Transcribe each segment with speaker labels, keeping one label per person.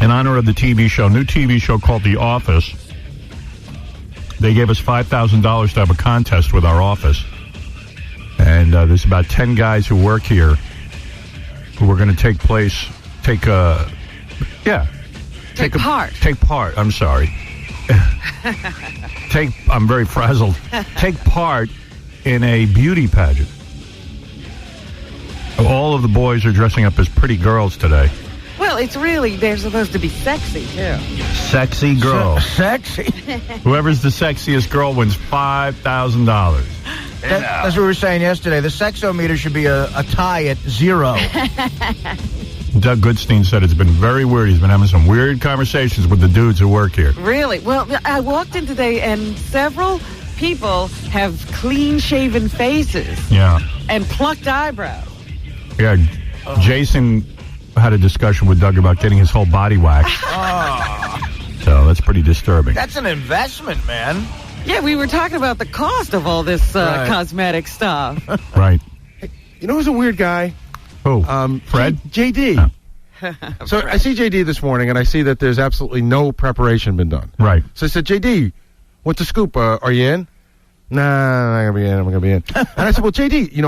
Speaker 1: in honor of the TV show, new TV show called The Office. They gave us $5,000 to have a contest with our office. And there's about 10 guys who work here who are going to take part. I'm sorry. I'm very frazzled. Take part in a beauty pageant. All of the boys are dressing up as pretty girls today.
Speaker 2: Well, it's really, they're supposed to be sexy, too.
Speaker 1: Sexy girls.
Speaker 3: Sexy?
Speaker 1: Whoever's the sexiest girl wins $5,000.
Speaker 3: That's what we were saying yesterday. The sexometer should be a tie at 0.
Speaker 1: Doug Goodstein said it's been very weird. He's been having some weird conversations with the dudes who work here.
Speaker 2: Really? Well, I walked in today, and several people have clean-shaven faces.
Speaker 1: Yeah.
Speaker 2: And plucked eyebrows.
Speaker 1: Yeah. Jason had a discussion with Doug about getting his whole body waxed. So that's pretty disturbing.
Speaker 3: That's an investment, man.
Speaker 2: Yeah, we were talking about the cost of all this cosmetic stuff.
Speaker 1: Right.
Speaker 4: Hey, you know who's a weird guy?
Speaker 1: Who? Fred?
Speaker 4: JD. So I see JD this morning, and I see that there's absolutely no preparation been done.
Speaker 1: Right.
Speaker 4: So I said, JD, what's the scoop? Are you in? Nah, I'm not going to be in. And I said, well, JD,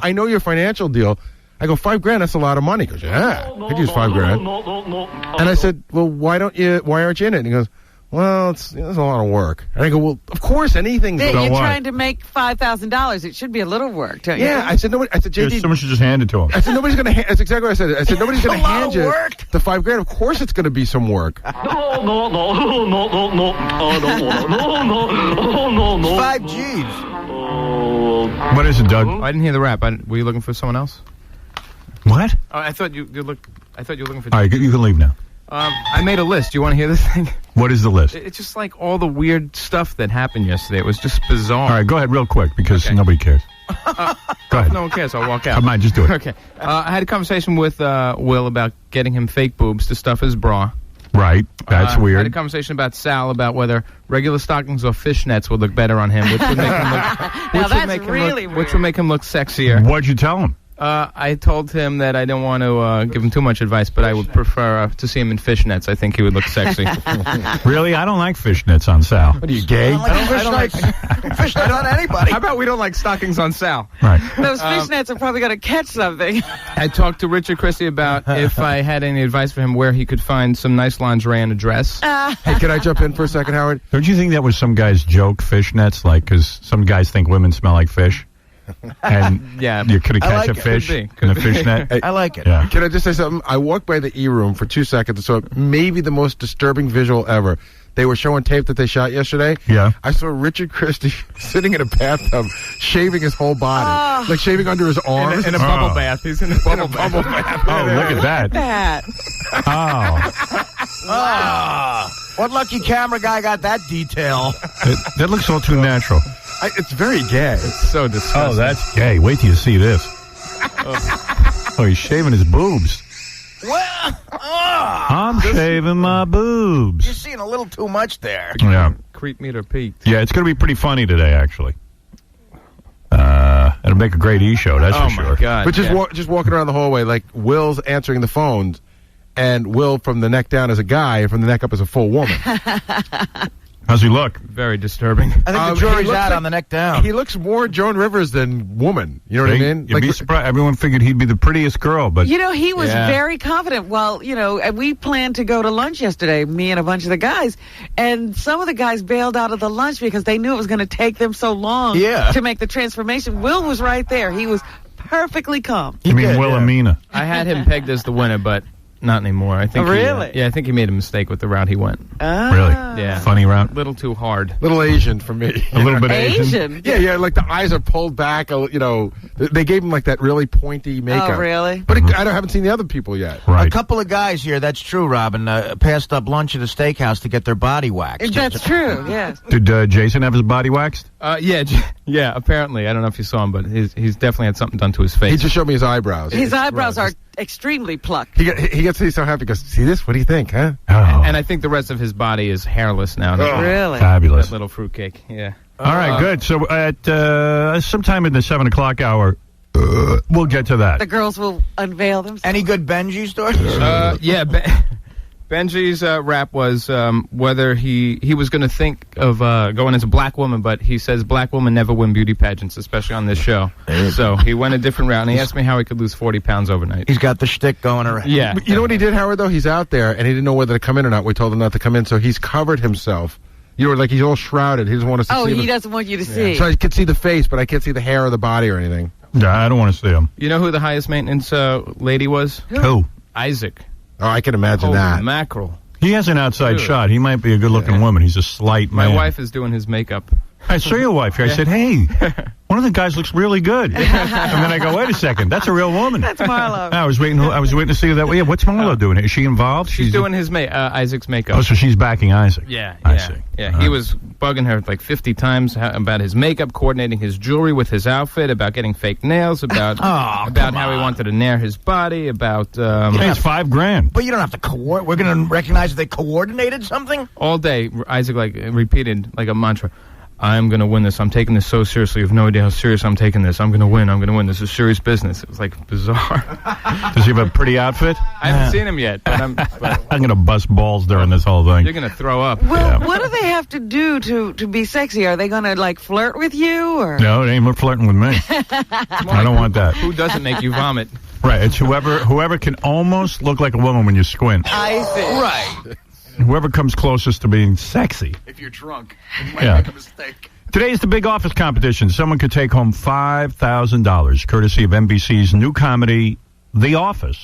Speaker 4: I know your financial deal. I go, $5,000, that's a lot of money. He goes, yeah, I could use $5,000. And I said, well, why aren't you in it? And he goes, well, it's a lot of work. And I go, well, of course, anything's
Speaker 2: You're trying to make $5,000. It should be a little work, don't you?
Speaker 4: Yeah, I said, JD.
Speaker 1: Someone should just hand it to him.
Speaker 4: I said, nobody's going to that's exactly what I said. I said, nobody's going to hand you the $5,000. Of course it's going to be some work.
Speaker 3: It's 5 G's.
Speaker 1: What is it, Doug?
Speaker 5: I didn't hear the rap. Were you looking for someone else?
Speaker 1: What?
Speaker 5: Oh, I thought you were looking for...
Speaker 1: All right, you can leave now.
Speaker 5: I made a list. Do you want to hear this thing?
Speaker 1: What is the list?
Speaker 5: It's just like all the weird stuff that happened yesterday. It was just bizarre.
Speaker 1: All right, go ahead real quick because nobody cares. Go ahead.
Speaker 5: If no one cares, I'll walk out.
Speaker 1: Come on, just do it.
Speaker 5: Okay. I had a conversation with Will about getting him fake boobs to stuff his bra.
Speaker 1: Right. That's weird.
Speaker 5: I had a conversation about Sal about whether regular stockings or fishnets would look better on him, which would make him look... Which would make him look sexier.
Speaker 1: What'd you tell him?
Speaker 5: I told him that I didn't want to give him too much advice, but I would prefer to see him in fishnets. I think he would look sexy.
Speaker 1: Really? I don't like fishnets on Sal.
Speaker 4: What are you, gay?
Speaker 3: I don't like fishnets on anybody.
Speaker 5: How about we don't like stockings on Sal?
Speaker 1: Right.
Speaker 2: Those fishnets are probably going to catch something.
Speaker 5: I talked to Richard Christie about if I had any advice for him where he could find some nice lingerie and a dress.
Speaker 4: Hey, can I jump in for a second, Howard?
Speaker 1: Don't you think that was some guy's joke, fishnets? Like, because some guys think women smell like fish? And
Speaker 5: yeah,
Speaker 1: you could catch a fish in a fishnet.
Speaker 3: I like it.
Speaker 1: Yeah.
Speaker 4: Can I just say something? I walked by the E-room for 2 seconds and saw maybe the most disturbing visual ever. They were showing tape that they shot yesterday.
Speaker 1: Yeah.
Speaker 4: I saw Richard Christie sitting in a bathtub, shaving his whole body. Like shaving under his arms.
Speaker 5: In a bubble bath. He's in a bubble bath.
Speaker 1: Oh, look at that.
Speaker 3: Oh. What lucky camera guy got that detail?
Speaker 1: That looks all too natural.
Speaker 4: It's very gay.
Speaker 5: It's so disgusting.
Speaker 1: Oh, that's gay. Wait till you see this. Oh, he's shaving his boobs.
Speaker 3: Well,
Speaker 1: I'm shaving my boobs.
Speaker 3: You're seeing a little too much there.
Speaker 1: Yeah.
Speaker 5: Creep meter peaked.
Speaker 1: Yeah, it's going to be pretty funny today, actually. It'll make a great E-show, that's for sure.
Speaker 5: Oh, my God.
Speaker 4: But just walking around the hallway, like Will's answering the phones, and Will from the neck down is a guy, and from the neck up is a full woman.
Speaker 1: How's he look?
Speaker 5: Very disturbing.
Speaker 3: I think the jury's out on the neck down.
Speaker 4: He looks more Joan Rivers than woman. You know what I mean?
Speaker 1: You'd be surprised. Everyone figured he'd be the prettiest girl, but...
Speaker 2: He was very confident. Well, we planned to go to lunch yesterday, me and a bunch of the guys, and some of the guys bailed out of the lunch because they knew it was going to take them so long to make the transformation. Will was right there. He was perfectly calm.
Speaker 1: You mean Wilhelmina?
Speaker 5: I had him pegged as the winner, but... Not anymore. I think.
Speaker 2: Really?
Speaker 5: I think he made a mistake with the route he went.
Speaker 1: Really?
Speaker 5: Yeah.
Speaker 1: Funny route.
Speaker 5: A little too hard.
Speaker 4: Little Asian for me.
Speaker 1: A little bit Asian.
Speaker 4: Yeah. Like the eyes are pulled back. They gave him like that really pointy makeup.
Speaker 2: Oh, really?
Speaker 4: But I haven't seen the other people yet.
Speaker 1: Right.
Speaker 3: A couple of guys here, that's true, Robin, passed up lunch at a steakhouse to get their body waxed.
Speaker 2: That's true. Yes.
Speaker 1: Did Jason have his body waxed?
Speaker 5: Yeah. Apparently, I don't know if you saw him, but he's definitely had something done to his face.
Speaker 4: He just showed me his eyebrows.
Speaker 2: His eyebrows are extremely plucked.
Speaker 4: He gets to be so happy because see this? What do you think, huh?
Speaker 1: Oh.
Speaker 5: And I think the rest of his body is hairless now.
Speaker 2: Really?
Speaker 1: Fabulous.
Speaker 5: That little fruitcake. Yeah.
Speaker 1: All right, good. So at sometime in the 7 o'clock hour, we'll get to that.
Speaker 2: The girls will unveil themselves.
Speaker 3: Any good Benjy stories?
Speaker 5: Yeah. Benjy's rap was whether he was going to think of going as a black woman, but he says black women never win beauty pageants, especially on this show. So he went a different route, and he asked me how he could lose 40 pounds overnight.
Speaker 3: He's got the shtick going around.
Speaker 5: Yeah.
Speaker 4: But you know what he did, Howard, though? He's out there, and he didn't know whether to come in or not. We told him not to come in, so he's covered himself. You know, like he's all shrouded. He doesn't want us to see him.
Speaker 2: He doesn't want you to see.
Speaker 4: So I can see the face, but I can't see the hair or the body or anything.
Speaker 1: Yeah, I don't want to see him.
Speaker 5: You know who the highest maintenance lady was?
Speaker 1: Who?
Speaker 5: Isaac.
Speaker 4: Oh, I can imagine
Speaker 5: Holy
Speaker 4: that.
Speaker 5: mackerel.
Speaker 1: He has an outside shot. He might be a good-looking woman. He's a slight man.
Speaker 5: My wife is doing his makeup.
Speaker 1: I saw your wife here. I said, hey, one of the guys looks really good. And then I go, wait a second. That's a real woman.
Speaker 2: That's Marlo.
Speaker 1: I was waiting to see that. Yeah, what's Marlo doing? Is she involved?
Speaker 5: She's doing his Isaac's makeup.
Speaker 1: Oh, so she's backing Isaac.
Speaker 5: Yeah.
Speaker 1: I see.
Speaker 5: Yeah, he was bugging her like 50 times about his makeup, coordinating his jewelry with his outfit, about getting fake nails, about how he wanted to nair his body, about...
Speaker 1: Hey, it's $5,000.
Speaker 3: But you don't have to coordinate. We're going to recognize that they coordinated something?
Speaker 5: All day, Isaac repeated like a mantra. I'm going to win this. I'm taking this so seriously. You have no idea how serious I'm taking this. I'm going to win. I'm going to win. This is serious business. It was like bizarre.
Speaker 1: Does he have a pretty outfit?
Speaker 5: I haven't seen him yet. But I'm
Speaker 1: going to bust balls during this whole thing.
Speaker 5: You're going to throw up.
Speaker 2: Well, what do they have to do to be sexy? Are they going to like flirt with you? Or?
Speaker 1: No, they ain't flirting with me. I don't want that.
Speaker 5: Who doesn't make you vomit?
Speaker 1: Right. It's whoever can almost look like a woman when you squint.
Speaker 2: I see.
Speaker 3: Right.
Speaker 1: Whoever comes closest to being sexy.
Speaker 3: If you're drunk, you
Speaker 1: might
Speaker 3: make a mistake.
Speaker 1: Today is the big office competition. Someone could take home $5,000, courtesy of NBC's new comedy, The Office.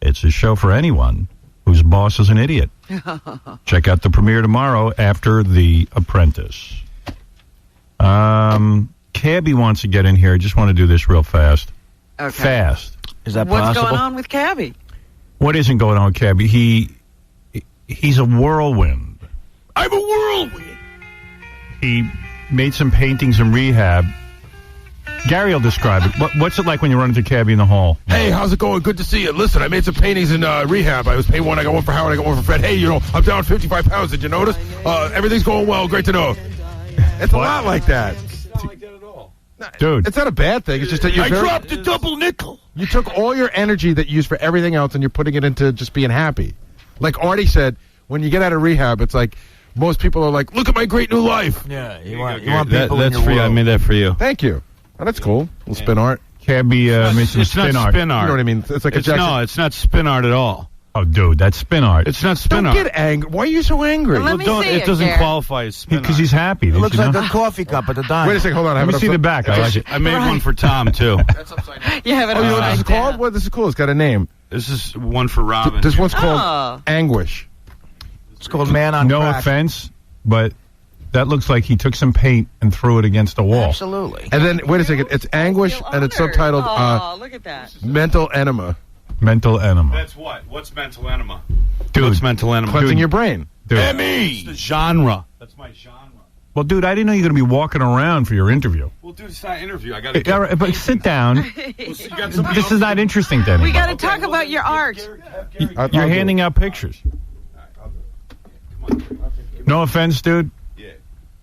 Speaker 1: It's a show for anyone whose boss is an idiot. Check out the premiere tomorrow after The Apprentice. Cabby wants to get in here. I just want to do this real fast.
Speaker 2: Okay.
Speaker 1: Fast.
Speaker 3: Is that
Speaker 2: What's
Speaker 3: possible?
Speaker 2: going on with Cabby?
Speaker 1: What isn't going on with Cabby? He's a whirlwind. I'm a whirlwind. He made some paintings in rehab. Gary will describe it. What's it like when you run into Cabby in the hall?
Speaker 4: Hey, how's it going? Good to see you. Listen, I made some paintings in rehab. I was painting one. I got one for Howard. I got one for Fred. Hey, I'm down 55 pounds. Did you notice? Everything's going well. Great to know. It's a lot like that.
Speaker 6: It's not like that at all.
Speaker 1: Dude.
Speaker 4: It's not a bad thing. It's just that I
Speaker 6: dropped a double nickel.
Speaker 4: You took all your energy that you used for everything else and you're putting it into just being happy. Like Artie said, when you get out of rehab, it's like most people are like, look at my great new life.
Speaker 3: Yeah, you want people
Speaker 6: that's for you. I made that for you.
Speaker 4: Thank you. Oh, that's cool. Little spin art.
Speaker 1: Cabby made some spin art.
Speaker 6: Spin art.
Speaker 4: You know what I mean? It's like
Speaker 6: it's not spin art at all.
Speaker 1: Oh, dude, that's spin art.
Speaker 6: It's not spin
Speaker 4: Don't
Speaker 6: art.
Speaker 4: get angry. Why are you so angry?
Speaker 2: Let me see
Speaker 6: it doesn't
Speaker 2: Gary.
Speaker 6: qualify as spin art.
Speaker 1: Because he's happy.
Speaker 3: It looks
Speaker 1: you
Speaker 3: like
Speaker 1: know?
Speaker 3: a coffee cup at the diner.
Speaker 4: Wait a second. Hold on.
Speaker 1: Let me see the back. I like it.
Speaker 6: I made one for Tom, too.
Speaker 3: That's upside down.
Speaker 2: You have it
Speaker 4: Oh, you know what this is
Speaker 2: upside
Speaker 4: called?
Speaker 2: down.
Speaker 4: What? This is cool. It's got a name.
Speaker 6: This is one for Robin.
Speaker 4: This one's called Anguish.
Speaker 3: It's called Man on
Speaker 1: No
Speaker 3: Crack.
Speaker 1: offense, but that looks like he took some paint and threw it against a wall.
Speaker 3: Absolutely.
Speaker 4: And then, wait a second. It's Anguish, and it's subtitled
Speaker 2: Oh, look at that.
Speaker 4: Mental Enema.
Speaker 1: Mental enema.
Speaker 6: That's what? What's mental enema?
Speaker 1: Dude.
Speaker 6: What's mental enema?
Speaker 4: Cleansing your brain.
Speaker 1: Dude.
Speaker 6: It's the genre. That's my genre.
Speaker 1: Well, dude, I didn't know you were going to be walking around for your interview.
Speaker 6: Well, dude, it's not an interview. I got to
Speaker 1: All right, but sit down. This is not interesting to
Speaker 2: We
Speaker 1: anybody.
Speaker 2: got to talk about your art.
Speaker 1: You're handing out pictures. No offense, dude.
Speaker 6: Yeah.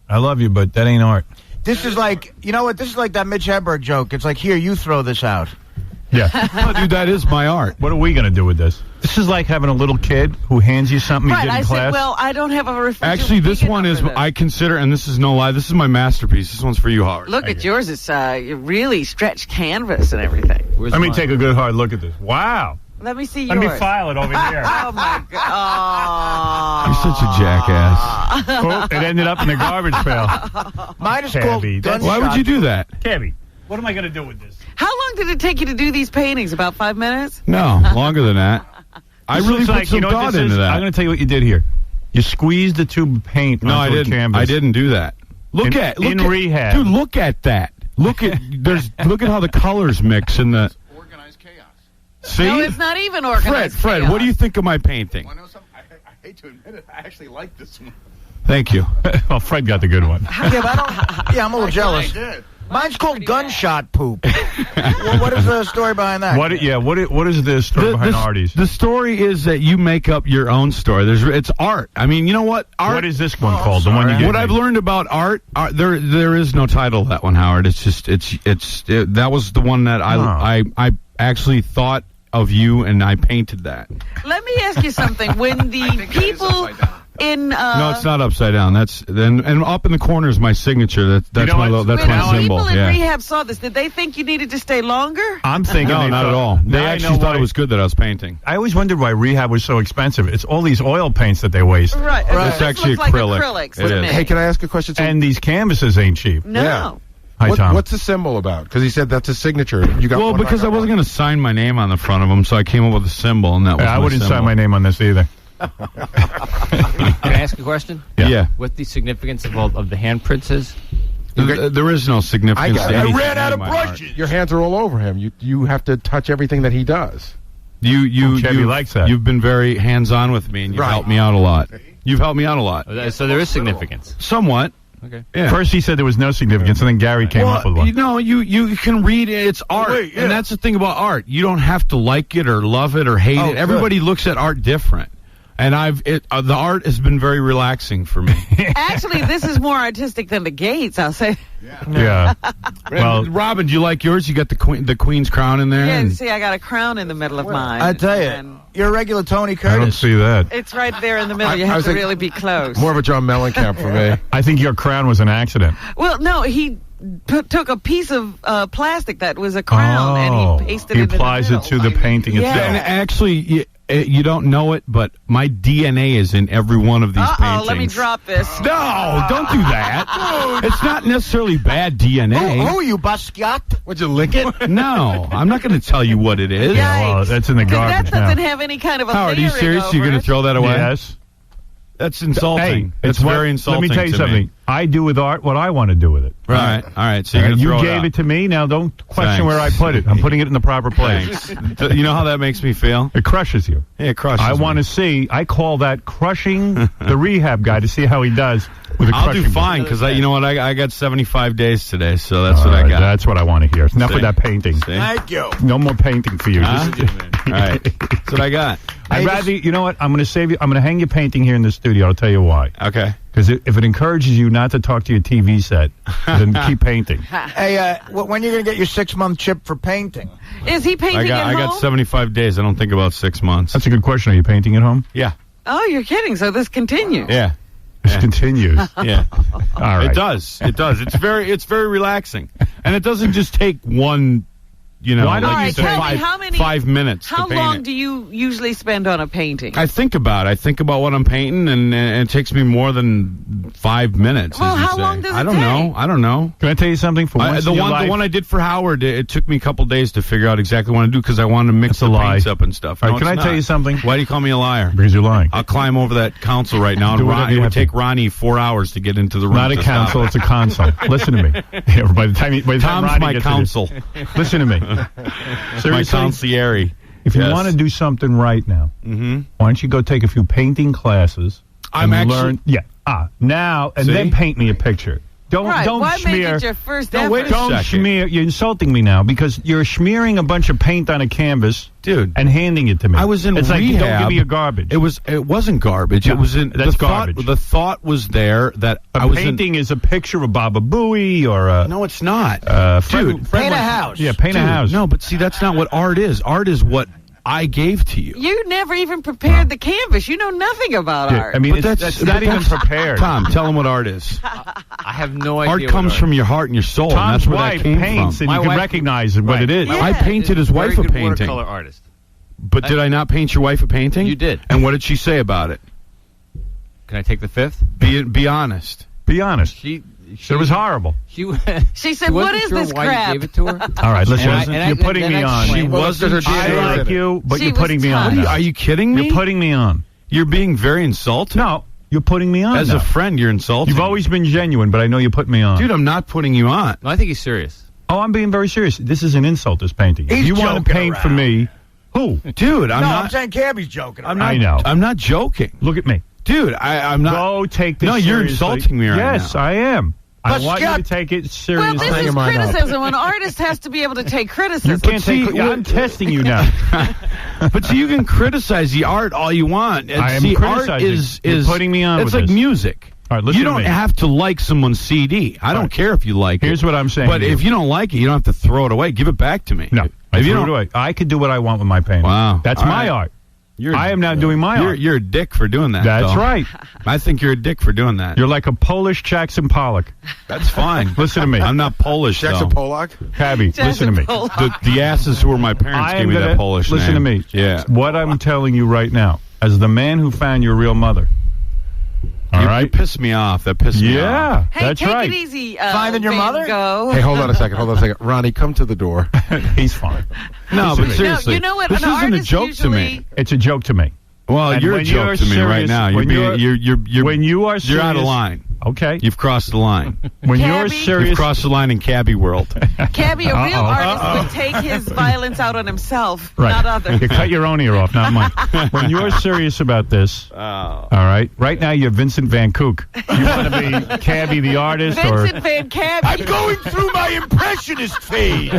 Speaker 1: I love you, but that ain't art.
Speaker 3: This is like, you know what? This is like that Mitch Hedberg joke. It's like, here, you throw this out.
Speaker 1: Yeah.
Speaker 6: No, dude, that is my art.
Speaker 1: What are we going to do with this? This is like having a little kid who hands you something
Speaker 2: Right,
Speaker 1: you did in
Speaker 2: I
Speaker 1: class.
Speaker 2: said, well, I don't have a refrigerator.
Speaker 6: Actually, this
Speaker 2: big
Speaker 6: one
Speaker 2: enough
Speaker 6: is,
Speaker 2: for this.
Speaker 6: I consider, and this is no lie, this is my masterpiece. This one's for you, Howard.
Speaker 2: Look at yours. It's really stretched canvas and everything.
Speaker 1: Let me take a good hard look at this. Wow.
Speaker 2: Let me see
Speaker 1: Let
Speaker 2: yours.
Speaker 1: me file it over here.
Speaker 2: Oh, my God.
Speaker 6: You're such a jackass.
Speaker 1: Oh, it ended up in the garbage pail.
Speaker 3: Mine is called
Speaker 1: Cabby,
Speaker 3: Gunshot.
Speaker 6: Why would you do that?
Speaker 1: Cabby, what am I going to do with this?
Speaker 2: How long did it take you to do these paintings? About 5 minutes?
Speaker 6: No, longer than that. I
Speaker 1: This
Speaker 6: really
Speaker 1: looks
Speaker 6: put
Speaker 1: like,
Speaker 6: some
Speaker 1: you know what
Speaker 6: thought
Speaker 1: this
Speaker 6: into
Speaker 1: is?
Speaker 6: that.
Speaker 1: I'm going to tell you what you did here. You squeezed the tube of paint
Speaker 6: No, I
Speaker 1: onto a
Speaker 6: didn't.
Speaker 1: canvas.
Speaker 6: I didn't do that. Look at
Speaker 1: rehab.
Speaker 6: Dude, look at that. Look at how the colors mix in the
Speaker 3: Organized chaos.
Speaker 6: See?
Speaker 2: No, it's not even organized.
Speaker 6: Fred,
Speaker 2: chaos.
Speaker 6: what do you think of my painting?
Speaker 3: I hate to admit it, I actually like this one.
Speaker 6: Thank you.
Speaker 1: Well, Fred got the good one.
Speaker 3: Yeah, but I'm a little jealous. Mine's called Gunshot Poop. Well, what is the story behind that?
Speaker 1: What is the story behind Artie's?
Speaker 6: The story is that you make up your own story. It's art. I mean, you know what? Art.
Speaker 1: What is this one called? The one you gave
Speaker 6: What
Speaker 1: me?
Speaker 6: I've learned about art, there is no title to that one, Howard. It's just that was the one that I actually thought of you, and I painted that.
Speaker 2: Let me ask you something. When the people in
Speaker 6: no, it's not upside down. That's and up in the corner is my signature. That's my symbol.
Speaker 2: People in rehab saw this. Did they think you needed to stay longer?
Speaker 1: I'm thinking
Speaker 6: no, not at all. They actually thought it was good that I was painting.
Speaker 1: I always wondered why rehab was so expensive. It's all these oil paints that they waste.
Speaker 2: Right.
Speaker 6: It's actually acrylic.
Speaker 2: Like acrylics.
Speaker 6: It is.
Speaker 4: Hey, can I ask a question?
Speaker 1: And these canvases ain't cheap.
Speaker 2: No.
Speaker 4: Yeah.
Speaker 1: Hi, Tom.
Speaker 4: What's the symbol about? Because he said that's his signature. You got
Speaker 6: well, because I wasn't going to sign my name on the front of them, so I came up with a symbol, and that was
Speaker 1: I wouldn't
Speaker 6: symbol.
Speaker 1: sign my name on this either.
Speaker 7: Can I ask a question?
Speaker 6: Yeah.
Speaker 7: What the significance of the handprints is?
Speaker 6: There is no significance to anything.
Speaker 3: I ran out of
Speaker 6: in my
Speaker 3: brushes.
Speaker 4: Your hands are all over him. You have to touch everything that he does.
Speaker 1: Chevy likes that.
Speaker 6: You've been very hands-on with me, and you've helped me out a lot. You've helped me out a lot.
Speaker 7: So there is significance.
Speaker 6: Somewhat.
Speaker 7: Okay.
Speaker 6: Yeah.
Speaker 1: First he said there was no significance, and then Gary came up with one.
Speaker 6: You can read it. It's art. And that's the thing about art. You don't have to like it or love it or hate it. Everybody looks at art different. And the art has been very relaxing for me.
Speaker 2: Actually, this is more artistic than the gates, I'll say.
Speaker 1: Yeah.
Speaker 6: Well, Robin, do you like yours? You got the queen's crown in there?
Speaker 2: Yeah, see, I got a crown in the middle of mine.
Speaker 3: I tell you, you're a regular Tony Curtis.
Speaker 1: I don't see that.
Speaker 2: It's right there in the middle. You have to really be close.
Speaker 4: More of a John Mellencamp for me.
Speaker 1: I think your crown was an accident.
Speaker 2: Well, no, he took a piece of plastic that was a crown and he pasted it in the middle.
Speaker 1: He applies it to the painting itself.
Speaker 6: And actually, you don't know it, but my DNA is in every one of these paintings.
Speaker 2: Let me drop this.
Speaker 6: No, don't do that. It's not necessarily bad DNA.
Speaker 3: Who are you, Basquiat?
Speaker 4: Would you lick it?
Speaker 6: No, I'm not going to tell you what it is.
Speaker 2: Yeah,
Speaker 1: well, that's in the garbage
Speaker 2: that doesn't
Speaker 1: now.
Speaker 2: have any kind of a
Speaker 6: Howard, are you
Speaker 2: layering
Speaker 6: serious?
Speaker 2: over
Speaker 6: You're going to
Speaker 2: it.
Speaker 6: throw that away?
Speaker 1: Yes.
Speaker 6: That's insulting.
Speaker 1: Hey,
Speaker 6: it's very insulting.
Speaker 1: Let me tell you
Speaker 6: to
Speaker 1: something.
Speaker 6: Me.
Speaker 1: I do with art what I want to do with it.
Speaker 6: Right. All right. So you're
Speaker 1: you
Speaker 6: throw
Speaker 1: gave it to me. Now don't question
Speaker 6: Thanks.
Speaker 1: where I put it. I'm putting it in the proper place.
Speaker 6: Thanks. You know how that makes me feel?
Speaker 1: It crushes you.
Speaker 6: Yeah, it crushes
Speaker 1: I
Speaker 6: me.
Speaker 1: want to see. I call that crushing the rehab guy to see how he does with a
Speaker 6: I'll
Speaker 1: crushing.
Speaker 6: do fine because you know what? I got 75 days today, so that's what I got.
Speaker 1: That's what I want to hear. Enough with that painting.
Speaker 6: See?
Speaker 3: Thank you.
Speaker 1: No more painting for you.
Speaker 6: Huh? All right. That's what I got.
Speaker 1: I'd rather, you know what? I'm going to save you. I'm going to hang your painting here in the studio. I'll tell you why.
Speaker 6: Okay.
Speaker 1: Because if it encourages you not to talk to your TV set, then keep painting.
Speaker 3: Hey, when are you going to get your 6-month chip for painting?
Speaker 2: Is he painting at
Speaker 6: I
Speaker 2: home?
Speaker 6: got 75 days. I don't think about 6 months.
Speaker 1: That's a good question. Are you painting at home?
Speaker 6: Yeah.
Speaker 2: Oh, you're kidding. So this continues.
Speaker 6: Yeah.
Speaker 1: This continues.
Speaker 6: Yeah.
Speaker 1: All right.
Speaker 6: It does. It does. It's very relaxing. And it doesn't just take one,
Speaker 1: Why don't
Speaker 2: All right,
Speaker 1: you say
Speaker 2: tell me, how many,
Speaker 6: 5 minutes
Speaker 2: How
Speaker 6: to paint
Speaker 2: long
Speaker 6: it.
Speaker 2: do you usually spend on a painting?
Speaker 6: I think about what I'm painting, and it takes me more than 5 minutes.
Speaker 2: Well,
Speaker 6: as you
Speaker 2: how
Speaker 6: say.
Speaker 2: long does it
Speaker 6: I don't know. I don't know.
Speaker 1: Can I tell you something? For once
Speaker 6: The
Speaker 1: in your
Speaker 6: one
Speaker 1: life,
Speaker 6: I did for Howard, it took me a couple days to figure out exactly what to do because I wanted to mix
Speaker 1: That's
Speaker 6: the
Speaker 1: a lie.
Speaker 6: paints up and stuff.
Speaker 1: All
Speaker 6: No,
Speaker 1: right, can
Speaker 6: it's
Speaker 1: I tell
Speaker 6: not.
Speaker 1: you something?
Speaker 6: Why do you call me a liar?
Speaker 1: Because you're lying.
Speaker 6: I'll climb over that console right now, and
Speaker 1: Do whatever
Speaker 6: it
Speaker 1: you
Speaker 6: would
Speaker 1: have to.
Speaker 6: take Ronnie 4 hours to get into the room.
Speaker 1: Not a
Speaker 6: to
Speaker 1: council,
Speaker 6: stop
Speaker 1: it's a console. Listen to me. By the time
Speaker 6: Tom's
Speaker 1: Ronnie
Speaker 6: my
Speaker 1: gets
Speaker 6: counsel.
Speaker 1: to this, listen to me.
Speaker 6: My
Speaker 1: Seriously,
Speaker 6: concierge.
Speaker 1: if you
Speaker 6: Yes.
Speaker 1: want to do something right now, why don't you go take a few painting classes?
Speaker 6: I'm
Speaker 1: and
Speaker 6: actually-
Speaker 1: learn. Yeah. Now and
Speaker 6: See?
Speaker 1: then paint me a picture. Don't
Speaker 2: Why
Speaker 1: smear.
Speaker 2: make it your first
Speaker 6: No,
Speaker 2: effort?
Speaker 6: wait a
Speaker 1: Don't
Speaker 6: second.
Speaker 1: smear. You're insulting me now because you're smearing a bunch of paint on a canvas,
Speaker 6: Dude.
Speaker 1: and handing it to me.
Speaker 6: I was in
Speaker 1: it's
Speaker 6: rehab.
Speaker 1: Like, don't give me your garbage.
Speaker 6: It wasn't garbage.
Speaker 1: No,
Speaker 6: It was in
Speaker 1: that's
Speaker 6: the
Speaker 1: garbage.
Speaker 6: Thought, the thought was there that
Speaker 1: a
Speaker 6: I was
Speaker 1: painting is a picture of Baba Booey or a.
Speaker 6: No, it's not.
Speaker 1: Dude,
Speaker 3: Paint a house.
Speaker 1: Yeah, paint a house.
Speaker 6: No, but see, that's not what art is. Art is what I gave to you.
Speaker 2: You never even prepared the canvas. You know nothing about art.
Speaker 1: I mean,
Speaker 6: But
Speaker 1: that's not even prepared.
Speaker 6: Tom, tell him what art is.
Speaker 7: I have no idea.
Speaker 6: Art
Speaker 7: what
Speaker 6: comes from your heart and your soul. and
Speaker 1: Tom's
Speaker 6: that's where
Speaker 1: wife
Speaker 6: that came
Speaker 1: paints,
Speaker 6: from.
Speaker 1: and you
Speaker 7: My
Speaker 1: can
Speaker 7: wife-
Speaker 1: recognize what
Speaker 7: Right.
Speaker 1: it is.
Speaker 2: Yeah.
Speaker 6: I painted his wife a
Speaker 7: Very good
Speaker 6: painting.
Speaker 7: watercolor artist.
Speaker 6: But did I not paint your wife a painting?
Speaker 7: You did.
Speaker 6: And what did she say about it?
Speaker 7: Can I take the fifth?
Speaker 6: Be honest.
Speaker 1: Be honest.
Speaker 7: She
Speaker 1: It was horrible.
Speaker 7: She
Speaker 2: said, "What is this
Speaker 7: why
Speaker 2: crap?"
Speaker 7: You gave it to her.
Speaker 1: All right, listen.
Speaker 7: And
Speaker 1: you're putting
Speaker 7: then
Speaker 1: me on.
Speaker 7: explained-
Speaker 6: She wasn't.
Speaker 1: I like you, but
Speaker 2: She
Speaker 1: you're
Speaker 2: was
Speaker 1: putting me
Speaker 2: tough.
Speaker 1: on. now.
Speaker 6: Are you kidding me?
Speaker 1: You're putting me on.
Speaker 6: You're being very insulting.
Speaker 1: No, you're putting me on.
Speaker 6: As
Speaker 1: now.
Speaker 6: a friend, you're insulting.
Speaker 1: You've always been genuine, but I know you put me on.
Speaker 6: Dude, I'm not putting you on.
Speaker 7: No, I think he's serious.
Speaker 1: Oh, I'm being very serious. This is an insult, this painting. If
Speaker 3: He's
Speaker 1: you want to
Speaker 3: joking
Speaker 1: paint for
Speaker 3: around.
Speaker 1: me, who?
Speaker 6: Dude, I'm
Speaker 3: No,
Speaker 6: not.
Speaker 3: I'm saying Cabby's joking.
Speaker 6: I'm
Speaker 3: around.
Speaker 6: not.
Speaker 1: I know.
Speaker 6: I'm not joking.
Speaker 1: Look at me.
Speaker 6: Dude, I'm not.
Speaker 1: Go take this
Speaker 6: No, you're
Speaker 1: seriously.
Speaker 6: insulting me right
Speaker 1: yes,
Speaker 6: now.
Speaker 1: I am. I
Speaker 3: But
Speaker 1: want you to
Speaker 3: Scott-
Speaker 1: take it
Speaker 2: Well,
Speaker 1: seriously.
Speaker 2: this
Speaker 4: hang
Speaker 2: is
Speaker 4: mine up.
Speaker 2: criticism. An artist has to be able to take criticism.
Speaker 1: You can't
Speaker 6: see,
Speaker 1: take. I'm testing you now.
Speaker 6: But see, you can criticize the art all you want. And
Speaker 1: I am
Speaker 6: see, art
Speaker 1: criticizing.
Speaker 6: is
Speaker 1: You're putting me on
Speaker 6: It's
Speaker 1: with
Speaker 6: like
Speaker 1: this.
Speaker 6: music.
Speaker 1: All right, listen
Speaker 6: you
Speaker 1: to
Speaker 6: don't
Speaker 1: me.
Speaker 6: have to like someone's CD. I don't
Speaker 1: right.
Speaker 6: care if you like it.
Speaker 1: Here's what I'm saying
Speaker 6: But
Speaker 1: to you.
Speaker 6: if you don't like it, you don't have to throw it away. Give it back to me.
Speaker 1: No. I could do what I want with my painting.
Speaker 6: Wow.
Speaker 1: That's my art. I am now doing my art.
Speaker 6: You're a dick for doing that.
Speaker 1: That's right.
Speaker 6: I think you're a dick for doing that.
Speaker 1: You're like a Polish Jackson Pollock.
Speaker 6: That's fine.
Speaker 1: Listen to me.
Speaker 6: I'm not Polish,
Speaker 4: Jackson Pollock?
Speaker 1: Cabby, listen to me.
Speaker 6: The asses who were my parents gave me that Polish
Speaker 1: listen
Speaker 6: name.
Speaker 1: Listen to me.
Speaker 6: Yeah.
Speaker 1: What I'm telling you right now, as the man who found your real mother. All right?
Speaker 6: You pissed me off. That pissed me off.
Speaker 1: Yeah,
Speaker 2: hey,
Speaker 1: that's right.
Speaker 2: Take it easy.
Speaker 3: Finding your mother?
Speaker 2: Go.
Speaker 4: Hey, hold on a second. Ronnie, come to the door.
Speaker 1: He's fine.
Speaker 6: No, but seriously.
Speaker 2: No, you know what?
Speaker 6: This isn't a joke to me.
Speaker 1: It's a joke to me.
Speaker 6: Well,
Speaker 1: And
Speaker 6: you're a joke to me right now. When you are
Speaker 1: serious,
Speaker 6: you're out of line.
Speaker 1: Okay.
Speaker 6: You've crossed the line.
Speaker 1: When
Speaker 2: Cabby?
Speaker 1: you're serious,
Speaker 6: You've crossed the line in Cabby world.
Speaker 2: Cabby, a real artist would take his violence out on himself,
Speaker 1: right.
Speaker 2: not others.
Speaker 1: You cut your own ear off, not mine. When you're serious about this, all right. Right now, you're Vincent Van Kook. You want to be Cabby the artist,
Speaker 2: Vincent Van Cabby.
Speaker 3: I'm going through my impressionist phase.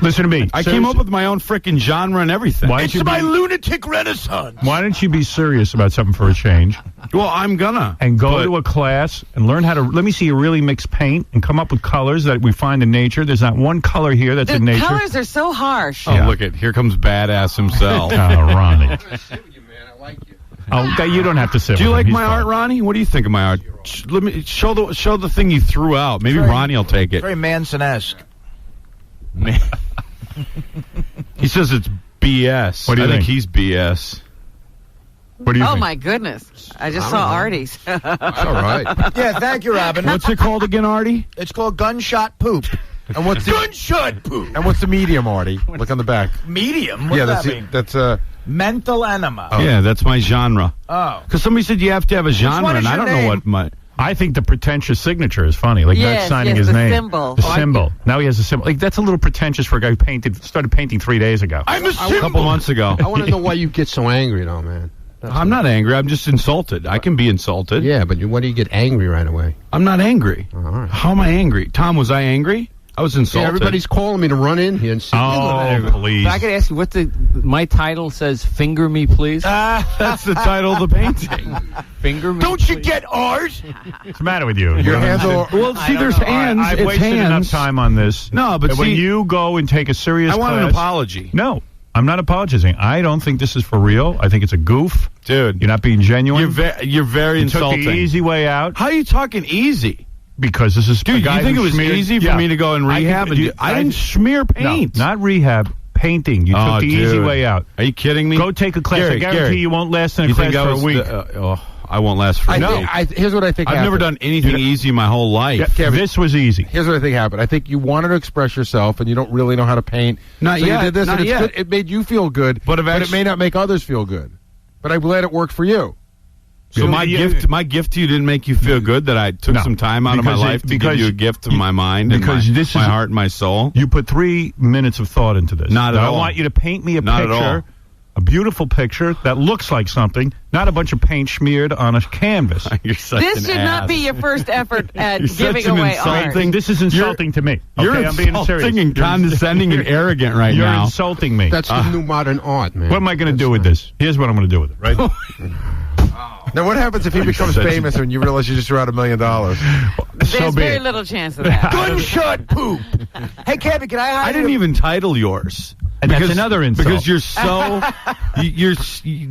Speaker 1: Listen to me.
Speaker 6: I came up with my own frickin' genre and everything.
Speaker 3: It's my lunatic renaissance.
Speaker 1: Why don't you be serious about something for a change?
Speaker 6: Well, I'm gonna.
Speaker 1: And go to a class and learn how to, let me see you really mix paint and come up with colors that we find in nature. There's not one color here that's in nature.
Speaker 2: The colors are so harsh.
Speaker 6: Oh, look it. Here comes badass himself.
Speaker 1: Oh, Ronnie. Oh, you don't have to sit
Speaker 6: Do you
Speaker 1: with
Speaker 6: like
Speaker 1: him.
Speaker 6: my art, Ronnie? What do you think of my art? Let me show the thing you threw out. Maybe Ronnie will take it.
Speaker 3: Very Manson-esque.
Speaker 6: Man. He says it's BS.
Speaker 1: What do you think?
Speaker 6: He's BS.
Speaker 1: What do you think?
Speaker 2: My goodness. I just saw Artie's.
Speaker 4: That's all right.
Speaker 3: Yeah, thank you, Robin.
Speaker 6: What's it called again, Artie?
Speaker 3: It's called gunshot poop.
Speaker 4: And what's the
Speaker 3: Gunshot poop.
Speaker 4: And what's the medium, Artie? Look on the back.
Speaker 3: Medium? What does that mean?
Speaker 4: That's
Speaker 3: Mental enema.
Speaker 6: Yeah, that's my genre.
Speaker 3: Oh.
Speaker 6: Because somebody said you have to have a genre,
Speaker 3: one is
Speaker 6: and I
Speaker 3: your
Speaker 6: don't know
Speaker 3: name?
Speaker 6: what my...
Speaker 1: I think the pretentious signature is funny. Like not signing his
Speaker 2: the
Speaker 1: name.
Speaker 2: Symbol.
Speaker 1: The symbol. Now he has a symbol. Like that's a little pretentious for a guy who started painting 3 days ago.
Speaker 3: I'm a
Speaker 6: A couple months ago.
Speaker 8: I want to know why you get so angry, though, man.
Speaker 6: I'm not angry. I'm just insulted. I can be insulted.
Speaker 8: Yeah, but why do you get angry right away?
Speaker 6: I'm not angry.
Speaker 8: All right.
Speaker 6: How am I angry? Tom, was I angry? I was insulted.
Speaker 8: Yeah, everybody's calling me to run in here and see.
Speaker 1: Oh, please.
Speaker 7: If I could ask you, my title says, "Finger me, please."
Speaker 6: That's the title of the painting.
Speaker 7: Finger me.
Speaker 3: Don't you get art?
Speaker 1: What's the matter with you?
Speaker 4: your hands are.
Speaker 6: Well, see, there's hands.
Speaker 1: I've
Speaker 6: it's
Speaker 1: wasted
Speaker 6: hands.
Speaker 1: enough time on this.
Speaker 6: No, but
Speaker 1: when
Speaker 6: see,
Speaker 1: you go and take a serious
Speaker 6: I want an
Speaker 1: class-
Speaker 6: apology.
Speaker 1: No, I'm not apologizing. I don't think this is for real. I think it's a goof.
Speaker 6: Dude.
Speaker 1: You're not being genuine.
Speaker 6: You're very
Speaker 1: You took
Speaker 6: insulting.
Speaker 1: the easy way out
Speaker 6: How are you talking easy?
Speaker 1: because this is a
Speaker 6: Dude,
Speaker 1: guy
Speaker 6: you think
Speaker 1: who
Speaker 6: it was
Speaker 1: smeared-
Speaker 6: easy for
Speaker 1: Yeah.
Speaker 6: me to go and rehab? I didn't smear paint.
Speaker 1: No, not rehab. Painting. You took the easy
Speaker 6: dude.
Speaker 1: way out.
Speaker 6: Are you kidding me?
Speaker 1: Go take a class. I guarantee you won't last in a
Speaker 6: You
Speaker 1: class
Speaker 6: think I
Speaker 1: for a
Speaker 6: was
Speaker 1: week.
Speaker 6: I won't last for a week.
Speaker 4: Here's what I think
Speaker 6: I've
Speaker 4: happened.
Speaker 6: never done anything easy my whole life.
Speaker 1: Yeah, this was easy.
Speaker 4: Here's what I think happened. I think you wanted to express yourself, and you don't really know how to paint.
Speaker 6: Not
Speaker 4: so
Speaker 6: yet.
Speaker 4: You did this,
Speaker 6: Not
Speaker 4: and it's
Speaker 6: yet.
Speaker 4: good. It made you feel good,
Speaker 6: But
Speaker 4: it may not make others feel good. But I'm glad it worked for you.
Speaker 6: So my gift to you didn't make you feel good that I took some time out of my life to give you a gift of my mind and my heart and my soul?
Speaker 1: You put 3 minutes of thought into this.
Speaker 6: Not at all.
Speaker 1: I want you to paint me a
Speaker 6: Not at
Speaker 1: picture,
Speaker 6: all.
Speaker 1: a beautiful picture that looks like something, not a bunch of paint smeared on a canvas.
Speaker 6: You're such
Speaker 2: This
Speaker 6: an
Speaker 2: should
Speaker 6: ass.
Speaker 2: not be your first effort at
Speaker 6: You're such
Speaker 2: giving
Speaker 6: an
Speaker 2: away art.
Speaker 6: insulting-
Speaker 1: This is insulting to me.
Speaker 6: You're
Speaker 1: Okay, I'm being
Speaker 6: insulting
Speaker 1: serious.
Speaker 6: and condescending and arrogant right
Speaker 1: You're
Speaker 6: now.
Speaker 1: insulting me.
Speaker 8: That's the new modern art, man.
Speaker 1: What am I going to do with this? Here's what I'm going to do with it, right?
Speaker 4: Now, what happens if he becomes famous and you realize you just threw out $1 million?
Speaker 2: There's very little chance of that.
Speaker 3: Gunshot poop. Hey, Cabby, can I hire
Speaker 6: I didn't even title yours.
Speaker 1: And that's another insult.
Speaker 6: Because you're so,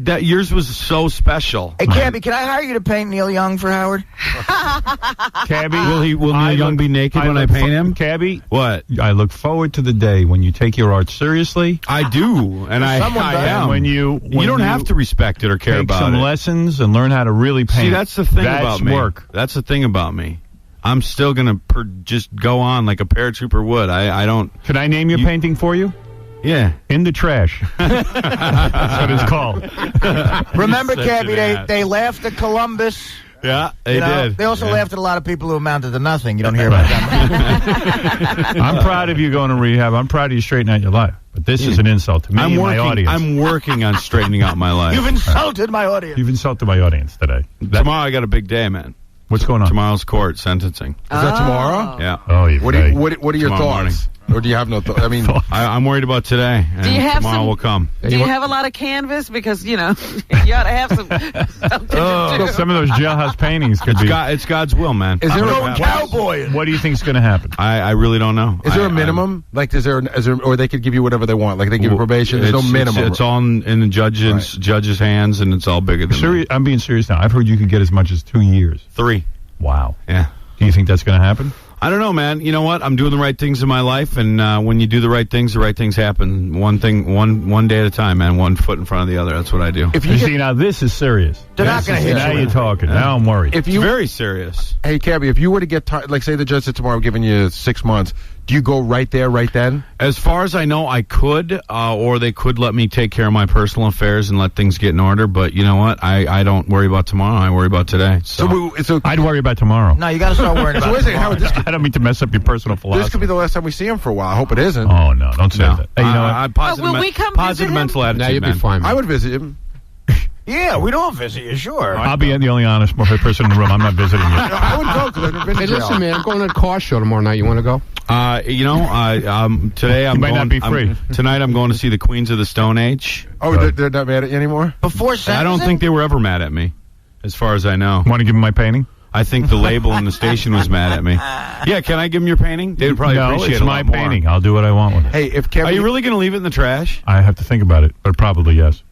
Speaker 6: that yours was so special.
Speaker 3: Hey, Cabby, can I hire you to paint Neil Young for Howard?
Speaker 1: Cabby,
Speaker 6: Will Neil Young be naked when I paint him?
Speaker 1: Cabby,
Speaker 6: What?
Speaker 1: I look forward to the day when you take your art seriously.
Speaker 6: I do, and I am.
Speaker 1: When you
Speaker 6: don't have to respect it or care
Speaker 1: take
Speaker 6: about
Speaker 1: some
Speaker 6: it.
Speaker 1: lessons and learn how to really paint.
Speaker 6: See, that's the thing
Speaker 1: That's
Speaker 6: about me.
Speaker 1: work.
Speaker 6: That's the thing about me. I'm still gonna just go on like a paratrooper would. I don't.
Speaker 1: Can I name your painting for you?
Speaker 6: Yeah.
Speaker 1: In the trash. That's what it's called.
Speaker 3: Remember,
Speaker 6: Such
Speaker 3: Cabby,
Speaker 6: an ass.
Speaker 3: they laughed at Columbus.
Speaker 6: Yeah, they
Speaker 3: You know,
Speaker 6: did.
Speaker 3: They also
Speaker 6: Yeah.
Speaker 3: laughed at a lot of people who amounted to nothing. You don't hear about that.
Speaker 1: I'm proud of you going to rehab. I'm proud of you straightening out your life. But this is an insult to me and my audience.
Speaker 6: I'm working on straightening out my life.
Speaker 3: You've insulted my audience.
Speaker 1: You've insulted my audience today.
Speaker 6: Tomorrow I got a big day, man.
Speaker 1: What's going on?
Speaker 6: Tomorrow's court sentencing.
Speaker 4: Is that tomorrow?
Speaker 6: Yeah.
Speaker 1: Oh,
Speaker 4: What are your
Speaker 6: Tomorrow
Speaker 4: thoughts? Or do you have no thought? I mean,
Speaker 6: I'm worried about today. And
Speaker 2: Do you have
Speaker 6: tomorrow
Speaker 2: some,
Speaker 6: will come.
Speaker 2: Do you have a lot of canvas? Because, you ought to have something to do.
Speaker 1: Some of those jailhouse paintings could be.
Speaker 6: It's God's will, man.
Speaker 3: Is there a cowboy?
Speaker 1: What do you think is going to to happen?
Speaker 6: I really don't know.
Speaker 4: Is there a minimum? Like, is there, or they could give you whatever they want? Like, they give you probation. There's no minimum.
Speaker 6: It's all in the judge's hands, and it's all bigger than me.
Speaker 1: I'm being serious now. I've heard you could get as much as 2 years.
Speaker 6: 3.
Speaker 1: Wow.
Speaker 6: Yeah.
Speaker 1: Do you think that's going to happen?
Speaker 6: I don't know, man. You know what? I'm doing the right things in my life, and when you do the right things happen. One day at a time, man. One foot in front of the other. That's what I do.
Speaker 1: If you see, now this is serious.
Speaker 3: They're not going to hit
Speaker 1: Now
Speaker 3: you.
Speaker 1: you're talking. Now I'm worried.
Speaker 6: It's very serious.
Speaker 4: Hey, Cabby, if you were to get like, say the judge said tomorrow, I'm giving you 6 months, do you go right there, right then?
Speaker 6: As far as I know, I could, or they could let me take care of my personal affairs and let things get in order. But you know what? I don't worry about tomorrow. I worry about today. So
Speaker 1: I'd worry about tomorrow.
Speaker 3: No, you got to start worrying about
Speaker 1: tomorrow. I don't mean to mess up your personal philosophy.
Speaker 4: This could be the last time we see him for a while. I hope it isn't.
Speaker 1: Oh, no. Don't say that. Hey, you know what?
Speaker 6: Positive,
Speaker 2: will we come
Speaker 6: positive
Speaker 2: visit
Speaker 6: mental attitude,
Speaker 8: Now you'd be
Speaker 6: man.
Speaker 8: fine.
Speaker 4: I would visit him.
Speaker 3: Yeah, we don't visit you, sure.
Speaker 1: I'll be the only honest person in the room. I'm not visiting you.
Speaker 4: I would go because I've never been to
Speaker 8: Hey,
Speaker 4: jail.
Speaker 8: listen, man, I'm going to a car show tomorrow night. You want to go?
Speaker 6: Today I'm
Speaker 1: might not be free.
Speaker 6: Tonight I'm going to see the Queens of the Stone Age.
Speaker 4: Oh, they're not mad at you anymore?
Speaker 3: Before
Speaker 6: I
Speaker 3: sentencing?
Speaker 6: don't think they were ever mad at me, as far as I know.
Speaker 1: Want to give him my painting?
Speaker 6: I think the label in the station was mad at me. Yeah, can I give them your painting? They would probably
Speaker 1: No,
Speaker 6: appreciate
Speaker 1: it's
Speaker 6: it a
Speaker 1: my
Speaker 6: lot more.
Speaker 1: painting. I'll do what I want with it.
Speaker 4: Hey, if Kevin...
Speaker 6: Are you really going to leave it in the trash?
Speaker 1: I have to think about it, but probably yes.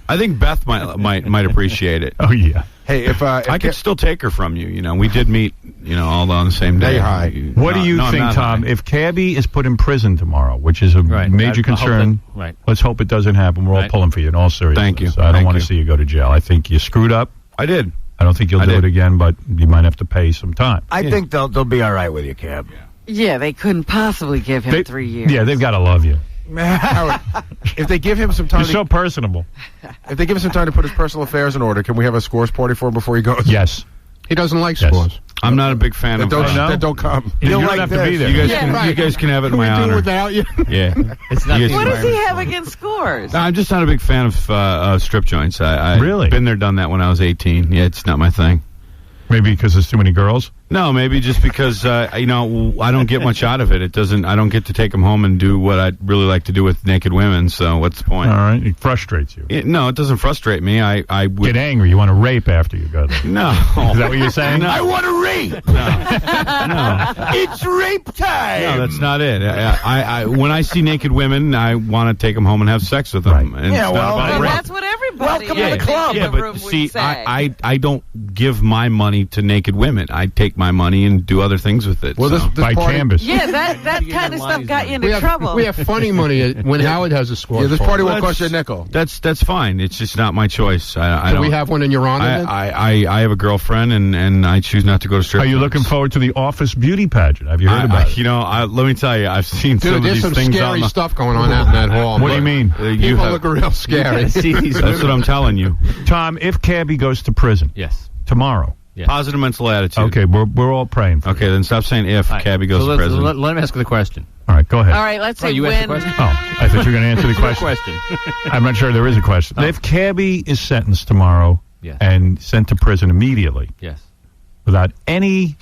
Speaker 6: I think Beth might appreciate it.
Speaker 1: Oh, yeah.
Speaker 4: Hey, if
Speaker 6: I could still take her from you. You know, we did meet. You know, all on the same day.
Speaker 4: Hey, hi.
Speaker 1: What do you think, Tom? If Cabby is put in prison tomorrow, which is a major concern, let's hope it doesn't happen. We're all pulling for you in all seriousness.
Speaker 6: Thank you.
Speaker 1: So I don't want to see you go to jail. I think you screwed up.
Speaker 6: I did.
Speaker 1: I don't think you'll do it again, but you might have to pay some time.
Speaker 3: I think they'll be all right with you, Cab.
Speaker 2: Yeah, they couldn't possibly give him 3 years.
Speaker 1: Yeah, they've got to love you.
Speaker 4: Howard, if they give him some time...
Speaker 1: You're so personable.
Speaker 4: If they give him some time to put his personal affairs in order, can we have a scores party for him before he goes?
Speaker 1: Yes.
Speaker 8: He doesn't like scores.
Speaker 6: I'm not a big fan of
Speaker 4: that. Don't come.
Speaker 1: You don't have to be there.
Speaker 6: You guys can have it in my honor.
Speaker 4: Without you?
Speaker 6: Yeah.
Speaker 7: It's not
Speaker 6: Yes.
Speaker 2: What does he have against scores?
Speaker 6: I'm just not a big fan of strip joints. I
Speaker 1: Really?
Speaker 6: been there, done that when I was 18. Yeah, it's not my thing.
Speaker 1: Maybe because there's too many girls?
Speaker 6: No, maybe just because I don't get much out of it. I don't get to take them home and do what I'd really like to do with naked women. So what's the point?
Speaker 1: All right, it frustrates you.
Speaker 6: No, it doesn't frustrate me. I would
Speaker 1: Get angry. You want to rape after you go there.
Speaker 6: No.
Speaker 1: Is that what you're saying?
Speaker 6: No.
Speaker 3: I want to rape.
Speaker 6: No.
Speaker 3: It's rape time.
Speaker 6: No, that's not it. When I see naked women, I want to take them home and have sex with them. And
Speaker 3: Yeah,
Speaker 6: it's not
Speaker 3: well,
Speaker 6: about
Speaker 2: Well,
Speaker 6: rape.
Speaker 2: that's what everybody
Speaker 3: Welcome to the
Speaker 2: in
Speaker 3: club.
Speaker 2: the
Speaker 6: Yeah,
Speaker 2: room
Speaker 6: but
Speaker 2: would
Speaker 6: see,
Speaker 2: say.
Speaker 6: I don't give my money to naked women. I take my money and do other things with it.
Speaker 4: Well,
Speaker 6: so.
Speaker 4: this
Speaker 1: By
Speaker 4: party,
Speaker 1: canvas.
Speaker 2: Yeah, that kind of stuff got you into trouble.
Speaker 8: We have funny money when Howard has a score.
Speaker 4: Yeah, this party won't
Speaker 6: That's-
Speaker 4: cost you a nickel.
Speaker 6: That's fine. It's just not my choice. I
Speaker 8: Do
Speaker 6: don't.
Speaker 8: we have one in your honor? then?
Speaker 6: I have a girlfriend, and I choose not to go to strip.
Speaker 1: Are you
Speaker 6: clubs.
Speaker 1: looking forward to the Office Beauty Pageant? Have you heard about it?
Speaker 6: You know, let me tell you, I've seen some
Speaker 8: Dude,
Speaker 6: of
Speaker 8: there's
Speaker 6: these
Speaker 8: some
Speaker 6: things
Speaker 8: scary
Speaker 6: on
Speaker 8: stuff going on out in that hall.
Speaker 1: What do you mean?
Speaker 6: You
Speaker 8: People
Speaker 6: have,
Speaker 8: look real scary.
Speaker 6: that's what I'm telling you.
Speaker 1: Tom, if Cabby goes to prison
Speaker 7: Yes.
Speaker 1: tomorrow,
Speaker 7: Yeah.
Speaker 6: Positive mental attitude.
Speaker 1: okay, we're all praying for you.
Speaker 6: Okay, then stop saying if
Speaker 7: All right.
Speaker 6: Cabby goes
Speaker 7: So
Speaker 6: to prison.
Speaker 7: let him ask the question.
Speaker 1: All right, go ahead.
Speaker 2: All right, let's say
Speaker 7: you asked the
Speaker 2: when.
Speaker 7: question?
Speaker 1: Oh, I thought you were going to answer the question. I'm not sure there is a question. If Cabby is sentenced tomorrow
Speaker 7: Yes.
Speaker 1: and sent to prison immediately
Speaker 7: Yes.
Speaker 1: without any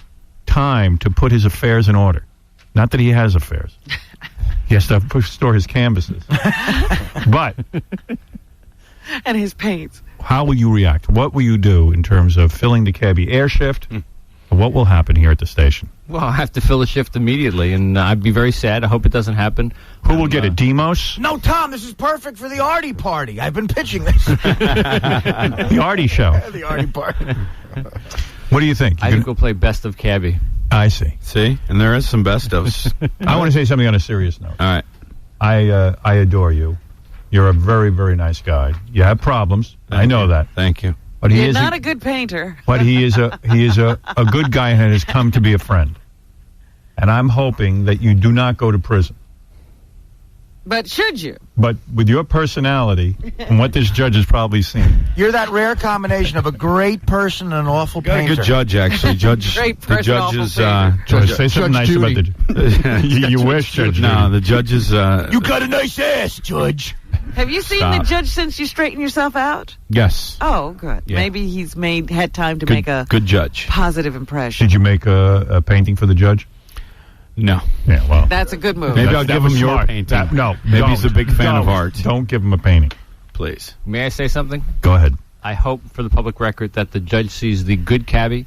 Speaker 1: time to put his affairs in order, not that he has affairs, he has to store his canvases, but
Speaker 2: And his paints.
Speaker 1: how will you react? What will you do in terms of filling the Cabby air shift? What will happen here at the station?
Speaker 7: Well, I have to fill the shift immediately, and I'd be very sad. I hope it doesn't happen.
Speaker 1: Who will get it? Demos?
Speaker 3: No, Tom, this is perfect for the Artie party. I've been pitching this.
Speaker 1: The Artie show.
Speaker 3: The Artie party.
Speaker 1: What do you think?
Speaker 7: I think we'll play Best of Cabby.
Speaker 1: I see.
Speaker 6: See, and there is some best ofs.
Speaker 1: I want to say something on a serious note.
Speaker 6: All right.
Speaker 1: I adore you. You're a very, very nice guy. You have problems. I know that.
Speaker 6: Thank you.
Speaker 1: But he
Speaker 2: You're
Speaker 1: is
Speaker 2: not a good painter.
Speaker 1: but he is a good guy and has come to be a friend. And I'm hoping that you do not go to prison.
Speaker 2: But should you?
Speaker 1: But with your personality and what this judge has probably seen.
Speaker 3: You're that rare combination of a great person and an awful
Speaker 6: Got a
Speaker 3: painter.
Speaker 6: good judge, actually.
Speaker 2: Great
Speaker 6: The
Speaker 2: person,
Speaker 6: judge
Speaker 2: awful
Speaker 6: is.
Speaker 2: painter.
Speaker 1: Say something nice
Speaker 8: Judy.
Speaker 1: about the you wish, Judge.
Speaker 6: No,
Speaker 1: Judy.
Speaker 6: the judge is.
Speaker 3: You got a nice ass, Judge.
Speaker 2: Have you seen
Speaker 6: Stop.
Speaker 2: the judge since you straightened yourself out?
Speaker 6: Yes.
Speaker 2: Oh, good.
Speaker 6: Yeah.
Speaker 2: Maybe he's had time to make a
Speaker 6: Good judge.
Speaker 2: positive impression.
Speaker 1: Did you make a painting for the judge?
Speaker 6: No.
Speaker 1: Yeah, well.
Speaker 2: That's a good move.
Speaker 6: Maybe I'll give him your painting.
Speaker 1: No.
Speaker 6: Maybe he's a big fan of art.
Speaker 1: Don't give him a painting.
Speaker 6: Please.
Speaker 7: May I say something?
Speaker 1: Go ahead.
Speaker 7: I hope for the public record that the judge sees the good cabbie,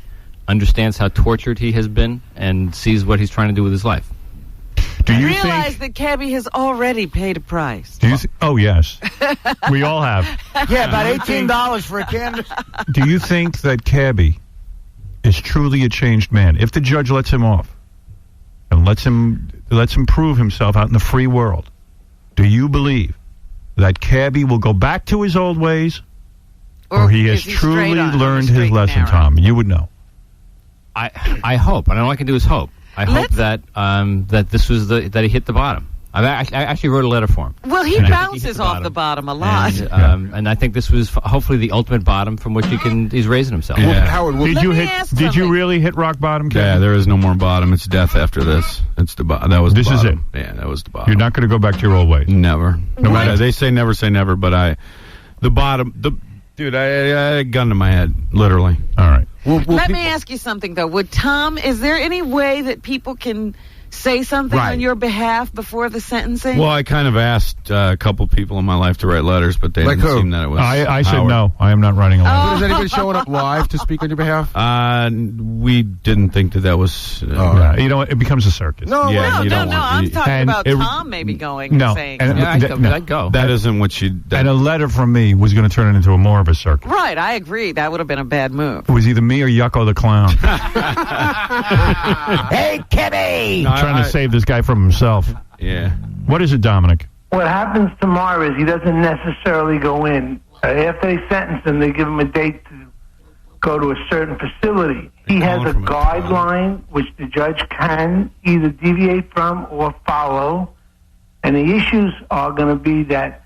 Speaker 7: understands how tortured he has been, and sees what he's trying to do with his life.
Speaker 1: Do you
Speaker 2: realize that Cabby has already paid a price?
Speaker 1: Oh, yes. We all have.
Speaker 3: Yeah, about $18 for a canvas.
Speaker 1: Do you think that Cabby is truly a changed man? If the judge lets him off and lets him prove himself out in the free world, do you believe that Cabby will go back to his old ways, or he has truly learned his lesson, Tom? You would know.
Speaker 7: I hope, and all I can do is hope. I hope that this was that he hit the bottom. I actually wrote a letter for him.
Speaker 2: Well, he bounces off the bottom a lot.
Speaker 7: And I think this was hopefully the ultimate bottom from which he's raising himself.
Speaker 6: Yeah.
Speaker 3: Howard,
Speaker 1: did you really hit rock bottom, Kevin?
Speaker 6: Yeah, there is no more bottom. It's death after this. It's the bottom. That was the bottom.
Speaker 1: This is it.
Speaker 6: Yeah, that was the bottom.
Speaker 1: You're not going to go back to your old ways.
Speaker 6: Never. No matter. They say never say never, but the bottom. Dude, I had a gun to my head, literally.
Speaker 1: All right.
Speaker 2: Let me ask you something, though. Is there any way that people can say something on your behalf before the sentencing?
Speaker 6: Well, I kind of asked a couple people in my life to write letters, but they didn't seem that it was
Speaker 1: I said no. I am not writing a letter.
Speaker 4: Is anybody showing up live to speak on your behalf?
Speaker 6: We didn't think that was...
Speaker 1: You know, it becomes a circus.
Speaker 2: No, I'm talking about Tom maybe going and saying...
Speaker 7: I'd go.
Speaker 6: That isn't what she...
Speaker 1: And a letter from me was going to turn it into more of a circus.
Speaker 2: Right, I agree. That would have been a bad move.
Speaker 1: It was either me or Yucko the Clown.
Speaker 3: Hey, Kimmy!
Speaker 1: Trying to save this guy from himself.
Speaker 6: Yeah.
Speaker 1: What is it, Dominic?
Speaker 9: What happens tomorrow is he doesn't necessarily go in. After they sentence him, they give him a date to go to a certain facility. He has a guideline which the judge can either deviate from or follow. And the issues are going to be that,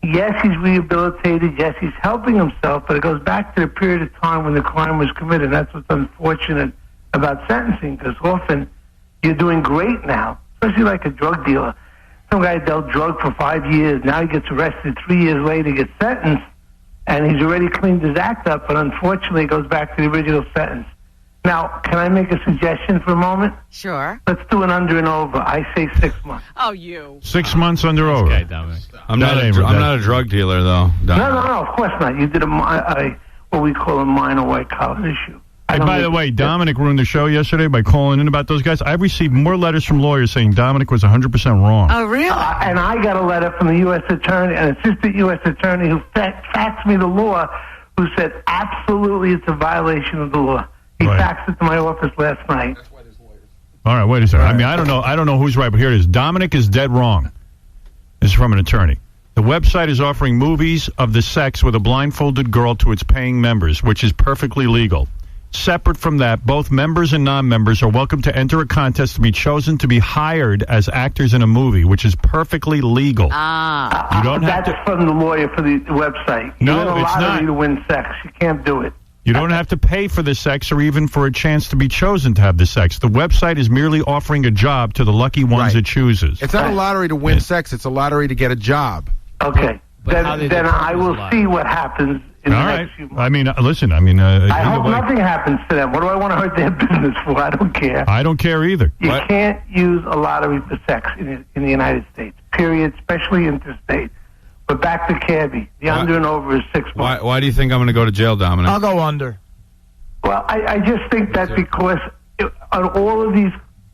Speaker 9: yes, he's rehabilitated, yes, he's helping himself, but it goes back to the period of time when the crime was committed. That's what's unfortunate about sentencing, because often you're doing great now, especially like a drug dealer. Some guy dealt drug for 5 years. Now he gets arrested 3 years later, gets sentenced, and he's already cleaned his act up, but unfortunately it goes back to the original sentence. Now, can I make a suggestion for a moment?
Speaker 2: Sure.
Speaker 9: Let's do an under and over. I say 6 months.
Speaker 2: Oh, you.
Speaker 1: 6 months under over.
Speaker 7: Okay, Dominic.
Speaker 6: I'm not a drug dealer, though.
Speaker 9: No, of course not. You did what we call a minor white-collar issue.
Speaker 1: And by the way, Dominic ruined the show yesterday by calling in about those guys. I've received more letters from lawyers saying Dominic was 100% wrong.
Speaker 2: Oh, really?
Speaker 9: And I got a letter from the U.S. attorney, an assistant U.S. attorney who faxed me the law, who said absolutely it's a violation of the law. He faxed it to my office last night.
Speaker 1: All right, wait a second. I mean, I don't know who's right, but here it is. Dominic is dead wrong. This is from an attorney. The website is offering movies of the sex with a blindfolded girl to its paying members, which is perfectly legal. Separate from that, both members and non-members are welcome to enter a contest to be chosen to be hired as actors in a movie, which is perfectly legal. You don't have
Speaker 9: That's from the lawyer for the website.
Speaker 1: No,
Speaker 9: you win a
Speaker 1: it's
Speaker 9: lottery
Speaker 1: not.
Speaker 9: to win sex. You can't do it.
Speaker 1: You don't have to pay for the sex or even for a chance to be chosen to have the sex. The website is merely offering a job to the lucky ones it chooses.
Speaker 4: It's not a lottery to win sex. It's a lottery to get a job.
Speaker 9: Okay. Then I will see what happens in the next few months.
Speaker 1: I mean, listen, I
Speaker 9: hope nothing happens to them. What do I want to hurt their business for? I don't care.
Speaker 1: I don't care either.
Speaker 9: You can't use a lottery for sex in the United States, period, especially interstate. But back to Cabby. The under and over is 6 months.
Speaker 6: Why do you think I'm going to go to jail, Dominic?
Speaker 3: I'll go under.
Speaker 9: Well, I just think that because on all of these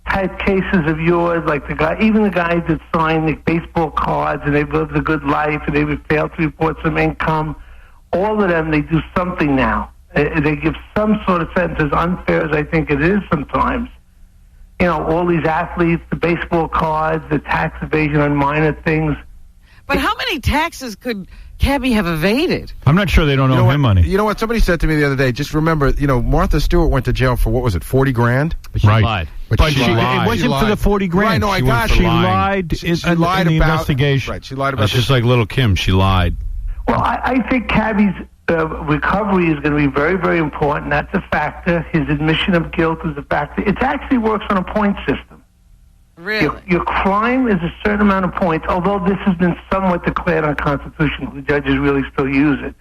Speaker 9: type cases of yours, like even the guys that sign the baseball cards and they've lived a good life and they've failed to report some income, all of them, they do something now. They give some sort of sentence, as unfair as I think it is sometimes. You know, all these athletes, the baseball cards, the tax evasion on minor things.
Speaker 2: But how many taxes could Cabby have evaded?
Speaker 1: I'm not sure they don't owe him money.
Speaker 4: You know what? Somebody said to me the other day, just remember, Martha Stewart went to jail for, what was it, 40 grand?
Speaker 7: But she lied.
Speaker 4: But she lied.
Speaker 1: It wasn't for the 40 grand.
Speaker 4: Right, no, I got
Speaker 1: She lied in the investigation.
Speaker 4: Right, she lied about
Speaker 6: It's just like little Kim. She lied.
Speaker 9: Well, I think Cabby's recovery is going to be very, very important. That's a factor. His admission of guilt is a factor. It actually works on a point system.
Speaker 2: Really?
Speaker 9: Your crime is a certain amount of points, although this has been somewhat declared unconstitutional. The judges really still use it.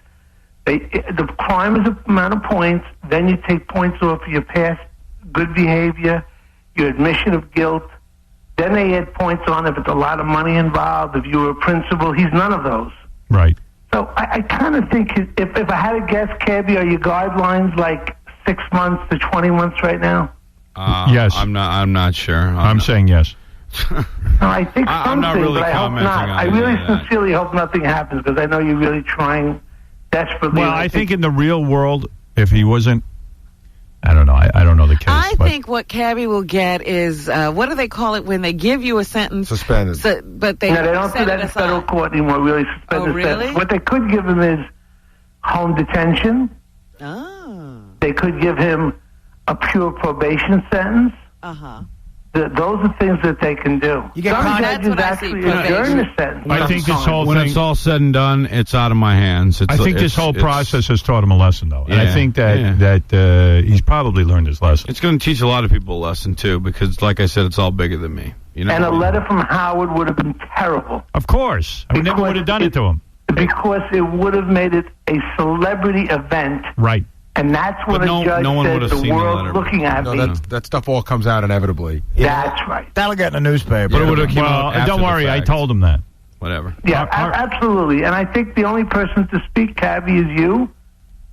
Speaker 9: The crime is an amount of points. Then you take points off of your past good behavior, your admission of guilt. Then they add points on if it's a lot of money involved, if you were a principal. He's none of those.
Speaker 1: Right.
Speaker 9: So I kind of think if I had to guess, Cabby, are your guidelines like 6 months to 20 months right now?
Speaker 1: Yes.
Speaker 6: I'm not sure.
Speaker 1: I'm saying yes.
Speaker 9: No, I think something,
Speaker 6: I'm not really
Speaker 9: but I hope
Speaker 6: commenting
Speaker 9: not.
Speaker 6: on
Speaker 9: I
Speaker 6: any
Speaker 9: really
Speaker 6: of that.
Speaker 9: sincerely hope nothing happens because I know you're really trying desperately.
Speaker 1: Well, I think in the real world, if he wasn't, I don't know. I don't know the case.
Speaker 2: I
Speaker 1: but
Speaker 2: think what Cabby will get is, what do they call it when they give you a sentence?
Speaker 4: Suspended.
Speaker 2: But they
Speaker 9: no, they don't do
Speaker 2: set
Speaker 9: that
Speaker 2: it
Speaker 9: in federal
Speaker 2: aside.
Speaker 9: court anymore. Really suspended
Speaker 2: Oh, really?
Speaker 9: sentence. What they could give him is home detention.
Speaker 2: Oh.
Speaker 9: They could give him a pure probation sentence.
Speaker 2: Uh-huh.
Speaker 9: Those are things that they can do.
Speaker 3: You get
Speaker 9: Some
Speaker 3: contact-
Speaker 9: judges
Speaker 2: That's what I see,
Speaker 9: actually
Speaker 2: probation.
Speaker 9: adjourn the sentence.
Speaker 1: I think this whole
Speaker 6: When
Speaker 1: thing.
Speaker 6: it's all said and done, it's out of my hands.
Speaker 1: I think this whole process has taught him a lesson, though, and I
Speaker 6: Yeah,
Speaker 1: think
Speaker 6: yeah.
Speaker 1: that he's probably learned his lesson.
Speaker 6: It's going to teach a lot of people a lesson too, because, like I said, it's all bigger than me. You know.
Speaker 9: And a letter from Howard would have been terrible.
Speaker 1: Of course, I never would have done it to him.
Speaker 9: Because it would have made it a celebrity event.
Speaker 1: Right.
Speaker 9: And that's when
Speaker 6: But
Speaker 9: a judge
Speaker 6: no one would
Speaker 9: says
Speaker 6: have
Speaker 9: the
Speaker 6: seen the
Speaker 9: world's
Speaker 6: letter.
Speaker 9: looking at
Speaker 4: No,
Speaker 9: me.
Speaker 4: that stuff all comes out inevitably.
Speaker 9: That's right.
Speaker 3: That'll get in the newspaper.
Speaker 6: But it would have came
Speaker 1: Well,
Speaker 6: out after
Speaker 1: don't
Speaker 6: the
Speaker 1: worry. I
Speaker 6: fact.
Speaker 1: told him that.
Speaker 6: Whatever.
Speaker 9: Yeah, absolutely. And I think the only person to speak, Cabby, is you.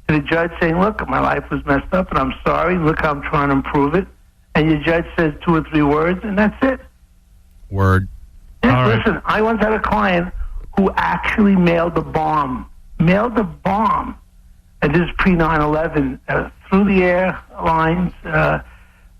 Speaker 9: To the judge saying, look, my life was messed up and I'm sorry. Look how I'm trying to improve it. And your judge says 2 or 3 words and that's it.
Speaker 6: Word.
Speaker 9: Yeah,
Speaker 1: All right.
Speaker 9: listen, I once had a client who actually mailed a bomb. Mailed a bomb. And this is pre-9/11. Through the airlines,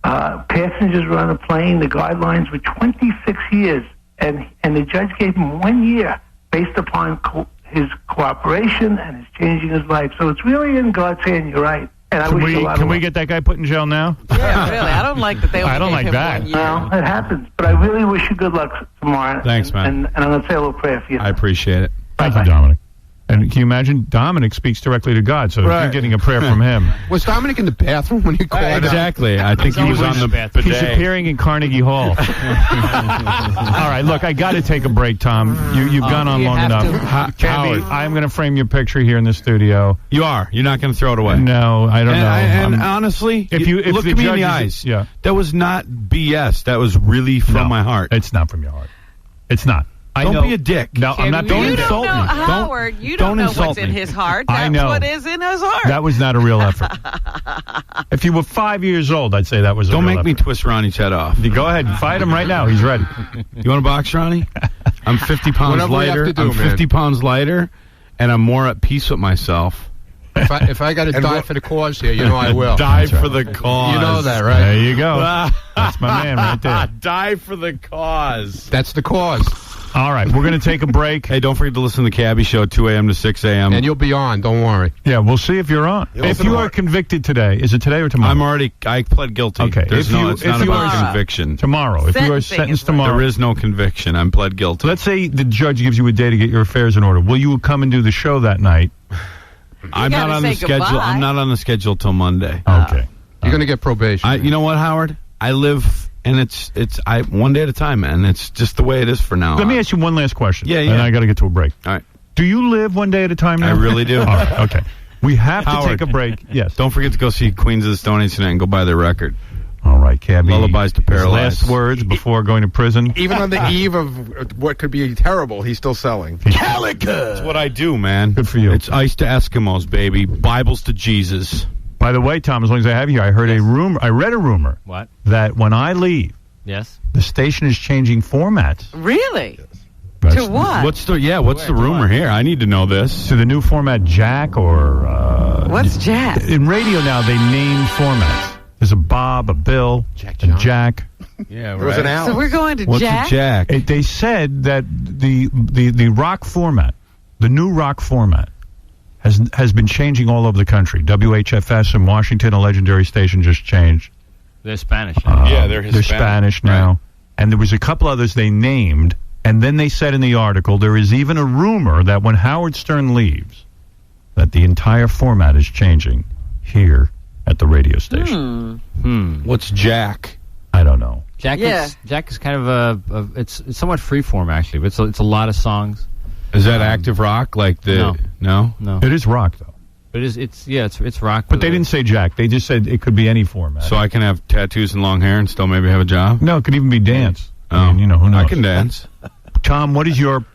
Speaker 9: passengers were on a plane. The guidelines were 26 years. And the judge gave him 1 year based upon his cooperation and his changing his life. So it's really in God's hand, you're right. And I wish you a lot of
Speaker 1: Can we
Speaker 9: luck.
Speaker 1: get that guy put in jail now?
Speaker 2: Yeah, really. I don't like that they only
Speaker 1: I don't
Speaker 2: gave
Speaker 1: like
Speaker 2: him
Speaker 1: that.
Speaker 2: 1 year.
Speaker 9: Well, it happens. But I really wish you good luck tomorrow.
Speaker 6: Thanks, man.
Speaker 9: And I'm going to say a little prayer for you.
Speaker 6: I appreciate it.
Speaker 1: Thank you, Dominic. And can you imagine? Dominic speaks directly to God, so if you're getting a prayer from him.
Speaker 8: Was Dominic in the bathroom when you called?
Speaker 6: Exactly. I think he was on the bidet.
Speaker 1: He's appearing in Carnegie Hall. All right, look, I got to take a break, Tom. You've gone on
Speaker 2: you
Speaker 1: long
Speaker 2: have
Speaker 1: enough.
Speaker 2: to.
Speaker 1: Cabby, I'm going to frame your picture here in the studio.
Speaker 6: You are. You're not going to throw it away.
Speaker 1: No, I don't know.
Speaker 6: And honestly,
Speaker 1: if
Speaker 6: look
Speaker 1: the
Speaker 6: at me in the
Speaker 1: judges-
Speaker 6: eyes.
Speaker 1: yeah.
Speaker 6: That was not BS. That was really from my heart.
Speaker 1: It's not from your heart. It's not. I
Speaker 6: Don't
Speaker 1: know.
Speaker 6: be a dick.
Speaker 1: No, I'm not being
Speaker 2: You don't
Speaker 1: insulting.
Speaker 2: know, Howard. You don't know
Speaker 6: insult
Speaker 2: what's in
Speaker 6: me.
Speaker 2: his heart.
Speaker 1: I
Speaker 2: That's
Speaker 1: know.
Speaker 2: what is in his heart.
Speaker 1: That was not a real effort. If you were 5 years old, I'd say that was a
Speaker 6: Don't
Speaker 1: real
Speaker 6: make me
Speaker 1: effort.
Speaker 6: twist Ronnie's head off.
Speaker 1: Go ahead. Fight him right now. He's ready.
Speaker 6: You want to box, Ronnie? I'm 50 pounds
Speaker 8: Whatever we have
Speaker 6: lighter.
Speaker 8: to do,
Speaker 6: I'm
Speaker 8: man.
Speaker 6: 50 pounds lighter, and I'm more at peace with myself.
Speaker 8: If I got to die for the cause here, you know I will.
Speaker 6: Die for the cause.
Speaker 8: You know that, right?
Speaker 1: There you go. That's my man right there.
Speaker 6: Die for the cause.
Speaker 8: That's the cause.
Speaker 1: All right, we're going to take a break.
Speaker 6: Hey, don't forget to listen to the Cabby Show, 2 a.m. to 6 a.m.
Speaker 8: And you'll be on, don't worry.
Speaker 1: Yeah, we'll see if you're on. If you are convicted today, is it today or tomorrow?
Speaker 6: I pled guilty.
Speaker 1: Okay.
Speaker 6: It's not about conviction.
Speaker 1: Tomorrow. If you are
Speaker 2: Sentencing
Speaker 1: sentenced
Speaker 2: is
Speaker 1: tomorrow.
Speaker 6: There is no conviction. I'm pled guilty.
Speaker 1: Let's say the judge gives you a day to get your affairs in order. Will you come and do the show that night?
Speaker 6: I'm not
Speaker 2: gotta
Speaker 6: on the
Speaker 2: say
Speaker 6: schedule.
Speaker 2: goodbye.
Speaker 6: I'm not on the schedule till Monday.
Speaker 1: Okay.
Speaker 8: You're going to get probation.
Speaker 6: You know what, Howard? I live, and it's one day at a time, man. It's just the way it is for now.
Speaker 1: Let me ask you one last question.
Speaker 6: Yeah, yeah.
Speaker 1: And I got to get to a break.
Speaker 6: All right.
Speaker 1: Do you live one day at a time now?
Speaker 6: I really do.
Speaker 1: All right, okay. We have to
Speaker 6: Howard.
Speaker 1: take a break. Yes.
Speaker 6: Don't forget to go see Queens of the Stone Age tonight and go buy their record.
Speaker 1: All right, Cabby.
Speaker 6: Lullabies to
Speaker 1: His
Speaker 6: Paralyze.
Speaker 1: last words before going to prison.
Speaker 4: Even on the eve of what could be terrible, he's still selling.
Speaker 6: That's what I do, man.
Speaker 1: Good for you.
Speaker 6: It's ice to Eskimos, baby. Bibles to Jesus.
Speaker 1: By the way, Tom, as long as I have you, I heard a rumor. I read a rumor
Speaker 7: What?
Speaker 1: that when I leave,
Speaker 7: Yes.
Speaker 1: the station is changing formats.
Speaker 2: Really?
Speaker 1: That's-
Speaker 2: To what?
Speaker 6: What's the rumor here? I need to know this.
Speaker 1: To the new format, Jack, or
Speaker 2: What's Jack?
Speaker 1: in radio now they name formats. There's a Bob, a Bill, a Jack.
Speaker 6: Yeah,
Speaker 4: There was an Al.
Speaker 2: So we're going to
Speaker 6: What's
Speaker 2: Jack?
Speaker 6: a Jack?
Speaker 1: They said that the rock format, the new rock format, has been changing all over the country. WHFS in Washington, a legendary station, just changed.
Speaker 7: They're Spanish.
Speaker 6: Yeah, they're
Speaker 1: They're Spanish now.
Speaker 6: Right.
Speaker 1: And there was a couple others they named, and then they said in the article there is even a rumor that when Howard Stern leaves, that the entire format is changing here at the radio station.
Speaker 6: What's Jack?
Speaker 1: I don't know.
Speaker 7: Jack is kind of it's somewhat freeform actually, but it's a lot of songs.
Speaker 6: Is that active rock? Like the
Speaker 7: No.
Speaker 1: It is rock, though.
Speaker 7: But it's rock.
Speaker 1: But they didn't say Jack. They just said it could be any format.
Speaker 6: So I can have tattoos and long hair and still maybe have a job?
Speaker 1: No, it could even be dance.
Speaker 6: Oh,
Speaker 1: who knows?
Speaker 6: I can dance.
Speaker 1: Tom, what is your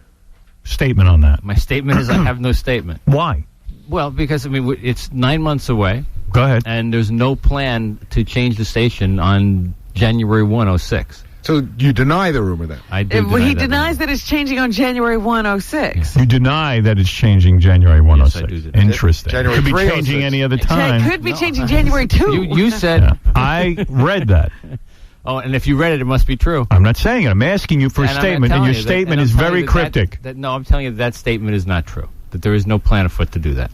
Speaker 1: statement on that?
Speaker 7: My statement is I have no statement.
Speaker 1: Why?
Speaker 7: Well, because, it's 9 months away.
Speaker 1: Go ahead.
Speaker 7: And there's no plan to change the station on January 106.
Speaker 4: So you deny the rumor then?
Speaker 7: I do.
Speaker 2: He denies that it's changing on January 106.
Speaker 1: You deny that it's changing January 106.
Speaker 7: Yes, I do.
Speaker 1: Interesting.
Speaker 4: January
Speaker 1: It could be
Speaker 4: 306.
Speaker 1: changing any other time.
Speaker 2: It could be changing January 2.
Speaker 7: You said...
Speaker 1: Yeah. I read that.
Speaker 7: Oh, and if you read it, it must be true.
Speaker 1: I'm not saying it. I'm asking you for a
Speaker 7: And I'm
Speaker 1: statement, and
Speaker 7: telling
Speaker 1: your
Speaker 7: you that-
Speaker 1: statement
Speaker 7: and I'm
Speaker 1: is
Speaker 7: telling
Speaker 1: very
Speaker 7: you
Speaker 1: cryptic.
Speaker 7: No, I'm telling you that statement is not true. That there is no plan afoot to do that.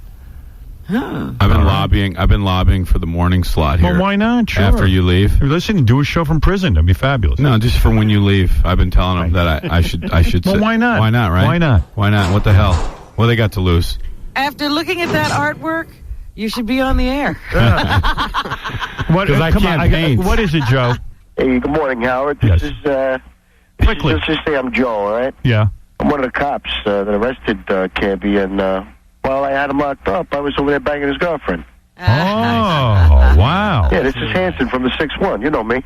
Speaker 6: I've been lobbying for the morning slot here.
Speaker 1: Well, why not? Sure.
Speaker 6: After you leave.
Speaker 1: Listen, do a show from prison. That'd be fabulous.
Speaker 6: No, just for when you leave. I've been telling them that I should.
Speaker 1: Well, why not?
Speaker 6: Why not? Right?
Speaker 1: Why not?
Speaker 6: Why not? What the hell? What they got to lose?
Speaker 2: After looking at that artwork, you should be on the air.
Speaker 1: What?
Speaker 6: 'Cause I
Speaker 1: come
Speaker 6: can't
Speaker 1: on,
Speaker 6: paint.
Speaker 1: What is it, Joe?
Speaker 10: Hey, good morning, Howard.
Speaker 1: Yes.
Speaker 10: This is
Speaker 1: Quickly.
Speaker 10: let's just say I'm Joe, all right?
Speaker 1: Yeah.
Speaker 10: I'm one of the cops that arrested Campy, and while I had him locked up, I was over there banging his girlfriend.
Speaker 1: Oh, wow.
Speaker 10: Yeah, this is Hanson from the 6-1. You know me.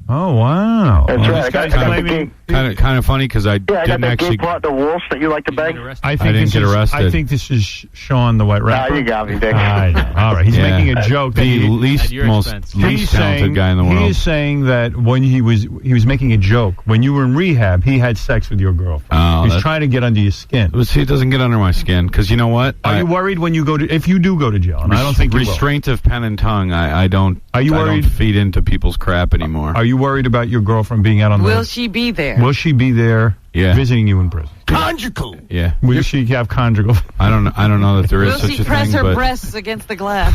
Speaker 1: Oh, wow.
Speaker 10: That's
Speaker 1: Well,
Speaker 10: right.
Speaker 1: this
Speaker 10: I
Speaker 1: guy's
Speaker 10: got the
Speaker 1: claiming...
Speaker 10: gay,
Speaker 6: Kind of funny because I
Speaker 10: I got
Speaker 6: didn't
Speaker 10: that gay
Speaker 6: actually.
Speaker 10: partner, Walsh, that you like to bang.
Speaker 1: I
Speaker 6: didn't get arrested.
Speaker 1: I think this is Sean the White Rapper.
Speaker 10: You got me, Dick.
Speaker 1: I know. All right. He's
Speaker 6: Yeah.
Speaker 1: making a joke. That
Speaker 6: The
Speaker 1: he,
Speaker 6: least
Speaker 7: your
Speaker 6: most
Speaker 7: expense.
Speaker 6: least talented guy in the world.
Speaker 1: He is saying that when he was making a joke. When you were in rehab, he had sex with your girlfriend.
Speaker 6: Oh,
Speaker 1: He's
Speaker 6: that's-
Speaker 1: trying to get under your skin.
Speaker 6: See, it doesn't get under my skin because you know what?
Speaker 1: Are you worried when you go to... If you do go to jail, and I don't think you will.
Speaker 6: restraint of pen and tongue. I don't.
Speaker 1: Are you
Speaker 6: I
Speaker 1: worried?
Speaker 6: don't feed into people's crap anymore.
Speaker 1: Are you worried about your girlfriend being out on
Speaker 2: Will
Speaker 1: the...
Speaker 2: she be there?
Speaker 1: Will she be there visiting you in prison?
Speaker 3: Conjugal.
Speaker 6: Yeah.
Speaker 1: Will she have conjugal?
Speaker 6: I don't know that there is
Speaker 2: Will
Speaker 6: such
Speaker 2: she
Speaker 6: a
Speaker 2: press
Speaker 6: thing.
Speaker 2: her
Speaker 6: But
Speaker 2: breasts against the glass?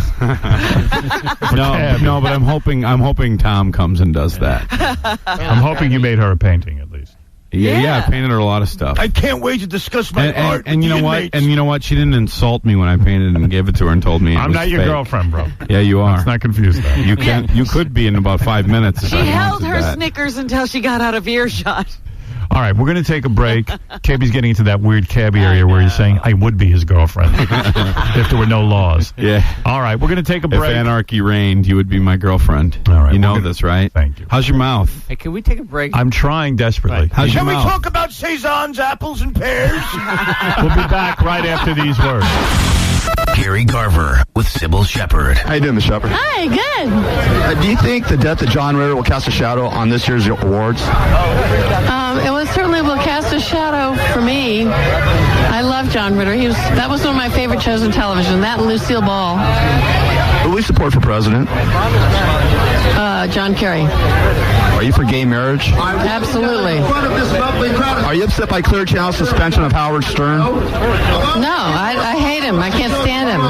Speaker 6: no, but I'm hoping Tom comes and does that.
Speaker 1: I'm hoping you made her a painting at least.
Speaker 6: Yeah, I painted her a lot of stuff.
Speaker 3: I can't wait to discuss my art.
Speaker 6: And you know what? And you know what? She didn't insult me when I painted and gave it to her and told me it
Speaker 1: I'm
Speaker 6: was
Speaker 1: not your
Speaker 6: fake.
Speaker 1: girlfriend, bro.
Speaker 6: Yeah, you are.
Speaker 1: Let's not confuse that.
Speaker 6: You can. You could be in about 5 minutes. If
Speaker 2: She
Speaker 6: I
Speaker 2: held
Speaker 6: wanted
Speaker 2: her
Speaker 6: that.
Speaker 2: Snickers until she got out of earshot.
Speaker 1: All right, we're going to take a break. Cabby's getting into that weird cabbie area where he's saying, I would be his girlfriend if there were no laws.
Speaker 6: Yeah.
Speaker 1: All right, we're going to take a
Speaker 6: If
Speaker 1: break.
Speaker 6: anarchy reigned, you would be my girlfriend.
Speaker 1: All right,
Speaker 6: you know
Speaker 1: we're gonna-
Speaker 6: this, right?
Speaker 1: Thank you.
Speaker 6: How's your mouth?
Speaker 7: Hey, can we take a break?
Speaker 1: I'm trying desperately.
Speaker 6: How's your
Speaker 3: Can we
Speaker 6: mouth?
Speaker 3: talk about Cezanne's apples and pears?
Speaker 1: We'll be back right after these words.
Speaker 11: Gary Garver with Sybil Shepherd.
Speaker 12: How you doing, Ms. Shepherd?
Speaker 13: Hi, good.
Speaker 12: Do you think the death of John Ritter will cast a shadow on this year's awards?
Speaker 13: It certainly will cast a shadow for me. I love John Ritter. That was one of my favorite shows on television. That and Lucille Ball.
Speaker 12: Who will we support for president?
Speaker 13: John Kerry.
Speaker 12: Are you for gay marriage?
Speaker 13: Absolutely.
Speaker 12: Are you upset by Clear Channel's suspension of Howard Stern?
Speaker 13: No, I hate him. I can't stand him.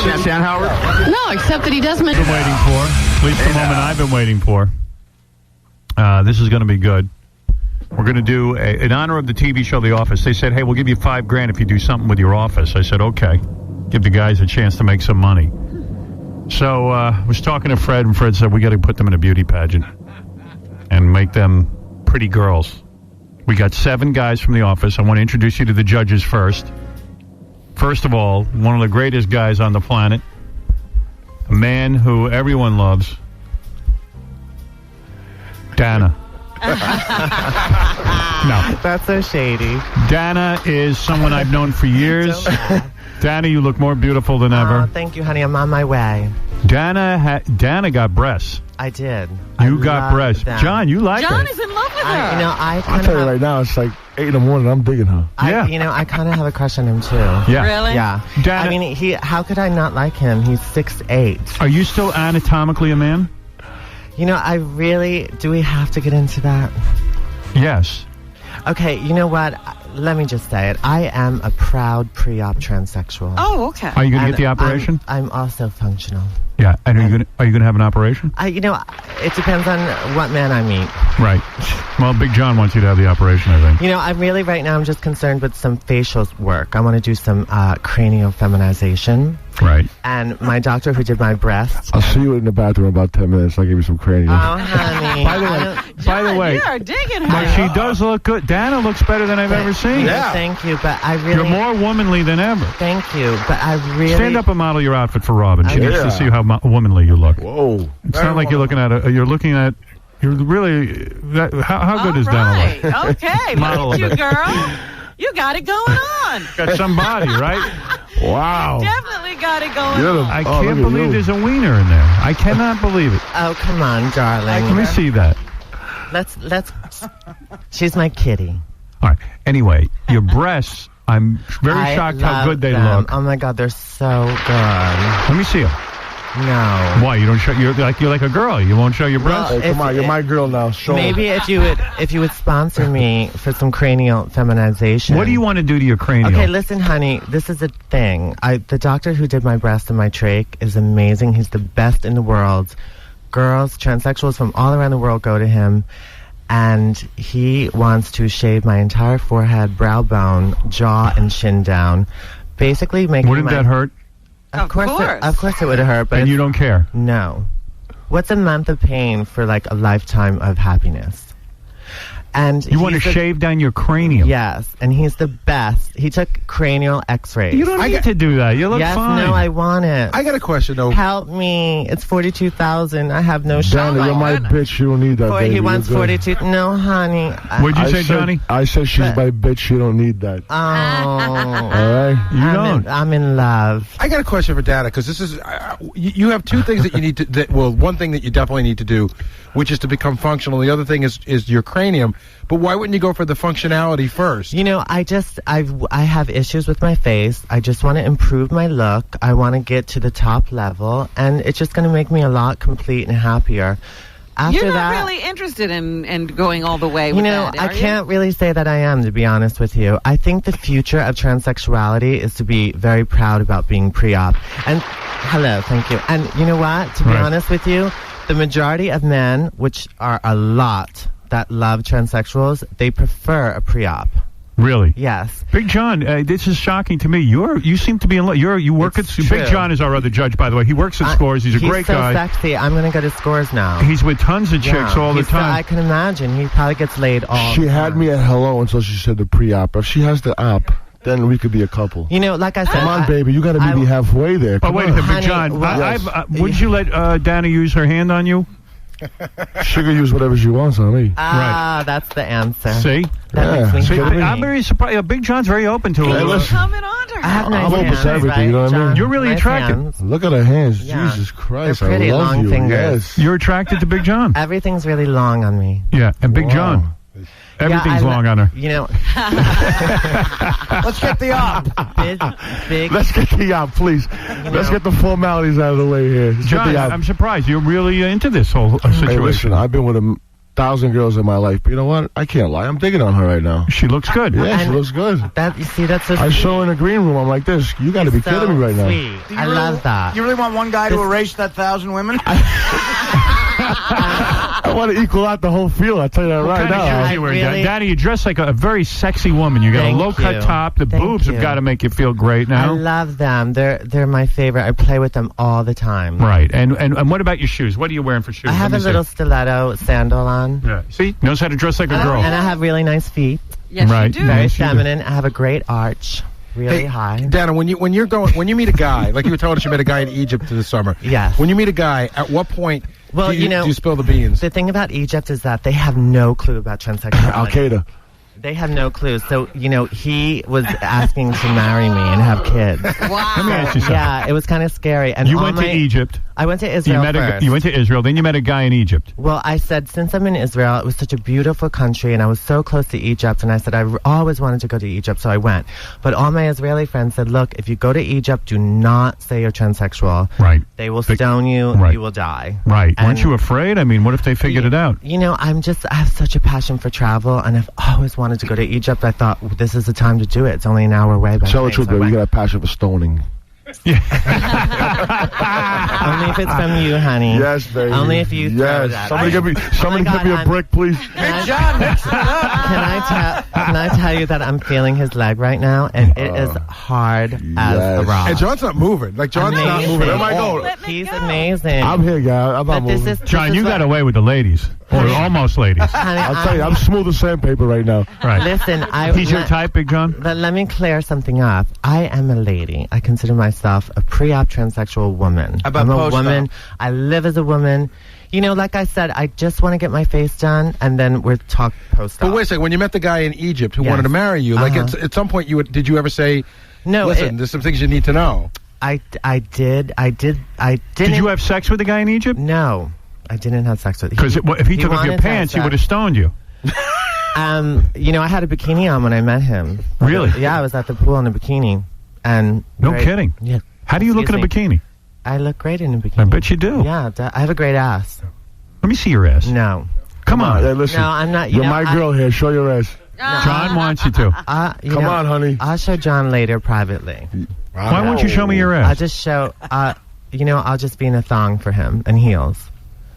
Speaker 12: Can't stand Howard?
Speaker 13: No, except that he does mention...
Speaker 1: Been waiting for, at least the moment I've been waiting for. This is going to be good. We're going to do in honor of the TV show The Office. They said, hey, we'll give you $5,000 if you do something with your office. I said, okay. Give the guys a chance to make some money. So I was talking to Fred, and Fred said, we got to put them in a beauty pageant and make them pretty girls. We got 7 guys from The Office. I want to introduce you to the judges first. First of all, one of the greatest guys on the planet. A man who everyone loves. Dana. No.
Speaker 14: That's so shady.
Speaker 1: Dana is someone I've known for years. Dana, you look more beautiful than ever.
Speaker 14: Thank you, honey. I'm on my way.
Speaker 1: Dana got breasts.
Speaker 14: I did.
Speaker 1: You got breasts.
Speaker 14: them.
Speaker 1: John, you like
Speaker 2: John
Speaker 1: it.
Speaker 2: is in love with her.
Speaker 14: I
Speaker 15: I'll
Speaker 14: kind
Speaker 15: tell you
Speaker 14: of
Speaker 15: right now, it's like 8 in the morning. I'm digging her.
Speaker 14: I kind of have a crush on him too.
Speaker 1: Yeah.
Speaker 2: Really?
Speaker 14: Yeah.
Speaker 1: Dana,
Speaker 14: I mean, how could I not like him? He's 6'8".
Speaker 1: are you still anatomically a man?
Speaker 14: You know, do we have to get into that?
Speaker 1: Yes.
Speaker 14: Okay, you know what? Let me just say it. I am a proud pre-op transsexual.
Speaker 2: Oh, okay.
Speaker 1: Are you going to get the operation?
Speaker 14: I'm also functional.
Speaker 1: Yeah. And are you going to have an operation?
Speaker 14: It depends on what man I meet.
Speaker 1: Right. Well, Big John wants you to have the operation, I think.
Speaker 14: You know, I'm just concerned with some facial work. I want to do some cranial feminization.
Speaker 1: Right.
Speaker 14: And my doctor who did my breasts.
Speaker 15: I'll see you in the bathroom in about 10 minutes. I'll give you some cranial.
Speaker 14: Oh, honey.
Speaker 1: By the way, by the way,
Speaker 2: you are digging her.
Speaker 1: but she does look good. Dana looks better than I've ever seen.
Speaker 14: Yeah. Thank you, but I really...
Speaker 1: You're more womanly than ever.
Speaker 14: Thank you, but I really...
Speaker 1: Stand up and model your outfit for Robin. She
Speaker 14: Okay.
Speaker 1: needs to see how womanly you look.
Speaker 15: Whoa.
Speaker 1: It's not like you're looking at you're looking at... You're really... how good is Dana look?
Speaker 2: Okay,
Speaker 1: Model
Speaker 2: look at
Speaker 1: a
Speaker 2: you,
Speaker 1: bit.
Speaker 2: girl. You got it going on.
Speaker 1: Got some body, right? Wow.
Speaker 2: Definitely got it going on.
Speaker 1: I can't believe there's a wiener in there. I cannot believe it.
Speaker 14: Oh, come on, darling.
Speaker 1: Let me see that.
Speaker 14: Let's... She's my kitty.
Speaker 1: All right. Anyway, your breasts, I'm very shocked how good they look.
Speaker 14: Oh, my God, they're so good.
Speaker 1: Let me see them.
Speaker 14: No.
Speaker 1: Why? You don't show... You're like a girl. You won't show your breasts?
Speaker 15: Hey, come on, you're my girl now. Show
Speaker 14: Maybe if you would sponsor me for some cranial feminization.
Speaker 1: What do you want to do to your cranial?
Speaker 14: Okay, listen, honey. This is a thing. The doctor who did my breast and my trach is amazing. He's the best in the world. Girls, transsexuals from all around the world go to him, and he wants to shave my entire forehead, brow bone, jaw, and chin down. Basically, making
Speaker 1: Wouldn't that hurt?
Speaker 14: Of course it would have hurt. But
Speaker 1: And you don't care?
Speaker 14: No. What's a month of pain for like a lifetime of happiness? And
Speaker 1: you want to shave down your cranium?
Speaker 14: Yes, and he's the best. He took cranial X-rays.
Speaker 1: You don't need to do that. You look fine.
Speaker 14: No, I want it.
Speaker 4: I got a question though.
Speaker 14: Help me! It's $42,000. I have no shot.
Speaker 15: Dana, you're my bitch. You don't need that, baby.
Speaker 14: He wants 42. No, honey.
Speaker 1: What'd you say, Johnny?
Speaker 15: I said she's my bitch. You don't need that.
Speaker 14: Oh,
Speaker 15: all right.
Speaker 1: You don't.
Speaker 14: I'm in love.
Speaker 4: I got a question for Dana because this is you have two things that you need to. One thing that you definitely need to do, which is to become functional. The other thing is your cranium. But why wouldn't you go for the functionality first?
Speaker 14: You know, I have issues with my face. I just want to improve my look. I want to get to the top level, and it's just going to make me a lot complete and happier. After
Speaker 2: You're not
Speaker 14: that,
Speaker 2: really interested in going all the way with that,
Speaker 14: I can't really say that I am, to be honest with you. I think the future of transsexuality is to be very proud about being pre-op. And, hello, thank you. And you know what? To be honest with you, the majority of men, which are a lot, that love transsexuals, they prefer a pre-op.
Speaker 1: Really?
Speaker 14: Yes.
Speaker 1: Big John, this is shocking to me. You seem to be in love. You work at Big John is our other judge, by the way. He works at Scores. He's a great guy.
Speaker 14: He's so sexy. I'm going to go to Scores now.
Speaker 1: He's with tons of chicks all the time.
Speaker 14: I can imagine. He probably gets laid all
Speaker 15: She
Speaker 14: the
Speaker 15: had
Speaker 14: time.
Speaker 15: me at hello until she said the pre-op. If she has the op, then we could be a couple.
Speaker 14: You know, like I said...
Speaker 15: Come on, baby. You got to meet me halfway there.
Speaker 1: Oh, wait a minute, Big John. Would you let Dana use her hand on you?
Speaker 15: She can use whatever she wants on me.
Speaker 14: Ah, that's the answer.
Speaker 1: See?
Speaker 14: That makes me happy.
Speaker 1: I'm very surprised. Big John's very open to it.
Speaker 14: I have nice
Speaker 15: I'm open
Speaker 14: hands,
Speaker 15: to everything, you know what I mean?
Speaker 1: You're really
Speaker 14: Nice
Speaker 1: attractive.
Speaker 14: hands.
Speaker 15: Look at her hands.
Speaker 14: Yeah.
Speaker 15: Jesus Christ.
Speaker 14: They're pretty,
Speaker 15: I love
Speaker 14: long
Speaker 15: you.
Speaker 14: fingers.
Speaker 15: Yes.
Speaker 1: You're attracted to Big John.
Speaker 14: Everything's really long on me.
Speaker 1: Yeah, and Big John. Everything's long on her.
Speaker 14: You know...
Speaker 3: Let's get the op.
Speaker 14: Big.
Speaker 15: Let's get the op, please. Let's get the formalities out of the way here. Let's
Speaker 1: John,
Speaker 15: get the op.
Speaker 1: I'm surprised. You're really into this whole situation.
Speaker 15: Hey, listen, I've been with 1,000 girls in my life, but you know what? I can't lie. I'm digging on her right now.
Speaker 1: She looks good.
Speaker 15: Yeah, she looks good.
Speaker 14: You see, that's so
Speaker 15: I show her in the green room. I'm like this. You got to be kidding me right now.
Speaker 14: Sweet. I love that.
Speaker 3: You really want one guy to erase that 1,000 women?
Speaker 15: I want to equal out the whole field. I tell you that right now.
Speaker 1: Daddy, you dress like a very sexy woman. You got a low-cut top. The boobs have got to make you feel great now.
Speaker 14: I love them. They're my favorite. I play with them all the time.
Speaker 1: Right. And what about your shoes? What are you wearing for shoes?
Speaker 14: I have a little stiletto sandal on.
Speaker 1: Yeah. See? Knows how to dress like a girl.
Speaker 14: And I have really nice feet.
Speaker 2: Yes,
Speaker 1: right.
Speaker 2: you do.
Speaker 14: Very
Speaker 1: Yes, you do.
Speaker 14: feminine. I have a great arch. Really high.
Speaker 4: Dana, when you meet a guy, like you were telling us you met a guy in Egypt this summer.
Speaker 14: Yes.
Speaker 4: When you meet a guy, at what point
Speaker 14: Well,
Speaker 4: do you
Speaker 14: know,
Speaker 4: do you spill the beans?
Speaker 14: The thing about Egypt is that they have no clue about transsexuality.
Speaker 15: Al-Qaeda.
Speaker 14: They have no clue. So, he was asking to marry me and have kids.
Speaker 2: Wow.
Speaker 1: Let me ask you something.
Speaker 14: Yeah, it was kind of scary. And
Speaker 1: You went to Egypt.
Speaker 14: I went to Israel first.
Speaker 1: You went to Israel, then you met a guy in Egypt.
Speaker 14: Well, I said, since I'm in Israel, it was such a beautiful country, and I was so close to Egypt, and I said, I always wanted to go to Egypt, so I went. But all my Israeli friends said, look, if you go to Egypt, do not say you're transsexual.
Speaker 1: Right.
Speaker 14: They will stone you.
Speaker 1: Right.
Speaker 14: You will die.
Speaker 1: Right.
Speaker 14: And
Speaker 1: Weren't you afraid? I mean, what if they figured it out?
Speaker 14: I have such a passion for travel, and I've always wanted to go to Egypt. I thought, this is the time to do it. It's only an hour away.
Speaker 15: Tell the truth, baby. You got a passion for stoning.
Speaker 14: Only if it's from you, honey.
Speaker 15: Yes, baby.
Speaker 14: Only if you throw
Speaker 15: Yes.
Speaker 14: that.
Speaker 15: Somebody give me a brick, please.
Speaker 3: Big John, mix it up.
Speaker 14: Can I tell you that I'm feeling his leg right now, and it is hard as a rock.
Speaker 4: And John's not moving. Like John's not moving.
Speaker 15: Where am I going?
Speaker 14: He's amazing.
Speaker 15: I'm here, guys. I'm not moving.
Speaker 1: John, you got away with the ladies. Or almost ladies.
Speaker 13: Honey,
Speaker 15: I'll tell you, I'm smooth as sandpaper right now.
Speaker 1: Right.
Speaker 14: Listen,
Speaker 1: He's your type, Big John?
Speaker 14: But let me clear something up. I am a lady. I consider myself a pre-op transsexual woman.
Speaker 3: How about
Speaker 14: I'm a
Speaker 3: post-op?
Speaker 14: woman. I live as a woman. You know, like I said, I just want to get my face done, and then we'll talk post-op.
Speaker 4: But wait a second. When you met the guy in Egypt who wanted to marry you, like at some point, did you ever say,
Speaker 14: "No,
Speaker 4: listen, there's some things you need to know"?
Speaker 14: I did. Did
Speaker 1: you have sex with the guy in Egypt?
Speaker 14: No, I didn't have sex with him.
Speaker 1: Because if he took off your pants, he would have stoned you.
Speaker 14: You know, I had a bikini on when I met him.
Speaker 1: Really?
Speaker 14: Yeah, I was at the pool in a bikini, and
Speaker 1: no kidding.
Speaker 14: Yeah.
Speaker 1: How do you look in a bikini?
Speaker 14: I look great in a bikini.
Speaker 1: I bet you do.
Speaker 14: Yeah, I have a great ass.
Speaker 1: Let me see your ass.
Speaker 14: No.
Speaker 1: Come on.
Speaker 15: Hey, listen.
Speaker 14: No, I'm not.
Speaker 15: You're my girl here. Show your ass.
Speaker 1: John wants you to.
Speaker 15: Come on, honey.
Speaker 14: I'll show John later privately.
Speaker 1: Why won't you show me your ass?
Speaker 14: I'll just show. You know, I'll just be in a thong for him and heels.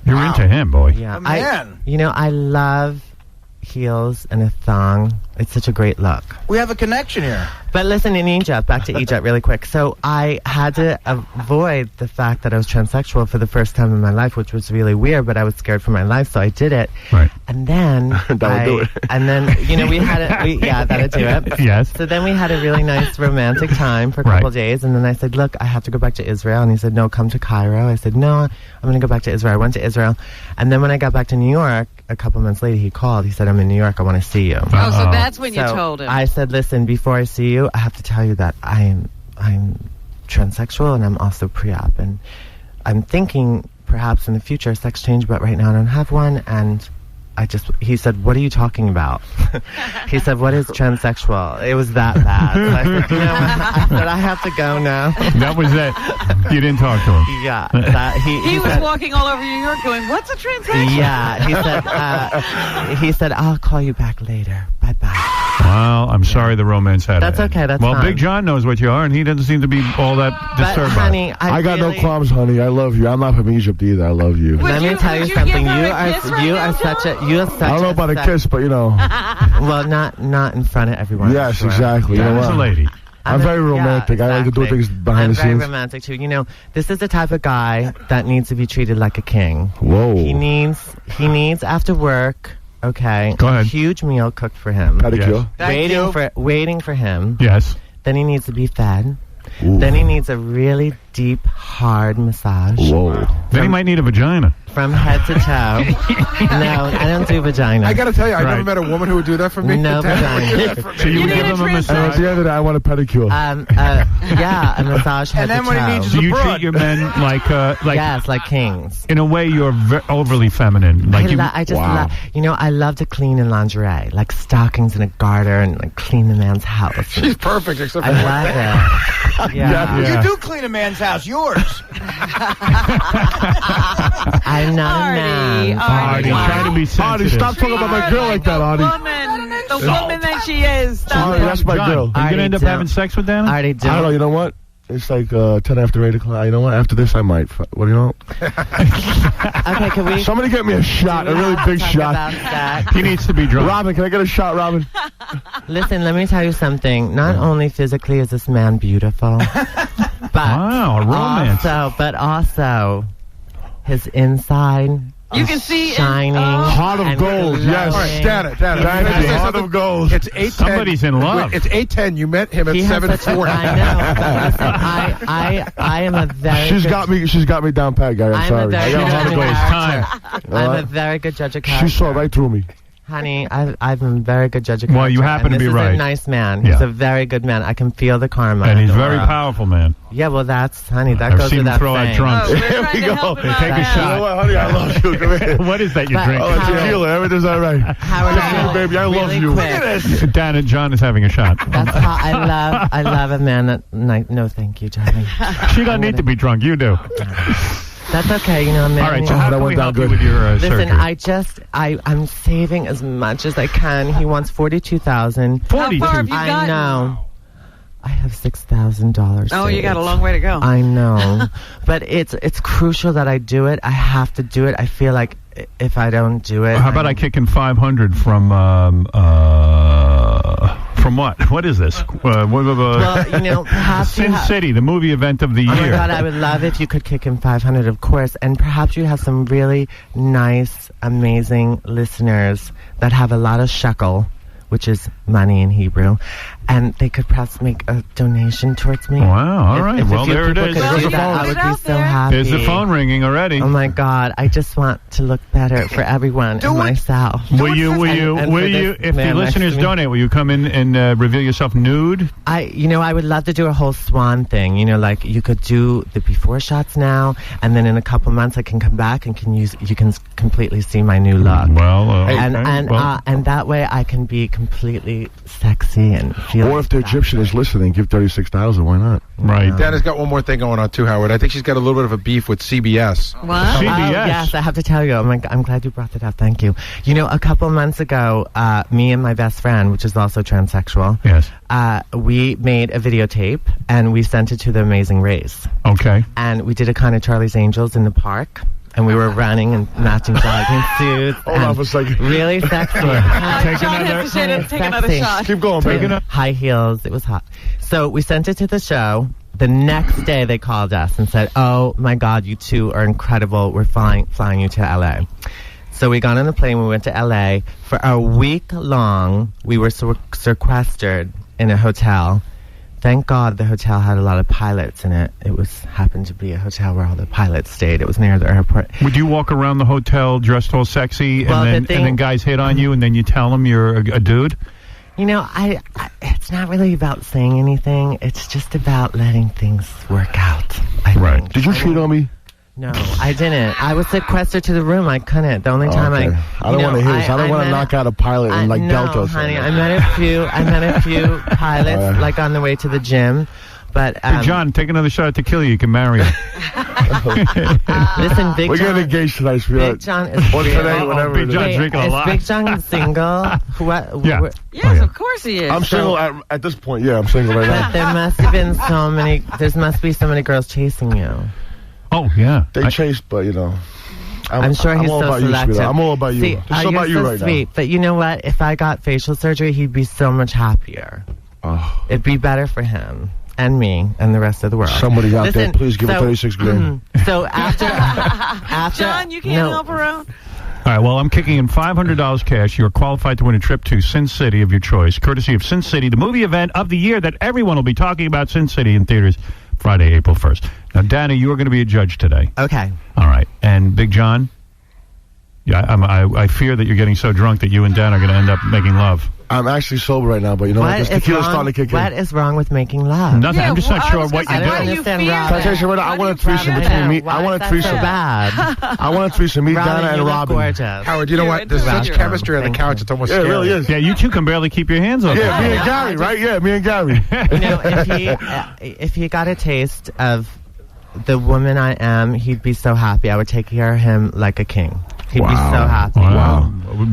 Speaker 1: You're into him, boy.
Speaker 14: Yeah,
Speaker 3: man.
Speaker 14: You know, I love heels and a thong. It's such a great look.
Speaker 3: We have a connection here.
Speaker 14: But listen, in Egypt, back to Egypt really quick. So I had to avoid the fact that I was transsexual for the first time in my life, which was really weird, but I was scared for my life, so I did it.
Speaker 1: Right.
Speaker 14: And then
Speaker 15: That'll do it.
Speaker 14: And then, you know, we had that'll do it.
Speaker 1: Yes.
Speaker 14: So then we had a really nice romantic time for a couple days, and then I said, look, I have to go back to Israel. And he said, no, come to Cairo. I said, no, I'm going to go back to Israel. I went to Israel. And then when I got back to New York, a couple months later, he called. He said, I'm in New York. I want to see you.
Speaker 2: Oh, so that's when you told him.
Speaker 14: I said, listen, before I see you, I have to tell you that I'm transsexual and I'm also pre-op. And I'm thinking perhaps in the future sex change, but right now I don't have one. And he said, what are you talking about? He said, what is transsexual? It was that bad. So I said, you know what? I said, I have to go now.
Speaker 1: That was it. You didn't talk to him.
Speaker 14: Yeah.
Speaker 2: He was walking all over New York going, what's a transsexual?
Speaker 14: Yeah. He said, I'll call you back later. Bye-bye.
Speaker 1: Well, I'm sorry the romance had
Speaker 14: That's okay. That's
Speaker 1: well,
Speaker 14: fine.
Speaker 1: Big John knows what you are, and he doesn't seem to be all that disturbed by it.
Speaker 15: I got no qualms, honey. I love you. I'm not from Egypt either. I love you.
Speaker 14: Let me tell you something. You are such a.
Speaker 15: I don't know about a kiss, but you know.
Speaker 14: Well, not in front of everyone.
Speaker 15: Yes,
Speaker 14: sure.
Speaker 15: exactly. You know what?
Speaker 1: a lady.
Speaker 15: I'm very romantic. I like to do things behind the scenes.
Speaker 14: I'm very romantic too. You know, this is the type of guy that needs to be treated like a king.
Speaker 15: Whoa.
Speaker 14: He needs after work. Okay.
Speaker 1: Go ahead.
Speaker 14: A huge meal cooked for him.
Speaker 15: Pedicure.
Speaker 14: Yes. Waiting for him.
Speaker 1: Yes.
Speaker 14: Then he needs to be fed.
Speaker 15: Ooh.
Speaker 14: Then he needs a really deep, hard massage.
Speaker 15: Whoa.
Speaker 1: Then he might need a vagina.
Speaker 14: From head to toe. No, I don't do vagina.
Speaker 4: I got to tell you, I never met a woman who would do that for me.
Speaker 14: No vagina.
Speaker 1: So you would give him a massage?
Speaker 15: And at the end of that, I want a pedicure.
Speaker 14: Yeah, a massage head
Speaker 3: And then
Speaker 14: to
Speaker 3: when he
Speaker 14: toe.
Speaker 3: needs
Speaker 1: Do you treat your men like
Speaker 14: yes, like kings.
Speaker 1: in a way you're overly feminine? Like
Speaker 14: I love to clean in lingerie, like stockings in a garter, and like clean the man's house.
Speaker 4: She's perfect, except for
Speaker 14: I love it. Yeah.
Speaker 3: You do clean a man's house. Yours.
Speaker 14: I'm not a man.
Speaker 1: Artie, try to be sensitive.
Speaker 15: Artie, stop talking about my girl like that, Artie.
Speaker 2: The woman that she is. Stop
Speaker 15: Artie,
Speaker 2: it.
Speaker 15: that's my girl.
Speaker 1: Are you going to end up having sex with Dana?
Speaker 14: Artie,
Speaker 15: I don't know. You know what? It's like 10 after 8 o'clock. You know what? After this, I might. What do you know?
Speaker 14: Okay, can we?
Speaker 15: Somebody get me a shot, a really big shot.
Speaker 1: He needs to be drunk.
Speaker 15: Robin, can I get a shot, Robin?
Speaker 14: Listen, let me tell you something. Not only physically is this man beautiful, but
Speaker 1: romance.
Speaker 14: Also his inside.
Speaker 2: You can see
Speaker 14: shining.
Speaker 15: Heart of gold. Yes.
Speaker 4: All right, Dana.
Speaker 15: Heart of gold.
Speaker 4: It's 8:10.
Speaker 1: Somebody's in love.
Speaker 4: It's 8:10. You met him at 7:40.
Speaker 14: I know. But listen, I am a very.
Speaker 15: She's got me down pat, guy. I'm sorry.
Speaker 14: I
Speaker 1: got a heart of gold. It's time.
Speaker 14: I'm a very good judge of character.
Speaker 15: She saw right through me.
Speaker 14: Honey, I'm a very good judge of character.
Speaker 1: Well, you happen to be right.
Speaker 14: He's a nice man.
Speaker 1: Yeah.
Speaker 14: He's a very good man. I can feel the karma.
Speaker 1: And he's very powerful, man.
Speaker 14: Yeah, well, that
Speaker 1: I've
Speaker 14: goes
Speaker 1: seen him
Speaker 14: without
Speaker 1: throw out
Speaker 14: saying.
Speaker 1: drunks.
Speaker 15: Here we go.
Speaker 1: Take a shot.
Speaker 15: You know what, honey? I love you. Come here.
Speaker 1: What is that you drink?
Speaker 15: Oh, it's tequila. Everything's all right.
Speaker 14: Howard,
Speaker 15: Baby, I love you.
Speaker 14: Look at
Speaker 15: this.
Speaker 1: Dana, John is having a shot.
Speaker 14: That's how I love a man that. No, thank you, Johnny.
Speaker 1: She don't need to be drunk. You do.
Speaker 14: That's okay, you know. I'm
Speaker 1: All right, so how can we help you with your
Speaker 14: Listen,
Speaker 1: surgery?
Speaker 14: I'm saving as much as I can. He wants $42,000. I know. I have $6,000.
Speaker 2: Oh, you got a long way to go.
Speaker 14: I know, but it's crucial that I do it. I have to do it. I feel like if I don't do it,
Speaker 1: How about I kick in $500 From what? What is this?
Speaker 14: Well, you know, perhaps
Speaker 1: Sin City, the movie event of the year.
Speaker 14: Oh my God, I would love if you could kick in 500, of course, and perhaps you have some really nice, amazing listeners that have a lot of shekel, which is money in Hebrew, and they could perhaps make a donation towards me.
Speaker 1: Wow, all right. Well, there it is.
Speaker 14: There's the phone. I would be so happy.
Speaker 1: There's the phone ringing already.
Speaker 14: Oh my God, I just want to look better for everyone and myself.
Speaker 1: Will you, if the listeners donate, will you come in and reveal yourself nude?
Speaker 14: I would love to do a whole swan thing. You know, like you could do the before shots now, and then in a couple months I can come back and you can completely see my new look.
Speaker 1: Well,
Speaker 14: and that way I can be completely sexy and feel.
Speaker 15: Or if the Egyptian is listening, give $36,000. Why not?
Speaker 1: Right.
Speaker 4: Dana's got one more thing going on too, Howard. I think she's got a little bit of a beef with CBS.
Speaker 14: What? CBS? Yes, I have to tell you. I'm glad you brought that up. Thank you. You know, a couple months ago, me and my best friend, which is also transsexual, we made a videotape and we sent it to the Amazing Race.
Speaker 1: Okay.
Speaker 14: And we did a kind of Charlie's Angels in the park. And we were running and matching jogging suits.
Speaker 15: Hold on for a second.
Speaker 14: Really sexy.
Speaker 2: Take another shot.
Speaker 15: Keep going, baby.
Speaker 14: High heels. It was hot. So we sent it to the show. The next day they called us and said, "Oh my God, you two are incredible. We're flying you to LA." So we got on the plane. We went to LA for a week long. We were sequestered in a hotel. Thank God the hotel had a lot of pilots in it. It happened to be a hotel where all the pilots stayed. It was near the airport.
Speaker 1: Would you walk around the hotel dressed all sexy, and then guys hit on you, and then you tell them you're a dude?
Speaker 14: You know, it's not really about saying anything. It's just about letting things work out. I think.
Speaker 15: Did you cheat on me?
Speaker 14: No, I didn't. I was sequestered to the room. I couldn't. The only time
Speaker 15: I don't want to hear this. I don't want to knock out a pilot in Delta.
Speaker 14: No, honey. I met a few pilots like on the way to the gym. But
Speaker 1: hey, John, take another shot at tequila. You can marry him.
Speaker 14: Listen, Big John.
Speaker 15: We're getting engaged tonight, sweetheart.
Speaker 14: Big John is
Speaker 1: Big John's drinking a lot.
Speaker 14: Is Big John single?
Speaker 2: Yes, of course he is.
Speaker 15: I'm single at this point. Yeah, I'm single right now.
Speaker 14: But there must be so many girls chasing you.
Speaker 1: Oh, yeah.
Speaker 15: They chase, but, you know.
Speaker 14: I'm sure he's so selective.
Speaker 15: I'm all about you.
Speaker 14: See,
Speaker 15: Just about you right
Speaker 14: sweet. But you know what? If I got facial surgery, he'd be so much happier.
Speaker 15: Oh.
Speaker 14: It'd be better for him and me and the rest of the world.
Speaker 15: Somebody out there, please give him $36,000.
Speaker 14: So after
Speaker 2: John, you can't help around.
Speaker 1: All right, well, I'm kicking in $500 cash. You're qualified to win a trip to Sin City of your choice, courtesy of Sin City, the movie event of the year that everyone will be talking about. Sin City in theaters Friday, April 1st. Now, Dana, you are going to be a judge today.
Speaker 14: Okay.
Speaker 1: All right. And Big John, I fear that you're getting so drunk that you and Dan are going to end up making love.
Speaker 15: I'm actually sober right now, but you know what? This tequila's starting to kick in.
Speaker 14: What is wrong with making love?
Speaker 1: Nothing. I'm just not sure what you do.
Speaker 14: I understand, Robin.
Speaker 15: Can I tell you something? I want a threesome between me. I want a threesome.
Speaker 14: I
Speaker 15: want a threesome. Me, Dana, and Robin.
Speaker 14: Gorgeous.
Speaker 4: Howard, you know what? There's such chemistry on the couch. It's almost scary.
Speaker 15: It really is.
Speaker 1: Yeah, you two can barely keep your hands off.
Speaker 15: Yeah, me and Gary, right? Yeah, me and Gary.
Speaker 14: You know, if he got a taste of the woman I am, he'd be so happy. I would take care of him like a king. He'd be so happy.
Speaker 15: Wow.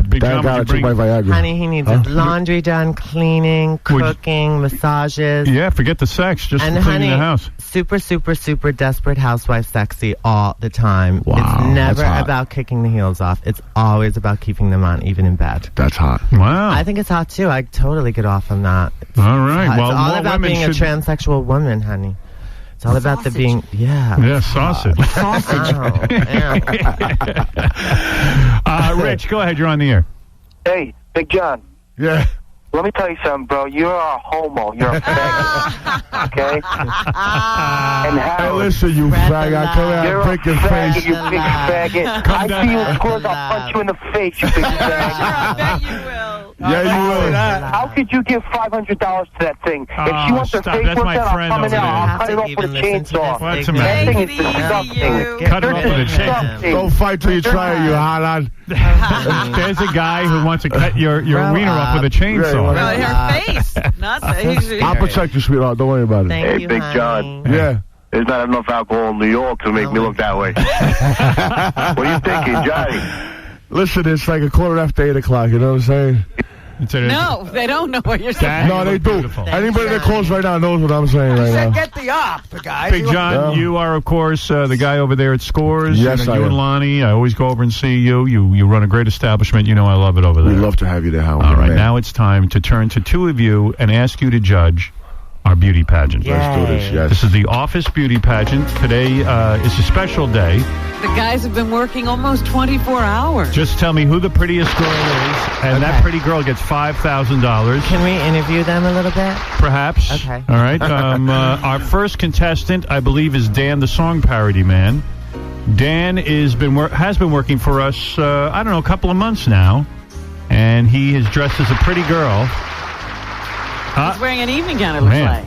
Speaker 15: Big John, I took my Viagra.
Speaker 14: Honey, he needs laundry done, cleaning, cooking, massages.
Speaker 1: Yeah, forget the sex, just cleaning the house.
Speaker 14: Super, super, super desperate housewife sexy all the time.
Speaker 15: Wow,
Speaker 14: it's never about kicking the heels off. It's always about keeping them on, even in bed.
Speaker 15: That's hot.
Speaker 1: Wow.
Speaker 14: I think it's hot, too. I totally get off on that.
Speaker 1: All right.
Speaker 14: Well, it's all about being a transsexual woman, honey. It's all about the being,
Speaker 1: Yeah, sausage.
Speaker 14: Sausage.
Speaker 1: Rich, go ahead. You're on the air.
Speaker 10: Hey, Big John.
Speaker 15: Yeah.
Speaker 10: Let me tell you something, bro. You're a homo. You're a faggot. Okay? And
Speaker 15: hey, listen, you faggot. Come here and break your face.
Speaker 10: You big faggot. I see you in court, I'll punch you in the face, you big faggot.
Speaker 2: I bet you will.
Speaker 15: Yeah, you will.
Speaker 10: How could you give $500 to that thing? If she wants her face
Speaker 1: That's
Speaker 10: worked
Speaker 1: my
Speaker 10: out,
Speaker 1: friend
Speaker 10: I'll come in
Speaker 1: over
Speaker 10: there.
Speaker 1: there.
Speaker 10: I'll cut it off with a chainsaw.
Speaker 1: What's the
Speaker 10: That
Speaker 1: matter?
Speaker 10: thing is disgusting.
Speaker 1: Cut it off with a chainsaw.
Speaker 15: Don't fight till you try it, you hot.
Speaker 1: There's a guy who wants to cut your wiener off with a chainsaw.
Speaker 2: Her face. Not
Speaker 15: I'll protect you, sweetheart. Don't worry about it.
Speaker 10: Hey, Big John.
Speaker 15: Yeah.
Speaker 10: There's not enough alcohol in New York to make me look that way. What are you thinking, Johnny?
Speaker 15: Listen, it's like a quarter after 8 o'clock, you know what I'm saying?
Speaker 2: No, they don't know what you're saying.
Speaker 15: No, they do. Anybody that calls right now knows what I'm saying right now.
Speaker 3: Get the op, the guy.
Speaker 1: Big John, you are, of course, the guy over there at Scores.
Speaker 15: Yes,
Speaker 1: you
Speaker 15: I am.
Speaker 1: and Lonnie, I always go over and see you. You run a great establishment. You know I love it over there.
Speaker 15: We love to have you there, Howard.
Speaker 1: All right, now it's time to turn to two of you and ask you to judge our beauty pageant.
Speaker 15: Let's do this, yes.
Speaker 1: This is the office beauty pageant. Today is a special day.
Speaker 2: The guys have been working almost 24 hours.
Speaker 1: Just tell me who the prettiest girl is, and that pretty girl gets $5,000.
Speaker 14: Can we interview them a little bit?
Speaker 1: Perhaps.
Speaker 14: Okay.
Speaker 1: All right. Our first contestant, I believe, is Dan, the song parody man. Dan has been working for us, I don't know, a couple of months now, and he is dressed as a pretty girl.
Speaker 2: He's wearing an evening gown, it looks like.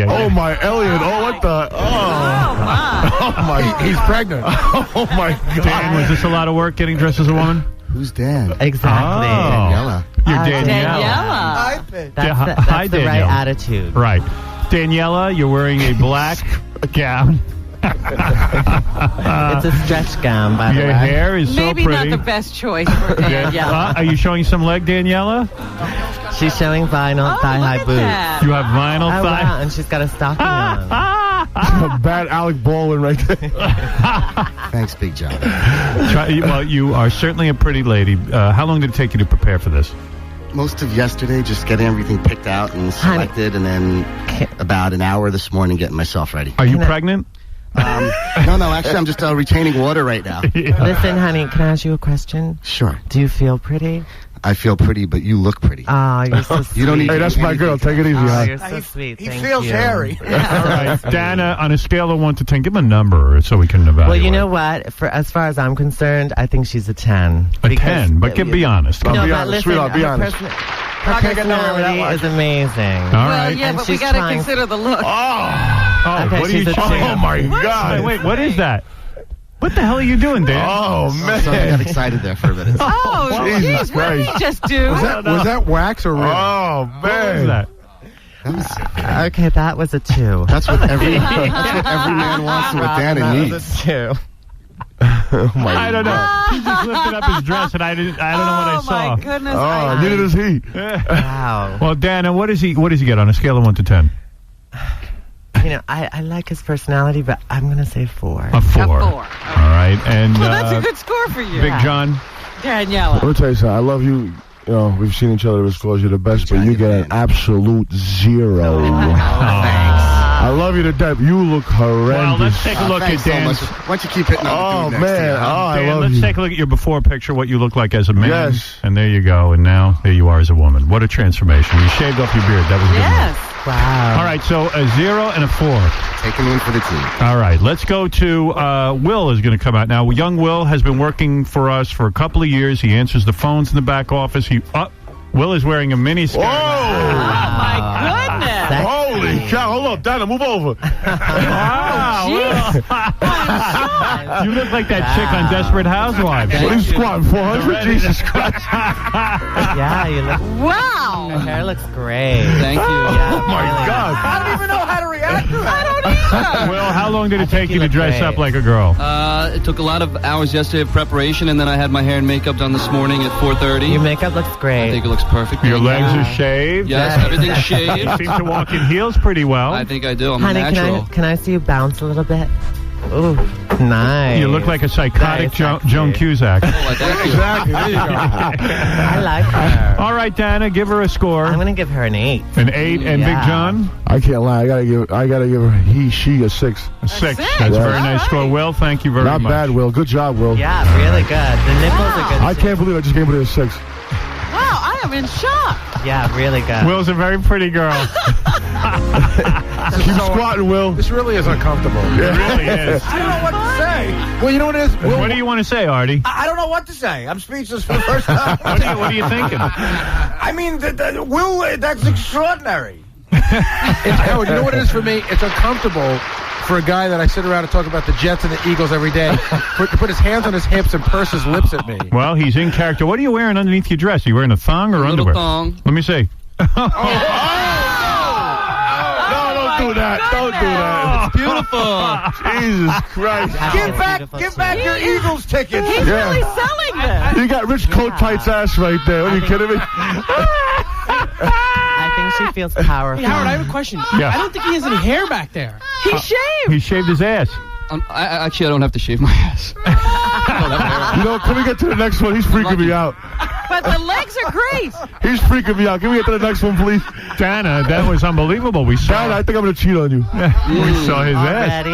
Speaker 15: Oh, my Elliot. Oh, what the? Oh, my.
Speaker 4: He's pregnant.
Speaker 15: Oh, my God.
Speaker 1: Dan, was this a lot of work getting dressed as a woman?
Speaker 12: Who's Dan?
Speaker 14: Exactly.
Speaker 12: Daniela.
Speaker 1: You're Daniela.
Speaker 14: That's the right attitude.
Speaker 1: Right. Daniela, you're wearing a black gown.
Speaker 14: It's a stretch gown, by the way.
Speaker 1: Your hair is
Speaker 2: Maybe
Speaker 1: so pretty.
Speaker 2: not the best choice for Daniela.
Speaker 1: Are you showing some leg, Daniela?
Speaker 14: She's showing vinyl thigh-high boots.
Speaker 1: You have vinyl thigh.
Speaker 14: Wow, and she's got a stocking on.
Speaker 15: Bad Alec Baldwin right there.
Speaker 12: Thanks, Big John.
Speaker 1: Well, you are certainly a pretty lady. How long did it take you to prepare for this?
Speaker 12: Most of yesterday, just getting everything picked out and selected, and then about an hour this morning getting myself ready.
Speaker 1: Are you pregnant?
Speaker 12: No, actually, I'm just retaining water right now.
Speaker 14: Listen, honey, can I ask you a question?
Speaker 12: Sure.
Speaker 14: Do you feel pretty?
Speaker 12: I feel pretty, but you look pretty.
Speaker 14: Oh, you're so sweet.
Speaker 12: You don't need
Speaker 15: Hey, that's my girl. Take it easy, huh?
Speaker 14: You're so sweet.
Speaker 3: He
Speaker 14: Thank
Speaker 3: feels
Speaker 14: you.
Speaker 3: hairy.
Speaker 1: All right, Dana, on a scale of 1 to 10, give him a number so we can evaluate.
Speaker 14: Well, you know what? As far as I'm concerned, I think she's a 10.
Speaker 1: A 10, but be honest.
Speaker 14: No,
Speaker 15: be
Speaker 14: but
Speaker 15: honest,
Speaker 14: listen,
Speaker 15: sweetheart, be
Speaker 14: her
Speaker 15: honest.
Speaker 14: Her personality is amazing.
Speaker 1: All
Speaker 2: Well,
Speaker 1: right.
Speaker 2: yeah,
Speaker 14: And
Speaker 2: but we
Speaker 14: she's
Speaker 2: got to
Speaker 14: trying-
Speaker 2: consider the look.
Speaker 14: Okay,
Speaker 1: what are you
Speaker 14: she's a
Speaker 1: showing?
Speaker 14: 2.
Speaker 15: Oh, my God.
Speaker 1: Wait, what is that? What the hell are you doing, Dan?
Speaker 15: Oh, man.
Speaker 12: Sorry, I got excited there for a minute.
Speaker 2: Oh,
Speaker 15: Jesus
Speaker 2: jeez, what did he
Speaker 15: Christ.
Speaker 2: just do?
Speaker 4: Was that wax or real?
Speaker 15: Oh,
Speaker 1: What is
Speaker 15: man.
Speaker 1: that?
Speaker 14: Okay, that was a 2.
Speaker 12: That's what every man wants and what Dana
Speaker 14: That
Speaker 12: needs.
Speaker 14: was a 2.
Speaker 1: I don't know. He just lifted up his dress, and I don't know what I saw.
Speaker 2: Oh, my goodness.
Speaker 15: Oh, neither does he.
Speaker 14: Wow.
Speaker 1: Well, Dana, what does he get on a scale of 1 to 10?
Speaker 14: You know, I like his personality, but I'm going to say 4.
Speaker 1: A 4.
Speaker 2: A 4.
Speaker 1: All right, and
Speaker 2: Well, that's a good score for you.
Speaker 1: Big John.
Speaker 2: Daniela.
Speaker 15: Let me tell you something. I love you. You know, we've seen each other as close. You're the best, but you get an absolute 0. I love you to death. You look horrendous.
Speaker 1: Well, let's take a look at Dan's.
Speaker 12: So why don't you keep hitting on the dude next to you, huh?
Speaker 15: I
Speaker 1: Dan,
Speaker 15: love
Speaker 1: let's
Speaker 15: you.
Speaker 1: take a look at your before picture, what you look like as a man.
Speaker 15: Yes.
Speaker 1: And there you go. And now, there you are as a woman. What a transformation. You shaved off your beard. That was a good
Speaker 2: Yes.
Speaker 14: Wow.
Speaker 1: All right, so a 0 and a 4.
Speaker 12: Taking in for the team.
Speaker 1: All right, let's go to Will is going to come out now. Young Will has been working for us for a couple of years. He answers the phones in the back office. Will is wearing a mini skirt.
Speaker 2: Oh, my goodness.
Speaker 15: Holy cow. Hold up, Dana, move over.
Speaker 1: Wow, Will. You look like that chick on Desperate Housewives.
Speaker 15: What are you squatting, 400? Jesus Christ.
Speaker 14: Yeah, you look.
Speaker 2: Wow.
Speaker 14: Your hair looks great.
Speaker 16: Thank you.
Speaker 14: Yeah,
Speaker 15: Oh, my
Speaker 14: really.
Speaker 15: God.
Speaker 3: I don't even know how to react to that.
Speaker 1: Will, how long did it take
Speaker 14: you
Speaker 1: you to
Speaker 14: look
Speaker 1: dress
Speaker 14: great.
Speaker 1: up like a girl?
Speaker 16: It took a lot of hours yesterday of preparation, and then I had my hair and makeup done this morning at 4:30.
Speaker 14: Your makeup looks
Speaker 16: I
Speaker 14: great.
Speaker 16: think it looks perfect.
Speaker 1: Your legs
Speaker 14: Yeah.
Speaker 1: are shaved.
Speaker 16: Yes,
Speaker 14: Yeah.
Speaker 16: everything's shaved.
Speaker 1: You seem to walk in heels pretty well.
Speaker 16: I think I do. I'm
Speaker 14: Honey,
Speaker 16: natural.
Speaker 14: can I see you bounce a little bit? Ooh, nice.
Speaker 1: You look like a psychotic
Speaker 14: Very sexy.
Speaker 1: Joan Cusack.
Speaker 16: Oh, thank you.
Speaker 15: Exactly. There you go.
Speaker 14: I like her.
Speaker 1: All right, Dana, give her a score.
Speaker 14: I'm gonna give her an 8.
Speaker 1: An 8, and
Speaker 14: Yeah.
Speaker 1: Big John?
Speaker 15: I can't lie. I gotta give her she a 6.
Speaker 1: A 6.
Speaker 2: six.
Speaker 1: That's a very
Speaker 2: All
Speaker 1: nice
Speaker 2: right.
Speaker 1: score. Will, thank you very
Speaker 15: Not
Speaker 1: much.
Speaker 15: bad, Will. Good job, Will.
Speaker 14: Yeah, really good. The nipples are good.
Speaker 15: I can't believe I just gave her a 6.
Speaker 2: Wow, I am in shock.
Speaker 14: Yeah, really good.
Speaker 1: Will's a very pretty girl.
Speaker 15: Keep squatting, Will.
Speaker 4: This really is uncomfortable.
Speaker 1: It really is.
Speaker 3: I don't know what to say.
Speaker 4: Well, you know what it is?
Speaker 1: What do you want to say, Artie?
Speaker 3: I don't know what to say. I'm speechless for the first time.
Speaker 1: What are you thinking?
Speaker 3: I mean, Will, that's extraordinary.
Speaker 4: It's, Howard, you know what it is for me? It's uncomfortable for a guy that I sit around and talk about the Jets and the Eagles every day to put his hands on his hips and purse his lips at me.
Speaker 1: Well, he's in character. What are you wearing underneath your dress? Are you wearing a thong or
Speaker 16: Little
Speaker 1: underwear?
Speaker 16: thong.
Speaker 1: Let me see.
Speaker 15: No, don't do that. Don't do that.
Speaker 1: Oh,
Speaker 16: beautiful.
Speaker 15: Jesus Christ.
Speaker 3: Give back your Eagles tickets.
Speaker 2: He's really selling them.
Speaker 15: You got Rich Coat Tights ass right there. Are you kidding me?
Speaker 14: I think she feels powerful.
Speaker 17: Hey, Howard, I have a question.
Speaker 1: Yeah.
Speaker 17: I don't think he has any hair back there.
Speaker 2: He shaved.
Speaker 1: He shaved his ass.
Speaker 16: I don't have to shave my ass.
Speaker 15: You know, can we get to the next one? He's freaking me out.
Speaker 2: But the legs are great.
Speaker 15: He's freaking me out. Can we get to the next one, please?
Speaker 1: Dana, that was unbelievable. We saw.
Speaker 15: Dana, I think I'm going to cheat on you.
Speaker 1: We saw his ass.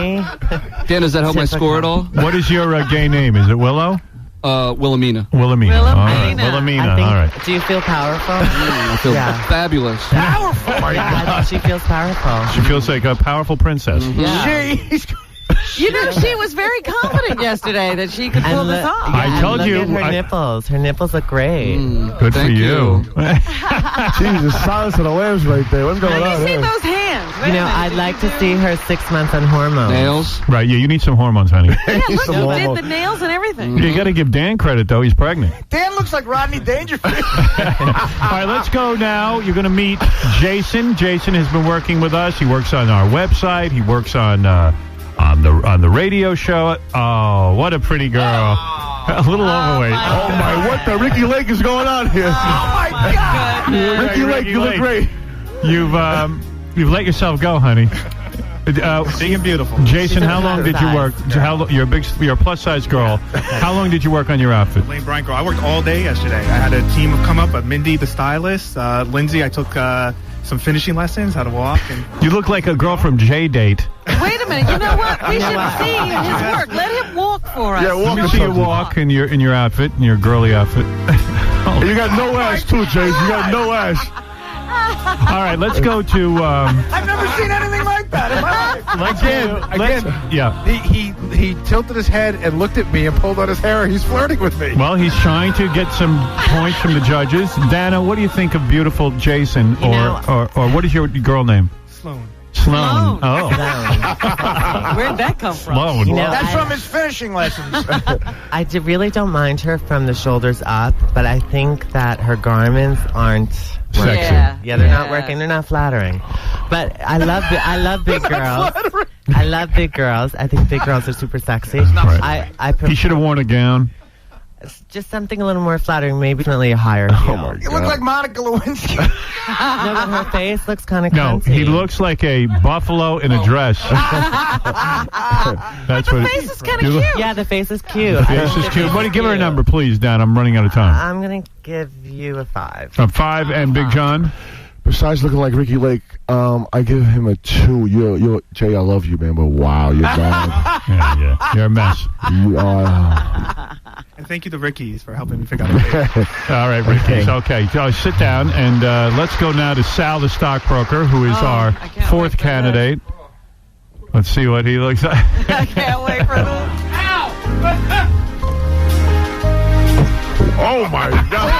Speaker 16: Dan, does that help my score at all?
Speaker 1: What is your gay name? Is it Willow?
Speaker 16: Wilhelmina.
Speaker 1: Wilhelmina. Wilhelmina. All right.
Speaker 14: Do you feel powerful?
Speaker 16: I feel fabulous.
Speaker 14: Powerful.
Speaker 1: Oh my
Speaker 14: Yeah, I think she feels powerful.
Speaker 1: She feels like a powerful princess.
Speaker 14: Yeah.
Speaker 2: You know, she was very confident yesterday that she could pull this off.
Speaker 1: I told you.
Speaker 14: Look at her nipples. Her nipples look great.
Speaker 1: Good for you.
Speaker 15: Jesus, silence of the lambs right there. What's going on
Speaker 2: You see
Speaker 15: there?
Speaker 2: those hands?
Speaker 14: You know, I'd like to see her 6 months on hormones.
Speaker 16: Nails?
Speaker 1: Right, yeah, you need some hormones, honey.
Speaker 2: Yeah, look, she did the nails and everything.
Speaker 1: You got to give Dan credit, though. He's pregnant.
Speaker 3: Dan looks like Rodney Dangerfield.
Speaker 1: All right, let's go now. You're going to meet Jason. Jason has been working with us. He works on our website. He works on the radio show. Oh, what a pretty girl. A little overweight.
Speaker 15: Oh, my, what the Ricky Lake is going on here?
Speaker 3: Oh, my God.
Speaker 15: Ricky Lake, you look great.
Speaker 1: You've let yourself go, honey.
Speaker 18: Big and beautiful.
Speaker 1: Jason, how long did you work? You're a plus-size girl. How long did you work on your outfit?
Speaker 18: Lane Bryant girl. I worked all day yesterday. I had a team come up, Mindy, the stylist, Lindsay. I took some finishing lessons, how to walk. And
Speaker 1: You look like a girl from J-Date.
Speaker 2: Wait a minute. You know what? We should see his work. Let him walk for us.
Speaker 15: Yeah, walk.
Speaker 1: Let me see you walk in your outfit, in your girly outfit.
Speaker 15: You got no ass, too, Jason. You got no ass.
Speaker 1: All right, let's go to...
Speaker 3: I've never seen anything like that in my life.
Speaker 4: He tilted his head and looked at me and pulled on his hair. He's flirting with me.
Speaker 1: Well, he's trying to get some points from the judges. Dana, what do you think of beautiful Jason, or what is your girl name?
Speaker 18: Sloan.
Speaker 1: Sloan. Oh.
Speaker 2: Where'd that come from?
Speaker 1: Sloan.
Speaker 14: You know,
Speaker 3: That's from his finishing lessons.
Speaker 14: I really don't mind her from the shoulders up, but I think that her garments aren't
Speaker 1: Sexy.
Speaker 14: Yeah, they're not working. They're not flattering. But I love big girls. I love big girls. I think big girls are super sexy.
Speaker 1: Right. He should have worn a gown.
Speaker 14: Just something a little more flattering, maybe definitely a higher heel.
Speaker 15: Oh, my God.
Speaker 3: You look like Monica Lewinsky.
Speaker 14: No, but her face looks kind of
Speaker 1: No, he looks like a buffalo in a dress. That's what.
Speaker 2: The face is kind of cute.
Speaker 14: Yeah, the face is cute.
Speaker 1: The face is cute. What do you give her a number, please, Dan? I'm running out of time.
Speaker 14: I'm going to give you a 5.
Speaker 1: A 5, and Big John?
Speaker 15: Besides looking like Ricky Lake, I give him a 2. You're Jay, I love you, man, but wow, you're bad.
Speaker 1: Yeah, you're a mess.
Speaker 15: You are.
Speaker 18: And thank you to Ricky's for helping me figure out the date.
Speaker 1: All right, Ricky. Okay, sit down, and let's go now to Sal, the stockbroker, who is our 4th candidate. Let's see what he looks like.
Speaker 2: I can't wait for this.
Speaker 15: Oh, my God.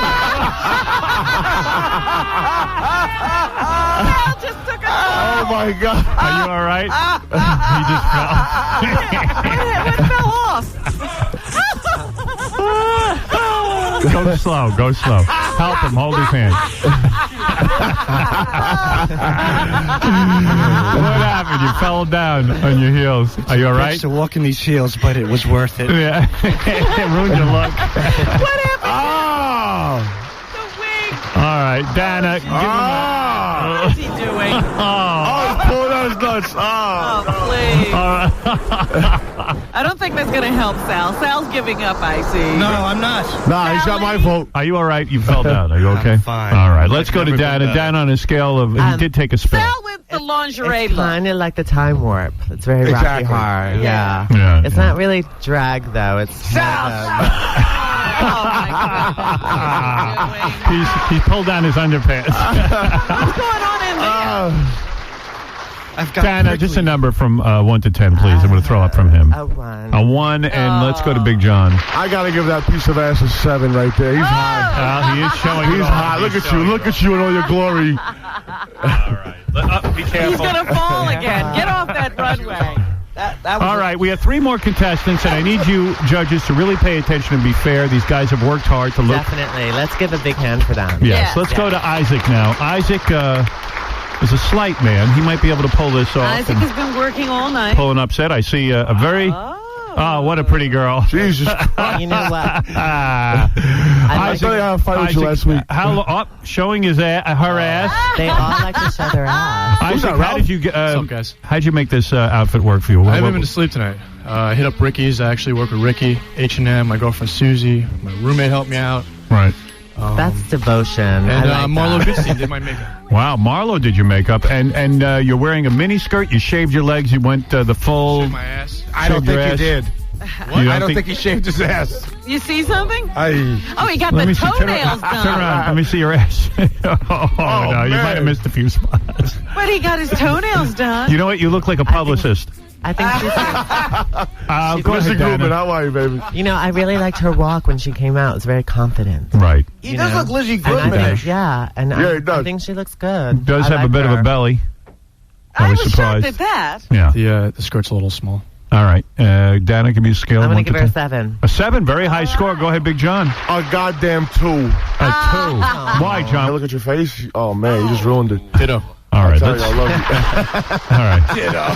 Speaker 2: Just took a
Speaker 15: Oh, my God.
Speaker 1: Are you all right? He just
Speaker 2: What fell off?
Speaker 1: Go slow. Go slow. Help him. Hold his hand. What happened? You fell down on your heels. Are you all right?
Speaker 19: To walk in these heels, but it was worth it.
Speaker 1: Yeah. It ruined your look.
Speaker 2: What happened?
Speaker 15: Oh.
Speaker 2: The wig.
Speaker 1: All right, Dana. Give him
Speaker 2: What is he doing?
Speaker 15: Oh, he's pulling out his nuts.
Speaker 2: Oh, please. I don't think that's going to help Sal. Sal's giving up, I see.
Speaker 19: No, I'm not.
Speaker 15: Nah, he's got my vote.
Speaker 1: Are you all right? You fell down. Are you okay?
Speaker 19: I'm fine.
Speaker 1: All right, let's go to Dana. Dana on a scale of... he did take a spill.
Speaker 2: Sal with the lingerie
Speaker 14: It's
Speaker 2: look.
Speaker 14: kind of like the time warp. It's very rocky hard. Yeah. It's not really drag, though. It's
Speaker 2: Sal! Oh, my God.
Speaker 1: He's pulled down his underpants.
Speaker 2: What's going on in there?
Speaker 1: Dana, just a number from 1 to 10, please. I'm going to throw up from him.
Speaker 14: A 1.
Speaker 1: A 1, and let's go to Big John.
Speaker 15: I got to give that piece of ass a 7 right there. He's hot.
Speaker 1: He is showing.
Speaker 15: He's hot. Look at you. Look at you in all your glory.
Speaker 1: All right. Be careful.
Speaker 2: He's going to fall again. Get off that runway.
Speaker 1: All right, we have 3 more contestants, and I need you judges to really pay attention and be fair. These guys have worked hard to look.
Speaker 14: Definitely. Let's give a big hand for them.
Speaker 1: Yes. Let's go to Isaac now. Isaac, is a slight man. He might be able to pull this off.
Speaker 2: Isaac has been working all night.
Speaker 1: Pull an upset. I see a very... Oh, what a pretty girl.
Speaker 15: Jesus Christ.
Speaker 14: You know what?
Speaker 15: I saw you have a fight with you last week.
Speaker 1: Showing her ass.
Speaker 14: They all like to show their ass.
Speaker 1: Isaac, how did you
Speaker 18: guys?
Speaker 1: How'd you make this outfit work for you?
Speaker 18: I haven't been to sleep tonight. I hit up Ricky's. I actually work with Ricky, H&M, my girlfriend Susie. My roommate helped me out.
Speaker 1: Right.
Speaker 14: That's devotion.
Speaker 18: And Marlo Goodstein did my makeup.
Speaker 1: Wow, Marlo did your makeup. And you're wearing a mini skirt. You shaved your legs. You went the full...
Speaker 18: Shaved my ass.
Speaker 4: I don't think he did. I don't think he shaved his ass.
Speaker 2: You see something?
Speaker 1: Oh,
Speaker 2: he got the toenails done.
Speaker 1: Turn around. Let me see your ass. No, you might have missed a few spots.
Speaker 2: But he got his toenails done.
Speaker 1: You know what? You look like a publicist.
Speaker 14: I think she's
Speaker 1: go ahead, Dana.
Speaker 15: How are you, baby?
Speaker 14: You know, I really liked her walk when she came out. It was very confident.
Speaker 1: Right.
Speaker 3: He does look Lizzie Goodman-ish.
Speaker 14: Yeah, and
Speaker 15: he does.
Speaker 14: I think she looks good.
Speaker 1: Does have a bit of a belly.
Speaker 2: I was
Speaker 1: surprised.
Speaker 2: shocked at that.
Speaker 1: Yeah.
Speaker 18: The skirt's a little small.
Speaker 1: All right. Dana, give me a scale.
Speaker 14: I'm going to give her a 7.
Speaker 1: A 7? Very high score. Go ahead, Big John.
Speaker 15: A goddamn 2.
Speaker 1: A 2. Why, John?
Speaker 15: Hey, look at your face. Oh, man, you just ruined it.
Speaker 18: Ditto.
Speaker 1: All right.
Speaker 15: I love you.
Speaker 1: All right.
Speaker 15: Ditto.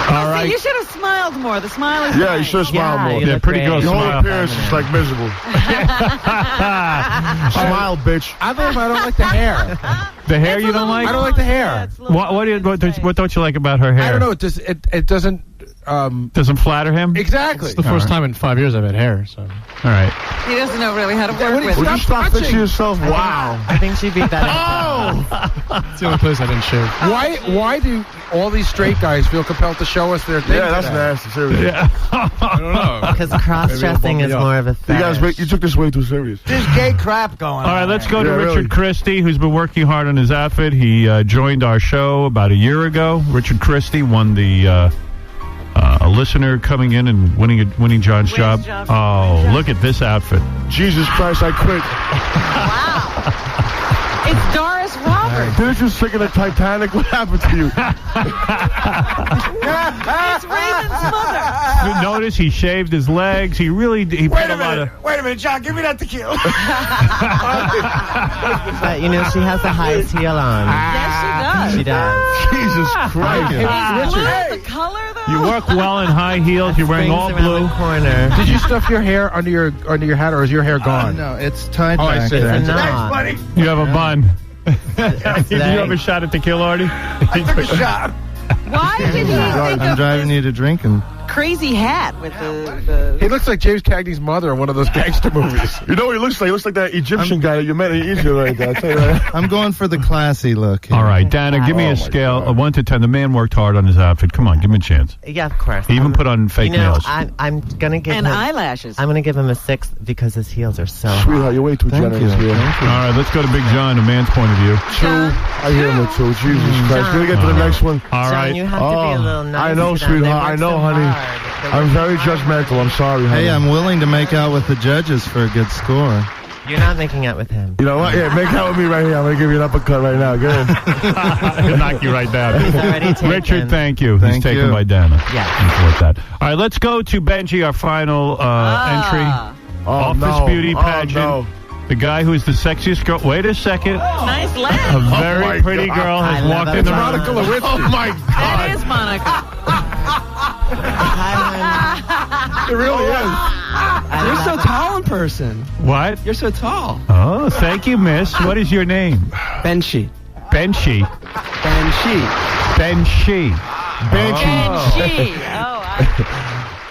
Speaker 1: All right.
Speaker 2: You should have smiled more. The smile is
Speaker 15: Yeah, you should have smiled more.
Speaker 1: Yeah, pretty girls
Speaker 15: Your whole
Speaker 1: smile.
Speaker 15: appearance is like miserable. Smile, bitch.
Speaker 4: I don't like the hair.
Speaker 1: The hair you don't like?
Speaker 4: I don't like the hair.
Speaker 1: What don't you like about her hair?
Speaker 4: I don't know. It doesn't...
Speaker 1: doesn't flatter him?
Speaker 4: Exactly.
Speaker 18: It's the first time in 5 years I've had hair. So.
Speaker 1: All right.
Speaker 2: He doesn't know really how to work with
Speaker 15: Would
Speaker 2: it.
Speaker 15: you stop fixing yourself? Wow.
Speaker 14: I think she beat that.
Speaker 18: It's the only place I didn't shave.
Speaker 4: Why do all these straight guys feel compelled to show us their thing?
Speaker 15: Yeah, that's nasty. Seriously.
Speaker 1: Yeah.
Speaker 18: I don't know.
Speaker 14: Because cross-dressing is more of a fetish.
Speaker 15: You took this way too serious.
Speaker 3: There's gay crap going on.
Speaker 1: All right, let's go to Richard
Speaker 15: really.
Speaker 1: Christie, who's been working hard on his outfit. He joined our show about a year ago. Richard Christie won the a listener coming in and winning John's job. Oh, look at this outfit.
Speaker 15: Jesus Christ, I quit.
Speaker 2: Wow. It's Doris Roberts.
Speaker 15: Didn't you sing in the Titanic? What happened to you?
Speaker 2: It's Raven's mother.
Speaker 1: Notice he shaved his legs. He put a lot of...
Speaker 3: Wait a minute, John. Give me that tequila.
Speaker 14: But, you know, she has the highest heel on.
Speaker 2: Yes, she does.
Speaker 14: She does.
Speaker 15: Jesus Christ.
Speaker 2: Richard. The color, though.
Speaker 1: You work well in high heels. You're wearing all blue.
Speaker 14: Corner.
Speaker 4: Did you stuff your hair under your hat, or is your hair gone?
Speaker 19: No, it's tied
Speaker 4: Oh, I
Speaker 19: back.
Speaker 4: see.
Speaker 14: It's a
Speaker 3: Thanks,
Speaker 14: knot.
Speaker 3: buddy.
Speaker 1: You have a bun. Did you have a shot at tequila, Artie?
Speaker 3: I took a shot.
Speaker 2: Why did he think
Speaker 19: I'm
Speaker 2: of
Speaker 19: driving you to drink and...
Speaker 2: crazy hat with the...
Speaker 4: He looks like James Cagney's mother in one of those gangster movies.
Speaker 15: You know what he looks like? He looks like that Egyptian guy that you met in Egypt right there. I'll tell you that.
Speaker 19: I'm going for the classy look here.
Speaker 1: All right, Dana, give me a scale of 1 to 10. The man worked hard on his outfit. Come on, give him a chance.
Speaker 14: Yeah, of course.
Speaker 1: He even put on fake nails.
Speaker 14: I'm going to give
Speaker 2: And
Speaker 14: him...
Speaker 2: eyelashes.
Speaker 14: I'm going to give him a 6 because his heels are so
Speaker 15: Sweetheart, you're way too generous here.
Speaker 1: All right, let's go to Big John, a man's point of view.
Speaker 15: 2. I hear him at 2. Jesus Christ. Can we get to the next one?
Speaker 1: All right.
Speaker 14: John, you have to be a little nice.
Speaker 15: I know, sweetheart. I know, honey. I'm very judgmental. I'm sorry, honey.
Speaker 19: Hey, I'm willing to make out with the judges for a good score.
Speaker 14: You're not making out with him.
Speaker 15: You know what? Yeah, make out with me right here. I'm going to give you an uppercut right now. Go ahead.
Speaker 1: He'll knock you right down.
Speaker 14: He's already taken.
Speaker 1: Richard, thank you. He's taken by Dana. Yeah. That. All right, let's go to Benjy, our final entry. Office Beauty Pageant.
Speaker 15: No.
Speaker 1: The guy who is the sexiest girl. Wait a second.
Speaker 2: Nice legs.
Speaker 1: A very pretty girl has walked in the room.
Speaker 4: Monica Lewinsky.
Speaker 15: Oh, my God.
Speaker 2: That is Monica.
Speaker 15: It really is.
Speaker 19: You're so tall in person.
Speaker 1: What?
Speaker 19: You're so tall.
Speaker 1: Oh, thank you, miss. What is your name?
Speaker 19: Benjy.
Speaker 1: Benjy.
Speaker 19: Benjy.
Speaker 1: Benjy.
Speaker 2: Benjy.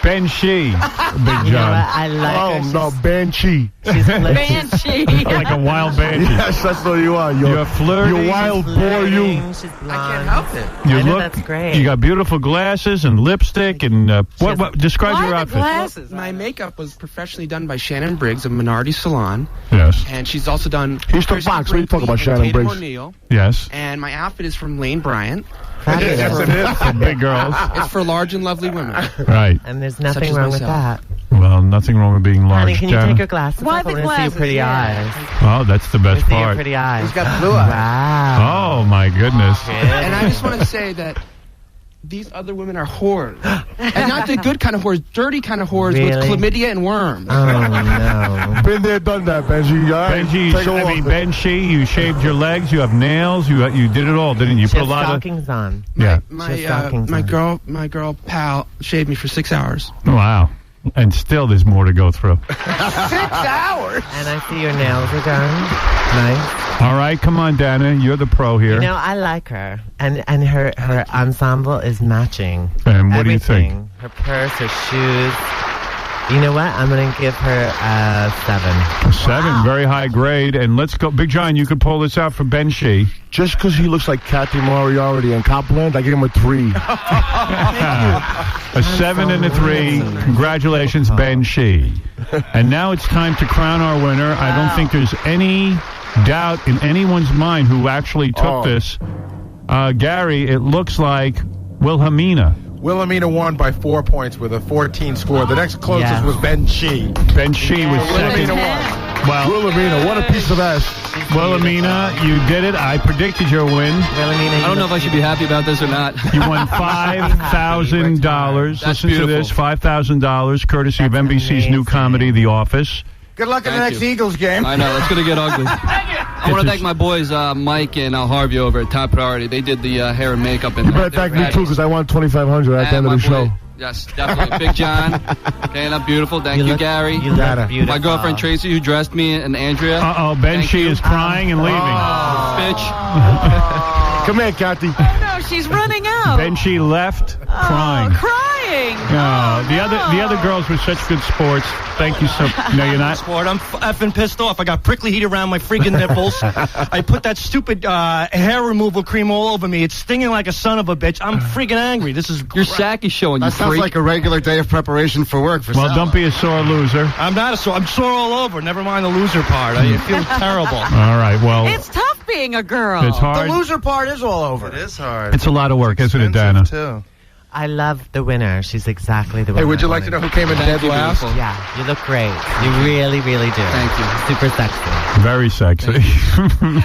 Speaker 1: Benjy. Big
Speaker 14: You know
Speaker 1: John.
Speaker 14: what? I like her.
Speaker 15: Oh, no, Banshee.
Speaker 14: She's
Speaker 2: Banshee.
Speaker 1: Like a wild banshee.
Speaker 15: Yes, that's what you are.
Speaker 1: You're flirty.
Speaker 15: You wild boy, you.
Speaker 14: She's blonde.
Speaker 19: I can't help it.
Speaker 1: You
Speaker 14: I know,
Speaker 1: look.
Speaker 14: that's great.
Speaker 1: You got beautiful glasses and lipstick and what? Describe your outfit.
Speaker 2: Glasses?
Speaker 20: My makeup was professionally done by Shannon Briggs of Minority Salon.
Speaker 1: Yes.
Speaker 20: And she's also done...
Speaker 15: He's the box. What are you talking about, Shannon Briggs?
Speaker 20: O'Neill.
Speaker 1: Yes.
Speaker 20: And my outfit is from Lane Bryant.
Speaker 1: Yes, it is. For big girls.
Speaker 20: It's for large and lovely women.
Speaker 1: Right.
Speaker 14: And there's nothing wrong with that.
Speaker 1: Well, nothing wrong with being large.
Speaker 14: Honey, can you
Speaker 1: Dana?
Speaker 14: take your glasses
Speaker 2: Why
Speaker 14: off? I
Speaker 2: the
Speaker 14: want to see your
Speaker 2: glasses?
Speaker 14: pretty
Speaker 2: Yeah.
Speaker 14: eyes.
Speaker 1: Oh, that's the best
Speaker 14: Let me see your
Speaker 1: part.
Speaker 14: pretty eyes.
Speaker 3: He's got blue eyes.
Speaker 14: Wow.
Speaker 1: Oh my goodness.
Speaker 20: And I just want to say that these other women are whores. And not the good kind of whores, dirty kind of whores with
Speaker 14: Really?
Speaker 20: chlamydia and worms.
Speaker 14: Oh, no.
Speaker 15: Been there, done that, Benji. All right?
Speaker 1: Benji,
Speaker 15: Take a walk.
Speaker 1: Benji, you shaved your legs, you have nails, you did it all, didn't you?
Speaker 14: She
Speaker 1: Put a
Speaker 14: has
Speaker 1: lot
Speaker 14: stockings on.
Speaker 1: Yeah.
Speaker 20: My girl pal shaved me for 6 hours.
Speaker 1: Wow. And still there's more to go through.
Speaker 20: 6 hours?
Speaker 14: And I see your nails are done. Nice.
Speaker 1: All right, come on, Dana. You're the pro here.
Speaker 14: You know, I like her. And her ensemble is matching.
Speaker 1: And what do you think?
Speaker 14: Everything. Her purse, her shoes. You know what? I'm going to give her a 7.
Speaker 1: 7, very high grade. And let's go. Big John, you could pull this out for Benji.
Speaker 15: Just because he looks like Kathy Moriarty in Copland, I give him a 3.
Speaker 1: A 7 and a 3. Congratulations, Benji. And now it's time to crown our winner. I don't think there's any doubt in anyone's mind who actually took this. Gary, it looks like Wilhelmina.
Speaker 4: Wilhelmina won by 4 points with a 14 score. The next closest was Benji.
Speaker 1: Benji was second.
Speaker 4: Wilhelmina won.
Speaker 1: Well,
Speaker 15: Wilhelmina, what a piece of ass.
Speaker 1: Wilhelmina, you did it. I predicted your win.
Speaker 16: I don't know if I should be happy about this or not.
Speaker 1: You won $5,000. Listen to this, $5,000, courtesy of NBC's new comedy, The Office.
Speaker 3: Good luck in the next Eagles game.
Speaker 16: I know, it's going to get ugly. I want to thank my boys, Mike and Harvey over at Top Priority. They did the hair and makeup. And
Speaker 15: You better thank me, too, because I won $2,500 at the end of the show.
Speaker 16: Yes, definitely. Big John. Okay, up beautiful. Thank you, Gary.
Speaker 14: You look beautiful.
Speaker 16: My girlfriend Tracy, who dressed me, and Andrea.
Speaker 1: Uh-oh, Benji is crying and leaving.
Speaker 16: Bitch.
Speaker 15: Come here, Kathy.
Speaker 2: Oh, no, she's running out.
Speaker 1: Benji left crying.
Speaker 2: Crying.
Speaker 1: No, the other girls were such good sports. Thank you so. No, you're not.
Speaker 21: Sport. I'm effing pissed off. I got prickly heat around my freaking nipples. I put that stupid hair removal cream all over me. It's stinging like a son of a bitch. I'm freaking angry. This is
Speaker 16: your sack is showing.
Speaker 12: That sounds like a regular day of preparation for work. For
Speaker 1: Well,
Speaker 12: Sal.
Speaker 1: don't be a sore loser.
Speaker 21: I'm not a sore. I'm sore all over. Never mind the loser part. I feel terrible.
Speaker 1: All right. Well,
Speaker 2: It's tough being a girl.
Speaker 1: It's hard.
Speaker 3: The loser part is all over.
Speaker 4: It is hard.
Speaker 1: It's a lot of work, isn't it, Dana?
Speaker 4: Too.
Speaker 14: I love the winner. She's exactly the winner.
Speaker 4: Hey, would you like to know who came in dead last?
Speaker 14: Yeah, you look great. You really, really do.
Speaker 16: Thank you.
Speaker 14: Super sexy.
Speaker 1: Very sexy.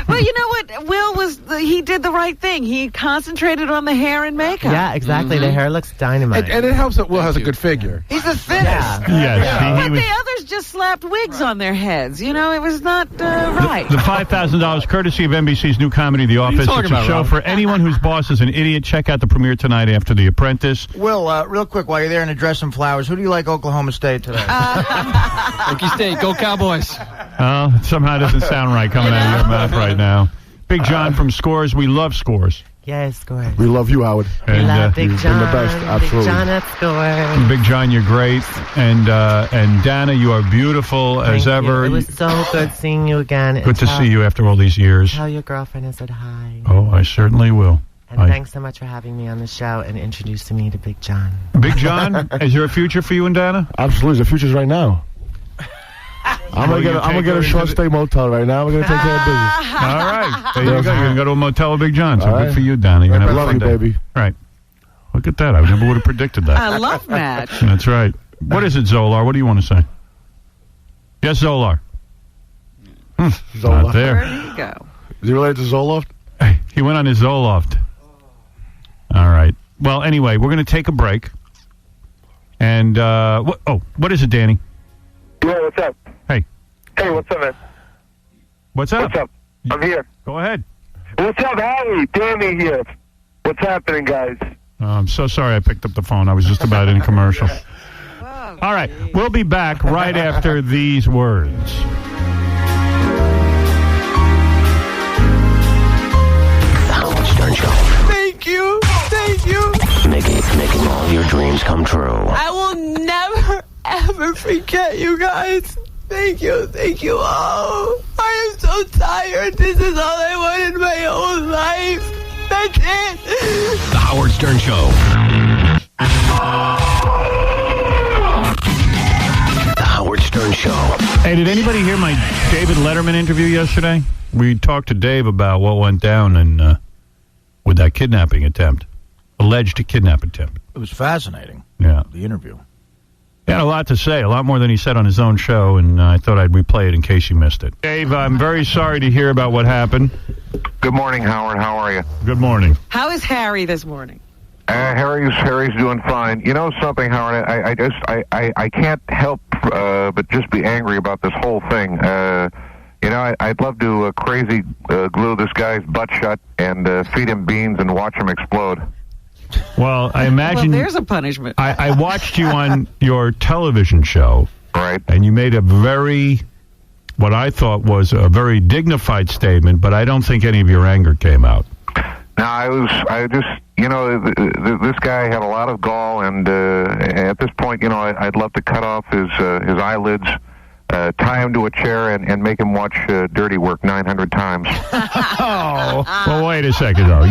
Speaker 2: Well, you know what? Will he did the right thing. He concentrated on the hair and makeup.
Speaker 14: Yeah, exactly. The hair looks dynamite.
Speaker 4: And it helps that Will has a good figure.
Speaker 3: He's the thinnest.
Speaker 1: Yes,
Speaker 2: But the others just slapped wigs on their heads. You know, it was not right.
Speaker 1: The $5,000 courtesy of NBC's new comedy, The Office.
Speaker 21: talking
Speaker 1: It's a
Speaker 21: about,
Speaker 1: show
Speaker 21: Rob?
Speaker 1: for anyone whose boss is an idiot. Check out the premiere tonight after The Apprentice.
Speaker 3: Will, real quick, while you're there and addressing flowers, who do you like Oklahoma State today?
Speaker 16: Okie State, go Cowboys.
Speaker 1: Oh, it somehow doesn't sound right coming out of your mouth right now. Big John from Scores. We love Scores.
Speaker 14: Yes, Scores.
Speaker 15: We love you, Howard.
Speaker 1: And,
Speaker 14: love Big
Speaker 15: you've
Speaker 14: John.
Speaker 15: been the best, absolutely.
Speaker 14: Big John at Scores.
Speaker 1: Big John, you're great. And Dana, you are beautiful as
Speaker 14: Thank
Speaker 1: ever.
Speaker 14: you. It was so good seeing you again.
Speaker 1: Good to see you after all these years.
Speaker 14: Tell your girlfriend I said hi.
Speaker 1: Oh, I certainly will.
Speaker 14: And thanks so much for having me on the show and introducing me to Big John.
Speaker 1: Big John, is there a future for you and Dana?
Speaker 15: Absolutely. The future's right now. I'm gonna get a short stay motel right now. We're gonna take care of business.
Speaker 1: All right. There you go. You're going to go to a motel with Big John. So
Speaker 15: All
Speaker 1: good
Speaker 15: right.
Speaker 1: for you, Dana. You're going to have a
Speaker 15: Love
Speaker 1: fun
Speaker 15: you,
Speaker 1: day.
Speaker 15: baby.
Speaker 1: Right. Look at that. I never would have predicted that.
Speaker 2: I love match.
Speaker 1: That's right. What is it, Zolar? What do you want to say? Yes, Zolar.
Speaker 15: Zoloft.
Speaker 1: Not there.
Speaker 2: Where did he go?
Speaker 15: Is he related to Zoloft?
Speaker 1: He went on his Zoloft. All right. Well, anyway, we're going to take a break. And, what is it, Danny?
Speaker 10: Yo, what's up?
Speaker 1: Hey.
Speaker 10: Hey, what's up, man?
Speaker 1: What's up?
Speaker 10: What's up? I'm here.
Speaker 1: Go ahead.
Speaker 10: What's up, Harry? Danny here. What's happening, guys?
Speaker 1: I'm so sorry I picked up the phone. I was just about in a commercial. All right. We'll be back right after these words.
Speaker 11: The Howard Stern Show.
Speaker 17: Thank you. Thank you.
Speaker 11: Making all your dreams come true.
Speaker 17: I will never, ever forget you guys. Thank you. Thank you all. I am so tired. This is all I wanted my whole life. That's it.
Speaker 11: The Howard Stern Show. The Howard Stern Show.
Speaker 1: Hey, did anybody hear my David Letterman interview yesterday? We talked to Dave about what went down and with that kidnapping attempt. Alleged kidnap attempt.
Speaker 3: It was fascinating.
Speaker 1: Yeah.
Speaker 3: The interview.
Speaker 1: He had a lot to say, a lot more than he said on his own show, and I thought I'd replay it in case you missed it. Dave, I'm very sorry to hear about what happened.
Speaker 10: Good morning, Howard. How are you?
Speaker 1: Good morning.
Speaker 2: How is Harry this morning?
Speaker 5: Harry's doing fine. You know something, Howard? I can't help but just be angry about this whole thing. I'd love to crazy glue this guy's butt shut and feed him beans and watch him explode.
Speaker 1: Well, I imagine...
Speaker 2: Well, there's a punishment.
Speaker 1: I watched you on your television show.
Speaker 5: Right.
Speaker 1: And you made what I thought was a very dignified statement, but I don't think any of your anger came out.
Speaker 5: No, this guy had a lot of gall, and at this point, I'd love to cut off his eyelids, tie him to a chair, and make him watch dirty work 900 times.
Speaker 1: Well, wait a second, though.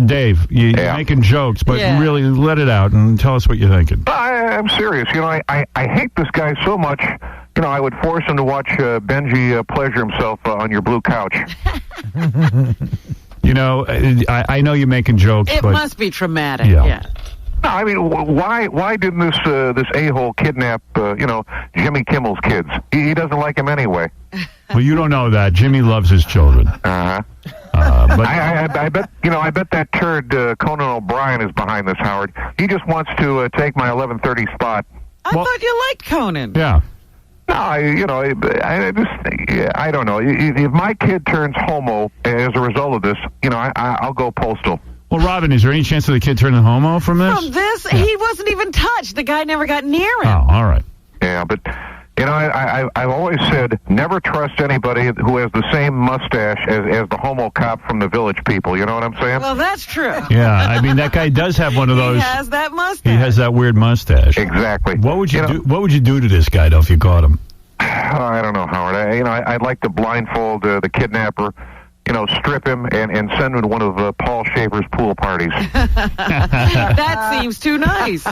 Speaker 1: Dave, you're making jokes, but really let it out and tell us what you're thinking.
Speaker 5: I'm serious. I hate this guy so much, I would force him to watch Benjy pleasure himself on your blue couch.
Speaker 1: I know you're making jokes,
Speaker 2: It
Speaker 1: but...
Speaker 2: must be traumatic,
Speaker 1: Yeah.
Speaker 5: No, I mean, why didn't this a-hole kidnap, Jimmy Kimmel's kids? He doesn't like him anyway.
Speaker 1: Well, you don't know that. Jimmy loves his children.
Speaker 5: Uh-huh.
Speaker 1: But
Speaker 5: I bet that turd Conan O'Brien is behind this, Howard. He just wants to take my 11:30 spot.
Speaker 2: I thought you liked Conan.
Speaker 1: Yeah.
Speaker 5: No, I don't know. If my kid turns homo as a result of this, I'll go postal.
Speaker 1: Well, Robin, is there any chance of the kid turning homo from this?
Speaker 2: From this? Yeah. He wasn't even touched. The guy never got near him.
Speaker 1: Oh, all right.
Speaker 5: Yeah, but, I've always said never trust anybody who has the same mustache as the homo cop from the Village People. You know what I'm saying?
Speaker 2: Well, that's true.
Speaker 1: Yeah, I mean, that guy does have one of those.
Speaker 2: He has that mustache.
Speaker 1: He has that weird mustache.
Speaker 5: Exactly.
Speaker 1: What would you do? What would you do to this guy, though, if you caught him?
Speaker 5: I don't know, Howard. I'd like to blindfold the kidnapper, strip him and send him to one of Paul Schaefer's pool parties.
Speaker 2: That seems too nice.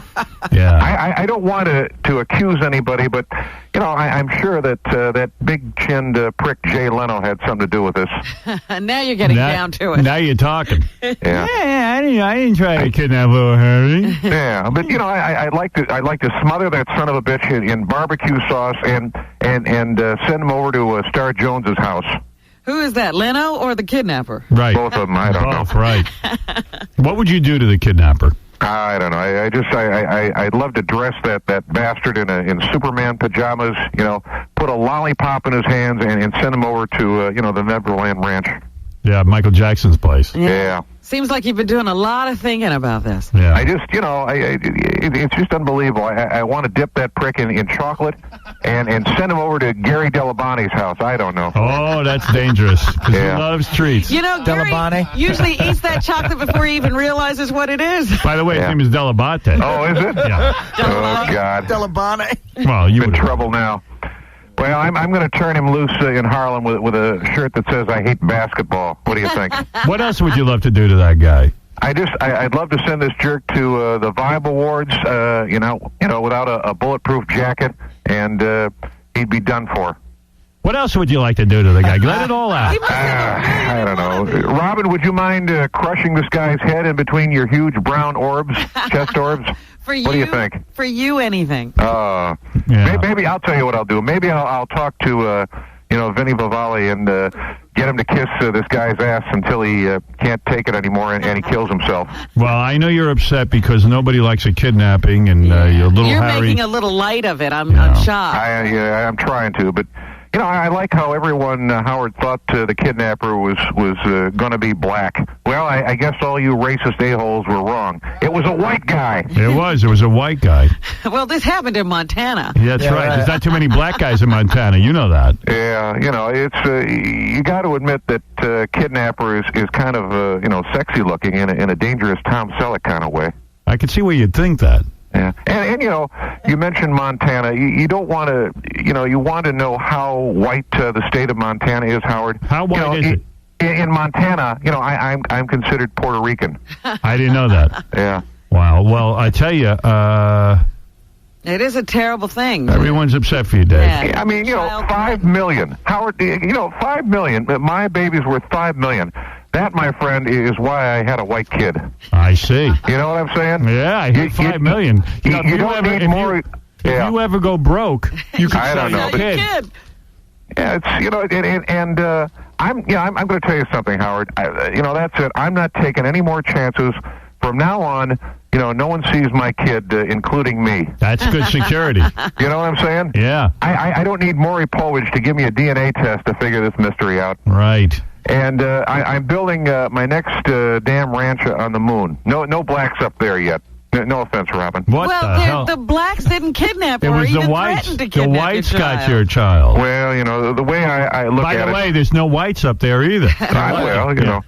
Speaker 1: Yeah.
Speaker 5: I don't want to accuse anybody, but I'm sure that big-chinned prick Jay Leno had something to do with this.
Speaker 2: Now you're getting down to it.
Speaker 1: Now you're talking.
Speaker 5: Yeah.
Speaker 1: I didn't try to kidnap little Harry.
Speaker 5: Yeah, but I'd like to smother that son of a bitch in barbecue sauce and send him over to Star Jones's house.
Speaker 2: Who is that, Leno or the kidnapper?
Speaker 1: Right.
Speaker 5: Both of them, I don't know.
Speaker 1: Both, right. What would you do to the kidnapper?
Speaker 5: I don't know. I'd love to dress that bastard in Superman pajamas, put a lollipop in his hands and send him over to, the Neverland Ranch.
Speaker 1: Yeah, Michael Jackson's place.
Speaker 5: Yeah.
Speaker 2: Seems like you've been doing a lot of thinking about this.
Speaker 1: Yeah.
Speaker 5: I just, it's just unbelievable. I want to dip that prick in chocolate and send him over to Gary Delabonte's house. I don't know.
Speaker 1: Oh, that's dangerous because he loves treats.
Speaker 2: Gary
Speaker 3: Delabonte
Speaker 2: usually eats that chocolate before he even realizes what it is.
Speaker 1: By the way, his name is Delabonte.
Speaker 5: Oh, is it?
Speaker 1: Yeah.
Speaker 5: Oh, God.
Speaker 3: Delabonte.
Speaker 1: Well, you're
Speaker 5: in trouble now. Well, I'm going to turn him loose in Harlem with a shirt that says "I hate basketball." What do you think?
Speaker 1: What else would you love to do to that guy?
Speaker 5: I'd love to send this jerk to the Vibe Awards, without a bulletproof jacket, and he'd be done for.
Speaker 1: What else would you like to do to the guy? Let it all out.
Speaker 5: I don't know. Robin, would you mind crushing this guy's head in between your huge brown orbs, chest orbs?
Speaker 2: For you,
Speaker 5: what do you think?
Speaker 2: For you, anything.
Speaker 5: Maybe I'll tell you what I'll do. Maybe I'll talk to Vinny Vivalli and get him to kiss this guy's ass until he can't take it anymore and he kills himself.
Speaker 1: Well, I know you're upset because nobody likes a kidnapping and your little
Speaker 2: You're
Speaker 1: Harry.
Speaker 2: making a little light of it. I'm shocked.
Speaker 5: I'm trying to, but I like how everyone, Howard, thought the kidnapper was going to be black. Well, I guess all you racist a-holes were wrong. It was a white guy.
Speaker 1: It was a white guy.
Speaker 2: Well, this happened in Montana.
Speaker 1: Yeah, that's right. There's not too many black guys in Montana. You know that.
Speaker 5: Yeah, it's you got to admit that kidnapper is kind of sexy looking in a dangerous Tom Selleck kind of way.
Speaker 1: I can see where you'd think that.
Speaker 5: Yeah, and you mentioned Montana. You don't want to, you want to know how white the state of Montana is, Howard.
Speaker 1: How white is it?
Speaker 5: In Montana, I'm considered Puerto Rican.
Speaker 1: I didn't know that.
Speaker 5: Yeah.
Speaker 1: Wow. Well, I tell you,
Speaker 2: it is a terrible thing.
Speaker 1: Everyone's upset for you, Dave.
Speaker 2: Yeah.
Speaker 5: I mean, 5 million. Howard, 5 million. My baby's worth $5 million. That, my friend, is why I had a white kid.
Speaker 1: I see.
Speaker 5: You know what I'm saying?
Speaker 1: Yeah, I hit $5 million.
Speaker 5: You don't need more.
Speaker 1: If you ever go broke, you can
Speaker 5: I don't know.
Speaker 2: Kid.
Speaker 5: Yeah, it's I'm going to tell you something, Howard. That's it. I'm not taking any more chances from now on, you know, no one sees my kid, including me.
Speaker 1: That's good security.
Speaker 5: You know what I'm saying?
Speaker 1: Yeah.
Speaker 5: I don't need Maury Povich to give me a DNA test to figure this mystery out.
Speaker 1: Right.
Speaker 5: And I'm building my next damn ranch on the moon. No blacks up there yet. No offense, Robin.
Speaker 1: What the hell?
Speaker 2: The blacks didn't kidnap her.
Speaker 1: It was
Speaker 2: or
Speaker 1: the
Speaker 2: even
Speaker 1: whites.
Speaker 2: threatened to
Speaker 1: The
Speaker 2: kidnap
Speaker 1: whites
Speaker 2: your
Speaker 1: got
Speaker 2: child.
Speaker 1: your child.
Speaker 5: Well, you know, the way I look
Speaker 1: By
Speaker 5: at it...
Speaker 1: the way, there's no whites up there either.
Speaker 5: Well, you know.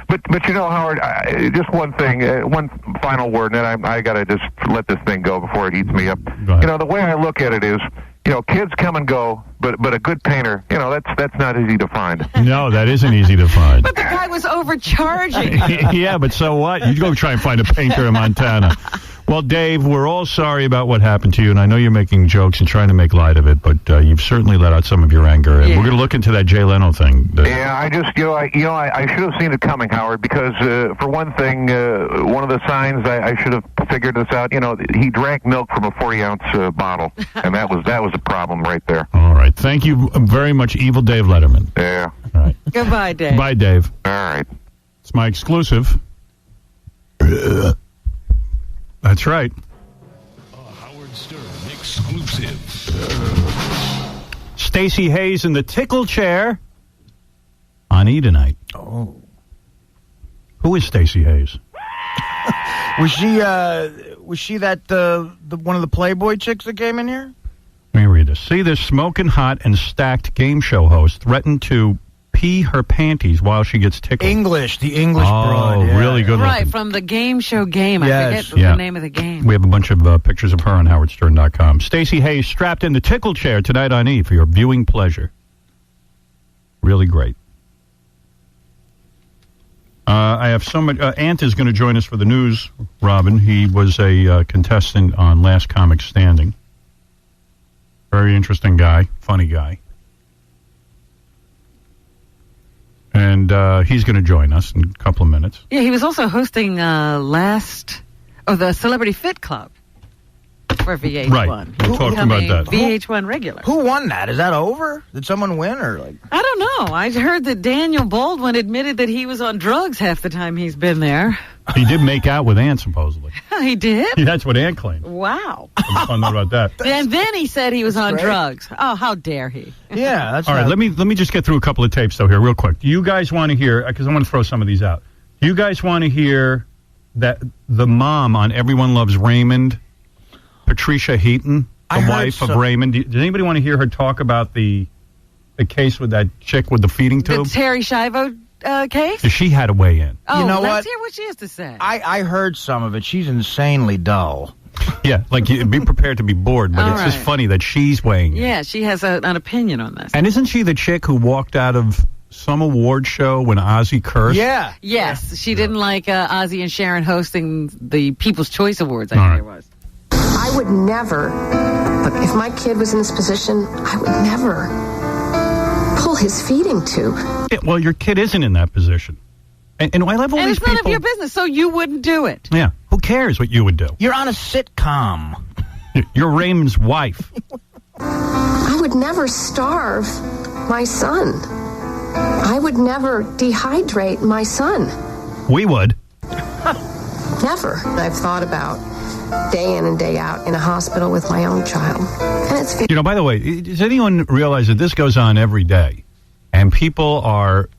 Speaker 5: But you know, Howard, just one thing, one final word, and then I got to just let this thing go before it eats me up. You know, the way I look at it is, you know, kids come and go, but a good painter, you know, that's not easy to find.
Speaker 1: No, that isn't easy to find.
Speaker 2: But the guy was overcharging.
Speaker 1: Yeah, but so what? You go try and find a painter in Montana. Well, Dave, we're all sorry about what happened to you, and I know you're making jokes and trying to make light of it, but you've certainly let out some of your anger, and we're going to look into that Jay Leno thing.
Speaker 5: Yeah, I just, I should have seen it coming, Howard, because for one thing, one of the signs I should have figured this out. You know, he drank milk from a 40-ounce bottle, and that was a problem right there.
Speaker 1: All right, thank you very much, Evil Dave Letterman.
Speaker 5: Yeah.
Speaker 1: All right.
Speaker 2: Goodbye, Dave.
Speaker 1: Bye, Dave.
Speaker 5: All right.
Speaker 1: It's my exclusive. That's right.
Speaker 11: Howard Stern exclusive.
Speaker 1: Stacey Hayes in the tickle chair on E! Tonight.
Speaker 3: Oh.
Speaker 1: Who is Stacey Hayes?
Speaker 3: Was she that the one of the Playboy chicks that came in here?
Speaker 1: Let me read this. See, this smoking hot and stacked game show host threatened to pee her panties while she gets tickled.
Speaker 3: The English broad.
Speaker 1: Oh, really good
Speaker 2: Right,
Speaker 1: looking.
Speaker 2: from the game show Game.
Speaker 3: Yes.
Speaker 2: I forget the name of the game.
Speaker 1: We have a bunch of pictures of her on howardstern.com. Stacey Hayes strapped in the tickle chair tonight on E! for your viewing pleasure. Really great. I have so much... Ant is going to join us for the news, Robin. He was a contestant on Last Comic Standing. Very interesting guy. Funny guy. And he's going to join us in a couple of minutes.
Speaker 2: Yeah, he was also hosting the Celebrity Fit Club for VH1.
Speaker 1: Right. We'll talk about that.
Speaker 2: VH1 regular.
Speaker 3: Who won that? Is that over? Did someone win or like?
Speaker 2: I don't know. I heard that Daniel Baldwin admitted that he was on drugs half the time he's been there.
Speaker 1: He did make out with Ant, supposedly.
Speaker 2: He did?
Speaker 1: Yeah, that's what Ant claimed.
Speaker 2: Wow.
Speaker 1: I found out about that.
Speaker 2: And then he said he was on
Speaker 3: great.
Speaker 2: drugs. Oh, how dare he?
Speaker 3: Yeah, that's
Speaker 1: all right. Let me just get through a couple of tapes though here, real quick. Do you guys want to hear? Because I want to throw some of these out. Do you guys want to hear that the mom on Everyone Loves Raymond, Patricia Heaton, the wife of Raymond? Does anybody want to hear her talk about the case with that chick with the feeding tube?
Speaker 2: The Terry Schiavo case?
Speaker 1: She had to weigh in.
Speaker 2: Oh,
Speaker 3: You know
Speaker 2: let's
Speaker 3: what?
Speaker 2: hear what she has to say.
Speaker 3: I heard some of it. She's insanely dull.
Speaker 1: Yeah, like be prepared to be bored, but
Speaker 2: All
Speaker 1: it's just
Speaker 2: right.
Speaker 1: funny that she's weighing in.
Speaker 2: Yeah, she has an opinion on this.
Speaker 1: And isn't she the chick who walked out of some award show when Ozzy cursed?
Speaker 3: Yeah.
Speaker 2: Yes, she didn't like Ozzy and Sharon hosting the People's Choice Awards, I think it was.
Speaker 9: I would never, look, if my kid was in this position, I would never pull his feeding tube.
Speaker 1: Yeah, well, your kid isn't in that position. And I love all
Speaker 2: And
Speaker 1: these
Speaker 2: it's none
Speaker 1: people.
Speaker 2: of your business, so you wouldn't do it.
Speaker 1: Yeah, who cares what you would do?
Speaker 3: You're on a sitcom.
Speaker 1: You're Raymond's wife.
Speaker 9: I would never starve my son. I would never dehydrate my son.
Speaker 1: We would.
Speaker 9: Never. I've thought about day in and day out in a hospital with my own child. And it's
Speaker 1: You know, by the way, does anyone realize that this goes on every day? And people are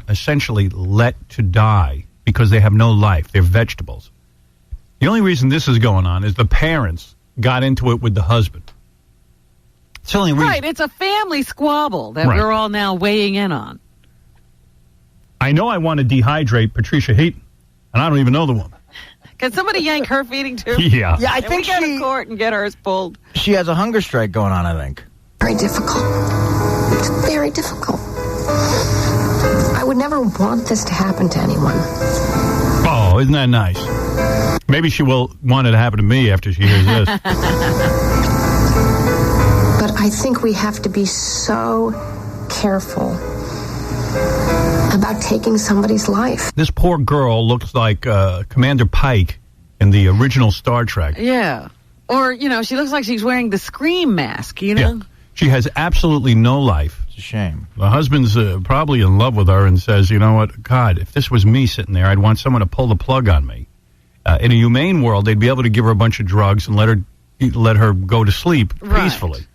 Speaker 1: essentially let to die because they have no life. They're vegetables. The only reason this is going on is the parents got into it with the husband. It's the only reason.
Speaker 2: Right, it's a family squabble that
Speaker 1: Right.
Speaker 2: we're all now weighing in on.
Speaker 1: I know I want to dehydrate Patricia Heaton, and I don't even know the woman.
Speaker 2: Can somebody yank her feeding tube?
Speaker 1: Yeah.
Speaker 3: Yeah, I
Speaker 2: And
Speaker 3: think
Speaker 2: we go to court and get hers pulled.
Speaker 3: She has a hunger strike going on, I think.
Speaker 9: very difficult. It's very difficult. I would never want this to happen to anyone.
Speaker 1: Oh, isn't that nice? Maybe she will want it to happen to me after she hears this.
Speaker 9: But I think we have to be so careful about taking somebody's life.
Speaker 1: This poor girl looks like Commander Pike in the original Star Trek.
Speaker 2: Yeah. Or, you know, she looks like she's wearing the Scream mask, you know?
Speaker 1: Yeah. She has absolutely no life.
Speaker 3: It's a shame.
Speaker 1: The husband's probably in love with her and says, you know what, God, if this was me sitting there, I'd want someone to pull the plug on me. In a humane world, they'd be able to give her a bunch of drugs and let her go to sleep peacefully.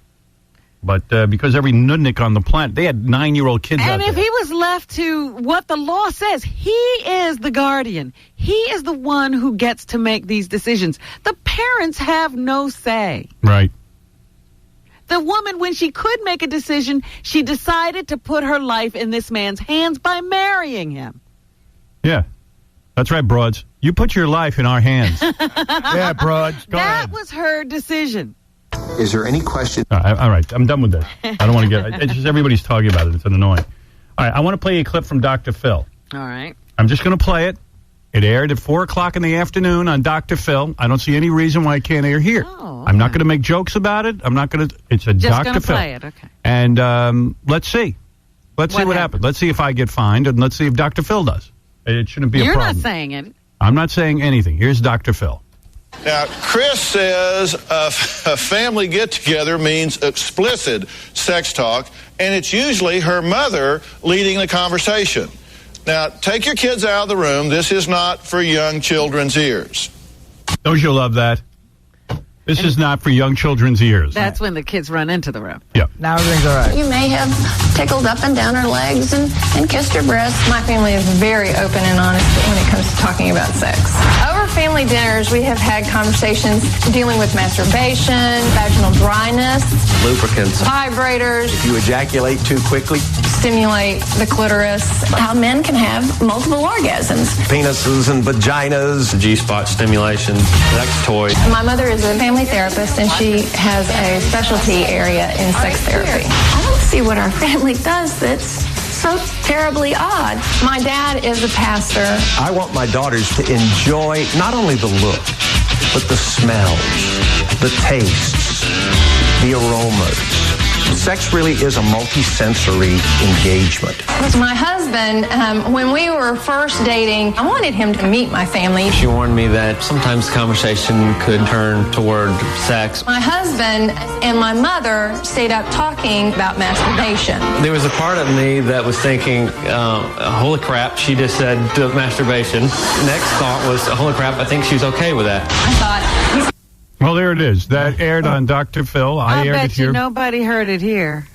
Speaker 1: But because every nudnik on the planet, they had 9-year-old kids out
Speaker 2: And
Speaker 1: there.
Speaker 2: if he was left to what the law says, he is the guardian. He is the one who gets to make these decisions. The parents have no say.
Speaker 1: Right.
Speaker 2: The woman, when she could make a decision, she decided to put her life in this man's hands by marrying him.
Speaker 1: Yeah. That's right, broads. You put your life in our hands.
Speaker 3: Yeah, broads. Go
Speaker 2: That
Speaker 3: ahead.
Speaker 2: was her decision.
Speaker 8: Is there any question?
Speaker 1: All right. I'm done with this. I don't want to get... It's just everybody's talking about it. It's annoying. All right. I want to play a clip from Dr. Phil.
Speaker 2: All right.
Speaker 1: I'm just going to play it. It aired at 4 o'clock in the afternoon on Dr. Phil. I don't see any reason why it can't air here.
Speaker 2: Oh,
Speaker 1: I'm not going to make jokes about it. I'm not going to... It's a
Speaker 2: Just
Speaker 1: Dr.
Speaker 2: gonna
Speaker 1: Phil.
Speaker 2: play it, okay.
Speaker 1: And let's see. Let's see what happens. Let's see if I get fined, and let's see if Dr. Phil does. It shouldn't be a
Speaker 2: You're
Speaker 1: problem.
Speaker 2: not saying it.
Speaker 1: I'm not saying anything. Here's Dr. Phil.
Speaker 22: Now, Chris says a family get-together means explicit sex talk, and it's usually her mother leading the conversation. Now, take your kids out of the room. This is not for young children's ears.
Speaker 1: Don't you love that? This is not for young children's ears.
Speaker 2: That's when the kids run into the room.
Speaker 1: Yeah.
Speaker 3: Now everything's all right.
Speaker 23: You may have tickled up and down her legs and kissed her breasts. My family is very open and honest when it comes to talking about sex. Over family dinners, we have had conversations dealing with masturbation, vaginal dryness,
Speaker 8: Lubricants.
Speaker 23: vibrators,
Speaker 8: If you ejaculate too quickly,
Speaker 23: stimulate the clitoris, how men can have multiple orgasms.
Speaker 8: penises and vaginas, G-spot stimulation, sex toys.
Speaker 23: My mother is a family therapist, and she has a specialty area in sex therapy. I don't see what our family does that's so terribly odd. My dad is a pastor.
Speaker 8: I want my daughters to enjoy not only the look, but the smells, the tastes, the aromas. Sex really is a multi-sensory engagement.
Speaker 23: With my husband, when we were first dating, I wanted him to meet my family.
Speaker 24: She warned me that sometimes conversation could turn toward sex.
Speaker 23: My husband and my mother stayed up talking about masturbation.
Speaker 24: There was a part of me that was thinking, holy crap, she just said masturbation. Next thought was, holy crap, I think she's okay with that.
Speaker 23: I thought...
Speaker 1: Well, there it is. That aired on Dr. Phil. I aired it
Speaker 2: bet
Speaker 1: here.
Speaker 2: you nobody heard it here.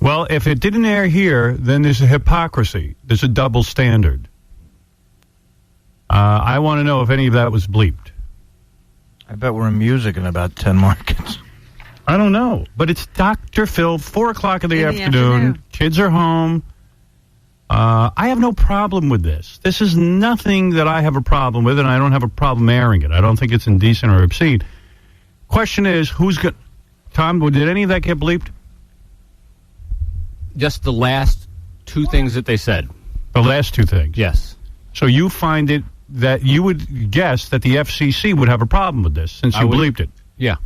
Speaker 1: Well, if it didn't air here, then there's a hypocrisy. There's a double standard. I want to know if any of that was bleeped.
Speaker 3: I bet we're in music in about 10 markets.
Speaker 1: I don't know. But it's Dr. Phil, 4 o'clock in the afternoon. Kids are home. I have no problem with this. This is nothing that I have a problem with, and I don't have a problem airing it. I don't think it's indecent or obscene. Question is, who's going to... Tom, did any of that get bleeped?
Speaker 7: Just the last two things that they said.
Speaker 1: The last two things?
Speaker 7: Yes.
Speaker 1: So you find it that you would guess that the FCC would have a problem with this since you bleeped it?
Speaker 7: Yeah.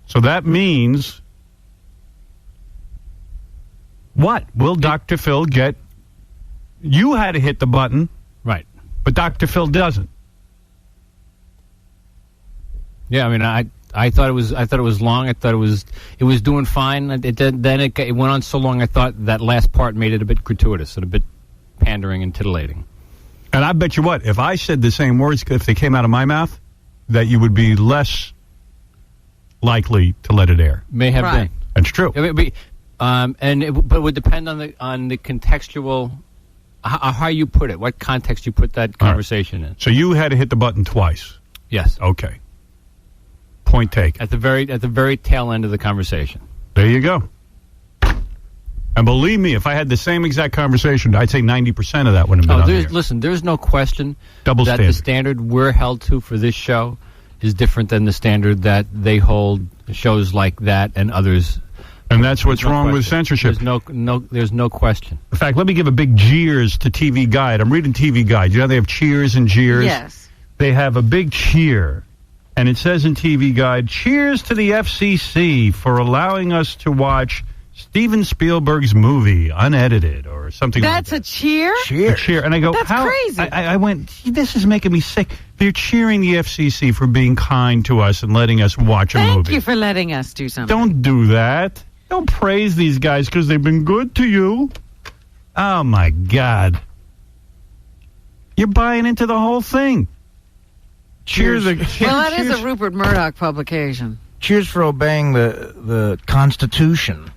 Speaker 1: So that means... What? Will Dr. Phil get... You had to hit the button.
Speaker 7: Right.
Speaker 1: But Dr. Phil doesn't.
Speaker 7: Yeah, I mean, I thought it was long. I thought it was doing fine. It went on so long. I thought that last part made it a bit gratuitous and a bit pandering and titillating.
Speaker 1: And I bet you what, if I said the same words, if they came out of my mouth, that you would be less likely to let it air.
Speaker 7: May have been.
Speaker 1: That's true.
Speaker 7: I mean, but it would depend on the contextual, how you put it, what context you put that conversation in.
Speaker 1: So you had to hit the button twice.
Speaker 7: Yes.
Speaker 1: Okay. Point taken.
Speaker 7: At the very tail end of the conversation.
Speaker 1: There you go. And believe me, if I had the same exact conversation, I'd say 90% of that would have been on the air.
Speaker 7: Listen, there's no question
Speaker 1: that
Speaker 7: the standard we're held to for this show is different than the standard that they hold shows like that and others.
Speaker 1: And that's what's wrong with censorship.
Speaker 7: There's no question.
Speaker 1: In fact, let me give a big cheers to TV Guide. I'm reading TV Guide. You know they have cheers and jeers?
Speaker 2: Yes.
Speaker 1: They have a big cheer. And it says in TV Guide, cheers to the FCC for allowing us to watch Steven Spielberg's movie, unedited, or something like that.
Speaker 2: That's a cheer?
Speaker 1: A cheer. And I go,
Speaker 2: that's crazy.
Speaker 1: I went, this is making me sick. They're cheering the FCC for being kind to us and letting us watch a movie.
Speaker 2: Thank you for letting us do something.
Speaker 1: Don't do that. Don't praise these guys because they've been good to you. Oh, my God. You're buying into the whole thing.
Speaker 3: Cheers.
Speaker 2: Well, that is a Rupert Murdoch publication.
Speaker 3: Cheers for obeying the Constitution.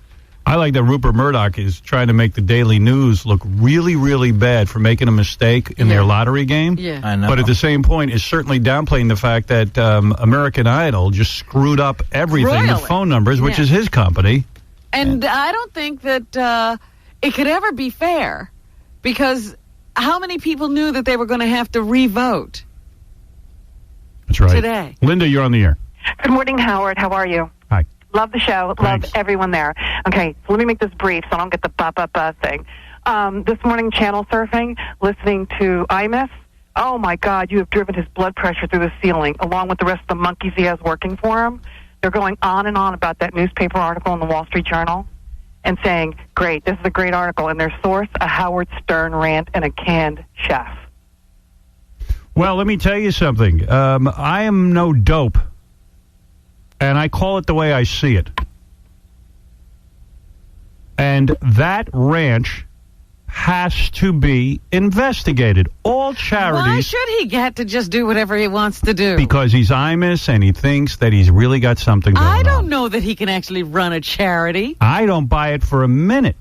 Speaker 1: I like that Rupert Murdoch is trying to make the Daily News look really, really bad for making a mistake in their lottery game.
Speaker 2: Yeah.
Speaker 3: I know.
Speaker 1: But at the same point is certainly downplaying the fact that American Idol just screwed up everything with phone numbers, which is his company.
Speaker 2: And I don't think that it could ever be fair, because how many people knew that they were going to have to re-vote?
Speaker 1: That's right.
Speaker 2: Today.
Speaker 1: Linda, you're on the air.
Speaker 6: Good morning, Howard. How are you?
Speaker 1: Hi.
Speaker 6: Love the show.
Speaker 1: Thanks.
Speaker 6: Love everyone there. Okay, so let me make this brief so I don't get the ba-ba-ba thing. This morning, channel surfing, listening to Imus. Oh, my God, you have driven his blood pressure through the ceiling, along with the rest of the monkeys he has working for him. They're going on and on about that newspaper article in the Wall Street Journal and saying, great, this is a great article. And their source, a Howard Stern rant and a canned chef.
Speaker 1: Well, let me tell you something. I am no dope, and I call it the way I see it. And that ranch has to be investigated. All charities...
Speaker 2: Why should he get to just do whatever he wants to do?
Speaker 1: Because he's Imus and he thinks that he's really got something going on.
Speaker 2: I don't know that he can actually run a charity.
Speaker 1: I don't buy it for a minute.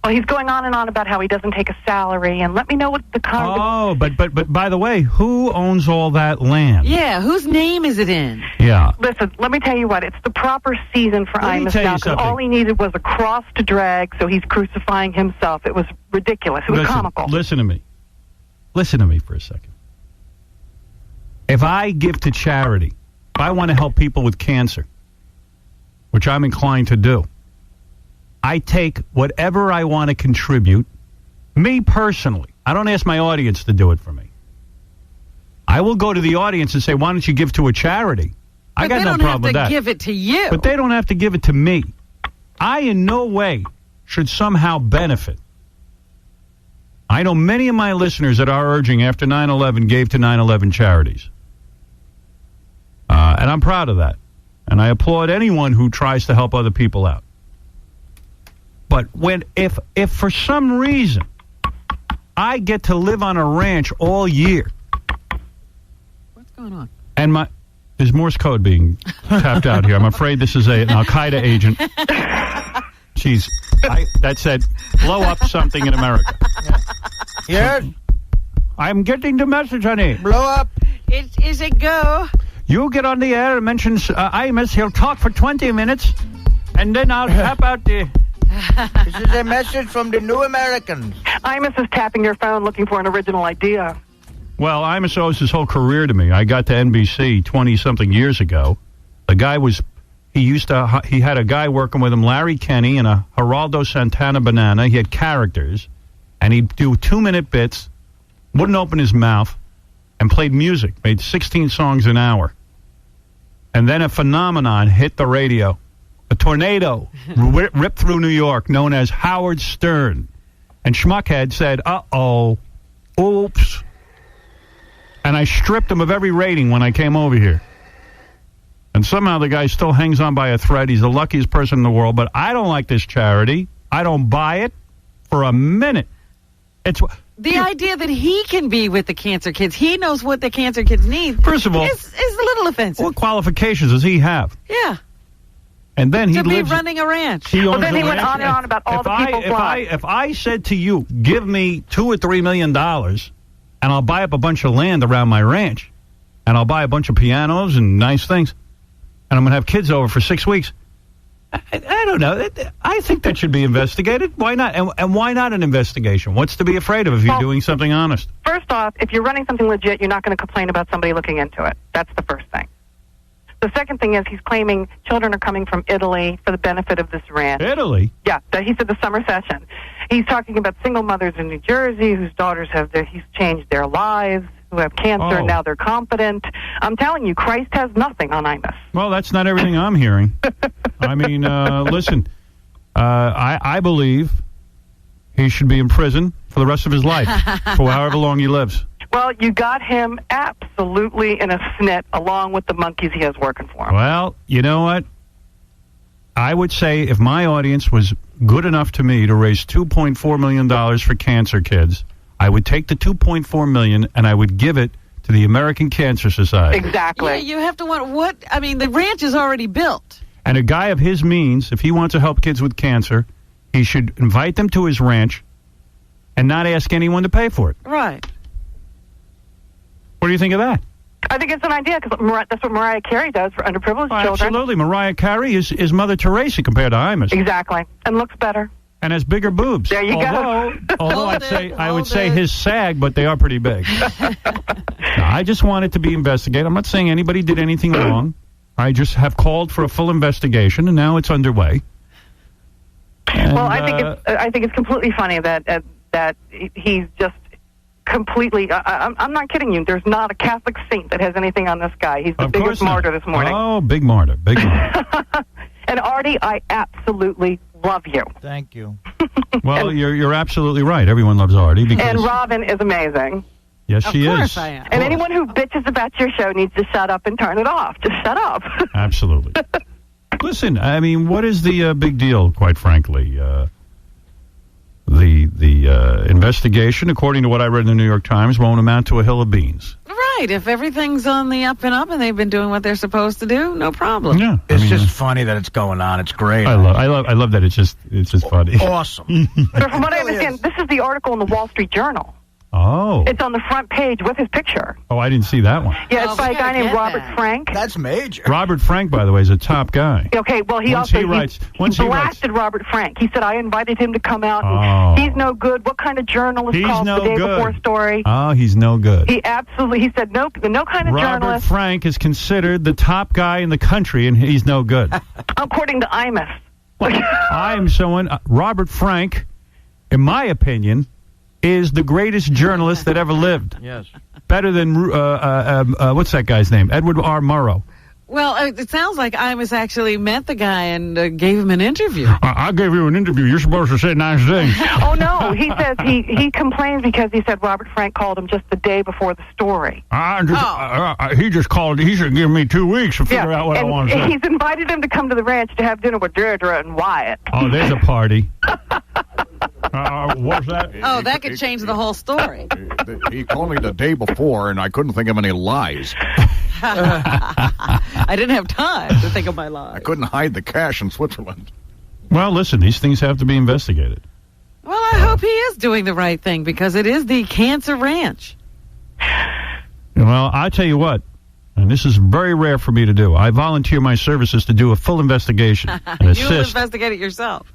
Speaker 6: Well, he's going on and on about how he doesn't take a salary, and let me know what the
Speaker 1: Oh, but by the way, who owns all that land?
Speaker 2: Yeah, whose name is it in?
Speaker 1: Yeah.
Speaker 6: Listen, let me tell you what. It's the proper season for Imus now, because all he needed was a cross to drag, so he's crucifying himself. It was ridiculous. It was comical.
Speaker 1: Listen to me. Listen to me for a second. If I give to charity, if I want to help people with cancer, which I'm inclined to do, I take whatever I want to contribute, me personally. I don't ask my audience to do it for me. I will go to the audience and say, why don't you give to a charity? I got no problem with that.
Speaker 2: But they don't have to give it to you.
Speaker 1: But they don't have to give it to me. I in no way should somehow benefit. I know many of my listeners that are urging after 9/11 gave to 9/11 charities. And I'm proud of that. And I applaud anyone who tries to help other people out. But if for some reason I get to live on a ranch all year.
Speaker 2: What's going on?
Speaker 1: And there's Morse code being tapped out here. I'm afraid this is an Al-Qaeda agent. Jeez. That said, blow up something in America.
Speaker 3: Yes?
Speaker 1: I'm getting the message, honey.
Speaker 3: Blow up.
Speaker 2: Is it go?
Speaker 1: You get on the air and mention Imus. He'll talk for 20 minutes, and then I'll tap out the...
Speaker 3: This is a message from the New Americans.
Speaker 6: Imus is tapping your phone looking for an original idea.
Speaker 1: Well, Imus owes his whole career to me. I got to NBC 20-something years ago. The guy he had a guy working with him, Larry Kenny, and a Geraldo Santana banana. He had characters, and he'd do 2-minute bits, wouldn't open his mouth, and played music, made 16 songs an hour. And then a phenomenon hit the radio. A tornado ripped through New York, known as Howard Stern. And Schmuckhead said, uh-oh, oops. And I stripped him of every rating when I came over here. And somehow the guy still hangs on by a thread. He's the luckiest person in the world. But I don't like this charity. I don't buy it for a minute. It's
Speaker 2: the idea that he can be with the cancer kids. He knows what the cancer kids need.
Speaker 1: First of all,
Speaker 2: is a little offensive.
Speaker 1: What qualifications does he have?
Speaker 2: Yeah.
Speaker 1: And then
Speaker 2: to be running a ranch.
Speaker 6: Well, then he went on and on about all the people's lives.
Speaker 1: If I said to you, give me $2 or $3 million, and I'll buy up a bunch of land around my ranch, and I'll buy a bunch of pianos and nice things, and I'm going to have kids over for 6 weeks, I don't know. I think that should be investigated. Why not? And why not an investigation? What's to be afraid of if you're doing something honest?
Speaker 6: First off, if you're running something legit, you're not going to complain about somebody looking into it. That's the first thing. The second thing is he's claiming children are coming from Italy for the benefit of this ranch.
Speaker 1: Italy?
Speaker 6: Yeah, he said the summer session. He's talking about single mothers in New Jersey whose daughters he's changed their lives, who have cancer, and now they're confident. I'm telling you, Christ has nothing on Imus.
Speaker 1: Well, that's not everything I'm hearing. I mean, listen, I believe he should be in prison for the rest of his life, for however long he lives.
Speaker 6: Well, you got him absolutely in a snit, along with the monkeys he has working for him.
Speaker 1: Well, you know what? I would say if my audience was good enough to me to raise $2.4 million for cancer kids, I would take the $2.4 million and I would give it to the American Cancer Society.
Speaker 6: Exactly.
Speaker 2: Yeah, you have to want what? I mean, the ranch is already built.
Speaker 1: And a guy of his means, if he wants to help kids with cancer, he should invite them to his ranch and not ask anyone to pay for it.
Speaker 2: Right.
Speaker 1: What do you think of that?
Speaker 6: I think it's an idea because that's what Mariah Carey does for underprivileged children.
Speaker 1: Absolutely. Mariah Carey is Mother Teresa compared to Imus.
Speaker 6: Exactly. And looks better.
Speaker 1: And has bigger boobs.
Speaker 6: There you
Speaker 1: go. Although I would say his sag, but they are pretty big. No, I just want it to be investigated. I'm not saying anybody did anything wrong. I just have called for a full investigation, and now it's underway. And,
Speaker 6: well, I think it's completely funny that he's just completely. I'm not kidding you. There's not a Catholic saint that has anything on this guy. He's the biggest martyr this morning.
Speaker 1: Oh, big martyr, big martyr.
Speaker 6: And Artie, I absolutely love you.
Speaker 3: Thank you.
Speaker 1: Well, you're absolutely right. Everyone loves Artie.
Speaker 6: And Robin is amazing.
Speaker 1: Yes, she is.
Speaker 2: Of course I am.
Speaker 6: And anyone who bitches about your show needs to shut up and turn it off. Just shut up.
Speaker 1: Absolutely. Listen, I mean, what is the big deal, quite frankly? The investigation, according to what I read in the New York Times, won't amount to a hill of beans.
Speaker 2: Right. If everything's on the up and up and they've been doing what they're supposed to do, no problem.
Speaker 1: Yeah.
Speaker 3: It's just funny that it's going on. It's great.
Speaker 1: I love that it's just funny.
Speaker 3: Awesome.
Speaker 6: So from what I understand, this is the article in the Wall Street Journal.
Speaker 1: Oh.
Speaker 6: It's on the front page with his picture.
Speaker 1: Oh, I didn't see that one.
Speaker 6: Yeah, it's by a guy named Robert Frank.
Speaker 3: That's major.
Speaker 1: Robert Frank, by the way, is a top guy.
Speaker 6: Okay, well, he blasted Robert Frank. He said, I invited him to come out, and he's no good. What kind of journalist calls the day before story?
Speaker 1: Oh, he's no good.
Speaker 6: He said, no kind of
Speaker 1: Robert
Speaker 6: journalist.
Speaker 1: Robert Frank is considered the top guy in the country, and he's no good.
Speaker 6: According to Imus.
Speaker 1: Robert Frank, in my opinion, is the greatest journalist that ever lived.
Speaker 3: Yes.
Speaker 1: Better than, what's that guy's name? Edward R. Murrow.
Speaker 2: Well, it sounds like Imus actually met the guy and gave him an interview.
Speaker 1: I gave you an interview. You're supposed to say nice things.
Speaker 6: Oh, no. He says he complains because he said Robert Frank called him just the day before the story.
Speaker 1: He just called. He should give me 2 weeks to figure out what I want to say.
Speaker 6: He's invited him to come to the ranch to have dinner with Deirdre and Wyatt.
Speaker 1: Oh, there's a party. What's that?
Speaker 2: Oh, that could change the whole story.
Speaker 13: He called me the day before, and I couldn't think of any lies.
Speaker 2: I didn't have time to think of my lies.
Speaker 13: I couldn't hide the cash in Switzerland.
Speaker 1: Well, listen, these things have to be investigated.
Speaker 2: Well, I hope he is doing the right thing because it is the Cancer Ranch.
Speaker 1: Well, I tell you what, and this is very rare for me to do. I volunteer my services to do a full investigation and assist.
Speaker 2: You'll investigate it yourself.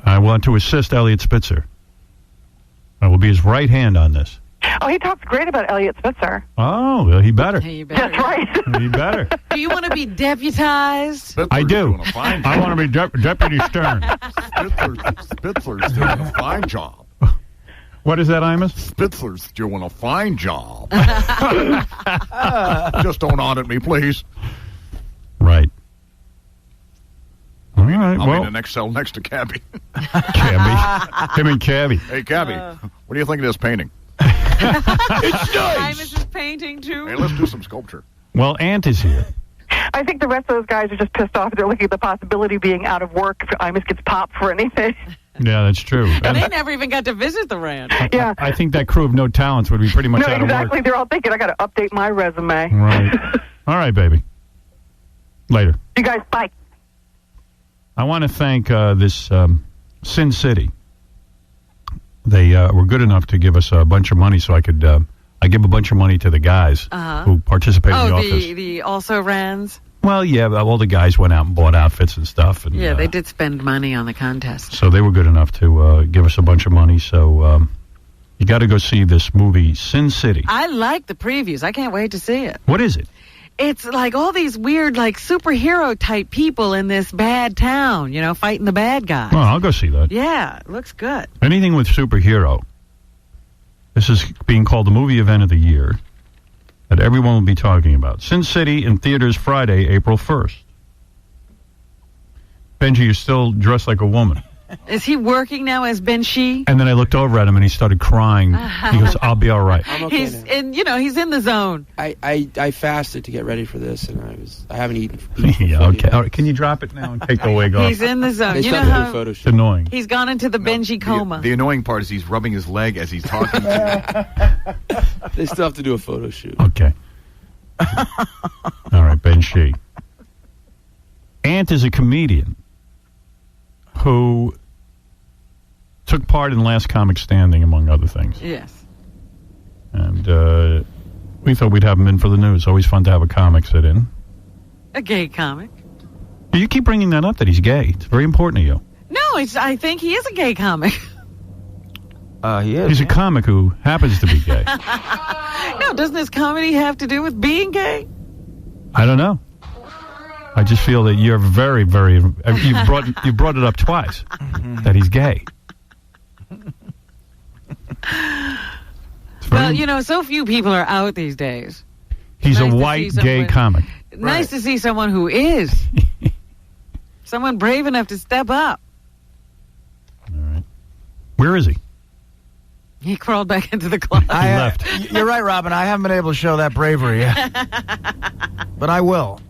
Speaker 1: I want to assist Elliot Spitzer. I will be his right hand on this.
Speaker 6: Oh, he talks great about Elliot Spitzer.
Speaker 1: Oh, well, he better.
Speaker 6: That's right.
Speaker 1: He better.
Speaker 2: Do you want to be deputized?
Speaker 1: I do. I want to be Deputy Stern.
Speaker 13: Spitzer's doing a fine job.
Speaker 1: What is that, Imus?
Speaker 13: Spitzer's doing a fine job. Just don't audit me, please.
Speaker 1: Right. All right,
Speaker 13: I'll be in the next cell next to Cabby.
Speaker 1: Cabby. Him and Cabby.
Speaker 13: Hey, Cabby, what do you think of this painting?
Speaker 6: It's
Speaker 2: nice. Imus is painting, too.
Speaker 13: Hey, let's do some sculpture.
Speaker 1: Well, Ant is here.
Speaker 6: I think the rest of those guys are just pissed off. They're looking at the possibility of being out of work if Imus gets popped for anything.
Speaker 1: Yeah, that's true.
Speaker 2: And they never even got to visit the ranch.
Speaker 6: Yeah.
Speaker 1: I think that crew of no talents would be pretty much out of work.
Speaker 6: Exactly. They're all thinking, I got to update my resume.
Speaker 1: Right. All right, baby. Later.
Speaker 6: You guys, bye.
Speaker 1: I want to thank this Sin City. They were good enough to give us a bunch of money so I could I give a bunch of money to the guys who participated in the office.
Speaker 2: The also-rans?
Speaker 1: Well, yeah, all the guys went out and bought outfits and stuff. And,
Speaker 2: yeah, they did spend money on the contest.
Speaker 1: So they were good enough to give us a bunch of money. So you got to go see this movie, Sin City.
Speaker 2: I like the previews. I can't wait to see it.
Speaker 1: What is it?
Speaker 2: It's like all these weird, like, superhero-type people in this bad town, you know, fighting the bad guys.
Speaker 1: Well, I'll go see that.
Speaker 2: Yeah, it looks good.
Speaker 1: Anything with superhero. This is being called the movie event of the year that everyone will be talking about. Sin City in theaters Friday, April 1st. Benjy, you're still dressed like a woman.
Speaker 2: Is he working now as Benjy?
Speaker 1: And then I looked over at him and he started crying. He goes, "I'll be all right."
Speaker 12: I'm okay
Speaker 2: He's
Speaker 12: now.
Speaker 2: he's in the zone.
Speaker 12: I fasted to get ready for this, and I haven't eaten.
Speaker 1: Yeah, okay. All right. Can you drop it now and take the wig off?
Speaker 2: He's in the zone.
Speaker 12: They
Speaker 2: You know
Speaker 12: stopped doing
Speaker 2: how
Speaker 12: photo
Speaker 1: It's annoying.
Speaker 2: he's gone into the Benjy coma.
Speaker 13: The annoying part is he's rubbing his leg as he's talking to
Speaker 12: They still have to do a photo shoot.
Speaker 1: Okay. All right, Benjy. Ant is a comedian who took part in Last Comic Standing, among other things.
Speaker 2: Yes.
Speaker 1: And we thought we'd have him in for the news. Always fun to have a comic sit in.
Speaker 2: A gay comic.
Speaker 1: You keep bringing that up, that he's gay. It's very important to you.
Speaker 2: No, I think he is a gay comic.
Speaker 3: He is.
Speaker 1: He's a comic who happens to be gay.
Speaker 2: No, doesn't his comedy have to do with being gay?
Speaker 1: I don't know. I just feel that you're very, very. You brought it up twice that he's gay.
Speaker 2: Well, so few people are out these days.
Speaker 1: He's
Speaker 2: Nice
Speaker 1: a
Speaker 2: to
Speaker 1: white
Speaker 2: see
Speaker 1: gay
Speaker 2: someone-
Speaker 1: comic.
Speaker 2: Nice to see someone who is. Someone brave enough to step up.
Speaker 1: Where is he?
Speaker 2: He crawled back into the closet.
Speaker 1: He left.
Speaker 3: You're right, Robin. I haven't been able to show that bravery yet. But I will.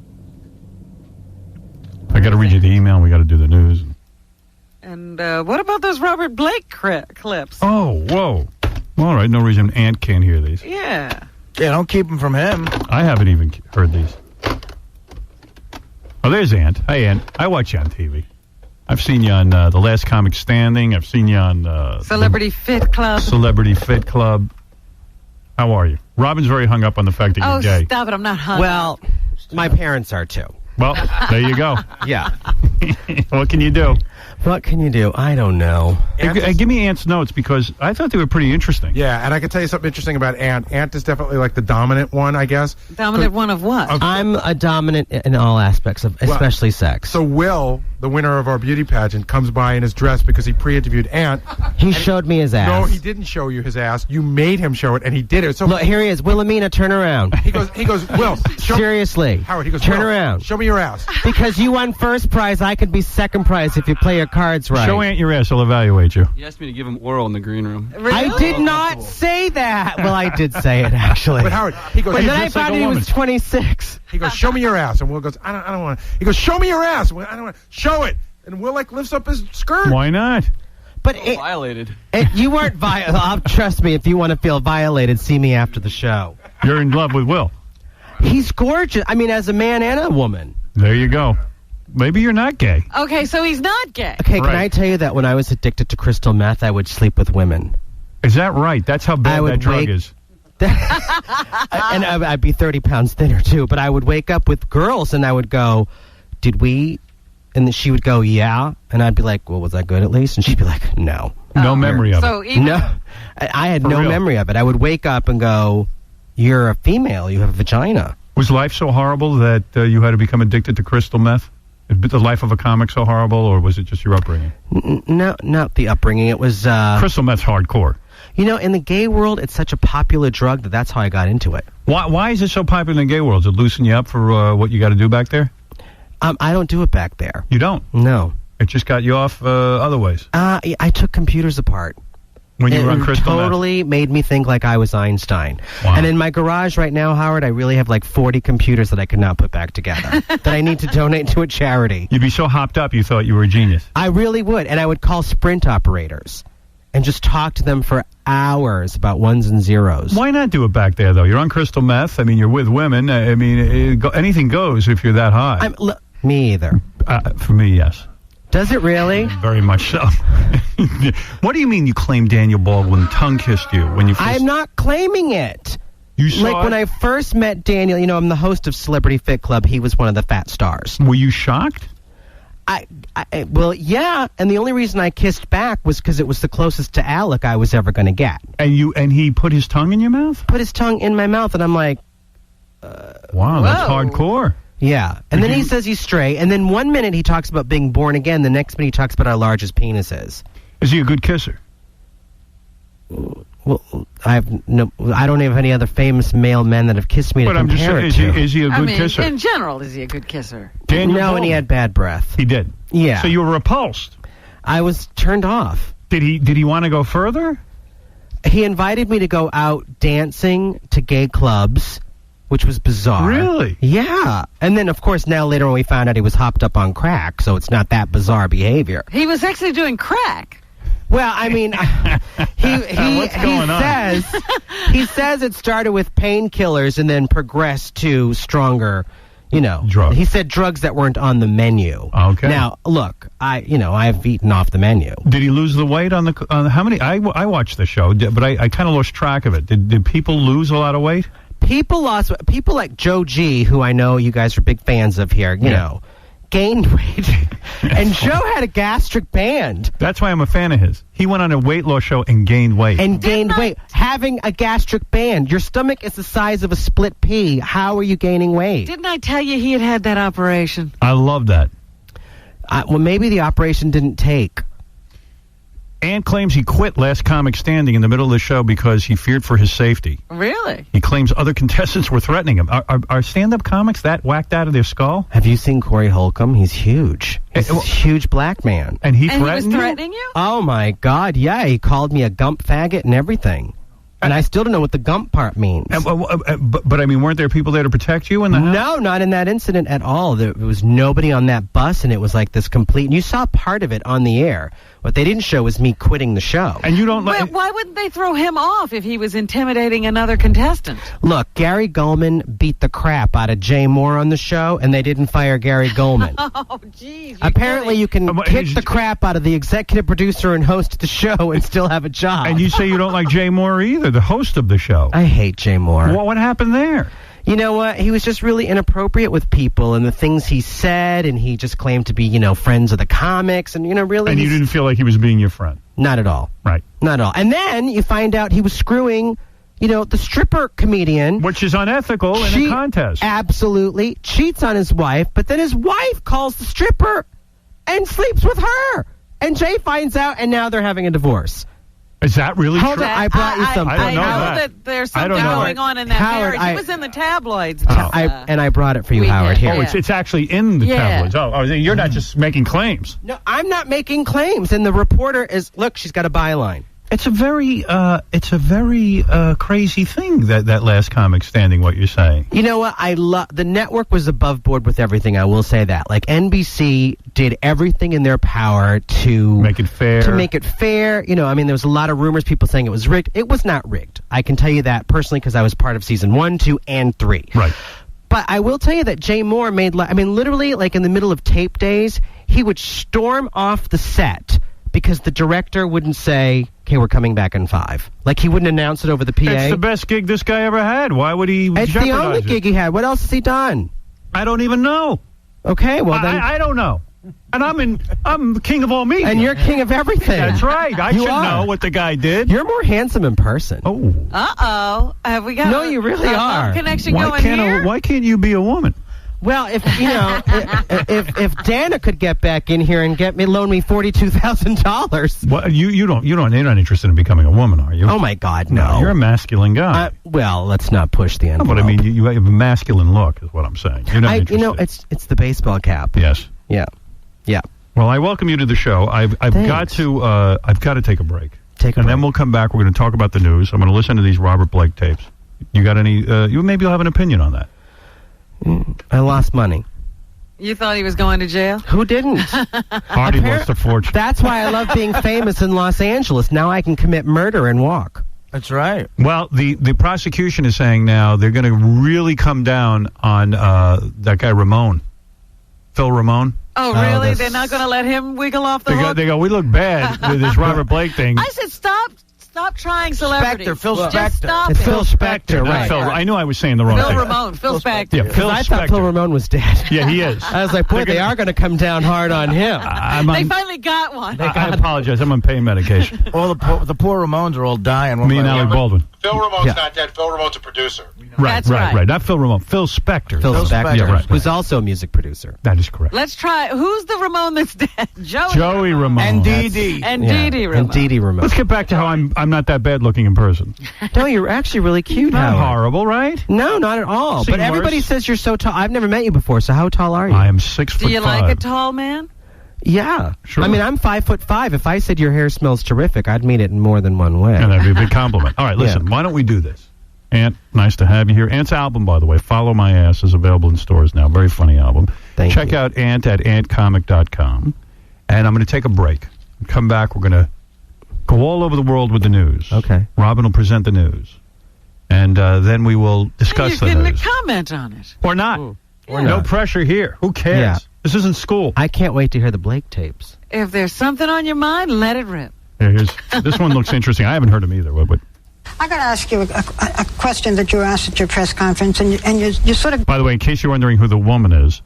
Speaker 1: I got to read you the email. We got to do the news.
Speaker 2: And what about those Robert Blake clips?
Speaker 1: Oh, whoa. All right, no reason Ant can't hear these.
Speaker 2: Yeah.
Speaker 3: Yeah, don't keep them from him.
Speaker 1: I haven't even heard these. Oh, there's Ant. Hey, Ant. I watch you on TV. I've seen you on The Last Comic Standing. I've seen you on
Speaker 2: Celebrity Fit Club.
Speaker 1: Celebrity Fit Club. How are you? Robin's very hung up on the fact that you're gay.
Speaker 2: Stop it. I'm not hung
Speaker 18: Well, my parents are too.
Speaker 1: Well, there you go.
Speaker 18: Yeah.
Speaker 1: What can you do?
Speaker 18: What can you do? I don't know.
Speaker 1: Give me Ant's notes because I thought they were pretty interesting.
Speaker 4: Yeah, and I can tell you something interesting about Ant. Ant is definitely like the dominant one, I guess.
Speaker 2: Dominant one of what?
Speaker 18: I'm a dominant in all aspects of, especially sex.
Speaker 4: So Will, the winner of our beauty pageant, comes by in his dress because he pre-interviewed Ant.
Speaker 18: He showed me his ass.
Speaker 4: No, he didn't show you his ass. You made him show it, and he did it. So
Speaker 18: look, here he is. Wilhelmina, turn around.
Speaker 4: He goes, Will,
Speaker 18: seriously.
Speaker 4: Howard, he goes,
Speaker 18: turn
Speaker 4: Will,
Speaker 18: around.
Speaker 4: Show me your ass.
Speaker 18: Because you won first prize, I could be second prize if you play your cards right.
Speaker 1: Show Ant your ass. I'll evaluate you.
Speaker 16: He asked me to give him oral in the green room.
Speaker 2: Really?
Speaker 18: I did not say that. Well, I did say it, actually.
Speaker 4: But Howard, he goes,
Speaker 18: But then I
Speaker 4: just like
Speaker 18: found
Speaker 4: a
Speaker 18: he was
Speaker 4: woman.
Speaker 18: 26.
Speaker 4: He goes, show me your ass. And Will goes, I don't want to. He goes, show me your ass. And Will, I don't want to. Show it. And Will, lifts up his skirt.
Speaker 1: Why not?
Speaker 18: But
Speaker 16: violated.
Speaker 18: You weren't violated. Trust me, if you want to feel violated, see me after the show.
Speaker 1: You're in love with Will.
Speaker 18: He's gorgeous. I mean, as a man and a woman.
Speaker 1: There you go. Maybe you're not gay.
Speaker 2: Okay, so he's not gay.
Speaker 18: Okay, can I tell you that when I was addicted to crystal meth, I would sleep with women.
Speaker 1: Is that right? That's how bad that drug is.
Speaker 18: And I'd be 30 pounds thinner, too. But I would wake up with girls, and I would go, did we... And then she would go, yeah. And I'd be like, well, was that good at least? And she'd be like, no.
Speaker 1: No memory of
Speaker 2: So
Speaker 1: it.
Speaker 2: even
Speaker 18: No. I had
Speaker 1: For
Speaker 18: no
Speaker 1: real?
Speaker 18: memory of it. I would wake up and go, you're a female. You have a vagina.
Speaker 1: Was life so horrible that you had to become addicted to crystal meth? Is the life of a comic so horrible, or was it just your upbringing?
Speaker 18: No, not the upbringing. It was...
Speaker 1: crystal meth's hardcore.
Speaker 18: You know, in the gay world, it's such a popular drug that's how I got into it.
Speaker 1: Why is it so popular in the gay world? Does it loosen you up for what you got to do back there?
Speaker 18: I don't do it back there.
Speaker 1: You don't?
Speaker 18: No.
Speaker 1: It just got you off other ways.
Speaker 18: I took computers apart.
Speaker 1: When you were on crystal meth?
Speaker 18: Totally made me think like I was Einstein.
Speaker 1: Wow.
Speaker 18: And in my garage right now, Howard, I really have like 40 computers that I could not put back together that I need to donate to a charity.
Speaker 1: You'd be so hopped up you thought you were a genius.
Speaker 18: I really would. And I would call Sprint operators and just talk to them for hours about ones and zeros.
Speaker 1: Why not do it back there, though? You're on crystal meth. I mean, you're with women. I mean, anything goes if you're that high.
Speaker 18: Me either.
Speaker 1: For me, yes.
Speaker 18: Does it really?
Speaker 1: Very much so. What do you mean you claim Daniel Baldwin tongue-kissed you when you first...
Speaker 18: I'm not claiming it.
Speaker 1: You saw
Speaker 18: like when I first met Daniel, you know, I'm the host of Celebrity Fit Club. He was one of the fat stars.
Speaker 1: Were you shocked?
Speaker 18: Well, yeah, and the only reason I kissed back was because it was the closest to Alec I was ever going to get.
Speaker 1: And he put his tongue in your mouth?
Speaker 18: Put his tongue in my mouth, and I'm like...
Speaker 1: wow, that's hardcore.
Speaker 18: Yeah, and then he says he's straight, and then 1 minute he talks about being born again, the next minute he talks about how large his penis is.
Speaker 1: Is he a good kisser?
Speaker 18: Well, I don't have any other famous male men that have kissed me to
Speaker 1: But I'm just
Speaker 18: compare
Speaker 1: saying,
Speaker 18: it to.
Speaker 1: is he a good kisser?
Speaker 2: In general, is he a good kisser?
Speaker 1: Daniel
Speaker 18: No, and he
Speaker 1: Baldwin.
Speaker 18: had bad breath.
Speaker 1: He did?
Speaker 18: Yeah.
Speaker 1: So you were repulsed?
Speaker 18: I was turned off.
Speaker 1: Did he want to go further?
Speaker 18: He invited me to go out dancing to gay clubs, which was bizarre.
Speaker 1: Really?
Speaker 18: Yeah. And then, of course, now later on we found out he was hopped up on crack, so it's not that bizarre behavior.
Speaker 2: He was actually doing crack.
Speaker 18: Well, I mean, he says it started with painkillers and then progressed to stronger,
Speaker 1: drugs.
Speaker 18: He said drugs that weren't on the menu.
Speaker 1: Okay.
Speaker 18: Now, look, I've eaten off the menu.
Speaker 1: Did he lose the weight on how many? I watched the show, but I kind of lost track of it. Did people lose a lot of weight?
Speaker 18: People like Joe G, who I know you guys are big fans of here, gained weight. And Joe had a gastric band.
Speaker 1: That's why I'm a fan of his. He went on a weight loss show and gained weight.
Speaker 18: Having a gastric band. Your stomach is the size of a split pea. How are you gaining weight?
Speaker 2: Didn't I tell you he had that operation?
Speaker 1: I love that.
Speaker 18: Well, maybe the operation didn't take.
Speaker 1: Ann claims he quit Last Comic Standing in the middle of the show because he feared for his safety.
Speaker 2: Really?
Speaker 1: He claims other contestants were threatening him. Are stand-up comics that whacked out of their skull?
Speaker 18: Have you seen Corey Holcomb? He's huge. He's a huge black man.
Speaker 1: And he
Speaker 2: was threatening you?
Speaker 18: Oh, my God, yeah. He called me a gump faggot and everything. And I still don't know what the gump part means.
Speaker 1: But I mean, weren't there people there to protect you in the house?
Speaker 18: No, not in that incident at all. There was nobody on that bus, and it was like this complete... And you saw part of it on the air. What they didn't show was me quitting the show.
Speaker 1: And you don't
Speaker 2: like... Why wouldn't they throw him off if he was intimidating another contestant?
Speaker 18: Look, Gary Goldman beat the crap out of Jay Moore on the show, and they didn't fire Gary Goldman.
Speaker 2: Oh, jeez.
Speaker 18: Apparently, you can kick the crap out of the executive producer and host of the show and still have a job.
Speaker 1: And you say you don't like Jay Moore either, the host of the show.
Speaker 18: I hate Jay Moore.
Speaker 1: What happened there?
Speaker 18: You know what? He was just really inappropriate with people and the things he said, and he just claimed to be, friends of the comics, and, really...
Speaker 1: And you didn't feel like he was being your friend?
Speaker 18: Not at all.
Speaker 1: Right.
Speaker 18: Not at all. And then you find out he was screwing, the stripper comedian.
Speaker 1: Which is unethical in a contest.
Speaker 18: Absolutely. Cheats on his wife, but then his wife calls the stripper and sleeps with her. And Jay finds out, and now they're having a divorce.
Speaker 1: Is that really true?
Speaker 18: I brought you something.
Speaker 2: I know that there's something going on in that marriage. It was in the tabloids.
Speaker 18: And I brought it for you, Howard. Here.
Speaker 1: Oh, it's actually in the tabloids. Oh, you're not just making claims.
Speaker 18: No, I'm not making claims. And the reporter is, look, she's got a byline.
Speaker 1: It's a very crazy thing, that Last Comic Standing, what you're saying.
Speaker 18: You know what? The network was above board with everything, I will say that. Like, NBC did everything in their power to...
Speaker 1: Make it fair.
Speaker 18: There was a lot of rumors, people saying it was rigged. It was not rigged. I can tell you that personally because I was part of season 1, 2, and 3.
Speaker 1: Right.
Speaker 18: But I will tell you that Jay Moore made... literally, like in the middle of tape days, he would storm off the set... because the director wouldn't say, okay, we're coming back in 5. Like, he wouldn't announce it over the PA.
Speaker 1: It's the best gig this guy ever had. Why would he
Speaker 18: It's the only gig he had. What else has he done?
Speaker 1: I don't even know.
Speaker 18: Okay, well then...
Speaker 1: I don't know. And I'm the king of all media.
Speaker 18: And you're king of everything.
Speaker 1: That's right. I should know what the guy did.
Speaker 18: You're more handsome in person.
Speaker 1: Oh.
Speaker 2: Uh-oh. Have we got...
Speaker 18: No, you really are.
Speaker 2: ...connection going here?
Speaker 1: Why can't you be a woman?
Speaker 18: Well, if Dana could get back in here and loan me $42,000.
Speaker 1: Well, you're not interested in becoming a woman, are you?
Speaker 18: Oh my God, no.
Speaker 1: You're a masculine guy.
Speaker 18: Well, let's not push the envelope.
Speaker 1: But I mean, you have a masculine look, is what I'm saying. You're not interested.
Speaker 18: It's the baseball cap.
Speaker 1: Yes.
Speaker 18: Yeah.
Speaker 1: Well, I welcome you to the show. I've got to take a break. Then we'll come back. We're going to talk about the news. I'm going to listen to these Robert Blake tapes. You got any? Maybe you'll have an opinion on that.
Speaker 18: I lost money.
Speaker 2: You thought he was going to jail?
Speaker 18: Who didn't?
Speaker 1: Artie lost a fortune.
Speaker 18: That's why I love being famous in Los Angeles. Now I can commit murder and walk.
Speaker 3: That's right.
Speaker 1: Well, the prosecution is saying now they're going to really come down on that guy Ramon. Phil Ramon.
Speaker 2: Oh, really? They're not going to let him wiggle off the hook?
Speaker 1: They go, we look bad with this Robert Blake thing.
Speaker 2: I said, stop trying celebrities.
Speaker 3: Phil Spector.
Speaker 2: Just stop
Speaker 18: it's
Speaker 2: it.
Speaker 18: Phil Spector, right.
Speaker 1: I knew I was saying the wrong thing.
Speaker 2: Phil Spector.
Speaker 1: Yeah, Phil
Speaker 18: I
Speaker 1: Spector.
Speaker 18: thought Phil Ramon was dead.
Speaker 1: Yeah, he is.
Speaker 18: I was like, boy, they are going to come down hard on him.
Speaker 2: They finally got one.
Speaker 1: I apologize. I'm on pain medication.
Speaker 3: All the poor Ramones are all dying.
Speaker 1: Me and Alec Baldwin.
Speaker 14: Phil Ramone's not dead. Phil Ramone's a producer.
Speaker 1: Right. Not Phil Ramone. Phil Spector.
Speaker 18: Phil Spector.
Speaker 1: Yeah, right.
Speaker 18: Who's also a music producer.
Speaker 1: That is correct.
Speaker 2: Let's try. Who's the Ramone that's dead?
Speaker 1: Joey Ramone.
Speaker 3: And Dee Dee.
Speaker 2: And Dee Dee Ramone.
Speaker 18: And Dee Dee Ramone.
Speaker 1: Let's get back to how I'm not that bad looking in person.
Speaker 18: No, you're actually really cute.
Speaker 1: Not horrible, right?
Speaker 18: No, not at all.
Speaker 1: Seen
Speaker 18: but everybody
Speaker 1: worse.
Speaker 18: says you're so tall. I've never met you before, so how tall are you?
Speaker 1: I am 6 foot 5.
Speaker 2: Do you like a tall man?
Speaker 18: Yeah.
Speaker 1: Sure.
Speaker 18: I mean, I'm 5'5". If I said your hair smells terrific, I'd mean it in more than one way.
Speaker 1: And that'd be a big compliment. All right, listen, why don't we do this? Ant, nice to have you here. Ant's album, by the way, Follow My Ass, is available in stores now. Very funny album. Check out Ant at antcomic.com. And I'm going to take a break. Come back. We're going to go all over the world with the news.
Speaker 18: Okay.
Speaker 1: Robin will present the news. And then we will discuss the
Speaker 2: You're
Speaker 1: news.
Speaker 2: getting a comment on it.
Speaker 1: Or not.
Speaker 18: Or
Speaker 1: no
Speaker 18: not.
Speaker 1: pressure here. Who cares?
Speaker 18: Yeah.
Speaker 1: This isn't school.
Speaker 18: I can't wait to hear the Blake tapes.
Speaker 2: If there's something on your mind, let it rip.
Speaker 1: This one looks interesting. I haven't heard him either. What?
Speaker 15: I got to ask you a question that you asked at your press conference, and you sort of...
Speaker 1: By the way, in case you're wondering who the woman is,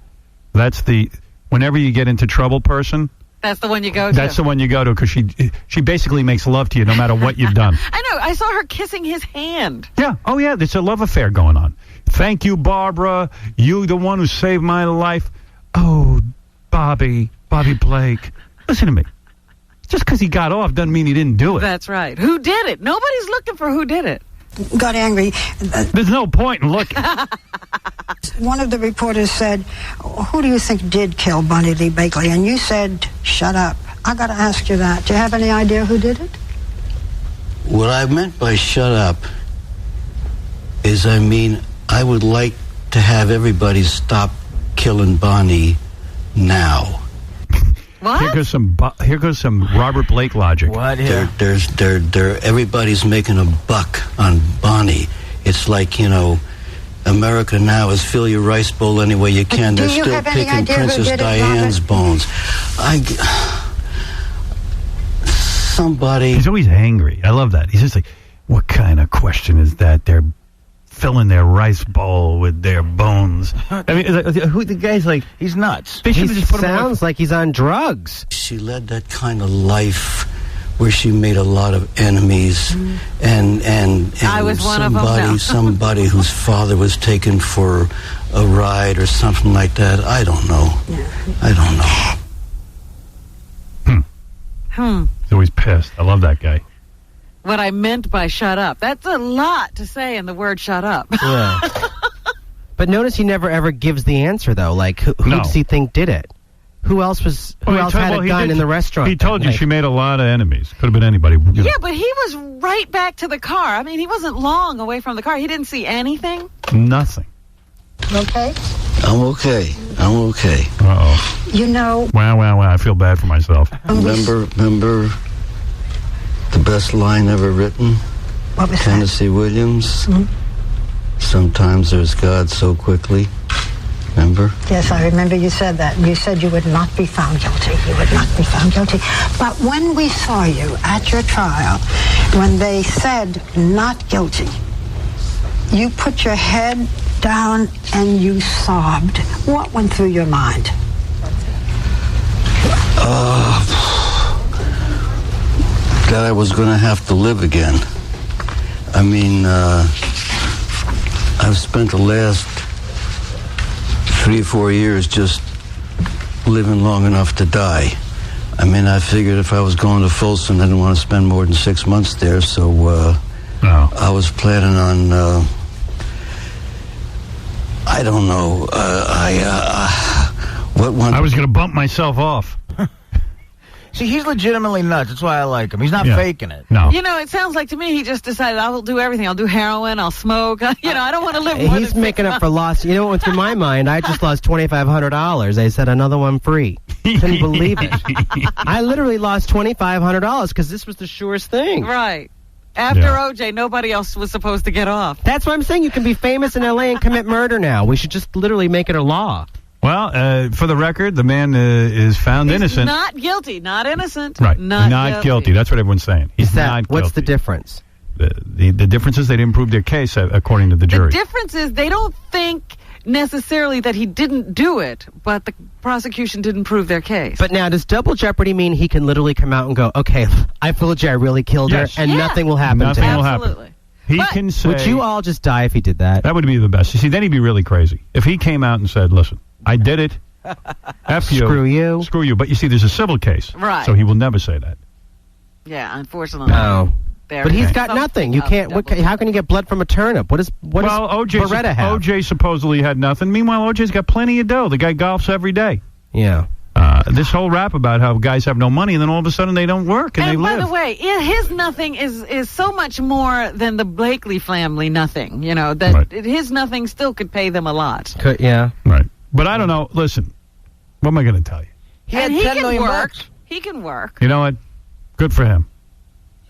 Speaker 1: that's the whenever you get into trouble person.
Speaker 2: That's the one you go to.
Speaker 1: That's the one you go to because she basically makes love to you no matter what you've done.
Speaker 2: I know. I saw her kissing his hand.
Speaker 1: Yeah. Oh, yeah. There's a love affair going on. Thank you, Barbara. You, the one who saved my life. Oh, Bobby Blake. Listen to me. Just because he got off doesn't mean he didn't do it.
Speaker 2: That's right. Who did it? Nobody's looking for who did it.
Speaker 15: got angry.
Speaker 1: There's no point in looking.
Speaker 15: One of the reporters said, who do you think did kill Bunny Lee Bakley? And you said, shut up. I got to ask you that. Do you have any idea who did it?
Speaker 19: What I meant by shut up is, I would like to have everybody stop killing Bonnie now.
Speaker 2: What?
Speaker 1: Here goes some Robert Blake logic.
Speaker 19: What? Yeah. Everybody's making a buck on Bonnie. It's like, America now is fill your rice bowl any way you can. They're still picking Princess Diana's bones. Somebody.
Speaker 1: He's always angry. I love that. He's just like, what kind of question is that? They're filling their rice bowl with their bones. I mean, who the guy's like? He's nuts.
Speaker 18: He sounds like he's on drugs.
Speaker 19: She led that kind of life where she made a lot of enemies, and
Speaker 2: I was one of them.
Speaker 19: Somebody whose father was taken for a ride or something like that. I don't know.
Speaker 1: He's always pissed. I love that guy.
Speaker 2: What I meant by shut up. That's a lot to say in the word shut up.
Speaker 18: Yeah. But notice he never ever gives the answer, though. Like, who does he think did it? Who else had a gun in the restaurant?
Speaker 1: He told you she made a lot of enemies. Could have been anybody.
Speaker 2: Yeah, but he was right back to the car. I mean, he wasn't long away from the car. He didn't see anything.
Speaker 1: Nothing.
Speaker 15: Okay?
Speaker 19: I'm okay.
Speaker 1: Uh-oh. Wow. I feel bad for myself.
Speaker 19: Remember the best line ever written?
Speaker 15: What was
Speaker 19: Tennessee Williams?
Speaker 15: Mm-hmm.
Speaker 19: Sometimes there's God so quickly. Remember?
Speaker 15: Yes, I remember you said that. You said you would not be found guilty. You would not be found guilty. But when we saw you at your trial, when they said not guilty, you put your head down and you sobbed. What went through your mind?
Speaker 19: That I was going to have to live again. I've spent the last 3 or 4 years just living long enough to die. I figured if I was going to Folsom, I didn't want to spend more than 6 months there, so I was planning on, I don't know,
Speaker 1: I was going to bump myself off.
Speaker 3: See, he's legitimately nuts. That's why I like him. He's not faking it.
Speaker 1: No.
Speaker 2: It sounds like to me he just decided I will do everything. I'll do heroin. I'll smoke. I don't want to live more
Speaker 18: He's
Speaker 2: than
Speaker 18: making up for lost. You know what went through my mind? I just lost $2,500. They said another one free. Couldn't believe it. I literally lost $2,500 because this was the surest thing.
Speaker 2: Right. After OJ, nobody else was supposed to get off.
Speaker 18: That's what I'm saying. You can be famous in L.A. and commit murder now. We should just literally make it a law.
Speaker 1: Well, for the record, the man is found innocent.
Speaker 2: Not guilty, not innocent.
Speaker 1: Right.
Speaker 2: Not
Speaker 1: guilty. That's what everyone's saying. He's not guilty.
Speaker 18: What's the difference?
Speaker 1: The difference is they didn't prove their case, according to the jury.
Speaker 2: The difference is they don't think necessarily that he didn't do it, but the prosecution didn't prove their case.
Speaker 18: But now, does double jeopardy mean he can literally come out and go, okay, I told you I really killed her, and nothing will happen to him?
Speaker 1: Nothing will happen. He can say...
Speaker 18: Would you all just die if he did that?
Speaker 1: That would be the best. You see, then he'd be really crazy. If he came out and said, listen, I did it. F you. Screw you. But you see, there's a civil case.
Speaker 2: Right.
Speaker 1: So he will never say that.
Speaker 2: Yeah, unfortunately.
Speaker 18: No. But he's got nothing. You can't. How can you get blood from a turnip? What does Beretta have?
Speaker 1: OJ supposedly had nothing. Meanwhile, OJ's got plenty of dough. The guy golfs every day.
Speaker 18: Yeah.
Speaker 1: This whole rap about how guys have no money and then all of a sudden they don't work and they live.
Speaker 2: And by the way, his nothing is so much more than the Blakely family nothing. You know, that his nothing still could pay them a lot.
Speaker 18: Yeah.
Speaker 1: Right. But I don't know. Listen, what am I going to tell you?
Speaker 2: He can work. He can work.
Speaker 1: You know what? Good for him.